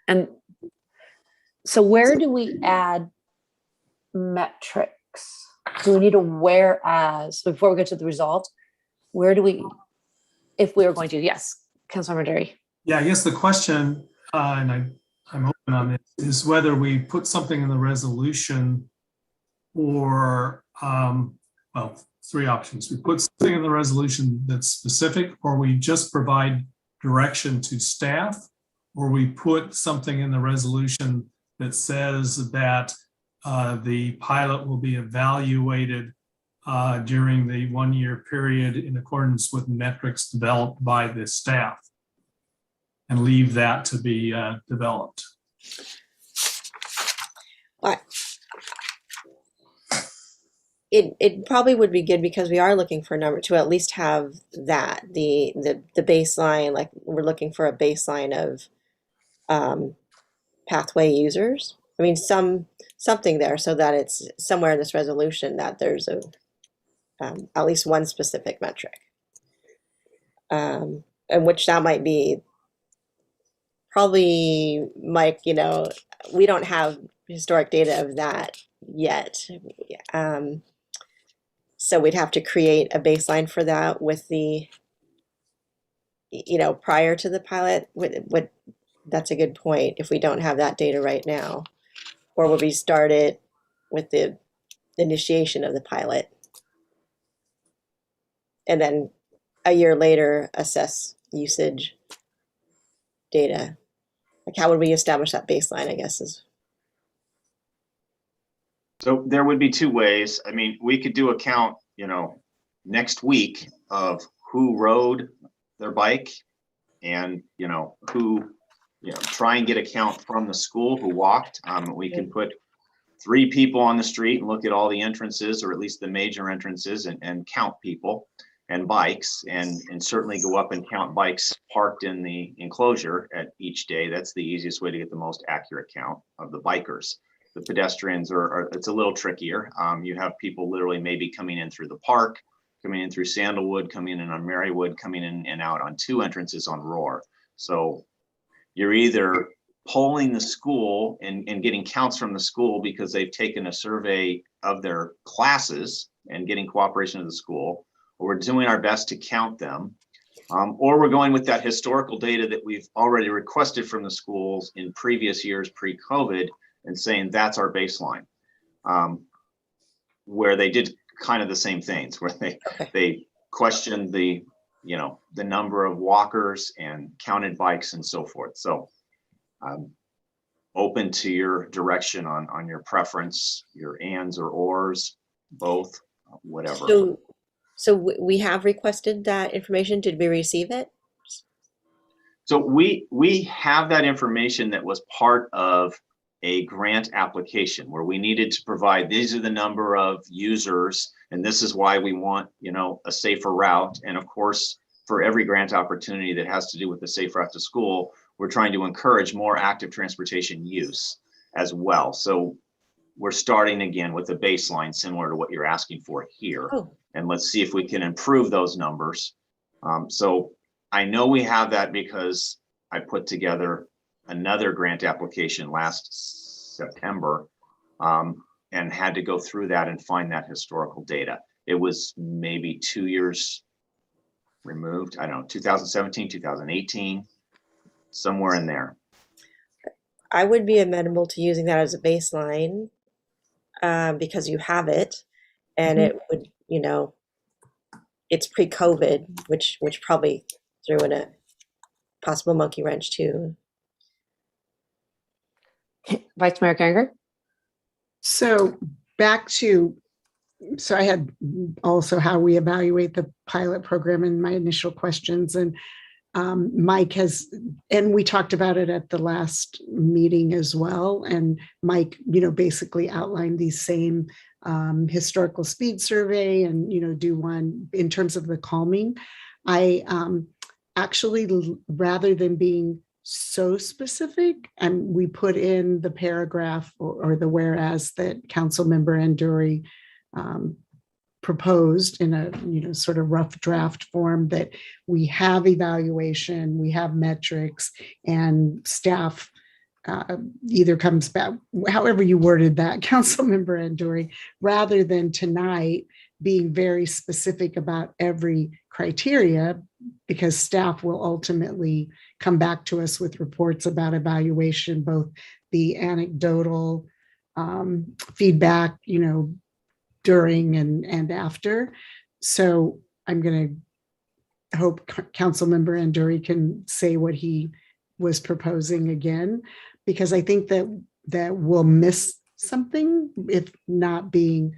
And so where do we add metrics? Do we need a whereas before we get to the result? Where do we, if we are going to? Yes, Councilmember Derry. Yeah, I guess the question, and I'm open on this, is whether we put something in the resolution or, well, 3 options. We put something in the resolution that's specific, or we just provide direction to staff, or we put something in the resolution that says that the pilot will be evaluated during the 1-year period in accordance with metrics developed by the staff, and leave that to be developed. It probably would be good, because we are looking for a number to at least have that the baseline, like we're looking for a baseline of pathway users. I mean, something there, so that it's somewhere in this resolution that there's at least one specific metric. And which that might be probably, Mike, we don't have historic data of that yet. So we'd have to create a baseline for that with the, prior to the pilot. What that's a good point. If we don't have that data right now, or would we start it with the initiation of the pilot, and then a year later assess usage data? Like, how would we establish that baseline, I guess is. So there would be two ways. I mean, we could do a count, next week of who rode their bike and, who, try and get a count from the school who walked. We can put 3 people on the street and look at all the entrances, or at least the major entrances, and count people and bikes, and certainly go up and count bikes parked in the enclosure at each day. That's the easiest way to get the most accurate count of the bikers. The pedestrians are it's a little trickier. You have people literally maybe coming in through the park, coming in through Sandalwood, coming in on Marywood, coming in and out on 2 entrances on Roar. So you're either polling the school and getting counts from the school because they've taken a survey of their classes and getting cooperation of the school, or we're doing our best to count them, or we're going with that historical data that we've already requested from the schools in previous years pre-COVID and saying that's our baseline, where they did kind of the same things, where they questioned the number of walkers and counted bikes and so forth. So open to your direction on your preference, your ands or ors, both, whatever. So we have requested that information. Did we receive it? So we have that information that was part of a grant application where we needed to provide, these are the number of users, and this is why we want, a safer route. And of course, for every grant opportunity that has to do with the safe route to school, we're trying to encourage more active transportation use as well. So we're starting again with a baseline similar to what you're asking for here. And let's see if we can improve those numbers. So I know we have that because I put together another grant application last September and had to go through that and find that historical data. It was maybe 2 years removed. I don't know, 2017, 2018, somewhere in there. I would be amenable to using that as a baseline because you have it, and it would, it's pre-COVID, which probably threw in a possible monkey wrench too. Vice Mayor Geringer? So I had also how we evaluate the pilot program in my initial questions, and Mike has, and we talked about it at the last meeting as well. And Mike, basically outlined these same historical speed survey and, do one in terms of the calming. I actually, rather than being so specific, and we put in the paragraph or the whereas that Councilmember Anduri proposed in a sort of rough draft form, that we have evaluation, we have metrics, and staff either comes back, however you worded that, Councilmember Anduri, rather than tonight being very specific about every criteria, because staff will ultimately come back to us with reports about evaluation, both the anecdotal feedback, during and after. So I'm going to hope Councilmember Anduri can say what he was proposing again, because I think that we'll miss something if not being,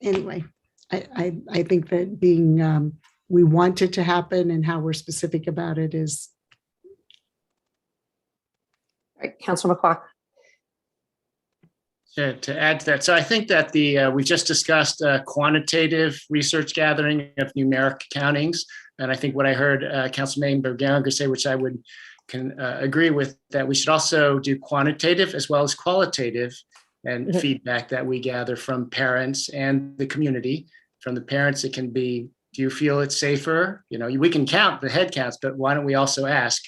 anyway, I think that being, we want it to happen, and how we're specific about it is. All right, Councilor McClock. To add to that, so I think that we just discussed quantitative research gathering of numeric countings, and I think what I heard Councilmember Geringer say, which I can agree with, that we should also do quantitative as well as qualitative and feedback that we gather from parents and the community from the parents, it can be, do you feel it's safer? You know, we can count the head counts, but why don't we also ask,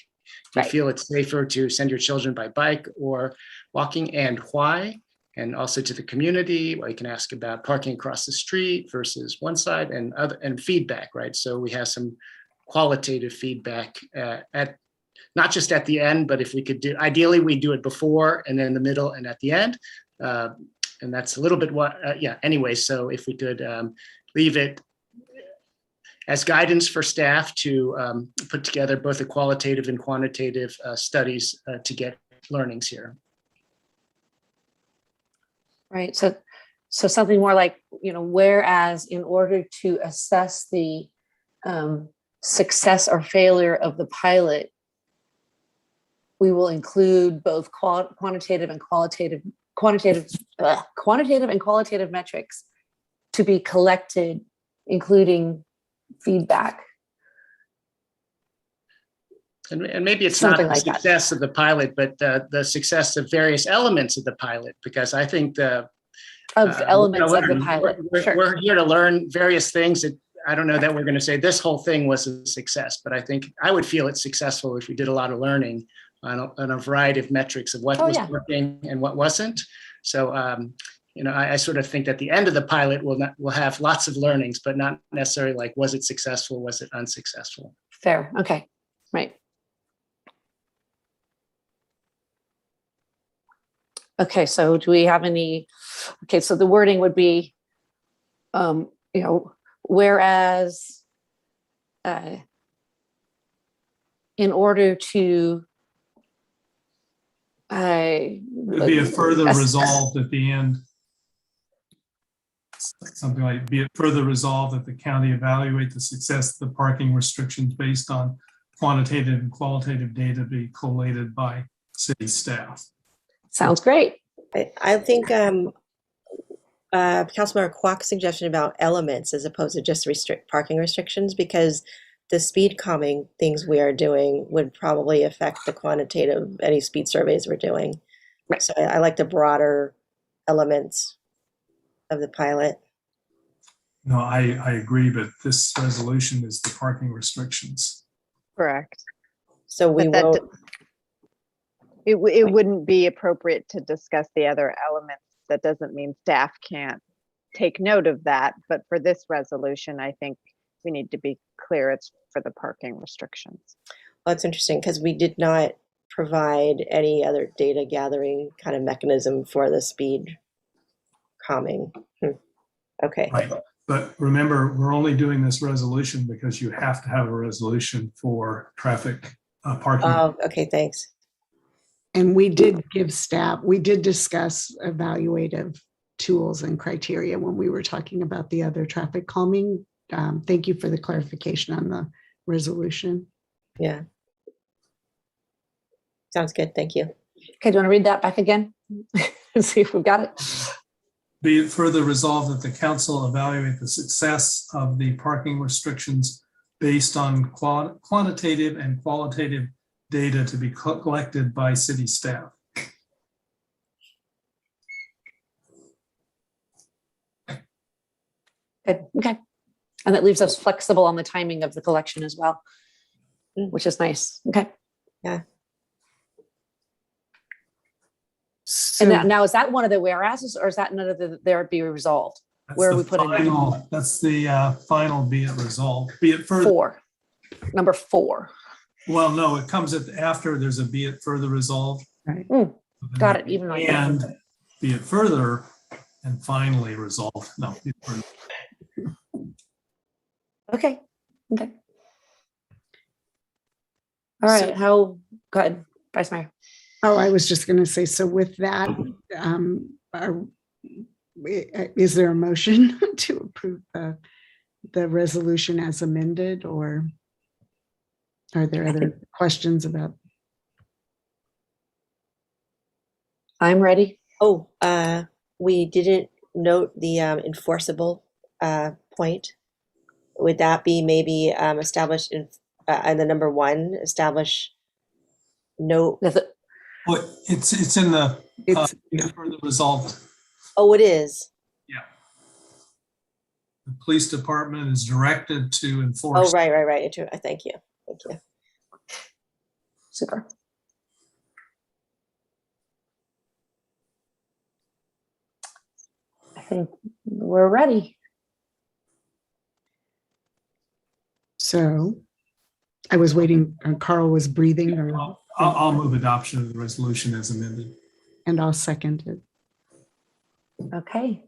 do you feel it's safer to send your children by bike or walking, and why? And also to the community, well, you can ask about parking across the street versus one side, and feedback, right? So we have some qualitative feedback at not just at the end, but if we could do, ideally we do it before and then in the middle and at the end. And that's a little bit what, anyway, so if we could leave it as guidance for staff to put together both the qualitative and quantitative studies to get learnings here. Right. So something more like, whereas in order to assess the success or failure of the pilot, we will include both quantitative and qualitative metrics to be collected, including feedback. And maybe it's Something not the like success of the pilot, but the success of various elements of the pilot, because I think elements of the pilot. We're here to learn various things that I don't know that we're going to say this whole thing was a success, but I think I would feel it's successful if we did a lot of learning on a variety of metrics of what was working and what wasn't. So, I sort of think that the end of the pilot will have lots of learnings, but not necessarily like, was it successful? Was it unsuccessful? Fair. Okay. Right. Okay. So do we have any, so the wording would be, whereas in order to It'd be a further resolved at the end. Something like, be it further resolved that the county evaluate the success of the parking restrictions based on quantitative and qualitative data be collated by city staff. Sounds great. I think Councilmember Kwok's suggestion about elements as opposed to just parking restrictions, because the speed calming things we are doing would probably affect the quantitative, any speed surveys we're doing. Right. So I like the broader elements of the pilot. No, I agree, but this resolution is the parking restrictions. Correct. So we will. It wouldn't be appropriate to discuss the other elements. That doesn't mean staff can't take note of that. But for this resolution, I think we need to be clear it's for the parking restrictions. Well, it's interesting because we did not provide any other data gathering kind of mechanism for the speed calming. Okay. Right. But remember, we're only doing this resolution because you have to have a resolution for traffic parking. Oh, okay, thanks. And we did discuss evaluative tools and criteria when we were talking about the other traffic calming. Thank you for the clarification on the resolution. Yeah. Sounds good. Thank you. Okay, do you want to read that back again? See if we've got it. Be it further resolved that the council evaluate the success of the parking restrictions based on quantitative and qualitative data to be collected by city staff. Good. Okay. And that leaves us flexible on the timing of the collection as well, which is nice. Okay. Yeah. So, and now is that one of the whereases, or is that none of the there be resolved? Where are we putting it? That's the final be it resolved. Be it further. Number 4. Well, no, it comes after there's a be it further resolved. Right. Got it. Even like and that. Be it further and finally resolved. No. Okay. Okay. All right. Go ahead, Vice Mayor. Oh, I was just going to say, so with that, is there a motion to approve the resolution as amended, or are there other questions about? I'm ready. Oh, we didn't note the enforceable point. Would that be maybe established in the number 1, establish no? Well, it's in the further resolved. Oh, it is. Yeah. the police department is directed to Oh, enforce. right. Thank you. Super. I think we're ready. So I was waiting, Carl was breathing, I'll move adoption of the resolution as amended. and I'll second it. Okay.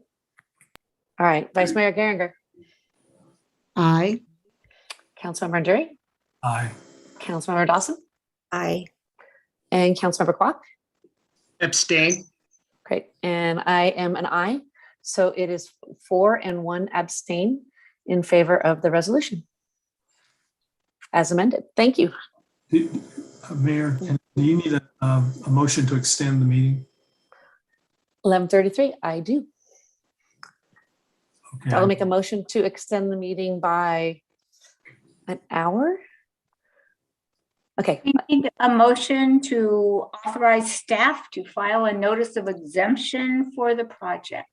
All right, Vice Mayor Geringer, Aye. Councilmember Drury, Aye. Councilmember Dawson, Aye. and Councilmember Quack. Abstain. Great, and I am an aye. So it is 4 and 1 abstain in favor of the resolution as amended. Thank you. Mayor, do you need a motion to extend the meeting? 11:33, I do. Okay. I'll make a motion to extend the meeting by an hour. Okay. We need a motion to authorize staff to file a notice of exemption for the project.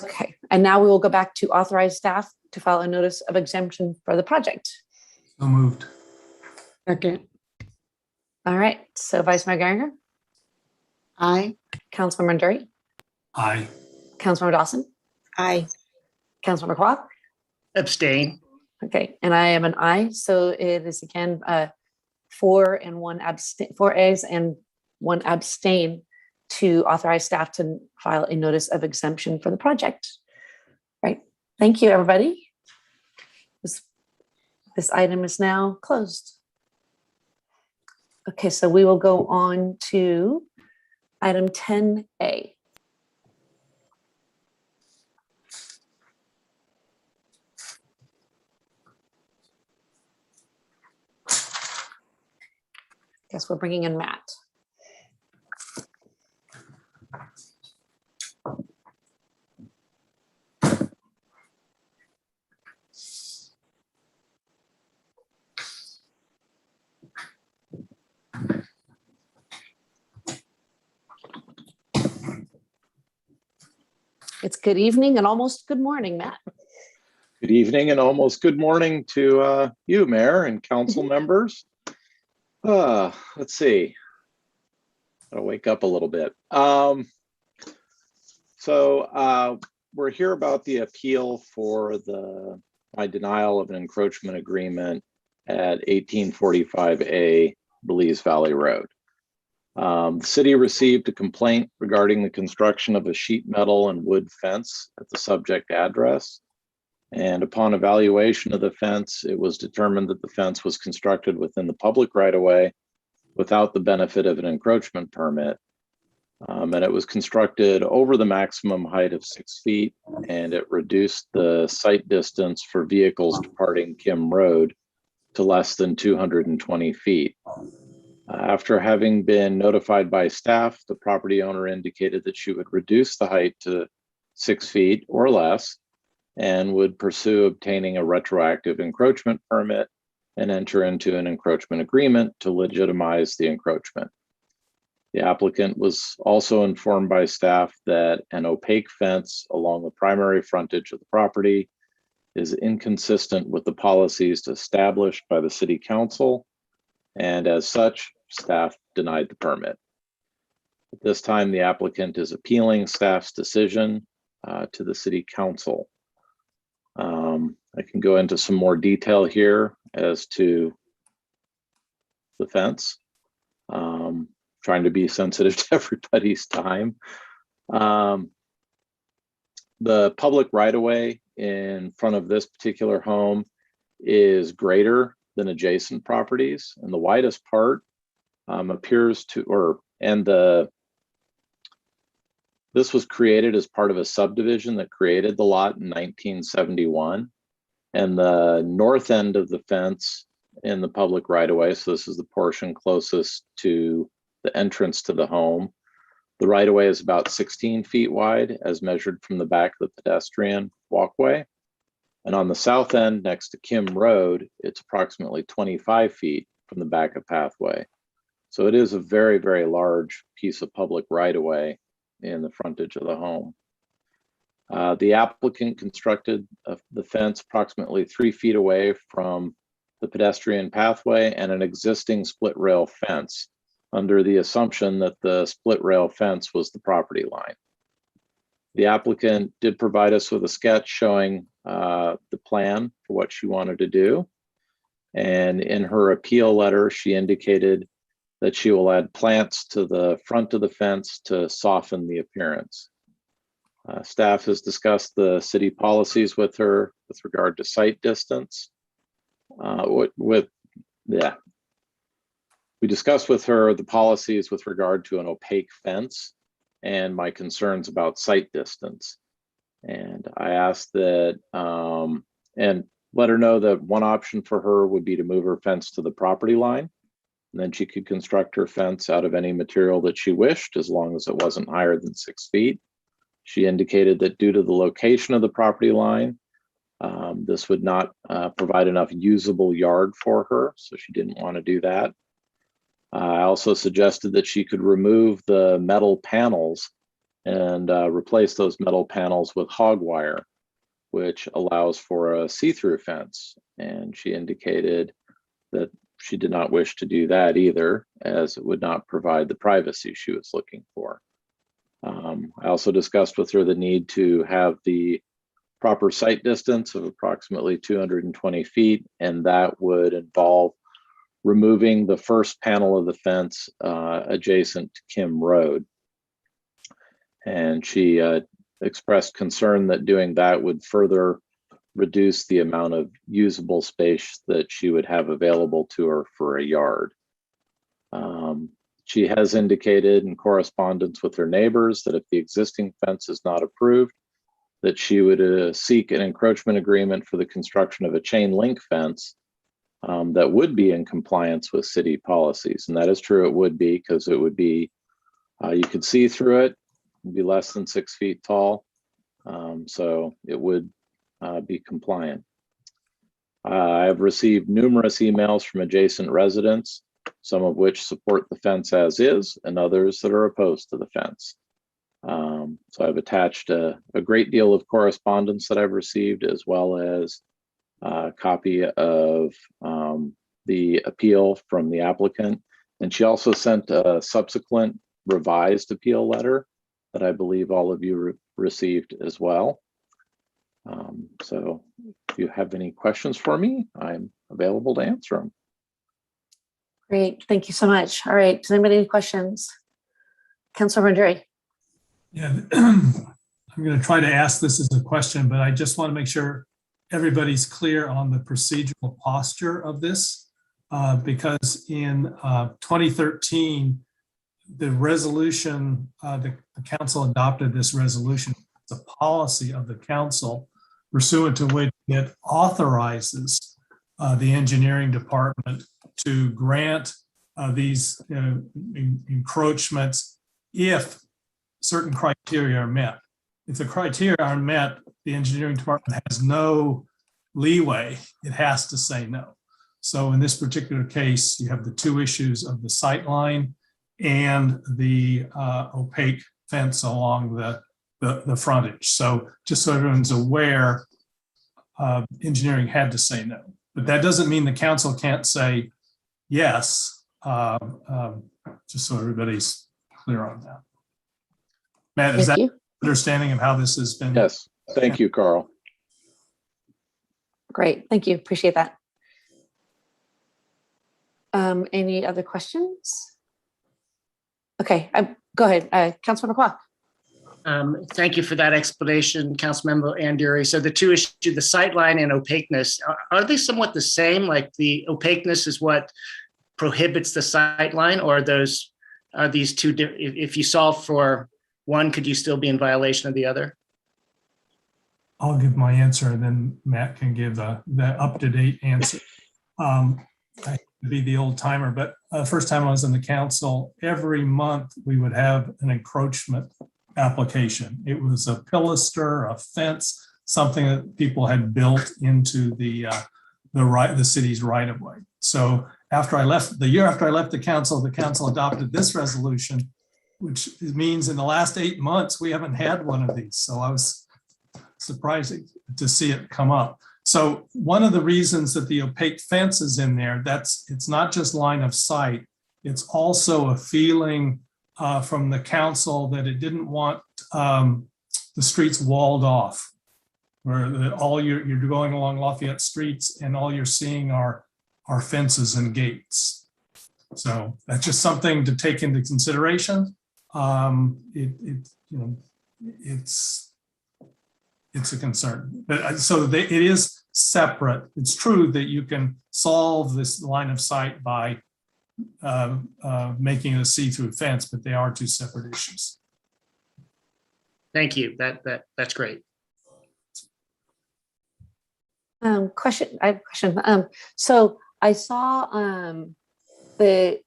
Okay, and now we will go back to authorize staff to file a notice of exemption for the project. So moved. Second. All right, so Vice Mayor Geringer, Aye. Councilmember Drury, Aye. Councilmember Dawson, Aye. Councilmember Quack. Abstain. Okay, and I am an aye, so it is again 4 and 1 abstain, 4 ayes and 1 abstain to authorize staff to file a notice of exemption for the project. Right, thank you, everybody. This item is now closed. Okay, so we will go on to item 10A. Guess we're bringing in Matt. It's good evening and almost good morning, Matt. Good evening and almost good morning to you, Mayor and council members. Let's see. I'll wake up a little bit. We're here about the appeal for my denial of an encroachment agreement at 1845A Belize Valley Road. The city received a complaint regarding the construction of a sheet metal and wood fence at the subject address. And upon evaluation of the fence, it was determined that the fence was constructed within the public right-of-way without the benefit of an encroachment permit. And it was constructed over the maximum height of 6 feet, and it reduced the sight distance for vehicles departing Kim Road to less than 220 feet. After having been notified by staff, the property owner indicated that she would reduce the height to 6 feet or less and would pursue obtaining a retroactive encroachment permit and enter into an encroachment agreement to legitimize the encroachment. The applicant was also informed by staff that an opaque fence along the primary frontage of the property is inconsistent with the policies established by the city council, and as such, staff denied the permit. At this time, the applicant is appealing staff's decision to the city council. I can go into some more detail here as to the fence, trying to be sensitive to everybody's time. The public right-of-way in front of this particular home is greater than adjacent properties, and the widest part appears to, this was created as part of a subdivision that created the lot in 1971. And the north end of the fence in the public right-of-way, so this is the portion closest to the entrance to the home. The right-of-way is about 16 feet wide as measured from the back of the pedestrian walkway. And on the south end next to Kim Road, it's approximately 25 feet from the back of pathway. So it is a very, very large piece of public right-of-way in the frontage of the home. The applicant constructed the fence approximately 3 feet away from the pedestrian pathway and an existing split rail fence under the assumption that the split rail fence was the property line. The applicant did provide us with a sketch showing the plan for what she wanted to do. And in her appeal letter, she indicated that she will add plants to the front of the fence to soften the appearance. Staff has discussed the city policies with her with regard to site distance. We discussed with her the policies with regard to an opaque fence and my concerns about site distance. And I asked that, and let her know that one option for her would be to move her fence to the property line. And then she could construct her fence out of any material that she wished, as long as it wasn't higher than 6 feet. She indicated that due to the location of the property line, this would not provide enough usable yard for her, so she didn't want to do that. I also suggested that she could remove the metal panels and replace those metal panels with hog wire, which allows for a see-through fence. And she indicated that she did not wish to do that either, as it would not provide the privacy she was looking for. I also discussed with her the need to have the proper site distance of approximately 220 feet, and that would involve removing the first panel of the fence adjacent to Kim Road. And she expressed concern that doing that would further reduce the amount of usable space that she would have available to her for a yard. She has indicated in correspondence with her neighbors that if the existing fence is not approved, that she would seek an encroachment agreement for the construction of a chain link fence that would be in compliance with city policies. And that is true, it would be, because it would be, you could see through it, it'd be less than 6 feet tall. So it would be compliant. I have received numerous emails from adjacent residents, some of which support the fence as is, and others that are opposed to the fence. So I've attached a great deal of correspondence that I've received, as well as a copy of the appeal from the applicant. And she also sent a subsequent revised appeal letter that I believe all of you received as well. So if you have any questions for me, I'm available to answer them. Great, thank you so much. All right, does anybody have any questions? Councilor Rendry. Yeah, I'm going to try to ask this as a question, but I just want to make sure everybody's clear on the procedural posture of this, because in 2013, the resolution, the council adopted this resolution. It's a policy of the council pursuant to which it authorizes the engineering department to grant these encroachments if certain criteria are met. If the criteria are met, the engineering department has no leeway. It has to say no. So in this particular case, you have the two issues of the sight line and the opaque fence along the frontage. So just so everyone's aware, engineering had to say no. But that doesn't mean the council can't say yes, just so everybody's clear on that. Matt, is that understanding of how this has been? Yes, thank you, Carl. Great, thank you, appreciate that. Any other questions? Okay, go ahead, Councilmember Kwok. Thank you for that explanation, Councilmember Anduri. So the two issues, the sightline and opaqueness, are they somewhat the same? Like the opaqueness is what prohibits the sightline, or are these two? If you solve for one, could you still be in violation of the other? I'll give my answer, and then Matt can give the up-to-date answer. I be the old timer, but the first time I was in the council, every month we would have an encroachment application. It was a pilaster, a fence, something that people had built into the city's right of way. So after I left, the year after I left the council adopted this resolution, which means in the last 8 months we haven't had one of these. So I was surprising to see it come up. So one of the reasons that the opaque fence is in there, it's not just line of sight, it's also a feeling from the council that it didn't want the streets walled off, where you're going along Lafayette streets and all you're seeing are fences and gates. So that's just something to take into consideration. It's a concern. But it is separate. It's true that you can solve this line of sight by making a see-through fence, but they are two separate issues. Thank you. That's great. Question. I have a question. So I saw the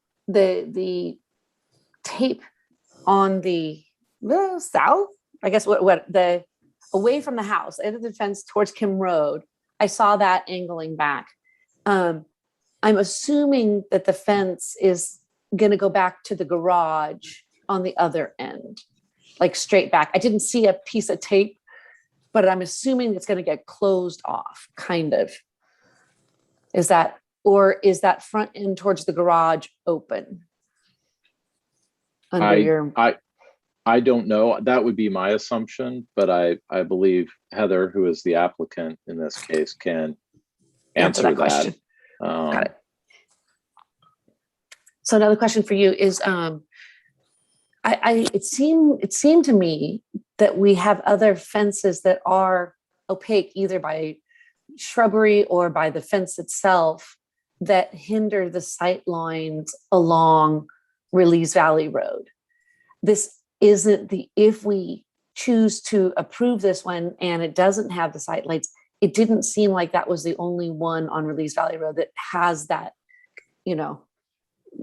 tape on the south. I guess what the away from the house, end of the fence towards Kim Road. I saw that angling back. I'm assuming that the fence is going to go back to the garage on the other end, like straight back. I didn't see a piece of tape, but I'm assuming it's going to get closed off, kind of. Is that front end towards the garage open? I don't know. That would be my assumption, but I believe Heather, who is the applicant in this case, can answer that question. Got it. So another question for you is, it seemed to me that we have other fences that are opaque, either by shrubbery or by the fence itself, that hinder the sight lines along Release Valley Road. This isn't if we choose to approve this one and it doesn't have the sight lights, it didn't seem like that was the only one on Release Valley Road that has that,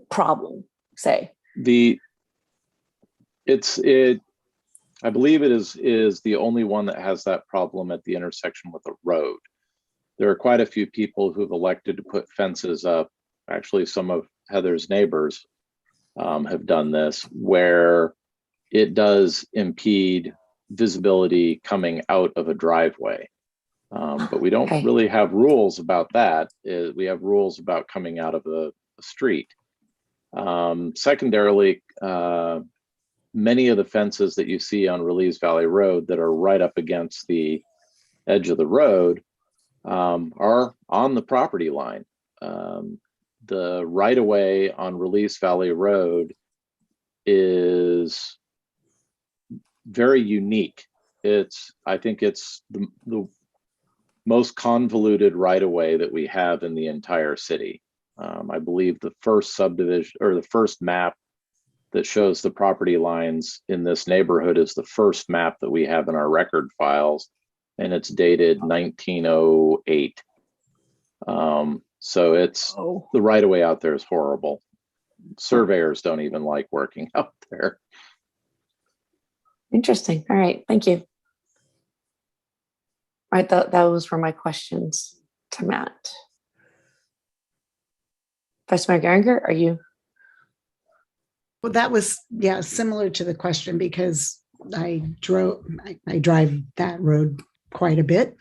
problem, say. I believe it is the only one that has that problem at the intersection with a road. There are quite a few people who've elected to put fences up. Actually, some of Heather's neighbors have done this, where it does impede visibility coming out of a driveway. But we don't really have rules about that. We have rules about coming out of a street. Secondarily, many of the fences that you see on Release Valley Road that are right up against the edge of the road are on the property line. The right-of-way on Release Valley Road is very unique. I think it's the most convoluted right-of-way that we have in the entire city. I believe the first subdivision, or the first map that shows the property lines in this neighborhood, is the first map that we have in our record files, and it's dated 1908. So the right-of-way out there is horrible. Surveyors don't even like working out there. Interesting. All right. Thank you. All right. Those were my questions to Matt. Vice Mayor Geringer, are you? Well, that was, similar to the question, because I drive that road quite a bit,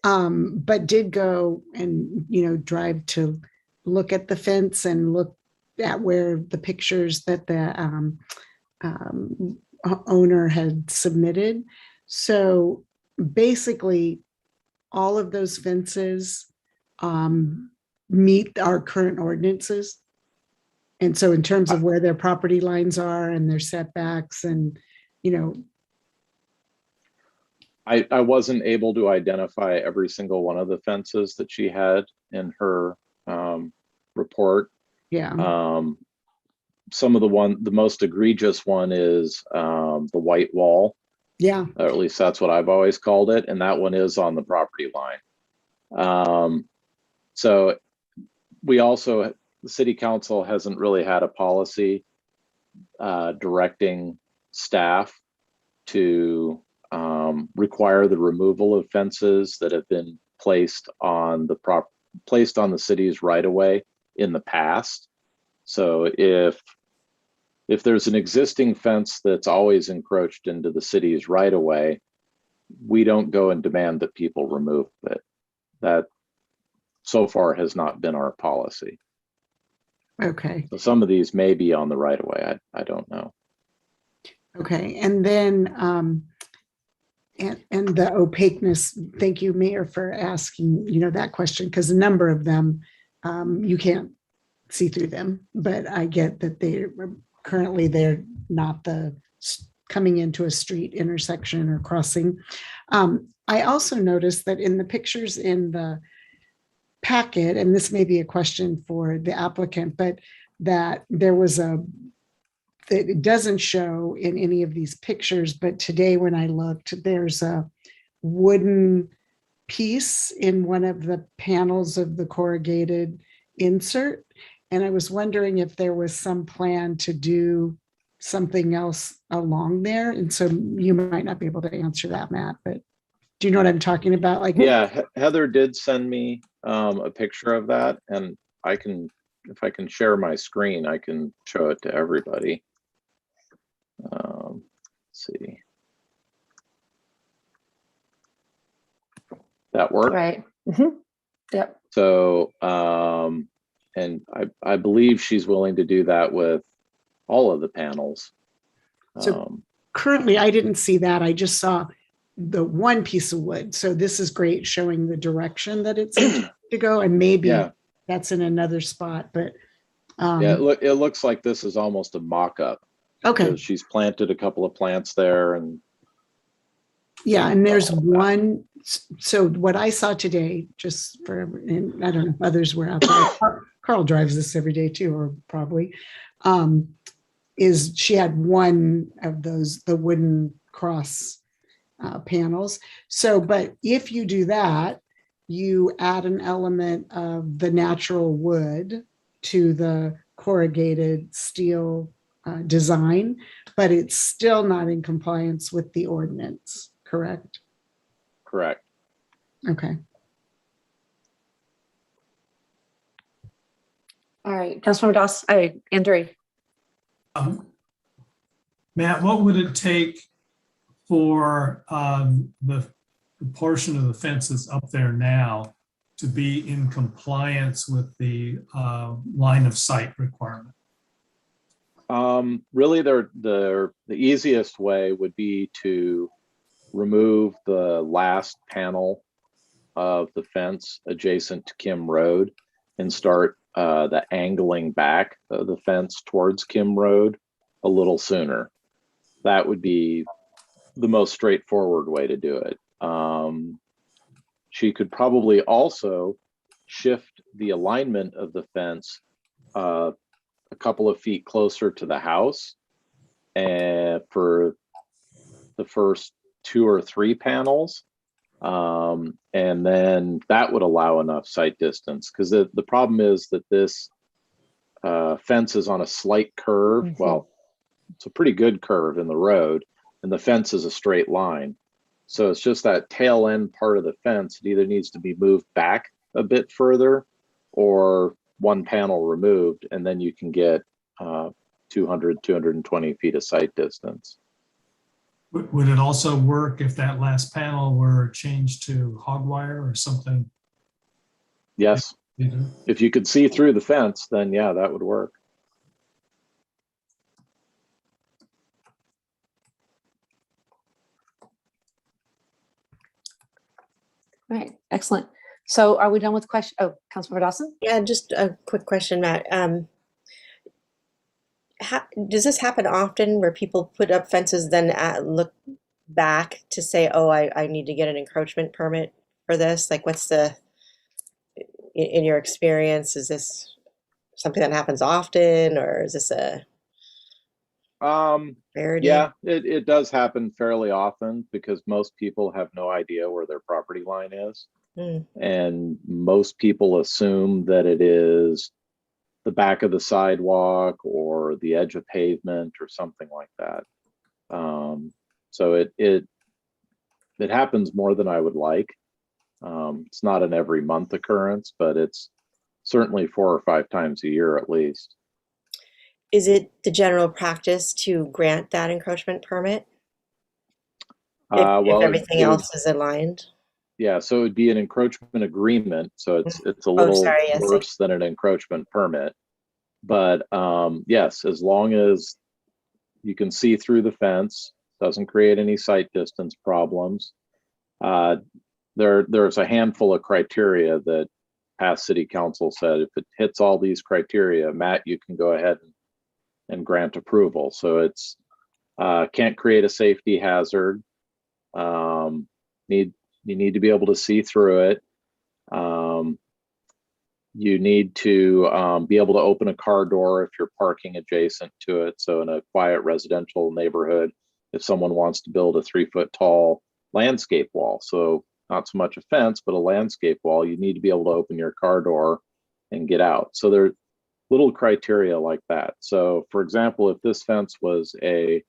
but did go and, drive to look at the fence and look at where the pictures that the owner had submitted. So basically, all of those fences meet our current ordinances. And so in terms of where their property lines are and their setbacks and, I wasn't able to identify every single one of the fences that she had in her report. Yeah. Some of the most egregious one is the white wall. Yeah. Or at least that's what I've always called it. And that one is on the property line. So the city council hasn't really had a policy directing staff to require the removal of fences that have been placed on the city's right of way in the past. So if there's an existing fence that's always encroached into the city's right of way, we don't go and demand that people remove it. That so far has not been our policy. Okay. So some of these may be on the right of way. I don't know. Okay. And then, and the opaqueness, thank you, Mayor, for asking, that question, because a number of them, you can't see through them, but I get that they're not coming into a street intersection or crossing. I also noticed that in the pictures in the packet, and this may be a question for the applicant, but that there was that it doesn't show in any of these pictures, but today when I looked, there's a wooden piece in one of the panels of the corrugated insert. And I was wondering if there was some plan to do something else along there. And so you might not be able to answer that, Matt, but do you know what I'm talking about? Like, yeah, Heather did send me a picture of that, and I can, if I can share my screen, I can show it to everybody. Let's see. That work? Right. Mm-hmm. Yep. So, and I believe she's willing to do that with all of the panels. So currently I didn't see that. I just saw the one piece of wood. So this is great, showing the direction that it's to go, and maybe that's in another spot, but yeah, it looks like this is almost a mock-up. Okay. She's planted a couple of plants there, and yeah, and there's one. So what I saw today, just for, and I don't know if others were out there, Carl drives this every day too, or probably, is she had one of those, the wooden cross panels. So, but if you do that, you add an element of the natural wood to the corrugated steel design, but it's still not in compliance with the ordinance, correct? Correct. Okay. All right, Councilmember Doss, Andrew. Matt, what would it take for the portion of the fences up there now to be in compliance with the line of sight requirement? Really, the easiest way would be to remove the last panel of the fence adjacent to Kim Road and start the angling back of the fence towards Kim Road a little sooner. That would be the most straightforward way to do it. She could probably also shift the alignment of the fence a couple of feet closer to the house, and for the first 2 or 3 panels, and then that would allow enough sight distance, because the problem is that this fence is on a slight curve. Mm-hmm. Well, it's a pretty good curve in the road, and the fence is a straight line. So it's just that tail end part of the fence. It either needs to be moved back a bit further or one panel removed, and then you can get 200, 220 feet of sight distance. Would it also work if that last panel were changed to hog wire or something? Yes. If you could see through the fence, then yeah, that would work. All right, excellent. So are we done with question? Oh, Councilmember Dawson? Yeah, just a quick question, Matt. Does this happen often where people put up fences, then look back to say, oh, I need to get an encroachment permit for this? Like, what's in your experience, is this something that happens often, or is this a rarity? Yeah, it does happen fairly often, because most people have no idea where their property line is. And most people assume that it is the back of the sidewalk or the edge of pavement or something like that. So it happens more than I would like. It's not an every month occurrence, but it's certainly 4 or 5 times a year at least. Is it the general practice to grant that encroachment permit? Well, if everything else is aligned. yeah, so it would be an encroachment agreement. So it's a Oh, little sorry, yes, worse than an encroachment permit. But yes, as long as you can see through the fence, doesn't create any sight distance problems. There's a handful of criteria that past city council said if it hits all these criteria, Matt, you can go ahead and grant approval. So it's can't create a safety hazard. You need to be able to see through it. You need to be able to open a car door if you're parking adjacent to it. So in a quiet residential neighborhood, if someone wants to build a 3-foot tall landscape wall, so not so much a fence, but a landscape wall, you need to be able to open your car door and get out. So there are little criteria like that. So for example, if this fence was a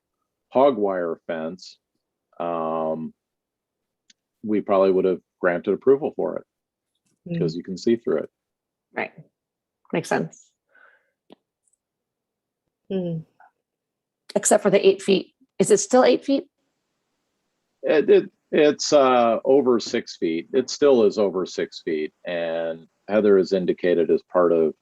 hog wire fence, we probably would have granted approval for it because you can see through it. Right. Makes sense. Except for the 8 feet. Is it still 8 feet? It's over 6 feet. It still is over 6 feet. And Heather has indicated as part of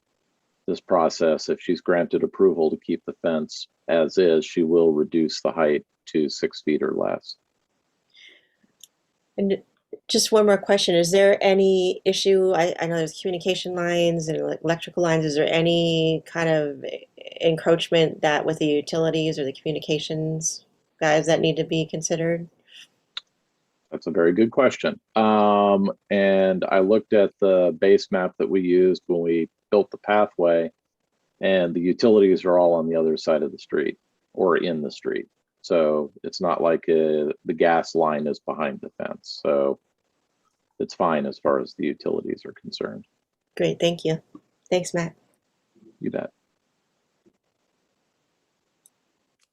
this process, if she's granted approval to keep the fence as is, she will reduce the height to 6 feet or less. And just one more question. Is there any issue? I know there's communication lines and electrical lines. Is there any kind of encroachment that with the utilities or the communications guys that need to be considered? That's a very good question. And I looked at the base map that we used when we built the pathway, and the utilities are all on the other side of the street or in the street. So it's not like the gas line is behind the fence. So it's fine as far as the utilities are concerned. Great, thank you. Thanks, Matt. You bet.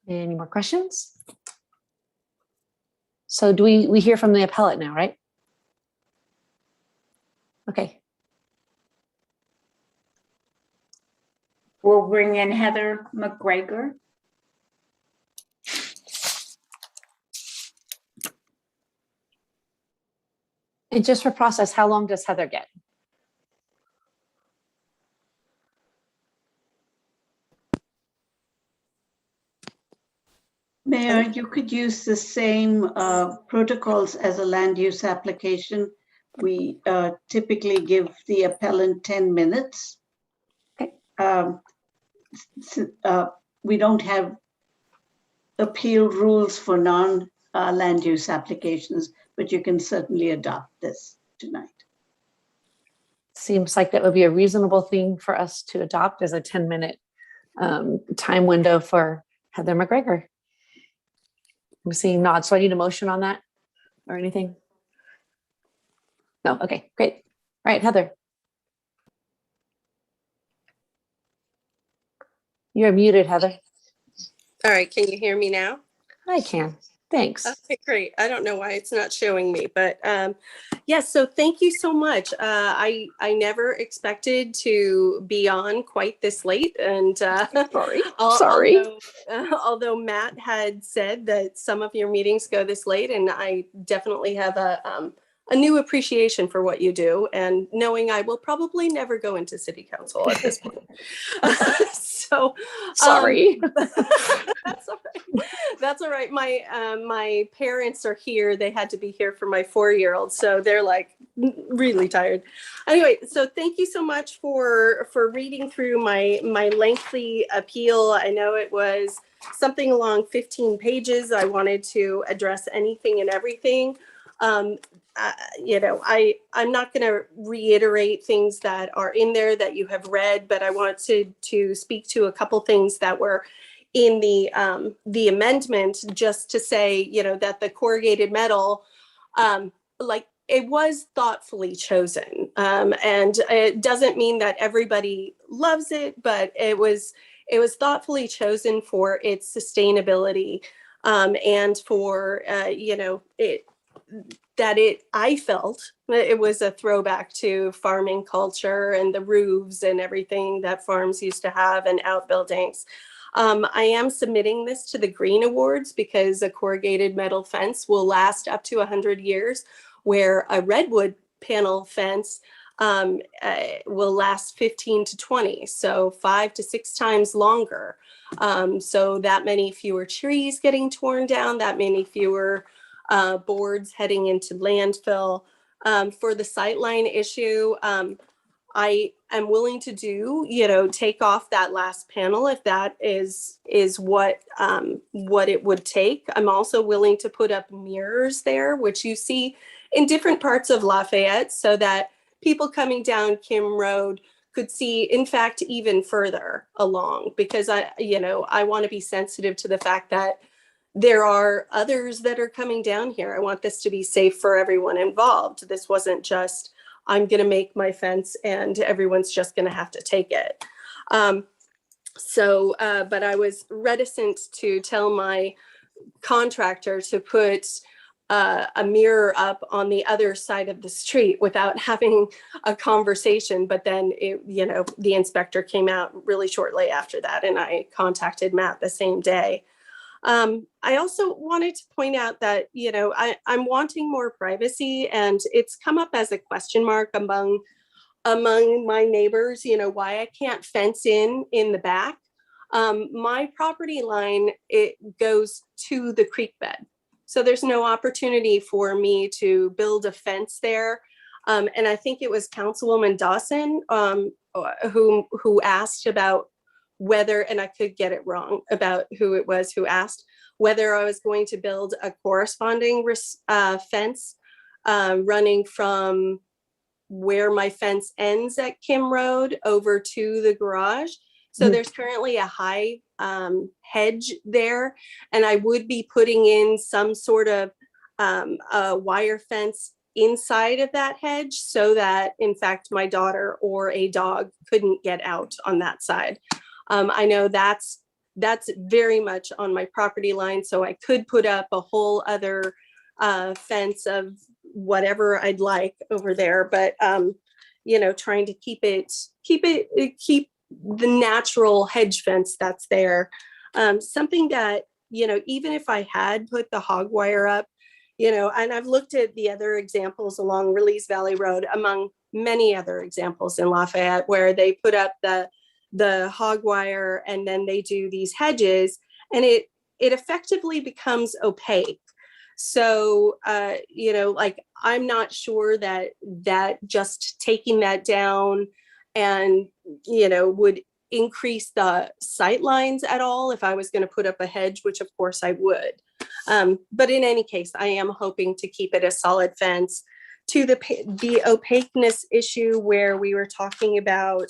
Any more questions? So do we hear from the appellate now, right? Okay. We'll bring in Heather McGregor. And just for process, how long does Heather get? Mayor, you could use the same protocols as a land use application. We typically give the appellant 10 minutes. Okay. We don't have appeal rules for non-land use applications, but you can certainly adopt this tonight. Seems like that would be a reasonable thing for us to adopt as a 10-minute time window for Heather McGregor. I'm seeing nods. So I need a motion on that or anything? No. Okay, great. All right, Heather. You're muted, Heather. All right, can you hear me now? I can. Thanks. Okay, great. I don't know why it's not showing me, but yes, so thank you so much. I never expected to be on quite this late, and sorry. Although Matt had said that some of your meetings go this late, and I definitely have a new appreciation for what you do, and knowing I will probably never go into city council at this point. So sorry. That's all right. That's all right. My parents are here. They had to be here for my 4-year-old, so they're like really tired. Anyway, so thank you so much for reading through my lengthy appeal. I know it was something along 15 pages. I wanted to address anything and everything. I'm not going to reiterate things that are in there that you have read, but I want to speak to a couple things that were in the amendment, just to say, that the corrugated metal, it was thoughtfully chosen. And it doesn't mean that everybody loves it, but it was thoughtfully chosen for its sustainability, and for, I felt it was a throwback to farming culture and the roofs and everything that farms used to have and outbuildings. I am submitting this to the Green Awards because a corrugated metal fence will last up to 100 years, where a redwood panel fence will last 15 to 20, so 5 to 6 times longer. So that many fewer trees getting torn down, that many fewer boards heading into landfill. For the sightline issue, I am willing to do, take off that last panel if that is what it would take. I'm also willing to put up mirrors there, which you see in different parts of Lafayette, so that people coming down Kim Road could see, in fact, even further along, because I want to be sensitive to the fact that there are others that are coming down here. I want this to be safe for everyone involved. This wasn't just, I'm going to make my fence and everyone's just going to have to take it. But I was reticent to tell my contractor to put a mirror up on the other side of the street without having a conversation. But then, the inspector came out really shortly after that, and I contacted Matt the same day. I also wanted to point out that, I'm wanting more privacy, and it's come up as a question mark among my neighbors, why I can't fence in the back. My property line, it goes to the creek bed. So there's no opportunity for me to build a fence there. And I think it was Councilwoman Dawson who asked about whether, and I could get it wrong about who it was who asked, whether I was going to build a corresponding fence running from where my fence ends at Kim Road over to the garage. So there's currently a high hedge there, and I would be putting in some sort of a wire fence inside of that hedge so that, in fact, my daughter or a dog couldn't get out on that side. I know that's very much on my property line, so I could put up a whole other fence of whatever I'd like over there, but trying to keep the natural hedge fence that's there. Something that, even if I had put the hog wire up, and I've looked at the other examples along Release Valley Road, among many other examples in Lafayette, where they put up the hog wire and then they do these hedges, and it effectively becomes opaque. So, I'm not sure that just taking that down and, would increase the sight lines at all if I was going to put up a hedge, which of course I would. But in any case, I am hoping to keep it a solid fence. To the opaqueness issue where we were talking about,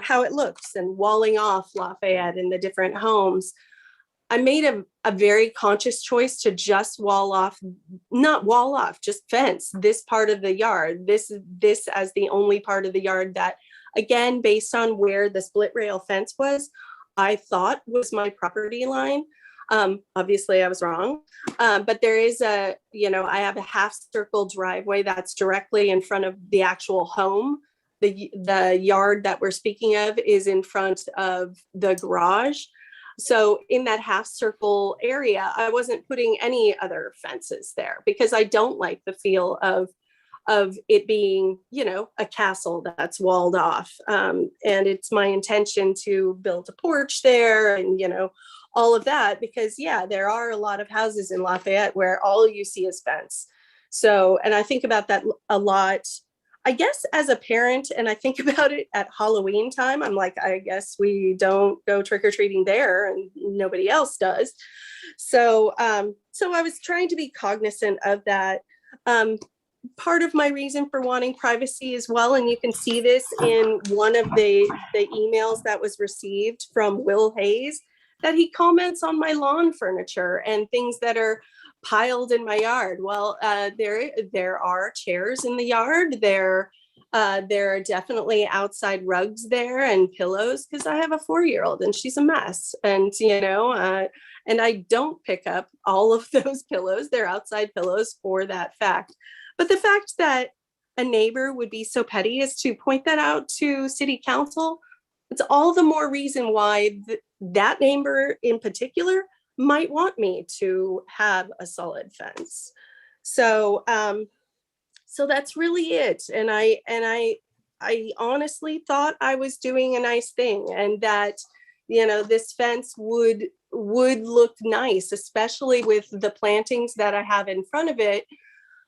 how it looks and walling off Lafayette and the different homes. I made a very conscious choice to just not wall off, just fence this part of the yard. This as the only part of the yard that, again, based on where the split rail fence was, I thought was my property line. Obviously I was wrong. But there is I have a half circle driveway that's directly in front of the actual home. The yard that we're speaking of is in front of the garage. So in that half circle area, I wasn't putting any other fences there because I don't like the feel of it being, a castle that's walled off. And it's my intention to build a porch there and, all of that, because there are a lot of houses in Lafayette where all you see is fence. So, and I think about that a lot, I guess, as a parent, and I think about it at Halloween time. I'm like, I guess we don't go trick-or-treating there and nobody else does. So, so I was trying to be cognizant of that. Part of my reason for wanting privacy as well, and you can see this in one of the emails that was received from Will Hayes, that he comments on my lawn furniture and things that are piled in my yard. Well, there are chairs in the yard. There are definitely outside rugs there and pillows because I have a 4-year-old and she's a mess. And and I don't pick up all of those pillows. They're outside pillows for that fact. But the fact that a neighbor would be so petty as to point that out to city council, it's all the more reason why that neighbor in particular might want me to have a solid fence. So, so that's really it. And I honestly thought I was doing a nice thing, and that, you know, this fence would look nice, especially with the plantings that I have in front of it,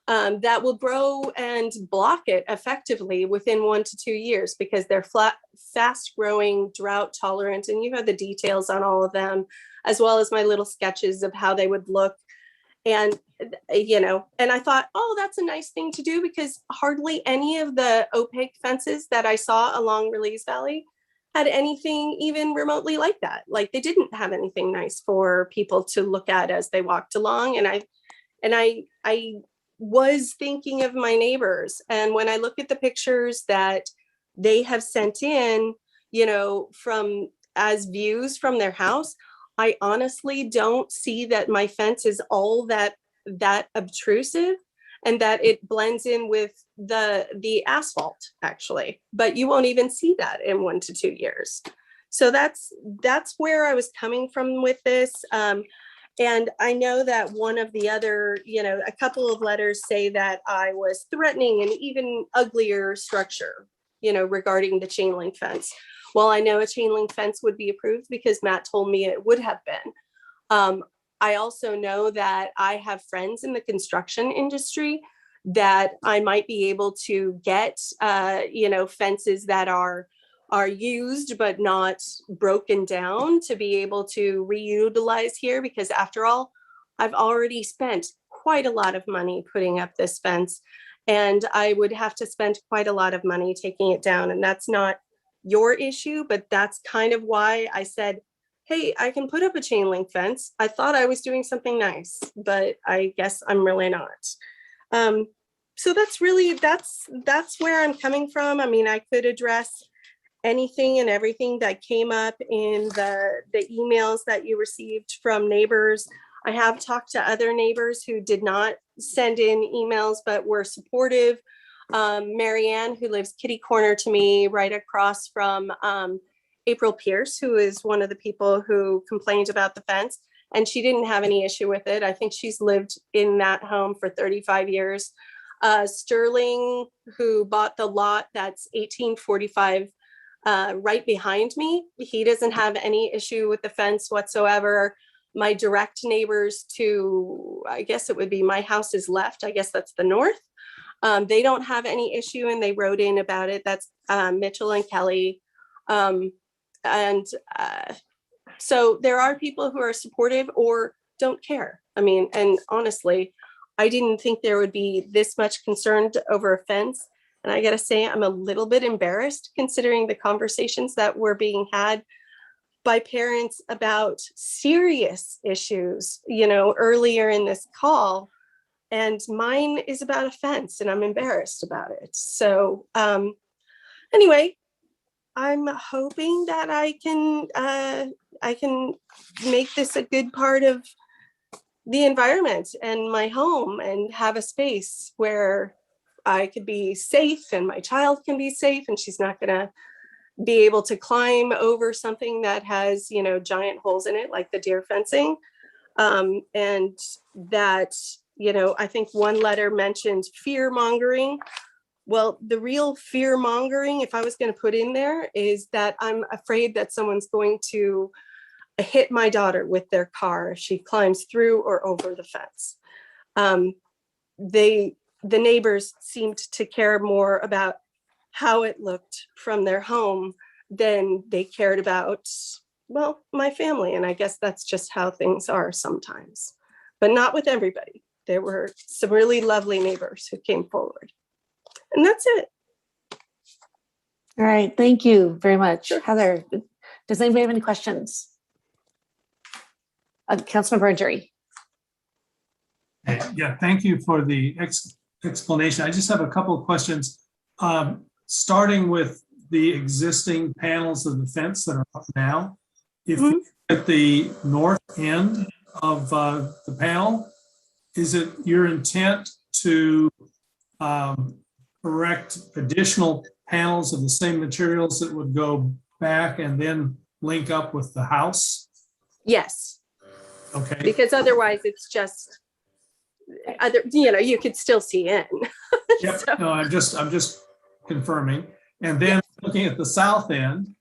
that will grow and block it effectively within 1 to 2 years, because they're fast growing, drought tolerant, and you have the details on all of them, as well as my little sketches of how they would look. And, you know, and I thought, oh, that's a nice thing to do, because hardly any of the opaque fences that I saw along Release Valley had anything even remotely like that. Like, they didn't have anything nice for people to look at as they walked along. And I was thinking of my neighbors. And when I look at the pictures that they have sent in, you know, from as views from their house, I honestly don't see that my fence is all that obtrusive, and that it blends in with the asphalt, actually. But you won't even see that in 1 to 2 years. So that's where I was coming from with this. And I know that one of the other, you know, a couple of letters say that I was threatening an even uglier structure, you know, regarding the chain link fence. Well, I know a chain link fence would be approved because Matt told me it would have been. I also know that I have friends in the construction industry that I might be able to get, you know, fences that are used but not broken down, to be able to reutilize here, because after all, I've already spent quite a lot of money putting up this fence, and I would have to spend quite a lot of money taking it down. And that's not your issue, but that's kind of why I said, hey, I can put up a chain link fence. I thought I was doing something nice, but I guess I'm really not. So that's really, that's where I'm coming from. I mean, I could address anything and everything that came up in the emails that you received from neighbors. I have talked to other neighbors who did not send in emails but were supportive. Marianne, who lives kitty corner to me, right across from April Pierce, who is one of the people who complained about the fence, and she didn't have any issue with it. I think she's lived in that home for 35 years. Sterling, who bought the lot that's 1845 right behind me, he doesn't have any issue with the fence whatsoever. My direct neighbors to, I guess it would be my house is left, I guess that's the north. They don't have any issue, and they wrote in about it. That's Mitchell and Kelly. So there are people who are supportive or don't care. I mean, and honestly, I didn't think there would be this much concern over a fence. And I gotta say, I'm a little bit embarrassed considering the conversations that were being had by parents about serious issues, you know, earlier in this call. And mine is about a fence, and I'm embarrassed about it. So anyway, I'm hoping that I can make this a good part of the environment and my home, and have a space where I could be safe and my child can be safe, and she's not gonna be able to climb over something that has, you know, giant holes in it like the deer fencing. And that, you know, I think one letter mentioned fear mongering. Well, the real fear mongering, if I was going to put in there, is that I'm afraid that someone's going to hit my daughter with their car if she climbs through or over the fence. The neighbors seemed to care more about how it looked from their home than they cared about, well, my family. And I guess that's just how things are sometimes, but not with everybody. There were some really lovely neighbors who came forward. And that's it. All right, thank you very much. Sure. Heather, does anybody have any questions? Councilmember Injury. Yeah, thank you for the explanation. I just have a couple of questions. Starting with the existing panels of the fence that are up now. If you at the north end of the panel, is it your intent to erect additional panels of the same materials that would go back and then link up with the house? Yes, Okay. because otherwise it's just you could still see in. Yep. So- No, I'm just confirming. And then looking at the south end,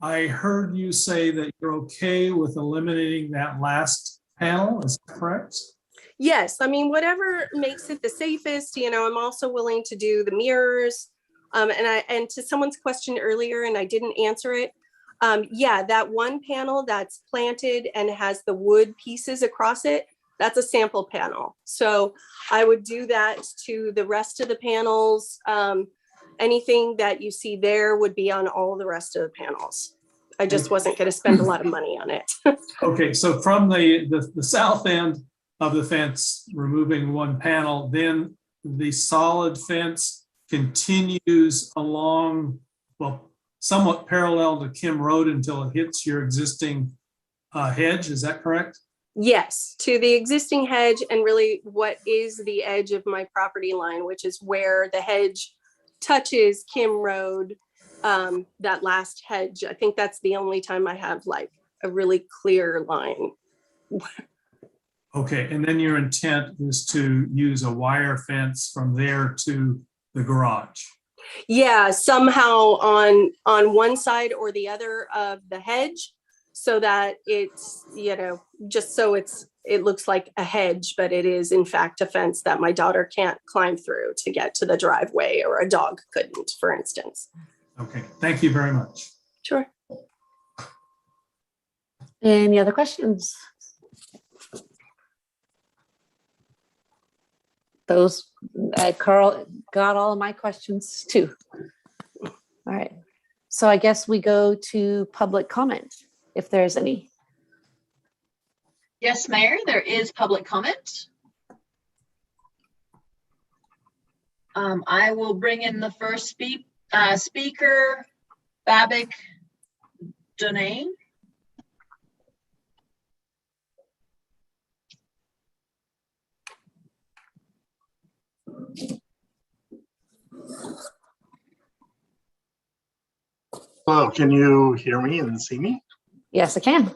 I heard you say that you're okay with eliminating that last panel. Is that correct? Yes, I mean, whatever makes it the safest, I'm also willing to do the mirrors. And to someone's question earlier, and I didn't answer it. Yeah, that one panel that's planted and has the wood pieces across it, that's a sample panel. So I would do that to the rest of the panels. Anything that you see there would be on all the rest of the panels. I just wasn't going to spend a lot of money on it. Okay, so from the south end of the fence, removing one panel, then the solid fence continues along, well, somewhat parallel to Kim Road until it hits your existing hedge. Is that correct? Yes, to the existing hedge and really what is the edge of my property line, which is where the hedge touches Kim Road, that last hedge. I think that's the only time I have like a really clear line. Okay, and then your intent is to use a wire fence from there to the garage. Yeah, somehow on one side or the other of the hedge, so that it's, just so it looks like a hedge, but it is in fact a fence that my daughter can't climb through to get to the driveway, or a dog couldn't, for instance. Okay, thank you very much. Sure. Any other questions? Those, Carl got all of my questions too. All right. So I guess we go to public comment, if there's any. Yes, Mayor, there is public comment. I will bring in the first speaker, Babak Donane. Hello, can you hear me and see me? Yes, I can.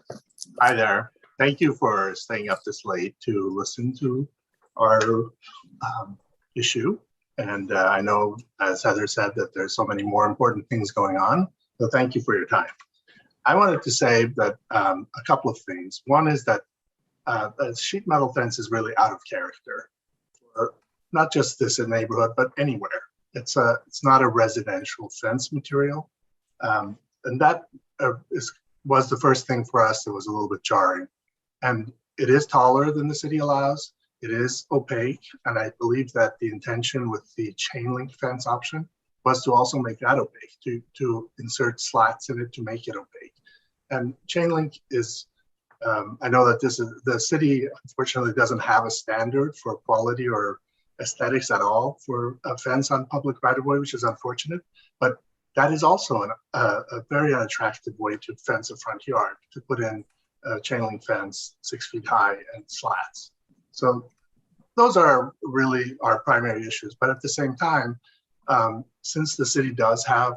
Hi there. Thank you for staying up this late to listen to our issue. And I know, as Heather said, that there's so many more important things going on. So thank you for your time. I wanted to say that a couple of things. One is that the sheet metal fence is really out of character, for not just this neighborhood, but anywhere. It's not a residential fence material. And that was the first thing for us that was a little bit jarring. And it is taller than the city allows. It is opaque. And I believe that the intention with the chain link fence option was to also make that opaque, to insert slats in it to make it opaque. And chain link is, I know that the city unfortunately doesn't have a standard for quality or aesthetics at all for a fence on public right of way, which is unfortunate. But that is also a very unattractive way to fence a front yard, to put in a chain link fence 6 feet high and slats. So those are really our primary issues. But at the same time, since the city does have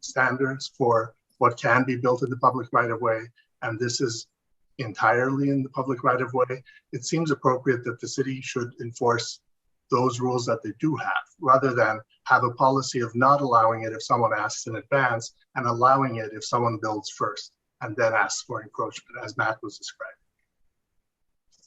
standards for what can be built in the public right of way, and this is entirely in the public right of way, it seems appropriate that the city should enforce those rules that they do have, rather than have a policy of not allowing it if someone asks in advance and allowing it if someone builds first and then asks for encroachment, as Matt was describing.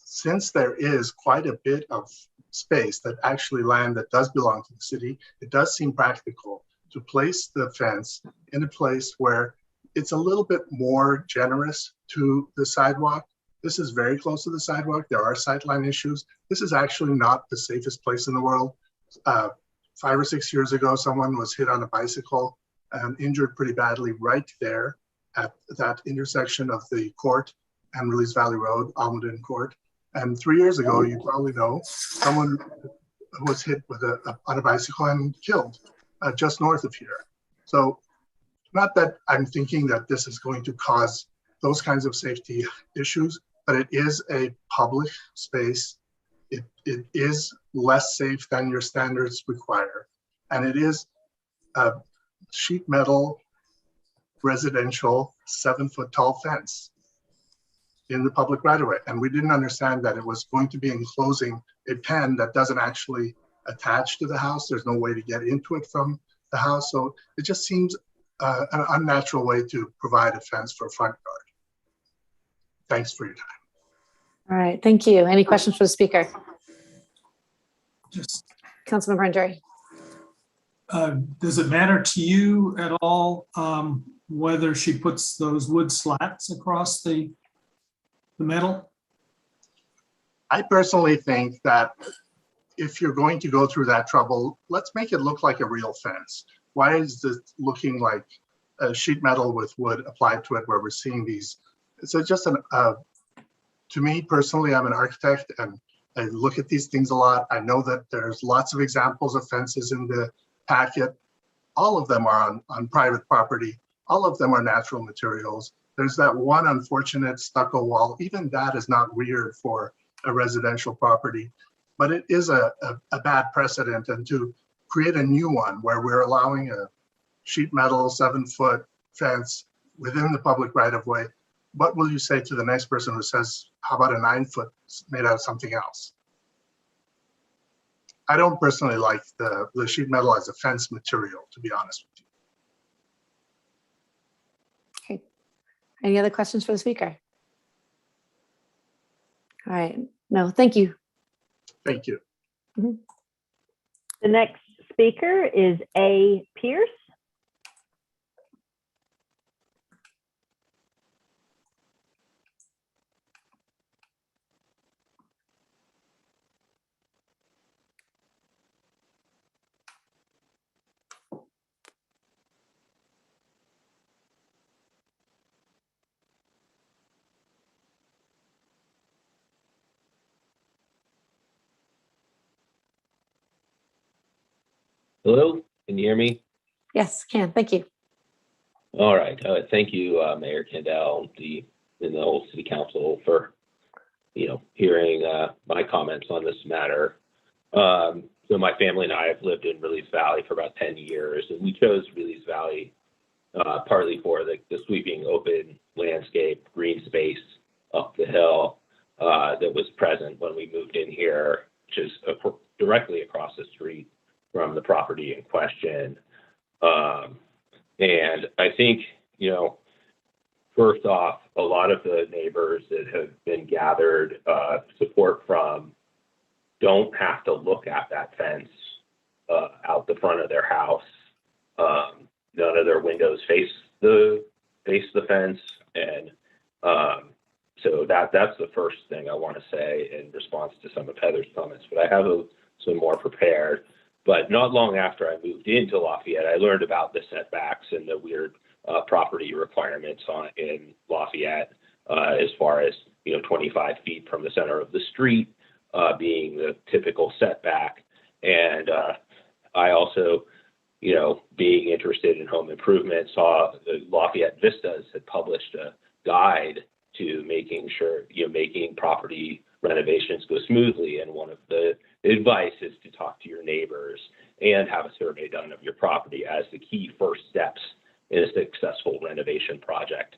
Since there is quite a bit of space, that actually land that does belong to the city, it does seem practical to place the fence in a place where it's a little bit more generous to the sidewalk. This is very close to the sidewalk. There are sightline issues. This is actually not the safest place in the world. 5 or 6 years ago, someone was hit on a bicycle and injured pretty badly right there at that intersection of the court and Release Valley Road, Almaden Court. And 3 years ago, you probably know, someone was hit with on a bicycle and killed just north of here. So not that I'm thinking that this is going to cause those kinds of safety issues, but it is a public space. It is less safe than your standards require. And it is sheet metal residential 7-foot tall fence in the public right of way. And we didn't understand that it was going to be enclosing a pen that doesn't actually attach to the house. There's no way to get into it from the house. So it just seems an unnatural way to provide a fence for a front yard. Thanks for your time. All right, thank you. Any questions for the speaker? Just, Councilmember Andry. does it matter to you at all whether she puts those wood slats across the metal? I personally think that if you're going to go through that trouble, let's make it look like a real fence. Why is this looking like a sheet metal with wood applied to it where we're seeing these? So just to me personally, I'm an architect and I look at these things a lot. I know that there's lots of examples of fences in the packet. All of them are on private property. All of them are natural materials. There's that one unfortunate stucco wall. Even that is not weird for a residential property, but it is a bad precedent. And to create a new one where we're allowing a sheet metal 7-foot fence within the public right of way, what will you say to the next person who says, how about a 9-foot made out of something else? I don't personally like the sheet metal as a fence material, to be honest with you. Okay. Any other questions for the speaker? All right. No, thank you. Thank you. Mhm. The next speaker is A. Pierce. Hello, can you hear me? Yes, can. Thank you. All right. Thank you, Mayor Kendall, and the whole City Council for, hearing my comments on this matter. So my family and I have lived in Release Valley for about 10 years, and we chose Release Valley partly for the sweeping open landscape, green space up the hill that was present when we moved in here, which is directly across the street from the property in question. And I think, first off, a lot of the neighbors that have been gathered support from don't have to look at that fence out the front of their house. None of their windows face the fence. And so that's the first thing I want to say in response to some of Heather's comments, but I have some more prepared. But not long after I moved into Lafayette, I learned about the setbacks and the weird property requirements in Lafayette, as far as 25 feet from the center of the street being the typical setback. And I also, being interested in home improvement, saw Lafayette Vistas had published a guide to making sure making property renovations go smoothly. And one of the advice is to talk to your neighbors and have a survey done of your property as the key first steps in a successful renovation project.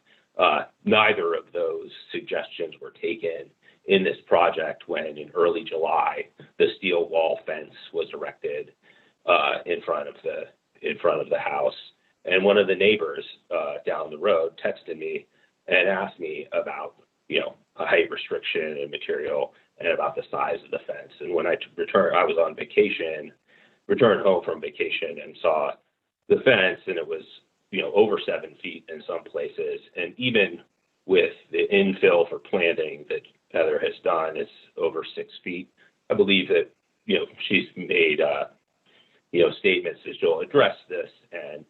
Neither of those suggestions were taken in this project when in early July, the steel wall fence was erected in front of the house. And one of the neighbors down the road texted me and asked me about, a height restriction and material and about the size of the fence. And when I returned, I was on vacation, returned home from vacation and saw the fence, and it was, over 7 feet in some places. And even with the infill for planting that Heather has done, it's over 6 feet. I believe that, she's made, statements that she'll address this and,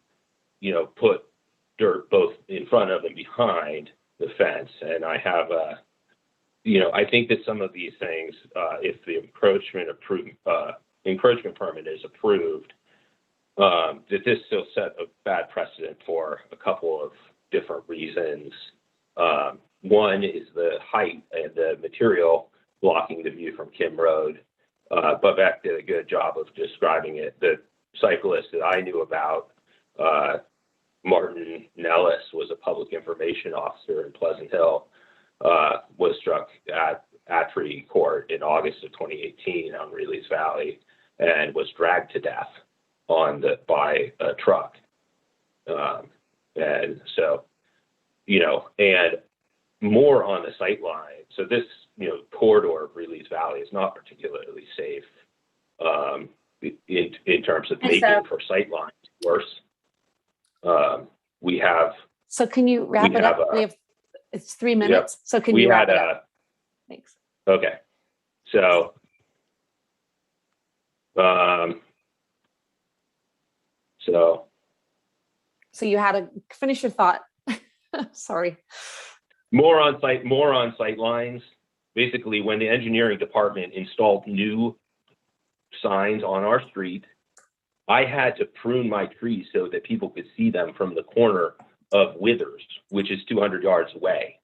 put dirt both in front of and behind the fence. And I have, I think that some of these things, if the encroachment permit is approved, that this still set a bad precedent for a couple of different reasons. One is the height and the material blocking the view from Kim Road. Babak did a good job of describing it. The cyclist that I knew about Martin Nellis was a public information officer in Pleasant Hill, was struck at Attree Court in August of 2018 on Release Valley and was dragged to death by a truck. And so, and more on the sight line. So this, corridor of Release Valley is not particularly safe in terms of making for sight lines worse. We have. So can you wrap it up? It's 3 minutes. So can you wrap it up? Thanks. Okay. So, So you had to finish your thought. Sorry. More on sight lines. Basically, when the engineering department installed new signs on our street, I had to prune my trees so that people could see them from the corner of Withers, which is 200 yards away.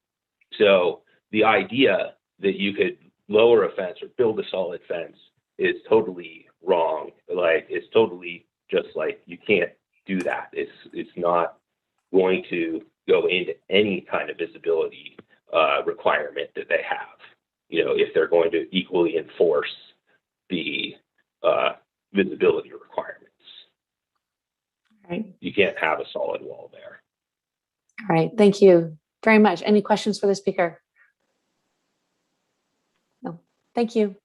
So the idea that you could lower a fence or build a solid fence is totally wrong. Like, it's totally just like, you can't do that. It's not going to go into any kind of visibility requirement that they have, if they're going to equally enforce the visibility requirements. Right. You can't have a solid wall there. All right. Thank you very much. Any questions for the speaker? No. Thank you.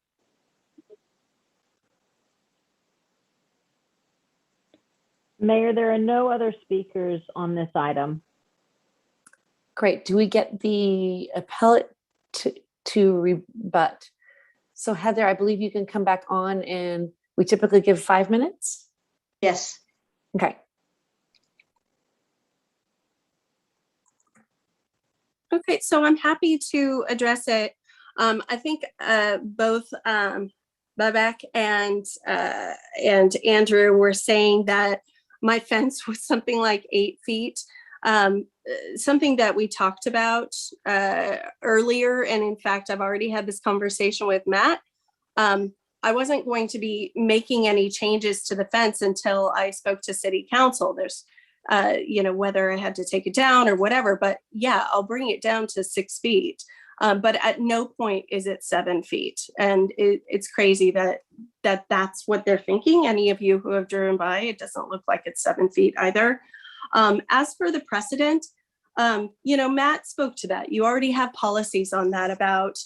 Mayor, there are no other speakers on this item. Great. Do we get the appellate to rebut? So Heather, I believe you can come back on, and we typically give 5 minutes. Yes. Okay. Okay, so I'm happy to address it. I think both Babak and Andrew were saying that my fence was something like 8 feet. Something that we talked about earlier, and in fact, I've already had this conversation with Matt. I wasn't going to be making any changes to the fence until I spoke to City Council. There's, whether I had to take it down or whatever, but yeah, I'll bring it down to 6 feet. But at no point is it 7 feet. And it's crazy that that's what they're thinking. Any of you who have driven by, it doesn't look like it's 7 feet either. As for the precedent, Matt spoke to that. You already have policies on that about,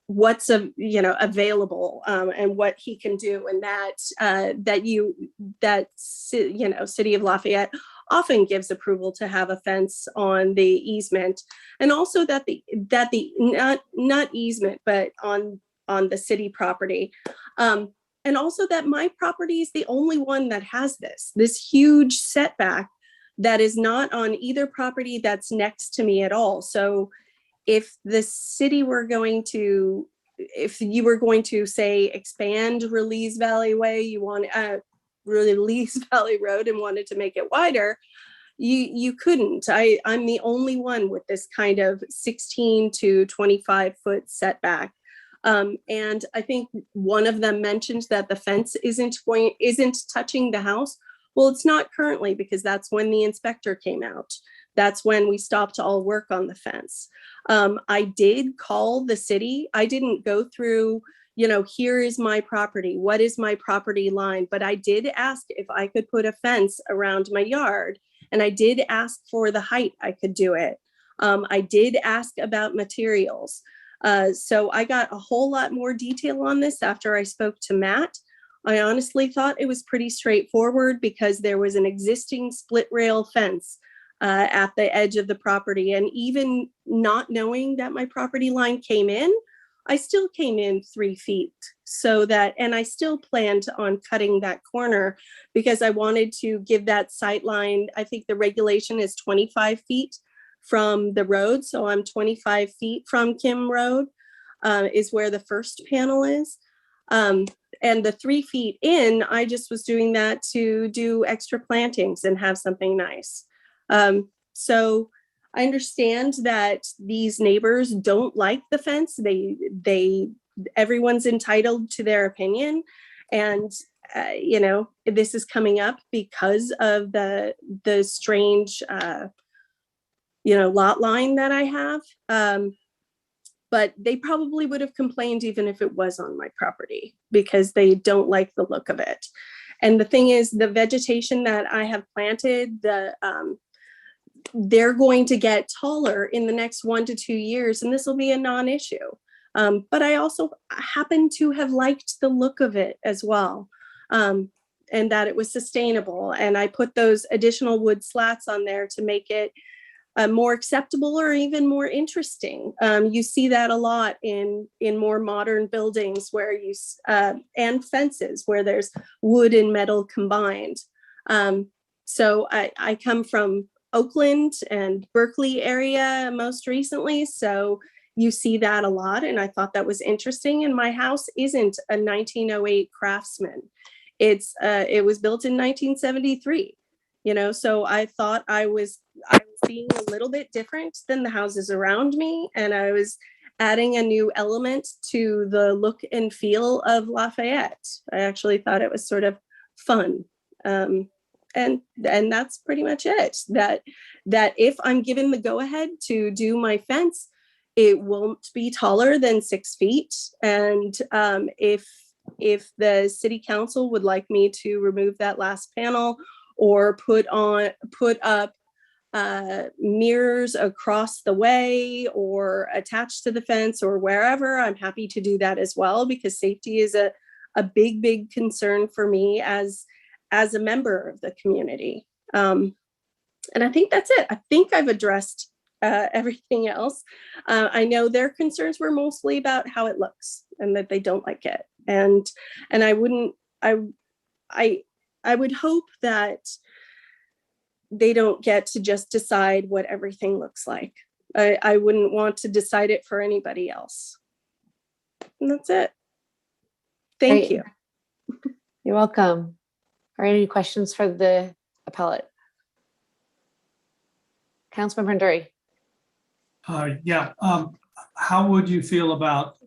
what's available and what he can do, and City of Lafayette often gives approval to have a fence on the easement, and also that the not easement but on the city property. And also that my property is the only one that has this huge setback that is not on either property that's next to me at all. So if the city were going to, if you were going to say expand Release Valley Way, you want Release Valley Road and wanted to make it wider, you couldn't. I'm the only one with this kind of 16 to 25 foot setback. And I think one of them mentioned that the fence isn't touching the house. Well, it's not currently, because that's when the inspector came out. That's when we stopped all work on the fence. I did call the city. I didn't go through, here is my property. What is my property line? But I did ask if I could put a fence around my yard. And I did ask for the height I could do it. I did ask about materials. So I got a whole lot more detail on this after I spoke to Matt. I honestly thought it was pretty straightforward because there was an existing split rail fence at the edge of the property. And even not knowing that my property line came in, I still came in 3 feet. And I still planned on cutting that corner because I wanted to give that sight line. I think the regulation is 25 feet from the road. So I'm 25 feet from Kim Road is where the first panel is. And the 3 feet in, I just was doing that to do extra plantings and have something nice. So I understand that these neighbors don't like the fence. Everyone's entitled to their opinion. And you know, this is coming up because of the strange, you know, lot line that I have. But they probably would have complained even if it was on my property because they don't like the look of it. And the thing is, the vegetation that I have planted, they're going to get taller in the next 1 to 2 years, and this will be a non-issue. But I also happen to have liked the look of it as well, and that it was sustainable. And I put those additional wood slats on there to make it more acceptable or even more interesting. You see that a lot in more modern buildings where and fences where there's wood and metal combined. So I come from Oakland and Berkeley area most recently. So you see that a lot. And I thought that was interesting. And my house isn't a 1908 Craftsman. It was built in 1973, you know, so I thought I was being a little bit different than the houses around me. And I was adding a new element to the look and feel of Lafayette. I actually thought it was sort of fun. And that's pretty much it. That if I'm given the go ahead to do my fence, it won't be taller than 6 feet. And if the city council would like me to remove that last panel or put up mirrors across the way or attached to the fence or wherever, I'm happy to do that as well, because safety is a big concern for me as a member of the community. And I think that's it. I think I've addressed everything else. I know their concerns were mostly about how it looks and that they don't like it. And I would hope that they don't get to just decide what everything looks like. I wouldn't want to decide it for anybody else. And that's it. Thank you. You're welcome. Are there any questions for the appellate? Councilmember Nduri. Yeah. How would you feel about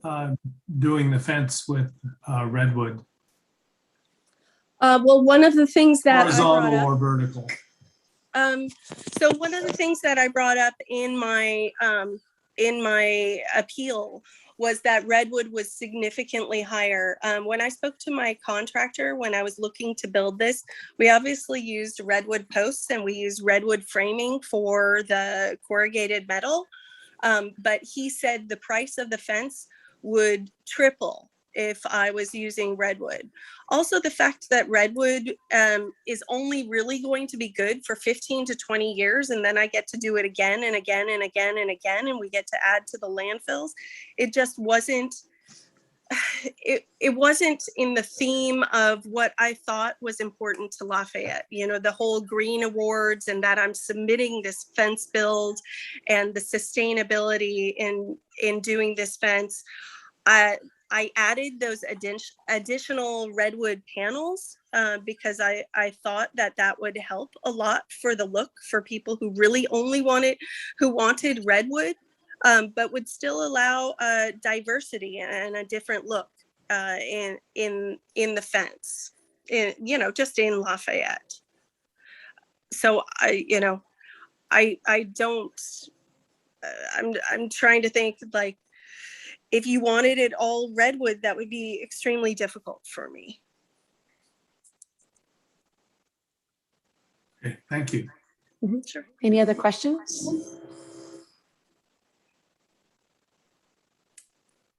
doing the fence with redwood? Well, one of the things that horizontal or vertical? So one of the things that I brought up in my appeal was that redwood was significantly higher. When I spoke to my contractor, when I was looking to build this, we obviously used redwood posts and we used redwood framing for the corrugated metal. But he said the price of the fence would triple if I was using redwood. Also, the fact that redwood is only really going to be good for 15 to 20 years, and then I get to do it again and again and again and again, and we get to add to the landfills. It just wasn't, it wasn't in the theme of what I thought was important to Lafayette. You know, the whole green awards and that I'm submitting this fence build and the sustainability in doing this fence. I added those additional redwood panels because I thought that would help a lot for the look for people who really only wanted redwood, but would still allow diversity and a different look in the fence, just in Lafayette. So I'm trying to think, like, if you wanted it all redwood, that would be extremely difficult for me. Okay, thank you. Sure. Any other questions?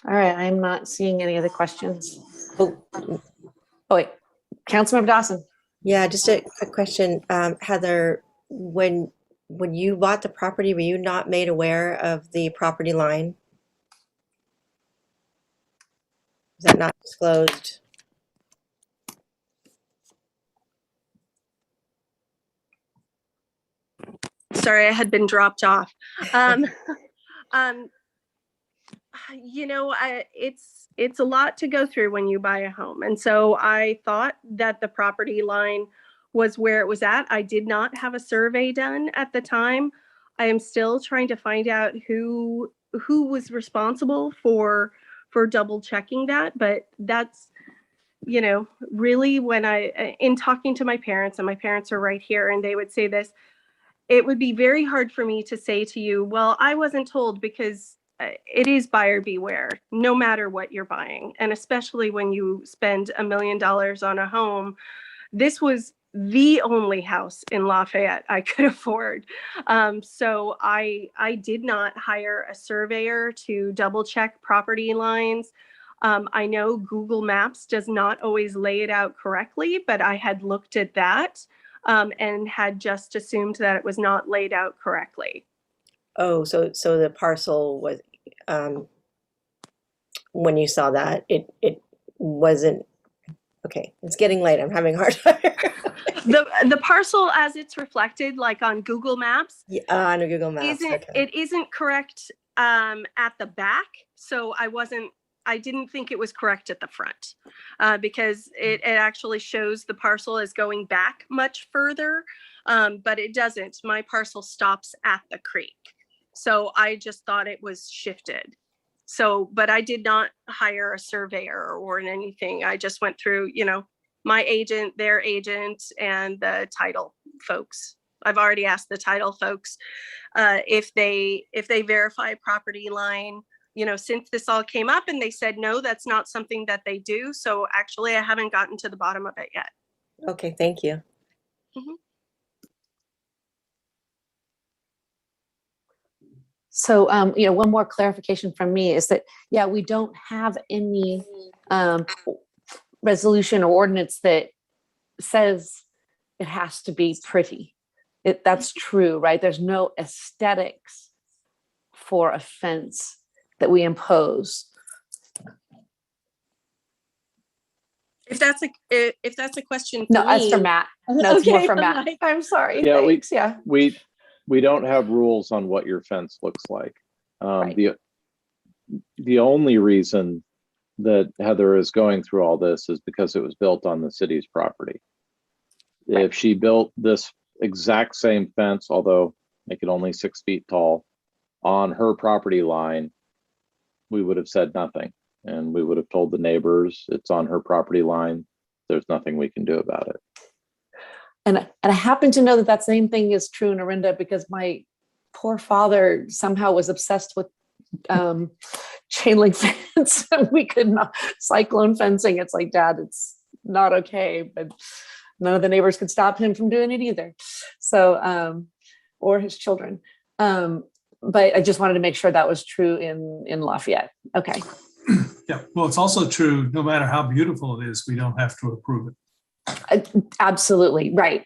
All right, I'm not seeing any other questions. Oh wait, Councilmember Dawson. Yeah, just a quick question. Heather, when you bought the property, were you not made aware of the property line? Is that not disclosed? Sorry, I had been dropped off. It's a lot to go through when you buy a home. And so I thought that the property line was where it was at. I did not have a survey done at the time. I am still trying to find out who was responsible for double checking that, but that's you know, really when in talking to my parents, and my parents are right here, and they would say this, it would be very hard for me to say to you, well, I wasn't told, because it is buyer beware, no matter what you're buying. And especially when you spend $1 million on a home. This was the only house in Lafayette I could afford. So I did not hire a surveyor to double check property lines. I know Google Maps does not always lay it out correctly, but I had looked at that and had just assumed that it was not laid out correctly. Oh, so the parcel was, when you saw that, it wasn't, okay, it's getting late. I'm having a hard time. The parcel as it's reflected, like on Google Maps, Yeah, on Google Maps, isn't, okay. it isn't correct at the back. So I didn't think it was correct at the front because it actually shows the parcel as going back much further, but it doesn't. My parcel stops at the creek. So I just thought it was shifted. So, but I did not hire a surveyor or anything. I just went through, you know, my agent, their agent, and the title folks. I've already asked the title folks if they verify property line, you know, since this all came up, and they said, no, that's not something that they do. So actually I haven't gotten to the bottom of it yet. Okay, thank you. Mm-hmm. So, you know, one more clarification from me is that, yeah, we don't have any resolution or ordinance that says it has to be pretty. That's true, right? There's no aesthetics for a fence that we impose. If that's a question for No, that's me. for Matt. No, it's more Okay, for I'm Matt. like- I'm sorry. Yeah, Thanks. Yeah. we don't have rules on what your fence looks like. Right. The only reason that Heather is going through all this is because it was built on the city's property. Right. If she built this exact same fence, although make it only 6 feet tall, on her property line, we would have said nothing. And we would have told the neighbors it's on her property line. There's nothing we can do about it. And I happen to know that that same thing is true in Orinda because my poor father somehow was obsessed with chain link fence. We could not cyclone fencing. It's like, Dad, it's not okay, but none of the neighbors could stop him from doing it either. So, or his children. But I just wanted to make sure that was true in Lafayette. Okay. Yeah, well, it's also true, no matter how beautiful it is, we don't have to approve it. Absolutely. Right.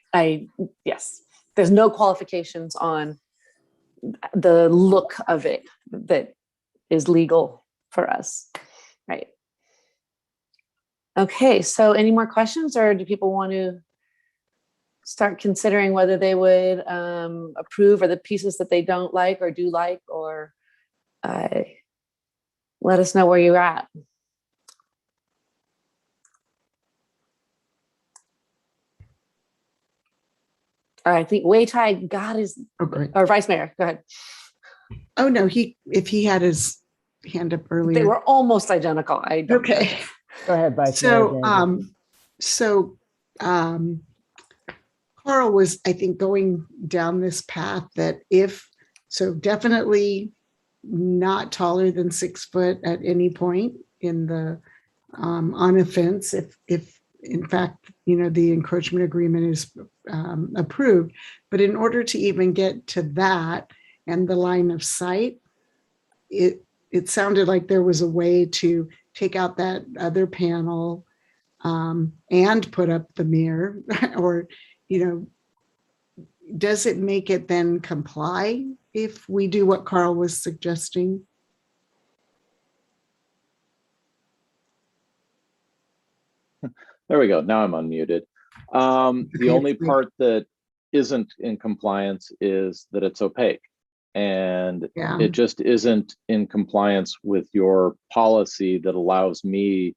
Yes. There's no qualifications on the look of it that is legal for us. Right. Okay. So any more questions, or do people want to start considering whether they would approve, or the pieces that they don't like or do like, or let us know where you're at. All right, I think Wei Tai got his, Okay. or Vice Mayor, go ahead. Oh, no, if he had his hand up earlier. They were almost identical. Okay. Go ahead, Vice Mayor. Carl was, I think, going down this path that definitely not taller than 6 foot at any point in the on a fence if in fact, you know, the encroachment agreement is approved. But in order to even get to that and the line of sight, it sounded like there was a way to take out that other panel and put up the mirror, or, you know, does it make it then comply if we do what Carl was suggesting? There we go. Now I'm unmuted. The only part that isn't in compliance is that it's opaque. And it just isn't in compliance with your policy that allows me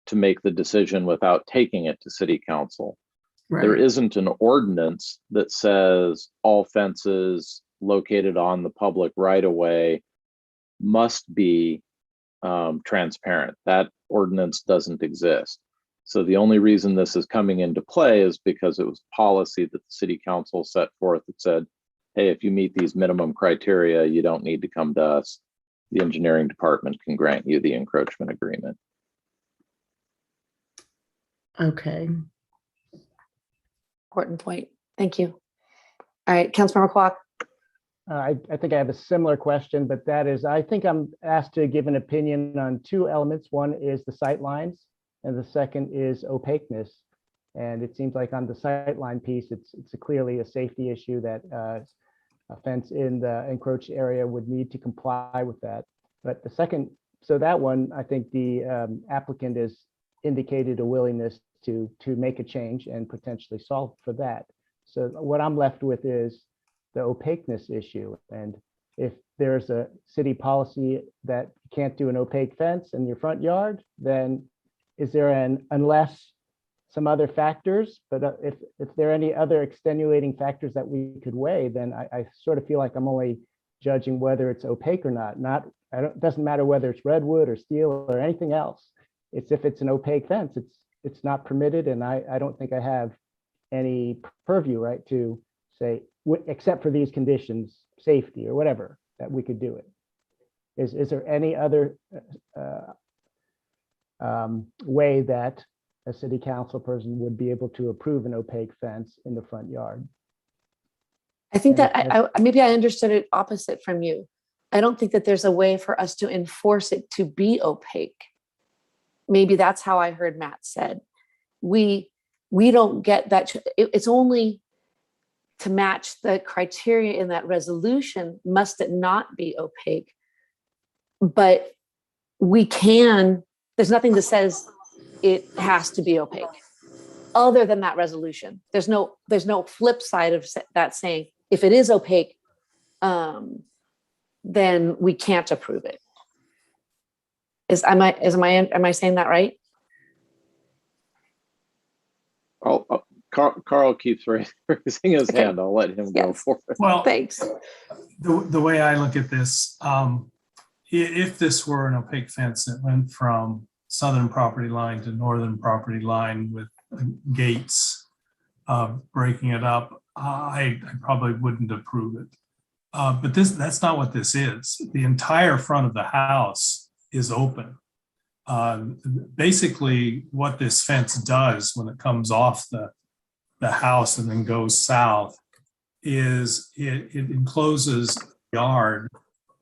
to make the decision without taking it to city council. Right. There isn't an ordinance that says all fences located on the public right of way must be transparent. That ordinance doesn't exist. So the only reason this is coming into play is because it was policy that the city council set forth that said, hey, if you meet these minimum criteria, you don't need to come to us. The engineering department can grant you the encroachment agreement. Okay. Important point. Thank you. All right, Councilmember Kwok. I think I have a similar question, but that is, I think I'm asked to give an opinion on two elements. One is the sight lines, and the second is opaqueness. And it seems like on the sight line piece, it's clearly a safety issue that a fence in the encroached area would need to comply with that. But the second, so that one, I think the applicant has indicated a willingness to make a change and potentially solve for that. So what I'm left with is the opaqueness issue. And if there's a city policy that you can't do an opaque fence in your front yard, then is there unless some other factors, but if there are any other extenuating factors that we could weigh, then I sort of feel like I'm only judging whether it's opaque or not. It doesn't matter whether it's redwood or steel or anything else. It's if it's an opaque fence, it's not permitted, and I don't think I have any purview, right, to say, except for these conditions, safety or whatever, that we could do it. Is there any other way that a city council person would be able to approve an opaque fence in the front yard? I think that maybe I understood it opposite from you. I don't think that there's a way for us to enforce it to be opaque. Maybe that's how I heard Matt said. We don't get that. It's only to match the criteria in that resolution, must it not be opaque? But we can, there's nothing that says it has to be opaque other than that resolution. There's no flip side of that saying, if it is opaque, then we can't approve it. Am I saying that right? Carl keeps raising his hand. I'll let him go for it. Well, thanks. The way I look at this, if this were an opaque fence that went from southern property line to northern property line with gates breaking it up, I probably wouldn't approve it. But that's not what this is. The entire front of the house is open. Basically, what this fence does when it comes off the house and then goes south is it encloses the yard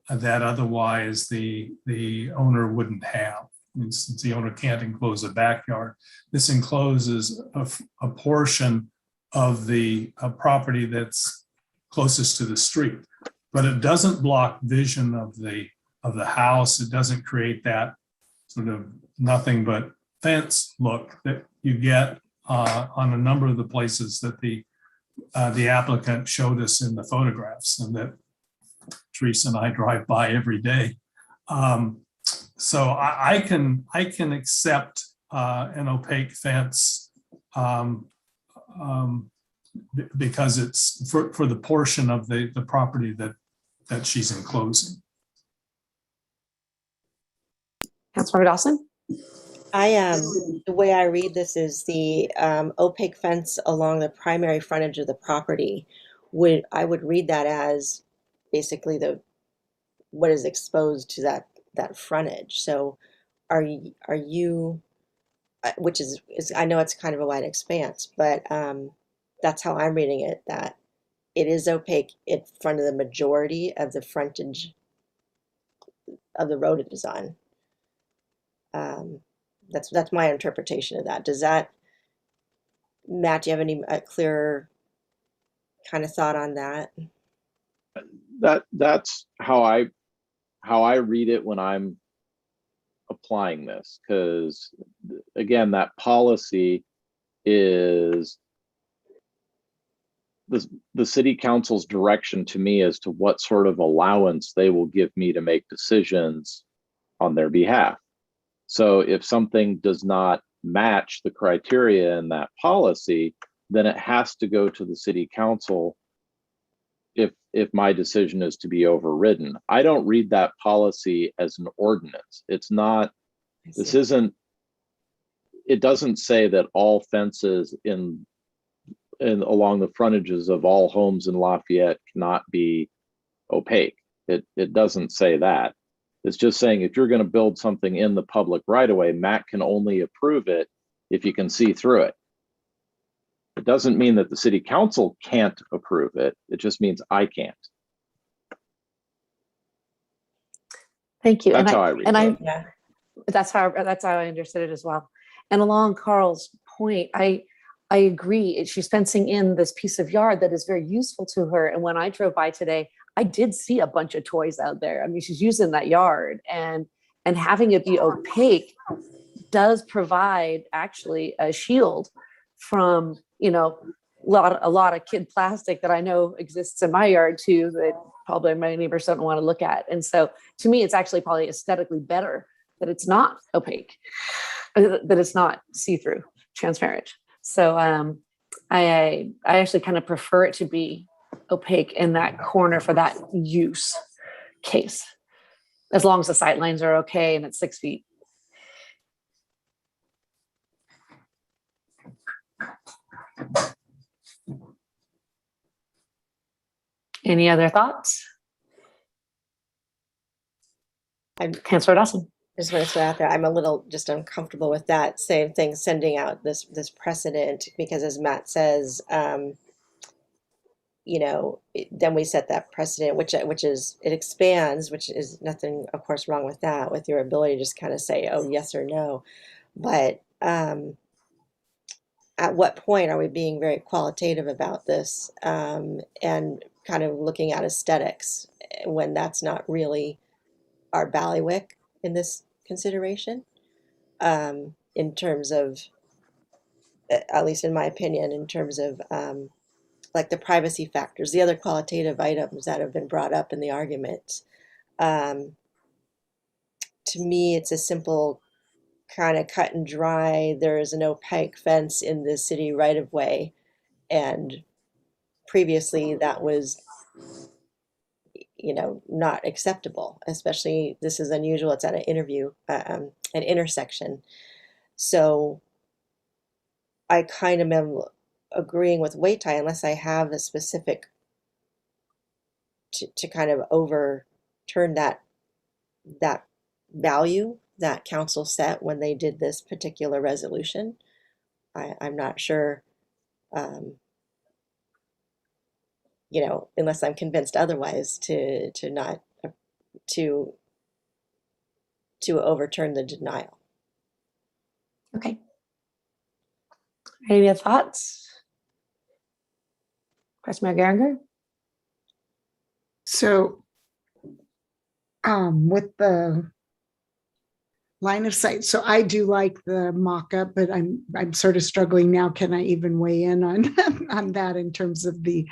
that otherwise the owner wouldn't have. And since the owner can't enclose a backyard, this encloses a portion of the property that's closest to the street, but it doesn't block vision of the house. It doesn't create that sort of nothing but fence look that you get on a number of the places that the applicant showed us in the photographs and that Teresa and I drive by every day. So I can accept an opaque fence because it's for the portion of the property that she's enclosing. Councilmember Dawson? The way I read this is the opaque fence along the primary frontage of the property. I would read that as basically what is exposed to that frontage. So are you, which is I know it's kind of a wide expanse, but that's how I'm reading it, that it is opaque in front of the majority of the frontage of the road it is on. That's my interpretation of that. Does that, Matt, do you have any clearer kind of thought on that? That's how I read it when I'm applying this, because again, that policy is the city council's direction to me as to what sort of allowance they will give me to make decisions on their behalf. So if something does not match the criteria in that policy, then it has to go to the city council if my decision is to be overridden. I don't read that policy as an ordinance. It's not, this isn't, it doesn't say that all fences in along the frontages of all homes in Lafayette cannot be opaque. It doesn't say that. It's just saying if you're going to build something in the public right away, Matt can only approve it if you can see through it. It doesn't mean that the city council can't approve it. It just means I can't. Thank you. That's how I read it. Yeah. That's how I understood it as well. And along Carl's point, I agree. She's fencing in this piece of yard that is very useful to her. And when I drove by today, I did see a bunch of toys out there. I mean, she's using that yard, and having it be opaque does provide actually a shield from, you know, a lot of kid plastic that I know exists in my yard too, that probably my neighbors don't want to look at. And so to me, it's actually probably aesthetically better that it's not opaque, that it's not see-through, transparent. So I actually kind of prefer it to be opaque in that corner for that use case, as long as the sight lines are okay and it's 6 feet. Any other thoughts? Councilor Dawson. I just want to throw out there, I'm a little just uncomfortable with that same thing, sending out this precedent, because as Matt says, you know, then we set that precedent, which is, it expands, which is nothing, of course, wrong with that, with your ability to just kind of say, oh, yes or no. But at what point are we being very qualitative about this, and kind of looking at aesthetics when that's not really our bailiwick in this consideration, in terms of, at least in my opinion, in terms of like the privacy factors, the other qualitative items that have been brought up in the argument. To me, it's a simple kind of cut and dry. There is an opaque fence in the city right of way, and previously that was, you know, not acceptable. Especially, this is unusual. It's at an intersection. So I kind of am agreeing with Waitai, unless I have a specific to kind of overturn that value that council set when they did this particular resolution. I'm not sure, you know, unless I'm convinced otherwise, to not to overturn the denial. Okay. Any other thoughts? Councilor Geringer? So with the line of sight, so I do like the mock-up, but I'm sort of struggling now. Can I even weigh in on on that in terms of the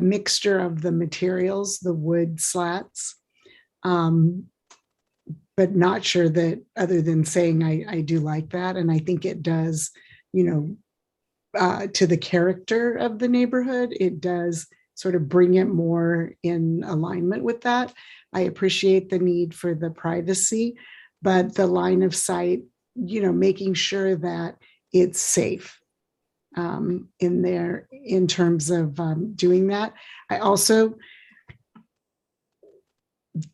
mixture of the materials, the wood slats, but not sure that, other than saying I do like that, and I think it does, you know, to the character of the neighborhood, it does sort of bring it more in alignment with that. I appreciate the need for the privacy, but the line of sight, you know, making sure that it's safe in there in terms of doing that. I also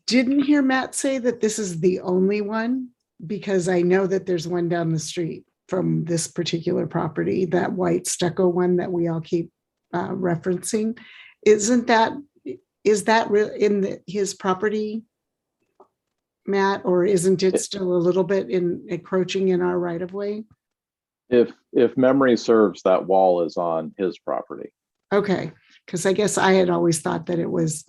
didn't hear Matt say that this is the only one, because I know that there's one down the street from this particular property, that white stucco one that we all keep referencing. Is that in his property, Matt, or isn't it still a little bit encroaching in our right of way? If memory serves, that wall is on his property. Okay, because I guess I had always thought that it was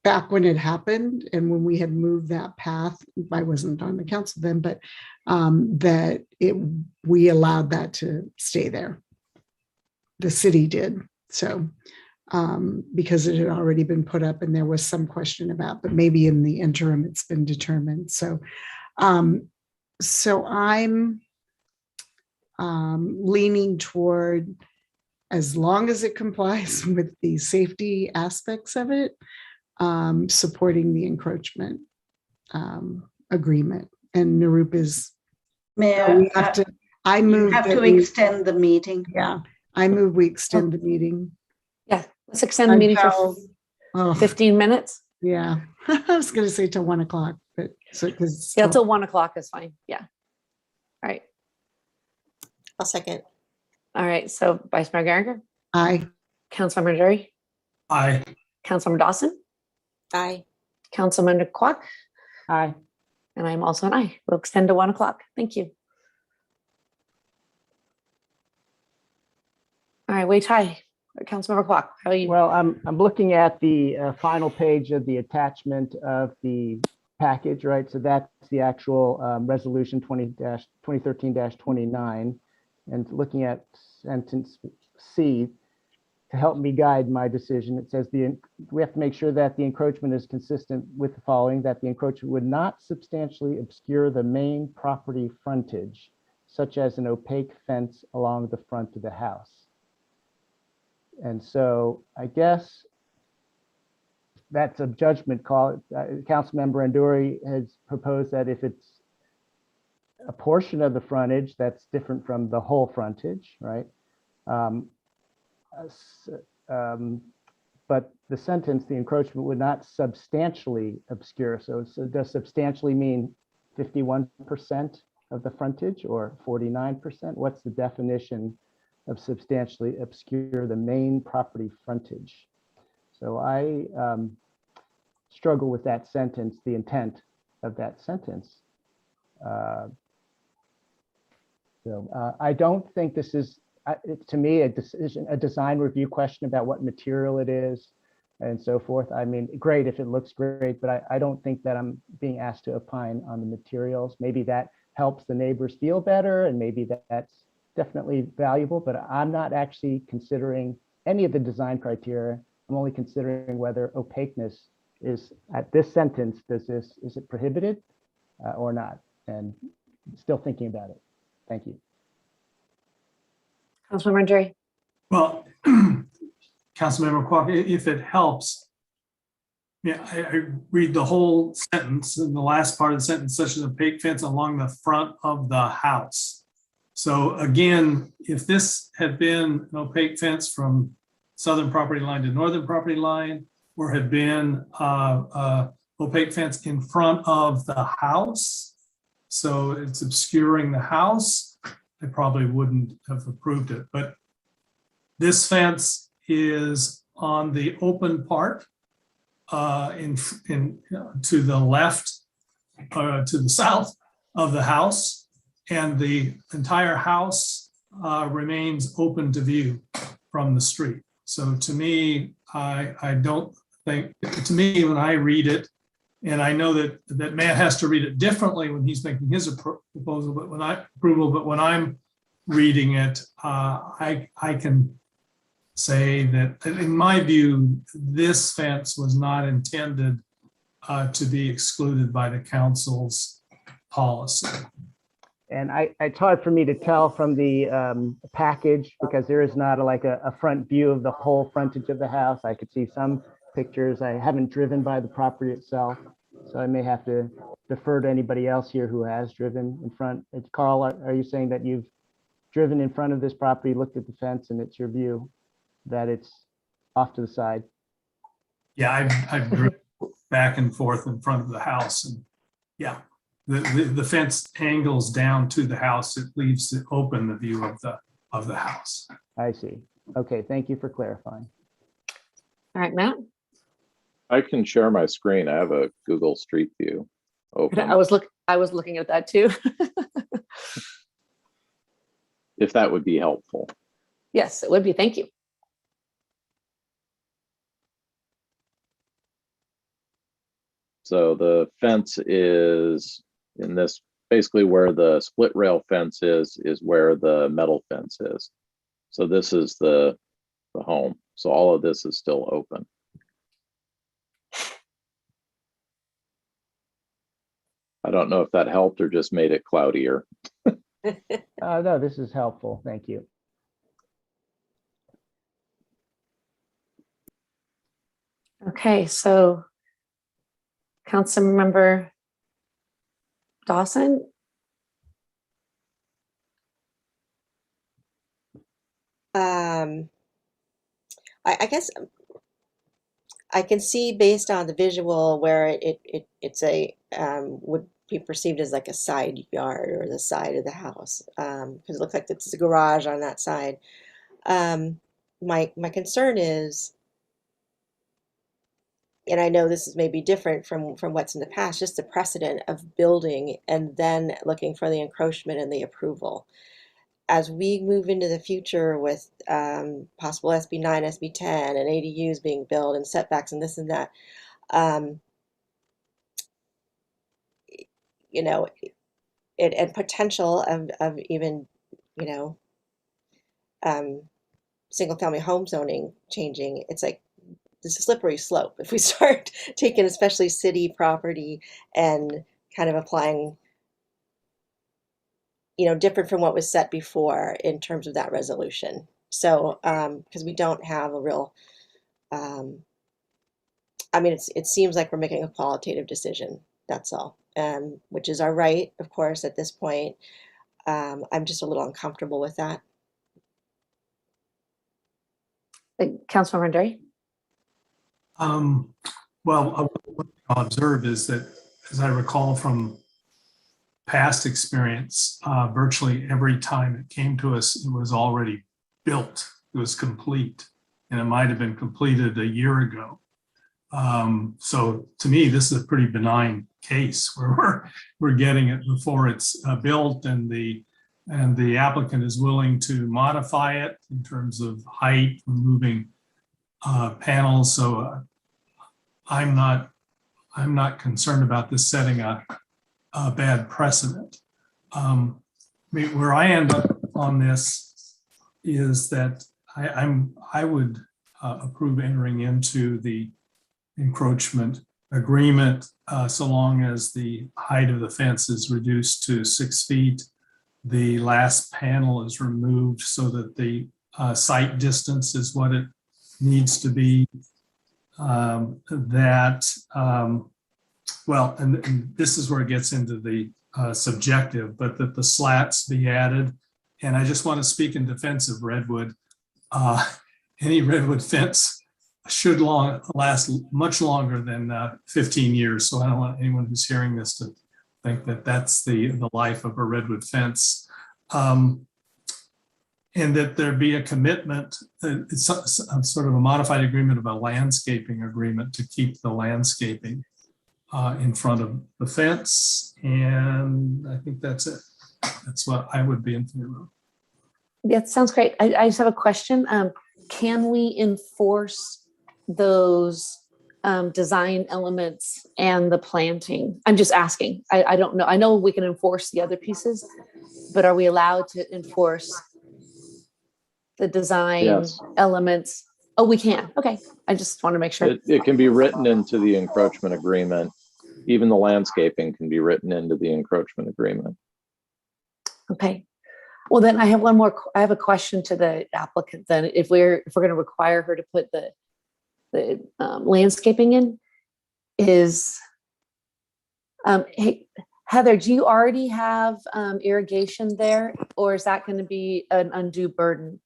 back when it happened and when we had moved that path. I wasn't on the council then, but that we allowed that to stay there. The city did. So because it had already been put up and there was some question about, but maybe in the interim it's been determined. So so I'm leaning toward, as long as it complies with the safety aspects of it, supporting the encroachment agreement. And Narup is Mayor, We have to, I you move have that to we, extend the meeting. yeah, I move we extend the meeting. Yeah, let's extend the meeting for Until- oh, 15 minutes. yeah, I was going to say till 1 o'clock, but so because Yeah, till 1 o'clock is fine. Yeah. All right. I'll second. All right. So Vice Mayor Geringer, aye. Councilmember Drury, Aye. Councilmember Dawson, Aye. Councilmember Kwok, Aye. and I'm also an aye. We'll extend to 1 o'clock. Thank you. All right, wait, hi. Councilmember Kwok, how are you? Well, I'm looking at the final page of the attachment of the package, right? So that's the actual resolution 2013-29, and looking at sentence C to help me guide my decision. It says we have to make sure that the encroachment is consistent with the following: that the encroachment would not substantially obscure the main property frontage, such as an opaque fence along the front of the house. And so I guess that's a judgment call. Councilmember Anduri has proposed that if it's a portion of the frontage, that's different from the whole frontage, right? But the sentence, the encroachment would not substantially obscure. So does substantially mean 51% of the frontage or 49%? What's the definition of substantially obscure the main property frontage? So I struggle with that sentence, the intent of that sentence. I don't think this is, to me, a design review question about what material it is and so forth. I mean, great if it looks great, but I don't think that I'm being asked to opine on the materials. Maybe that helps the neighbors feel better, and maybe that's definitely valuable, but I'm not actually considering any of the design criteria. I'm only considering whether opaqueness is, at this sentence, is it prohibited or not? And still thinking about it. Thank you. Councilmember Drury. Well, Councilmember Kwok, if it helps, yeah, I read the whole sentence, and the last part of the sentence, such as an opaque fence along the front of the house. So again, if this had been an opaque fence from southern property line to northern property line, or had been opaque fence in front of the house, so it's obscuring the house, I probably wouldn't have approved it. But this fence is on the open part to the left, to the south of the house, and the entire house remains open to view from the street. So to me, I don't think, to me, when I read it, and I know that Matt has to read it differently when he's making his proposal, but when I'm reading it, I can say that in my view, this fence was not intended to be excluded by the council's policy. And it's hard for me to tell from the package because there is not a front view of the whole frontage of the house. I could see some pictures. I haven't driven by the property itself, so I may have to defer to anybody else here who has driven in front. Carl, are you saying that you've driven in front of this property, looked at the fence, and it's your view that it's off to the side? Yeah, I've driven back and forth in front of the house, and yeah. The fence angles down to the house. It leaves it open, the view of the house. I see. Okay, thank you for clarifying. All right, Matt. I can share my screen. I have a Google Street View open. I was looking at that too. If that would be helpful. Yes, it would be. Thank you. So the fence is in this, basically where the split rail fence is where the metal fence is. So this is the home. So all of this is still open. I don't know if that helped or just made it cloudier. No, this is helpful. Thank you. Okay, so Councilmember Dawson, I guess I can see based on the visual where it's a would be perceived as like a side yard or the side of the house, because it looks like it's a garage on that side. My concern is, and I know this is maybe different from what's in the past, just the precedent of building and then looking for the encroachment and the approval. As we move into the future with possible SB9, SB10, and ADUs being built and setbacks and this and that, you know, and potential of even, you know, single family home zoning changing, it's like this is a slippery slope if we start taking especially city property and kind of applying, you know, different from what was set before in terms of that resolution. So because we don't have a real I mean, it seems like we're making a qualitative decision, that's all, which is our right, of course, at this point. I'm just a little uncomfortable with that. Councilmember Derry? Well, what I'll observe is that, as I recall from past experience, virtually every time it came to us, it was already built. It was complete, and it might have been completed a year ago. So to me, this is a pretty benign case where we're getting it before it's built, and the applicant is willing to modify it in terms of height, removing panels. So I'm not concerned about this setting a bad precedent. Where I end up on this is that I would approve entering into the encroachment agreement so long as the height of the fence is reduced to 6 feet. The last panel is removed so that the site distance is what it needs to be. Well, and this is where it gets into the subjective, but that the slats be added. And I just want to speak in defense of redwood. Any redwood fence should last much longer than 15 years. So I don't want anyone who's hearing this to think that that's the life of a redwood fence. And that there be a commitment, it's sort of a modified agreement of a landscaping agreement to keep the landscaping in front of the fence. And I think that's it. That's what I would be in favor of. Yeah, sounds great. I just have a question. Can we enforce those design elements and the planting? I'm just asking. I don't know. I know we can enforce the other pieces, but are we allowed to enforce the design elements? Oh, we can. Okay. I just want to make sure. It can be written into the encroachment agreement. Even the landscaping can be written into the encroachment agreement. Okay. Well, then I have one more. I have a question to the applicant. Then, if we're going to require her to put the landscaping in, is hey, Heather, do you already have irrigation there, or is that going to be an undue burden?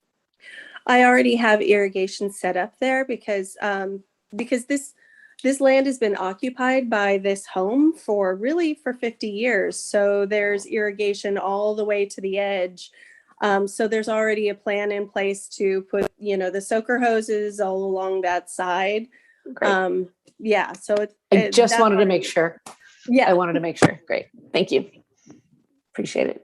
I already have irrigation set up there because this land has been occupied by this home for 50 years. So there's irrigation all the way to the edge. So there's already a plan in place to put, the soaker hoses all along that side. Yeah. So I just wanted to make sure. Yeah. I wanted to make sure. Great. Thank you. Appreciate it.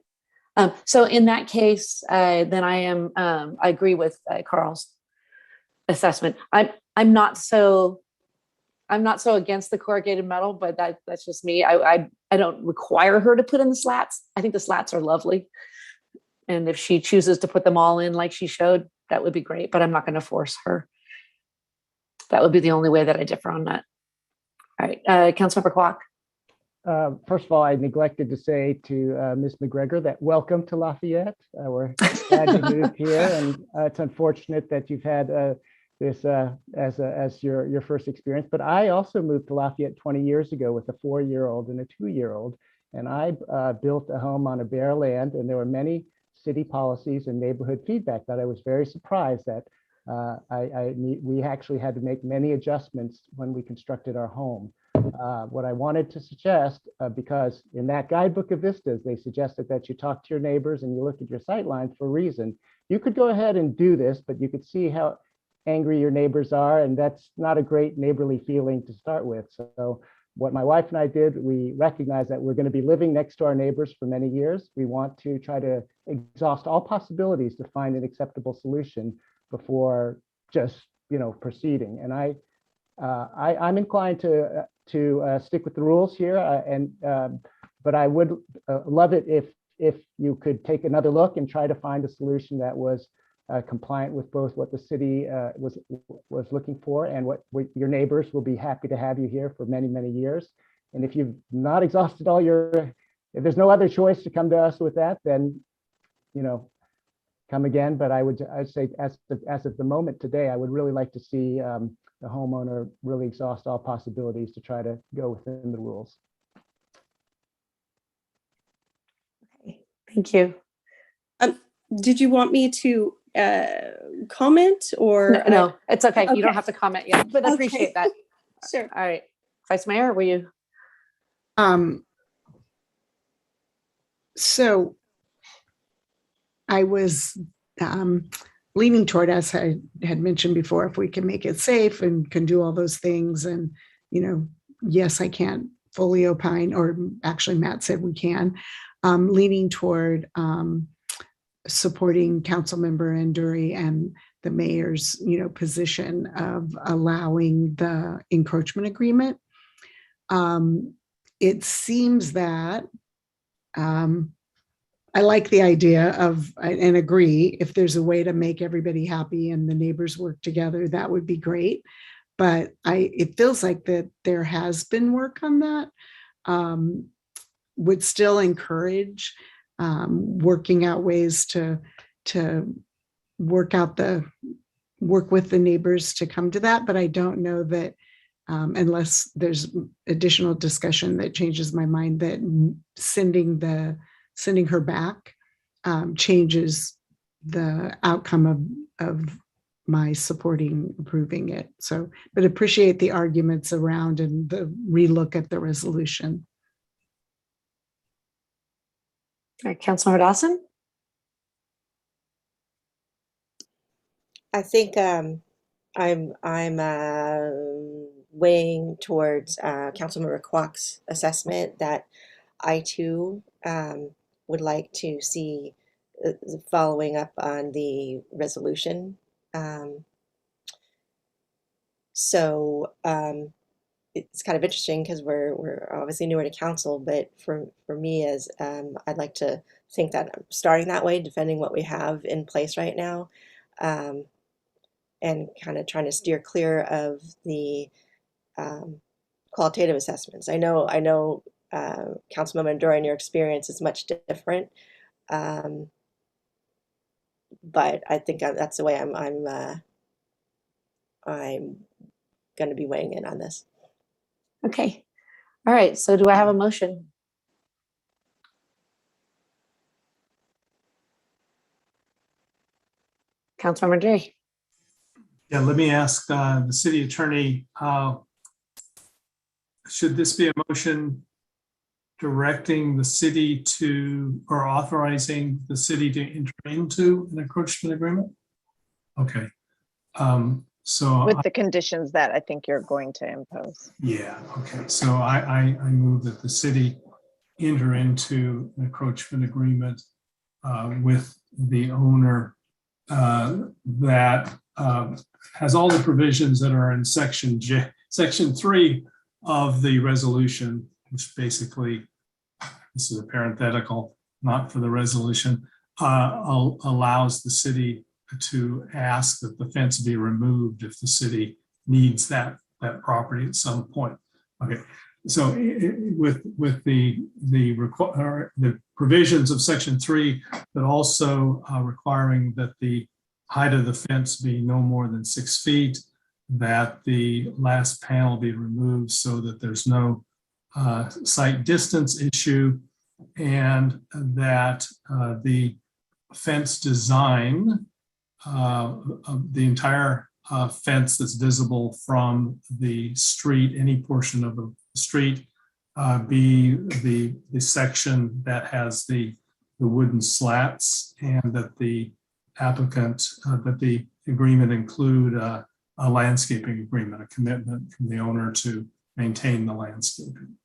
So in that case, then I agree with Carl's assessment. I'm not so against the corrugated metal, but that's just me. I don't require her to put in the slats. I think the slats are lovely. And if she chooses to put them all in like she showed, that would be great, but I'm not going to force her. That would be the only way that I differ on that. All right, Councilmember Kwok. First of all, I neglected to say to Ms. McGregor that welcome to Lafayette. We're glad you moved here, and it's unfortunate that you've had this as your first experience. But I also moved to Lafayette 20 years ago with a 4-year-old and a 2-year-old, and I built a home on a bare land, and there were many city policies and neighborhood feedback that I was very surprised that we actually had to make many adjustments when we constructed our home. What I wanted to suggest, because in that guidebook of Vistas, they suggested that you talk to your neighbors and you look at your sight lines for a reason. You could go ahead and do this, but you could see how angry your neighbors are, and that's not a great neighborly feeling to start with. So what my wife and I did, we recognized that we're going to be living next to our neighbors for many years. We want to try to exhaust all possibilities to find an acceptable solution before just, proceeding. And I'm inclined to stick with the rules here, but I would love it if you could take another look and try to find a solution that was compliant with both what the city was looking for and what your neighbors will be happy to have you here for many, many years. And if you've not exhausted all if there's no other choice to come to us with that, then, come again. But I'd say as of the moment today, I would really like to see the homeowner really exhaust all possibilities to try to go within the rules. Okay, thank you. Did you want me to comment or? No, it's okay. You don't Okay. have to comment yet, but I appreciate Okay. that. Sure. All right. Vice Mayor, were you? So I was leaning toward, as I had mentioned before, if we can make it safe and can do all those things. And, yes, I can't fully opine, or actually Matt said we can, leaning toward supporting Councilmember Nduri and the mayor's, position of allowing the encroachment agreement. It seems that I like the idea of, and agree, if there's a way to make everybody happy and the neighbors work together, that would be great. But it feels like that there has been work on that. Would still encourage working out ways to work with the neighbors to come to that. But I don't know that unless there's additional discussion that changes my mind, that sending her back changes the outcome of my approving it. So, but appreciate the arguments around and the relook at the resolution. All right, Councilmember Dawson. I think I'm weighing towards Councilmember Kwok's assessment that I too would like to see following up on the resolution. So it's kind of interesting because we're obviously newer to council, but for me, as I'd like to think that I'm starting that way, defending what we have in place right now, and kind of trying to steer clear of the qualitative assessments. I know Councilmember Nduri, your experience is much different, but I think that's the way I'm going to be weighing in on this. Okay. All right. So do I have a motion? Councilmember Nduri. Yeah, let me ask the city attorney, should this be a motion directing the city to, or authorizing the city to enter into an encroachment agreement? Okay. So with the conditions that I think you're going to impose. yeah, okay. So I move that the city enter into an encroachment agreement with the owner that has all the provisions that are in section 3 of the resolution, which basically, this is a parenthetical, not for the resolution, allows the city to ask that the fence be removed if the city needs that property at some point. Okay, so with the provisions of section 3, but also requiring that the height of the fence be no more than 6 feet, that the last panel be removed so that there's no sight distance issue, and that the fence design, of the entire fence that's visible from the street, any portion of the street, be the section that has the wooden slats, and that the applicant, that the agreement include a landscaping agreement, a commitment from the owner to maintain the landscaping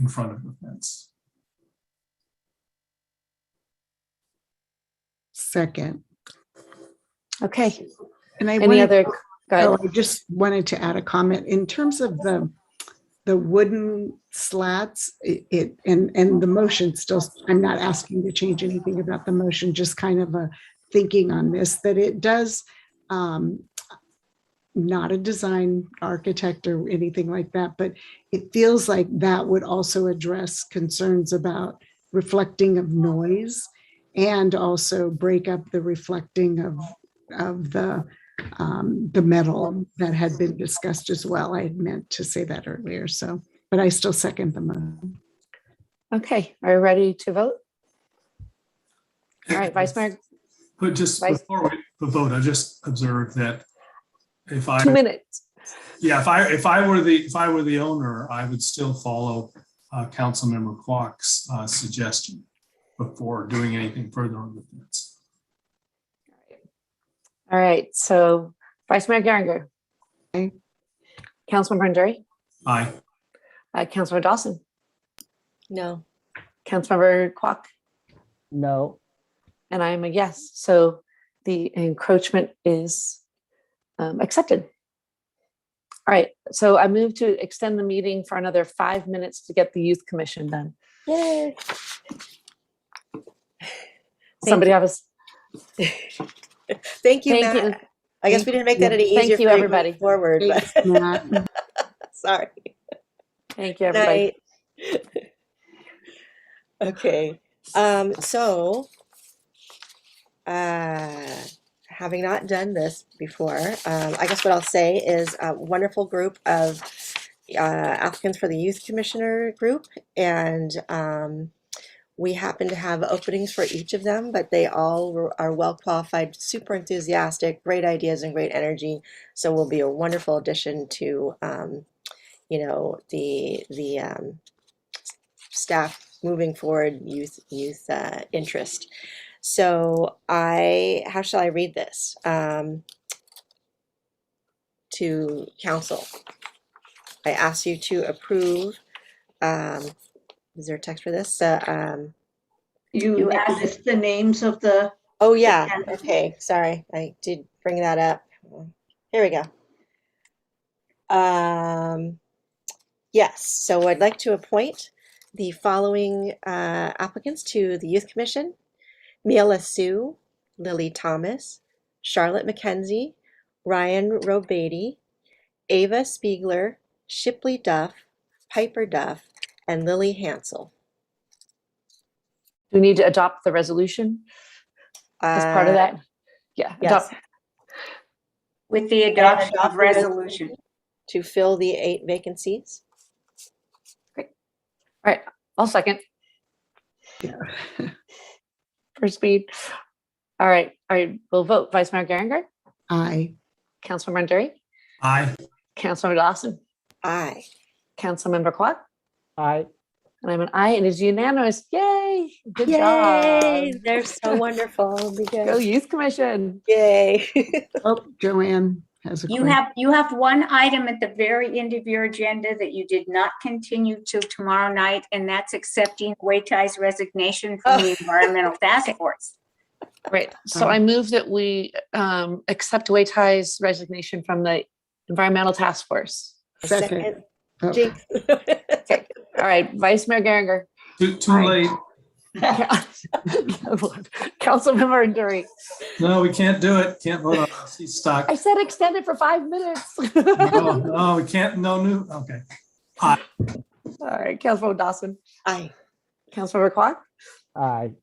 in front of the fence. Second. Okay. And I Any wanted, other, go ahead. I just wanted to add a comment in terms of the wooden slats, and the motion still, I'm not asking to change anything about the motion, just kind of a thinking on this, that it does, not a design architect or anything like that, but it feels like that would also address concerns about reflecting of noise, and also break up the reflecting of the metal that had been discussed as well. I had meant to say that earlier, so, but I still second the motion. Okay, are you ready to vote? All right, Vice Mayor. But just before we vote, I just observed that if I 2 minutes. Yeah, if I were the owner, I would still follow Councilmember Kwok's suggestion before doing anything further on the fence. All right, so Vice Mayor Geringer. Aye. Councilmember Nderi. Aye. Councilmember Dawson. No. Councilmember Kwok. No. And I'm a yes. So the encroachment is accepted. All right, so I move to extend the meeting for another 5 minutes to get the Youth Commission done. Yay. Somebody have us. Thank you, Thank Matt. you. I guess we didn't make that any easier Thank you, for you everybody. going forward. Thanks, But Matt. sorry. Thank you, everybody. Night. Okay. So having not done this before, I guess what I'll say is a wonderful group of applicants for the Youth Commissioner group, and we happen to have openings for each of them, but they all are well qualified, super enthusiastic, great ideas and great energy. So will be a wonderful addition to the staff moving forward, youth interest. So how shall I read this to council? I ask you to approve. Is there a text for this? You list the names of the. Oh yeah. Okay. Sorry, I did bring that up. Here we go. Yes. So I'd like to appoint the following applicants to the Youth Commission: Miela Sue, Lily Thomas, Charlotte McKenzie, Ryan Robeady, Ava Spiegler, Shipley Duff, Piper Duff, and Lily Hansel. Do we need to adopt the resolution as part of that? Yeah. Yes. Adopt. With the adoption of resolution. To fill the 8 vacancies. Great. All right. I'll second. For speed. All right. I will vote. Vice Mayor Geringer. Aye. Councilmember Nderi. Aye. Councilmember Dawson. Aye. Councilmember Kwok. Aye. And I'm an aye, and it's unanimous. Yay! Good Yay! job. They're so wonderful. Go Youth Commission. Yay! Oh, Joanne has a question. You have one item at the very end of your agenda that you did not continue to tomorrow night, and that's accepting Wei Tai's resignation from the Environmental Task Force. Right. So I move that we accept Wei Tai's resignation from the Environmental Task Force. Second. Oh. Jinx. Okay. All right. Vice Mayor Geringer. Too late. Councilmember Nderi. No, we can't do it. Can't vote on this. He's stuck. I said extend it for 5 minutes. No, we can't. No new. Okay. Aye. All right. Councilmember Dawson. Aye. Councilmember Kwok. Aye.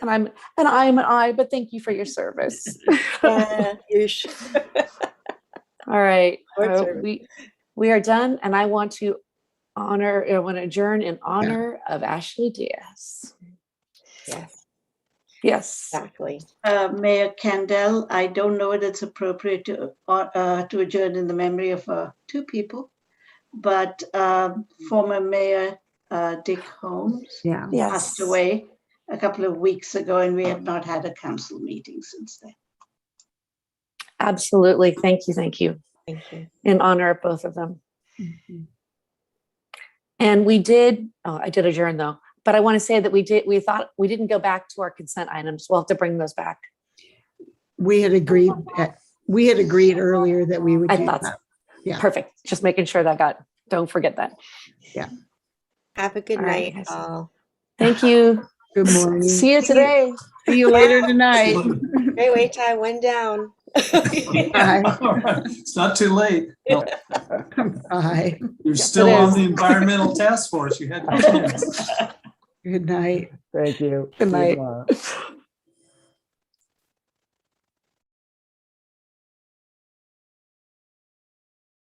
And I'm an aye, but thank you for your service. All right. We are done, and I want to adjourn in honor of Ashley Diaz. Yes. Yes. Exactly. Mayor Kendall, I don't know whether it's appropriate to adjourn in the memory of two people, but former Mayor Dick Holmes Yeah. passed away a couple of weeks ago, and we have not had a council meeting since then. Absolutely. Thank you. Thank you. Thank you. In honor of both of them. Mhm. And we did, I did adjourn though, but I want to say that we thought we didn't go back to our consent items. We'll have to bring those back. We had agreed earlier that we would I do thought so. that. Yeah. Perfect. Just making sure don't forget that. Yeah. Have a good All right, night, guys. all. Thank you. Good morning. See you today. See you later tonight. Hey, wait till I went down. It's not too late. No, Bye. you're still on the environmental task force. You had your chance. Good night. Thank you. Good See you night. tomorrow.